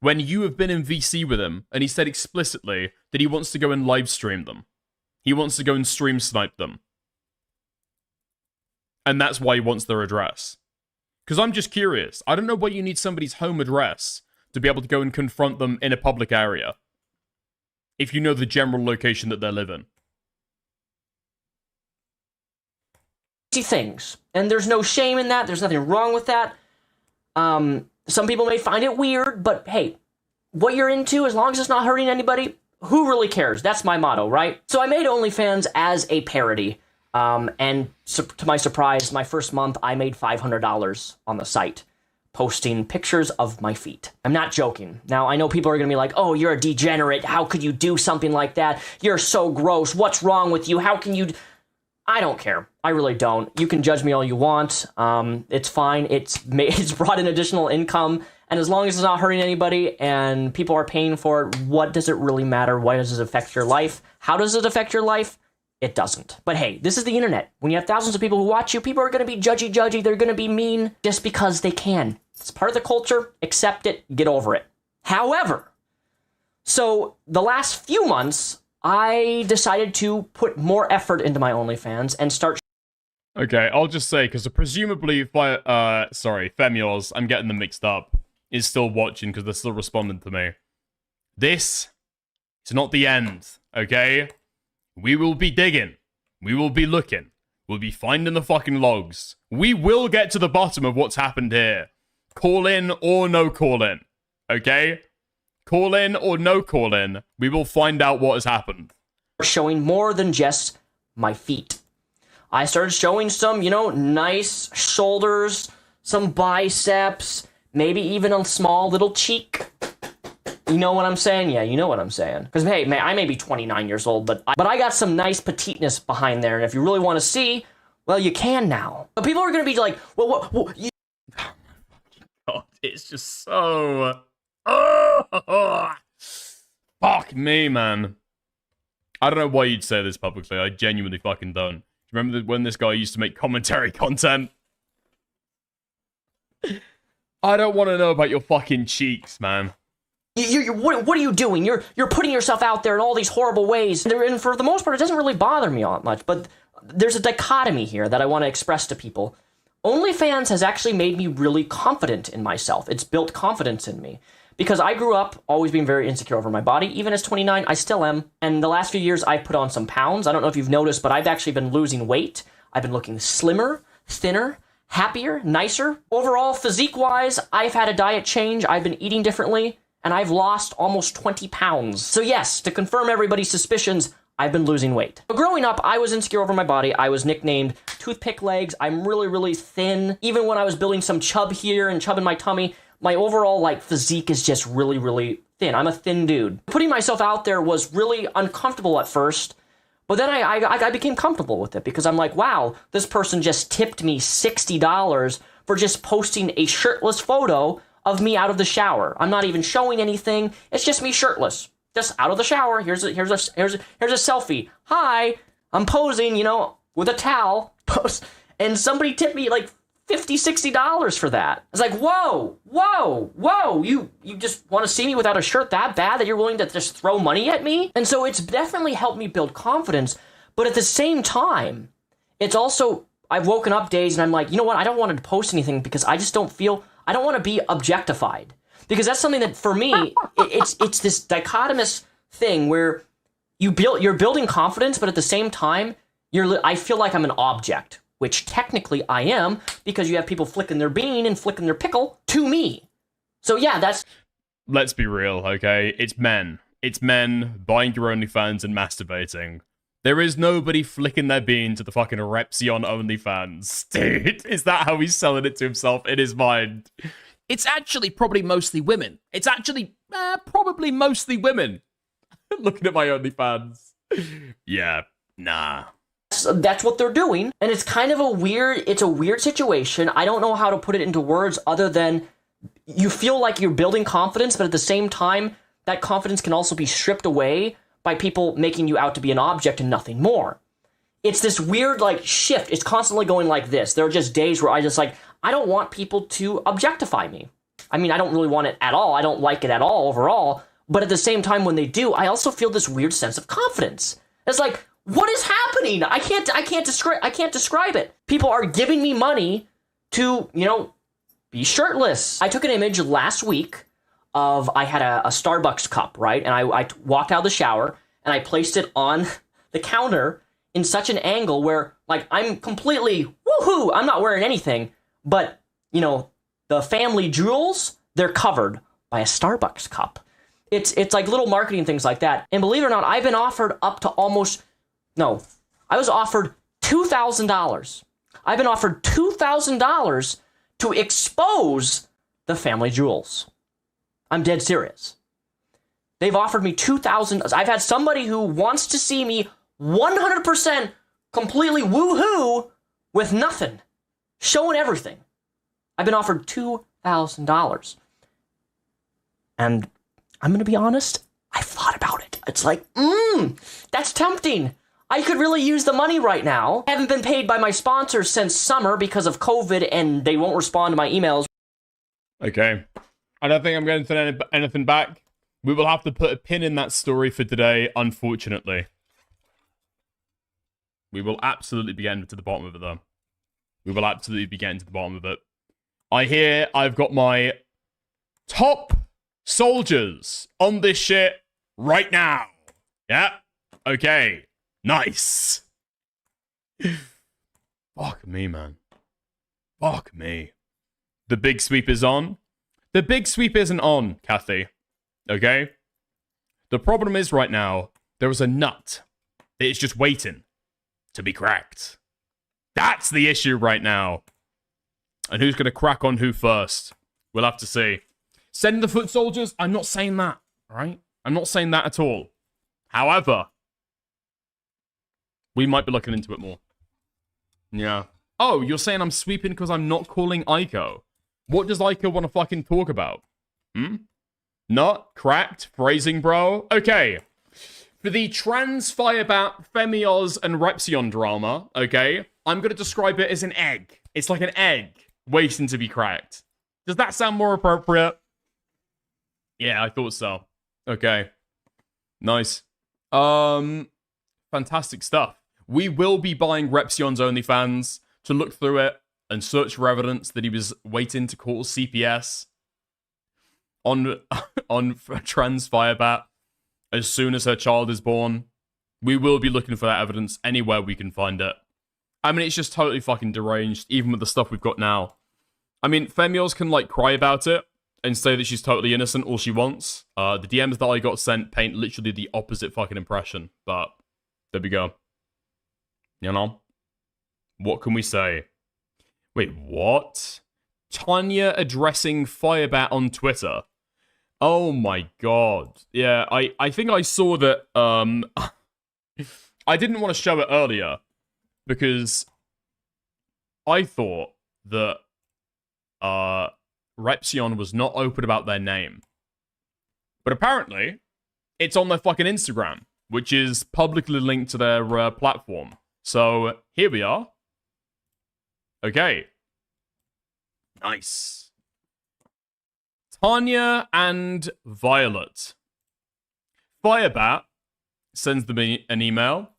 when you have been in VC with him, and he said explicitly that he wants to go and live stream them? He wants to go and stream snipe them. And that's why he wants their address. Because I'm just curious. I don't know why you need somebody's home address to be able to go and confront them in a public area, if you know the general location that they live in. Things. And there's no shame in that. There's nothing wrong with that. Some people may find it weird, but hey, what you're into, as long as it's not hurting anybody, who really cares? That's my motto, right? So I made OnlyFans as a parody. And to my surprise, my first month, I made $500 on the site, posting pictures of my feet. I'm not joking. Now, I know people are going to be like, oh, you're a degenerate. How could you do something like that? You're so gross. What's wrong with you? How can you... I don't care. I really don't. You can judge me all you want. It's fine. It's brought in additional income. And as long as it's not hurting anybody and people are paying for it, what does it really matter? Why does it affect your life? How does it affect your life? It doesn't. But hey, this is the internet. When you have thousands of people who watch you, people are going to be judgy. They're going to be mean just because they can. It's part of the culture. Accept it. Get over it. However, so the last few months, I decided to put more effort into my OnlyFans and start... Okay, I'll just say, because presumably, Femios, I'm getting them mixed up, is still watching because they're still responding to me. This is not the end, okay? We will be digging. We will be looking. We'll be finding the fucking logs. We will get to the bottom of what's happened here. Call in or no call in, okay? Call in or no call in, we will find out what has happened. Showing more than just my feet. I started showing some, nice shoulders, some biceps, maybe even a small little cheek. You know what I'm saying? Yeah, you know what I'm saying. Because, hey, man, I may be 29 years old, but I got some nice petiteness behind there. And if you really want to see, well, you can now. But people are going to be like, well, oh my God, it's just so... Oh, fuck me, man. I don't know why you'd say this publicly. I genuinely fucking don't. Remember when this guy used to make commentary content? I don't want to know about your fucking cheeks, man. What are you doing? You're putting yourself out there in all these horrible ways. And for the most part, it doesn't really bother me all that much. But there's a dichotomy here that I want to express to people. OnlyFans has actually made me really confident in myself. It's built confidence in me. Because I grew up always being very insecure over my body. Even as 29, I still am. And the last few years, I've put on some pounds. I don't know if you've noticed, but I've actually been losing weight. I've been looking slimmer, thinner, happier, nicer. Overall, physique-wise, I've had a diet change. I've been eating differently. And I've lost almost 20 pounds. So yes, to confirm everybody's suspicions, I've been losing weight. But growing up, I was insecure over my body. I was nicknamed toothpick legs. I'm really, really thin. Even when I was building some chub here and chub in my tummy, my overall, physique is just really, really thin. I'm a thin dude. Putting myself out there was really uncomfortable at first, but then I became comfortable with it because I'm like, wow, this person just tipped me $60 for just posting a shirtless photo of me out of the shower. I'm not even showing anything. It's just me shirtless, just out of the shower. Here's a selfie. Hi, I'm posing, with a towel. And somebody tipped me $50, $60 for that. It's like, whoa, you just want to see me without a shirt that bad that you're willing to just throw money at me? And so it's definitely helped me build confidence, but at the same time, it's also, I've woken up days and I'm like, you know what, I don't want to post anything because I just don't want to be objectified. Because that's something that, for me, it's this dichotomous thing where you're building confidence, but at the same time, I feel like I'm an object. Which technically I am, because you have people flicking their bean and flicking their pickle to me. So yeah, that's... Let's be real, okay? It's men. It's men buying your OnlyFans and masturbating. There is nobody flicking their bean to the fucking Repzion OnlyFans. Dude, is that how he's selling it to himself in his mind? It's actually probably mostly women. It's actually probably mostly women. Looking at my OnlyFans. Yeah, nah. That's what they're doing, and it's kind of a weird situation. I don't know how to put it into words other than you feel like you're building confidence, but at the same time, that confidence can also be stripped away by people making you out to be an object and nothing more. It's this weird, shift. It's constantly going like this. There are just days where I don't want people to objectify me. I mean, I don't really want it at all. I don't like it at all overall, but at the same time, when they do, I also feel this weird sense of confidence. It's like, what is happening? I can't describe it. People are giving me money to, be shirtless. I took an image last week of, I had a Starbucks cup, right? And I walked out of the shower and I placed it on the counter in such an angle where, I'm completely, woohoo, I'm not wearing anything, but, the family jewels, they're covered by a Starbucks cup. It's like little marketing things like that. And believe it or not, I've been offered up to I was offered $2,000. I've been offered $2,000 to expose the family jewels. I'm dead serious. They've offered me $2,000. I've had somebody who wants to see me 100% completely woohoo with nothing, showing everything. I've been offered $2,000. And I'm going to be honest, I thought about it. It's like, that's tempting. I could really use the money right now. I haven't been paid by my sponsors since summer because of COVID, and they won't respond to my emails. Okay. I don't think I'm going to send anything back. We will have to put a pin in that story for today, unfortunately. We will absolutely be getting to the bottom of it, though. We will absolutely be getting to the bottom of it. I hear I've got my top soldiers on this shit right now. Yeah? Okay. Nice. Fuck me, man. Fuck me. The big sweep is on. The big sweep isn't on, Kathy. Okay? The problem is right now, there is a nut that is just waiting to be cracked. That's the issue right now. And who's going to crack on who first? We'll have to see. Send the foot soldiers? I'm not saying that, right? I'm not saying that at all. However, we might be looking into it more. Yeah. Oh, you're saying I'm sweeping because I'm not calling Aiko? What does Aiko want to fucking talk about? Not cracked phrasing, bro. Okay. For the trans Firebat, Femios, and Repzion drama, okay, I'm going to describe it as an egg. It's like an egg waiting to be cracked. Does that sound more appropriate? Yeah, I thought so. Okay. Nice. Fantastic stuff. We will be buying Repzion's OnlyFans to look through it and search for evidence that he was waiting to call CPS on trans Firebat as soon as her child is born. We will be looking for that evidence anywhere we can find it. I mean, it's just totally fucking deranged, even with the stuff we've got now. I mean, Femios can, like, cry about it and say that she's totally innocent all she wants. The DMs that I got sent paint literally the opposite fucking impression, but there we go. You know? What can we say? Wait, what? Tanya addressing Firebat on Twitter. Oh my god. Yeah, I think I saw that, I didn't want to show it earlier because I thought that, Repzion was not open about their name. But apparently, it's on their fucking Instagram, which is publicly linked to their platform. So, here we are. Okay. Nice. Tanya and Violet. Firebat sends them an email.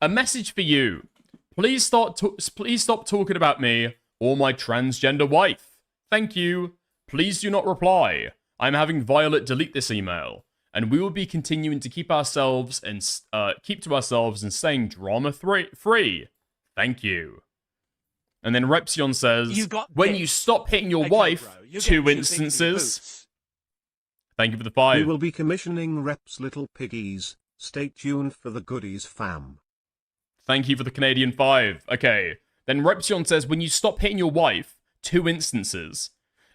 A message for you. Please stop talking about me or my transgender wife. Thank you. Please do not reply. I'm having Violet delete this email, and we will be continuing to keep to ourselves and staying drama-free. Thank you. And then Repzion says, when you stop hitting your wife, 2 instances. Thank you for the 5. We will be commissioning Rep's Little Piggies. Stay tuned for the goodies, fam. Thank you for the Canadian 5. Okay. Then Repzion says, when you stop hitting your wife, 2 instances,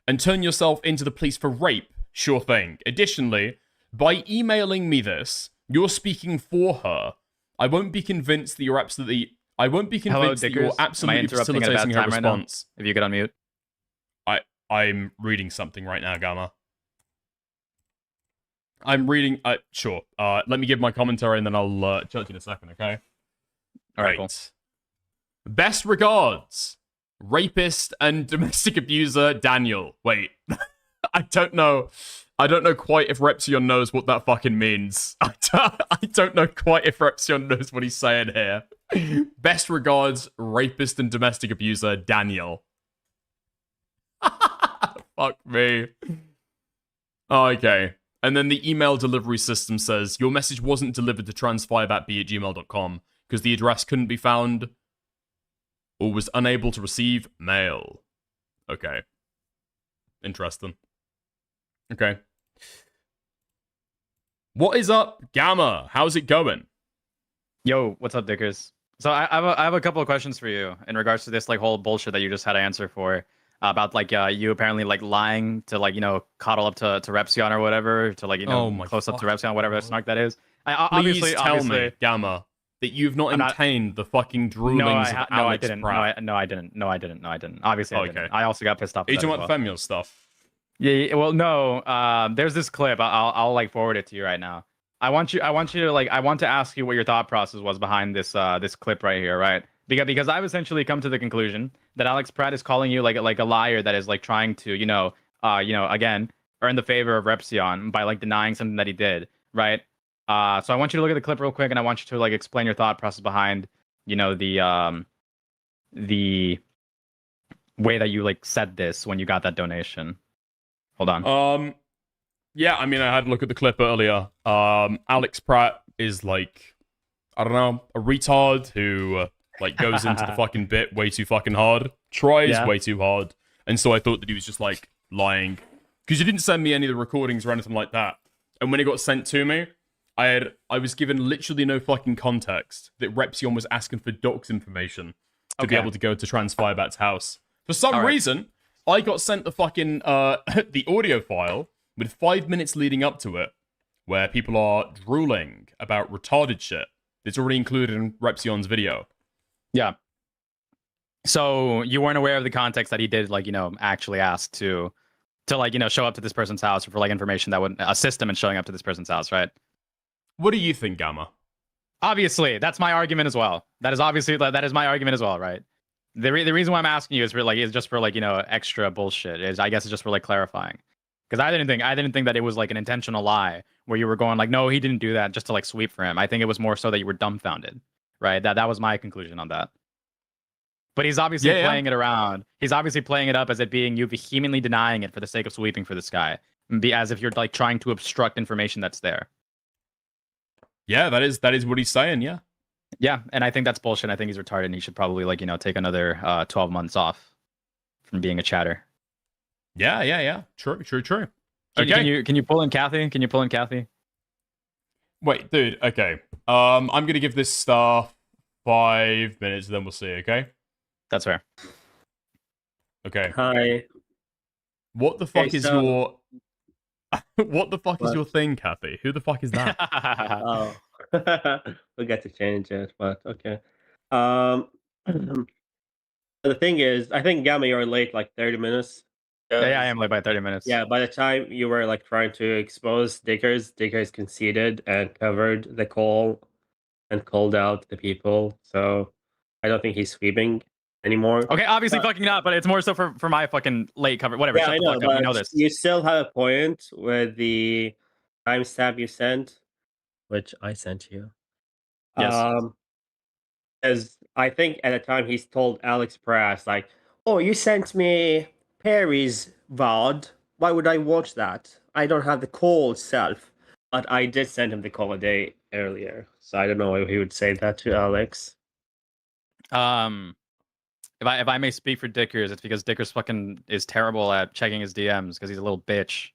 and turn yourself into the police for rape, sure thing. Additionally, by emailing me this, you're speaking for her. I won't be convinced that you're absolutely... Hello, you're absolutely facilitating her response. If you get on mute. I'm reading something right now, Gamma. I'm reading... sure. Let me give my commentary and then I'll chat to you in a second, okay? Alright, cool. Best regards, rapist and domestic abuser Daniel. Wait, I don't know quite if Repzion knows what that fucking means. I don't know quite if Repzion knows what he's saying here. Best regards, rapist and domestic abuser Daniel. Fuck me. Okay. And then the email delivery system says, your message wasn't delivered to transfirebatb@gmail.com because the address couldn't be found or was unable to receive mail. Okay. Interesting. Okay. What is up, Gamma? How's it going? Yo, what's up, Dickers? So I have a couple of questions for you in regards to this like whole bullshit that you just had to answer for about like you apparently like lying to like cuddle up to Repzion or whatever to like close up to Repzion, whatever snark that is. Please tell me, Gamma, that you've not obtained the fucking droolings of Alex Pratt. No, I didn't. Obviously, I didn't. I also got pissed off. Are you talking about the Femuel stuff? Yeah. Well, no. There's this clip. I'll like forward it to you right now. I want you to like. I want to ask you what your thought process was behind this this clip right here, right? Because I've essentially come to the conclusion that Alex Pratt is calling you like a liar that is like trying to again earn the favor of Repzion by like denying something that he did, right? So I want you to look at the clip real quick, and I want you to like explain your thought process behind, the way that you like said this when you got that donation. Hold on. Yeah, I mean, I had a look at the clip earlier. Alex Pratt is like, I don't know, a retard who like goes into the fucking bit way too fucking hard, tries way too hard, and so I thought that he was just like lying because you didn't send me any of the recordings or anything like that. And when it got sent to me, I was given literally no fucking context that Repzion was asking for docs information to be able to go to Firebat's house. For some reason, I got sent the fucking the audio file with 5 minutes leading up to it, where people are drooling about retarded shit. It's already included in Repzion's video. Yeah. So you weren't aware of the context that he did, like actually ask to like show up to this person's house for like information that would assist him in showing up to this person's house, right? What do you think, Gamma? Obviously, that's my argument as well. That is my argument as well, right? The reason why I'm asking you is just for extra bullshit. I guess it's just for like clarifying, because I didn't think that it was like an intentional lie where you were going like, no, he didn't do that just to like sweep for him. I think it was more so that you were dumbfounded, right? That was my conclusion on that. But he's obviously playing it around. He's obviously playing it up as it being you vehemently denying it for the sake of sweeping for this guy, as if you're like trying to obstruct information that's there. Yeah, that is what he's saying. Yeah. Yeah, and I think that's bullshit. I think he's retarded, and he should probably take another 12 months off from being a chatter. Yeah. True. Okay. Can you pull in Kathy? Can you pull in Kathy? Wait, dude. Okay. I'm gonna give this stuff 5 minutes, then we'll see. Okay. That's fair. Okay. Hi. What the fuck is your? What the fuck is your thing, Kathy? Who the fuck is that? Oh, we got to change it, but okay. The thing is, I think Gamma, you're late like 30 minutes. Yeah, I am late by 30 minutes. Yeah, by the time you were like trying to expose Dickers conceded and covered the call and called out the people. So I don't think he's sweeping anymore. Okay, obviously fucking not, but it's more so for my fucking late cover. Whatever. Yeah, Shut I the know, fuck up. but You know this. you still have a point with the timestamp you sent, which I sent you. Yes. As I think at the time he's told Alex Pratt, like, oh, you sent me Perry's VOD. Why would I watch that? I don't have the call itself. But I did send him the call a day earlier. So I don't know if he would say that to Alex. If I may speak for Dickers, it's because Dickers fucking is terrible at checking his DMs because he's a little bitch.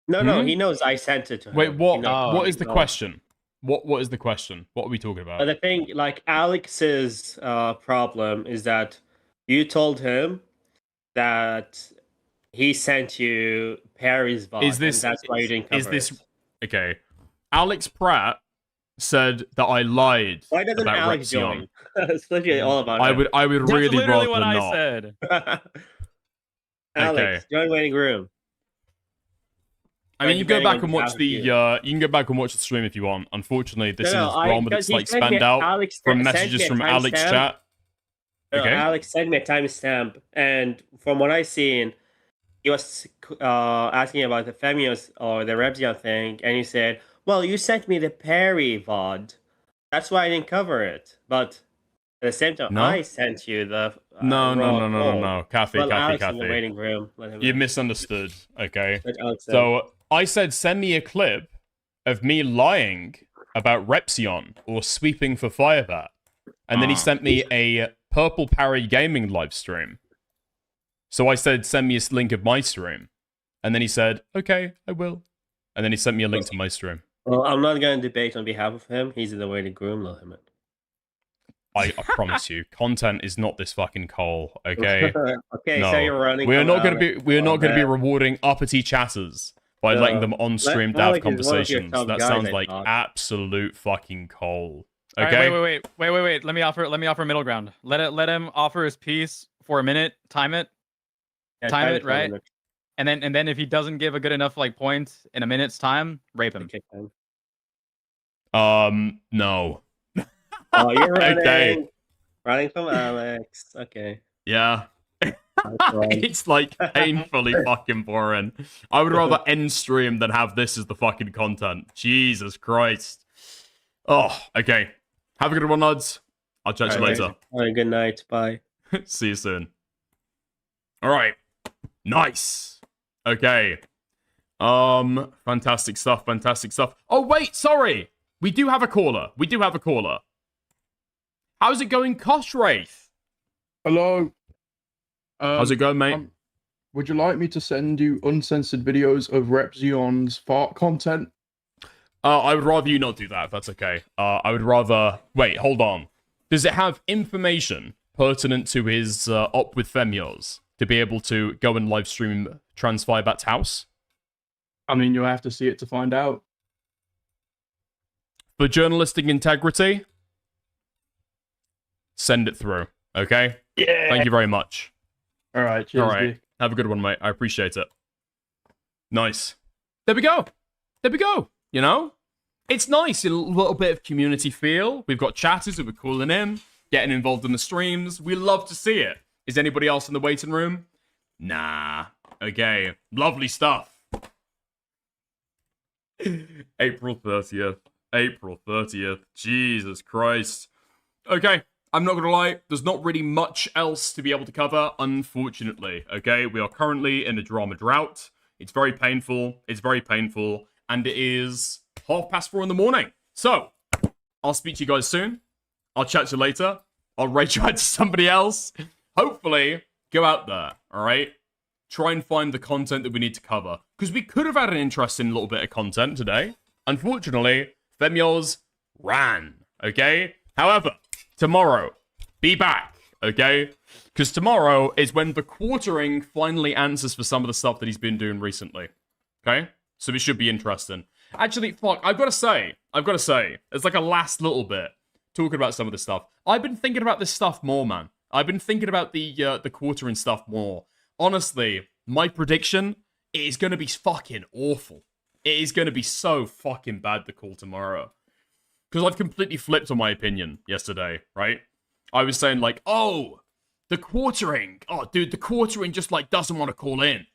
No, he knows I sent it to him. Wait, what? What is the question? What is the question? What are we talking about? But the thing, like Alex's problem is that you told him that he sent you Perry's VOD, and that's why you didn't cover it. Okay? Alex Pratt said that I lied. Why doesn't about Alex Repzion. join? It's literally all about I him. would That's really literally rather what I not. said. Alex, join waiting room. I mean, you can go back and watch the you can go back and watch the stream if you want. Unfortunately, this is ROM that's like spanned out from messages from Alex chat. Okay. Alex sent me a timestamp, and from what I seen, he was asking about the Femios or the Repzion thing, and he said, "Well, you sent me the Perry VOD. That's why I didn't cover it." But at the same time, I sent you the no, Kathy, Alex Kathy. in the waiting room. You misunderstood. Okay, so I said send me a clip of me lying about Repzion or sweeping for Firebat, and then he sent me a Purple Parry Gaming live stream. So I said send me a link of my stream, and then he said okay, I will, and then he sent me a link to my stream. Well, I'm not going to debate on behalf of him. He's in the waiting room. Let him in. I promise you, content is not this fucking coal, okay? Okay, no. so you're running. We're not going to be rewarding uppity chatters by letting them on stream to have conversations. That sounds like absolute fucking coal. Okay. All right, wait. Let me offer middle ground. Let him offer his piece for a minute. Time it. Yeah, time it, right? And then if he doesn't give a good enough like points in a minute's time, rape him. No. Oh, you're running. Okay. Running from Alex. Okay. Yeah. It's like painfully fucking boring. I would rather end stream than have this as the fucking content. Jesus Christ. Oh, okay. Have a good one, lads. I'll chat to you later. All right, good night. Bye. See you soon. All right. Nice. Okay. Fantastic stuff. Fantastic stuff. Oh, wait. Sorry. We do have a caller. How's it going, Kosh Wraith? Hello. How's it going, mate? Would you like me to send you uncensored videos of Repzion's fart content? I would rather you not do that, if that's okay. I would rather... Wait, hold on. Does it have information pertinent to his op with Femios to be able to go and live stream Firebat's house? I mean, you'll have to see it to find out. For journalistic integrity, send it through, okay? Yeah. Thank you very much. All right, cheers. All right. Have a good one, mate. I appreciate it. Nice. There we go. You know? It's nice. A little bit of community feel. We've got chatters who are calling in, getting involved in the streams. We love to see it. Is anybody else in the waiting room? Nah. Okay. Lovely stuff. April 30th. Jesus Christ. Okay. I'm not going to lie, there's not really much else to be able to cover, unfortunately, okay? We are currently in a drama drought. It's very painful, and it is 4:30 in the morning. So, I'll speak to you guys soon. I'll chat to you later. I'll rage out to somebody else. Hopefully, go out there, alright? Try and find the content that we need to cover. Because we could have had an interesting little bit of content today. Unfortunately, Femios ran, okay? However... tomorrow, be back, okay? Because tomorrow is when the quartering finally answers for some of the stuff that he's been doing recently, okay? So it should be interesting. Actually, fuck, I've got to say, it's like a last little bit, talking about some of this stuff. I've been thinking about this stuff more, man. I've been thinking about the quartering stuff more. Honestly, my prediction, it is going to be fucking awful. It is going to be so fucking bad, the call tomorrow. Because I've completely flipped on my opinion yesterday, right? I was saying like, oh, the quartering. Oh, dude, the quartering just like doesn't want to call in.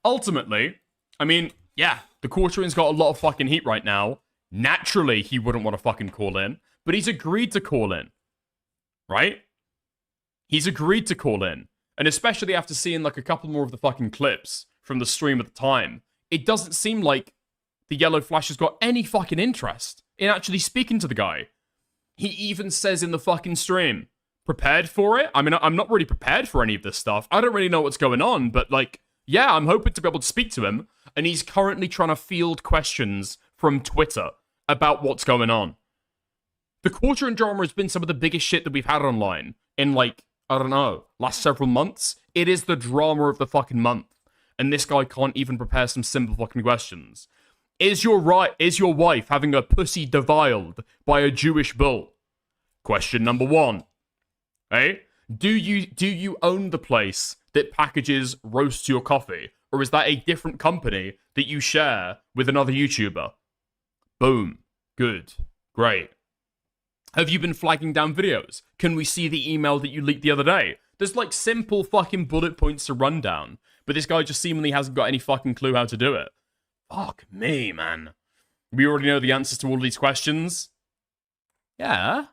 Ultimately, I mean, yeah, the quartering's got a lot of fucking heat right now. Naturally, he wouldn't want to fucking call in. But he's agreed to call in. Right? He's agreed to call in. And especially after seeing like a couple more of the fucking clips from the stream at the time, it doesn't seem like the Yellow Flash has got any fucking interest in actually speaking to the guy. He even says in the fucking stream, prepared for it? I mean, I'm not really prepared for any of this stuff. I don't really know what's going on, but like, yeah, I'm hoping to be able to speak to him. And he's currently trying to field questions from Twitter about what's going on. The quartering drama has been some of the biggest shit that we've had online in like, I don't know, last several months. It is the drama of the fucking month. And this guy can't even prepare some simple fucking questions. Is your wife having her pussy deviled by a Jewish bull? Question number 1. Hey? Do you own the place that packages roast your coffee? Or is that a different company that you share with another YouTuber? Boom. Good. Great. Have you been flagging down videos? Can we see the email that you leaked the other day? There's like simple fucking bullet points to run down. But this guy just seemingly hasn't got any fucking clue how to do it. Fuck me, man. We already know the answers to all of these questions. Yeah.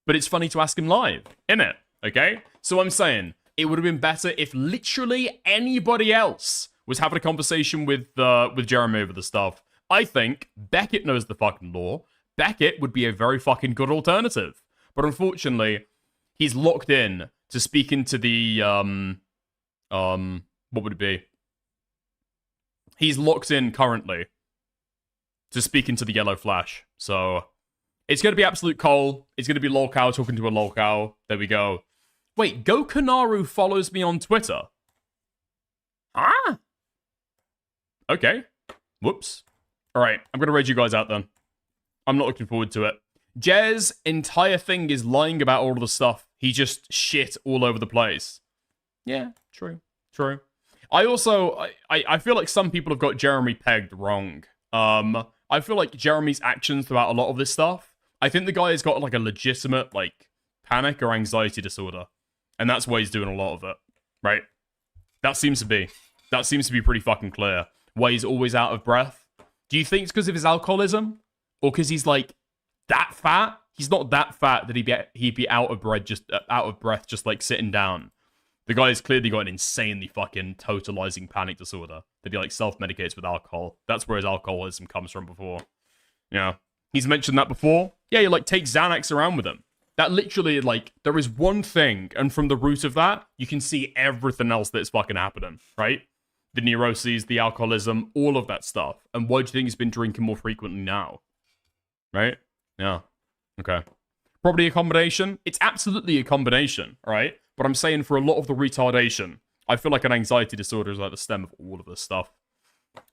But it's funny to ask him live, innit? Okay? So I'm saying, it would have been better if literally anybody else was having a conversation with Jeremy over the stuff. I think Beckett knows the fucking law. Beckett would be a very fucking good alternative. But unfortunately, he's locked in to speaking to the, what would it be? He's locked in currently to speaking to the Yellow Flash. So It's going to be absolute Cole. It's going to be lolcow talking to a lolcow. There we go. Wait, Gokanaru follows me on Twitter. Ah. Okay. Whoops. All right, I'm going to raid you guys out then. I'm not looking forward to it. Jez's entire thing is lying about all of the stuff. He just shit all over the place. Yeah, true. True. I also, I feel like some people have got Jeremy pegged wrong. I feel like Jeremy's actions throughout a lot of this stuff, I think the guy has got like a legitimate like panic or anxiety disorder. And that's why he's doing a lot of it, right? That seems to be pretty fucking clear. Why he's always out of breath. Do you think it's because of his alcoholism? Or because he's like that fat? He's not that fat that he'd be out of breath just like sitting down. The guy's clearly got an insanely fucking totalizing panic disorder that he like self-medicates with alcohol. That's where his alcoholism comes from before. Yeah. He's mentioned that before. Yeah, he like takes Xanax around with him. That literally, like, there is one thing, and from the root of that, you can see everything else that's fucking happening, right? The neuroses, the alcoholism, all of that stuff. And why do you think he's been drinking more frequently now? Right? Yeah. Okay. Probably a combination. It's absolutely a combination, right? But I'm saying for a lot of the retardation, I feel like an anxiety disorder is like the stem of all of this stuff.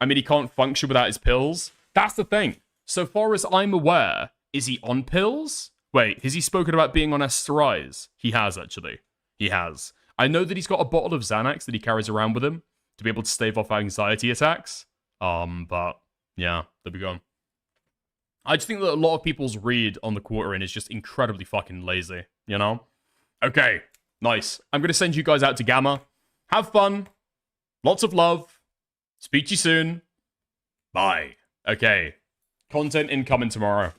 I mean, he can't function without his pills. That's the thing. So far as I'm aware, is he on pills? Wait, has he spoken about being on SSRIs? He has, actually. He has. I know that he's got a bottle of Xanax that he carries around with him to be able to stave off anxiety attacks. But, yeah, there we go. I just think that a lot of people's read on the quarter in is just incredibly fucking lazy, you know? Okay, nice. I'm going to send you guys out to Gamma. Have fun. Lots of love. Speak to you soon. Bye. Okay. Content incoming tomorrow.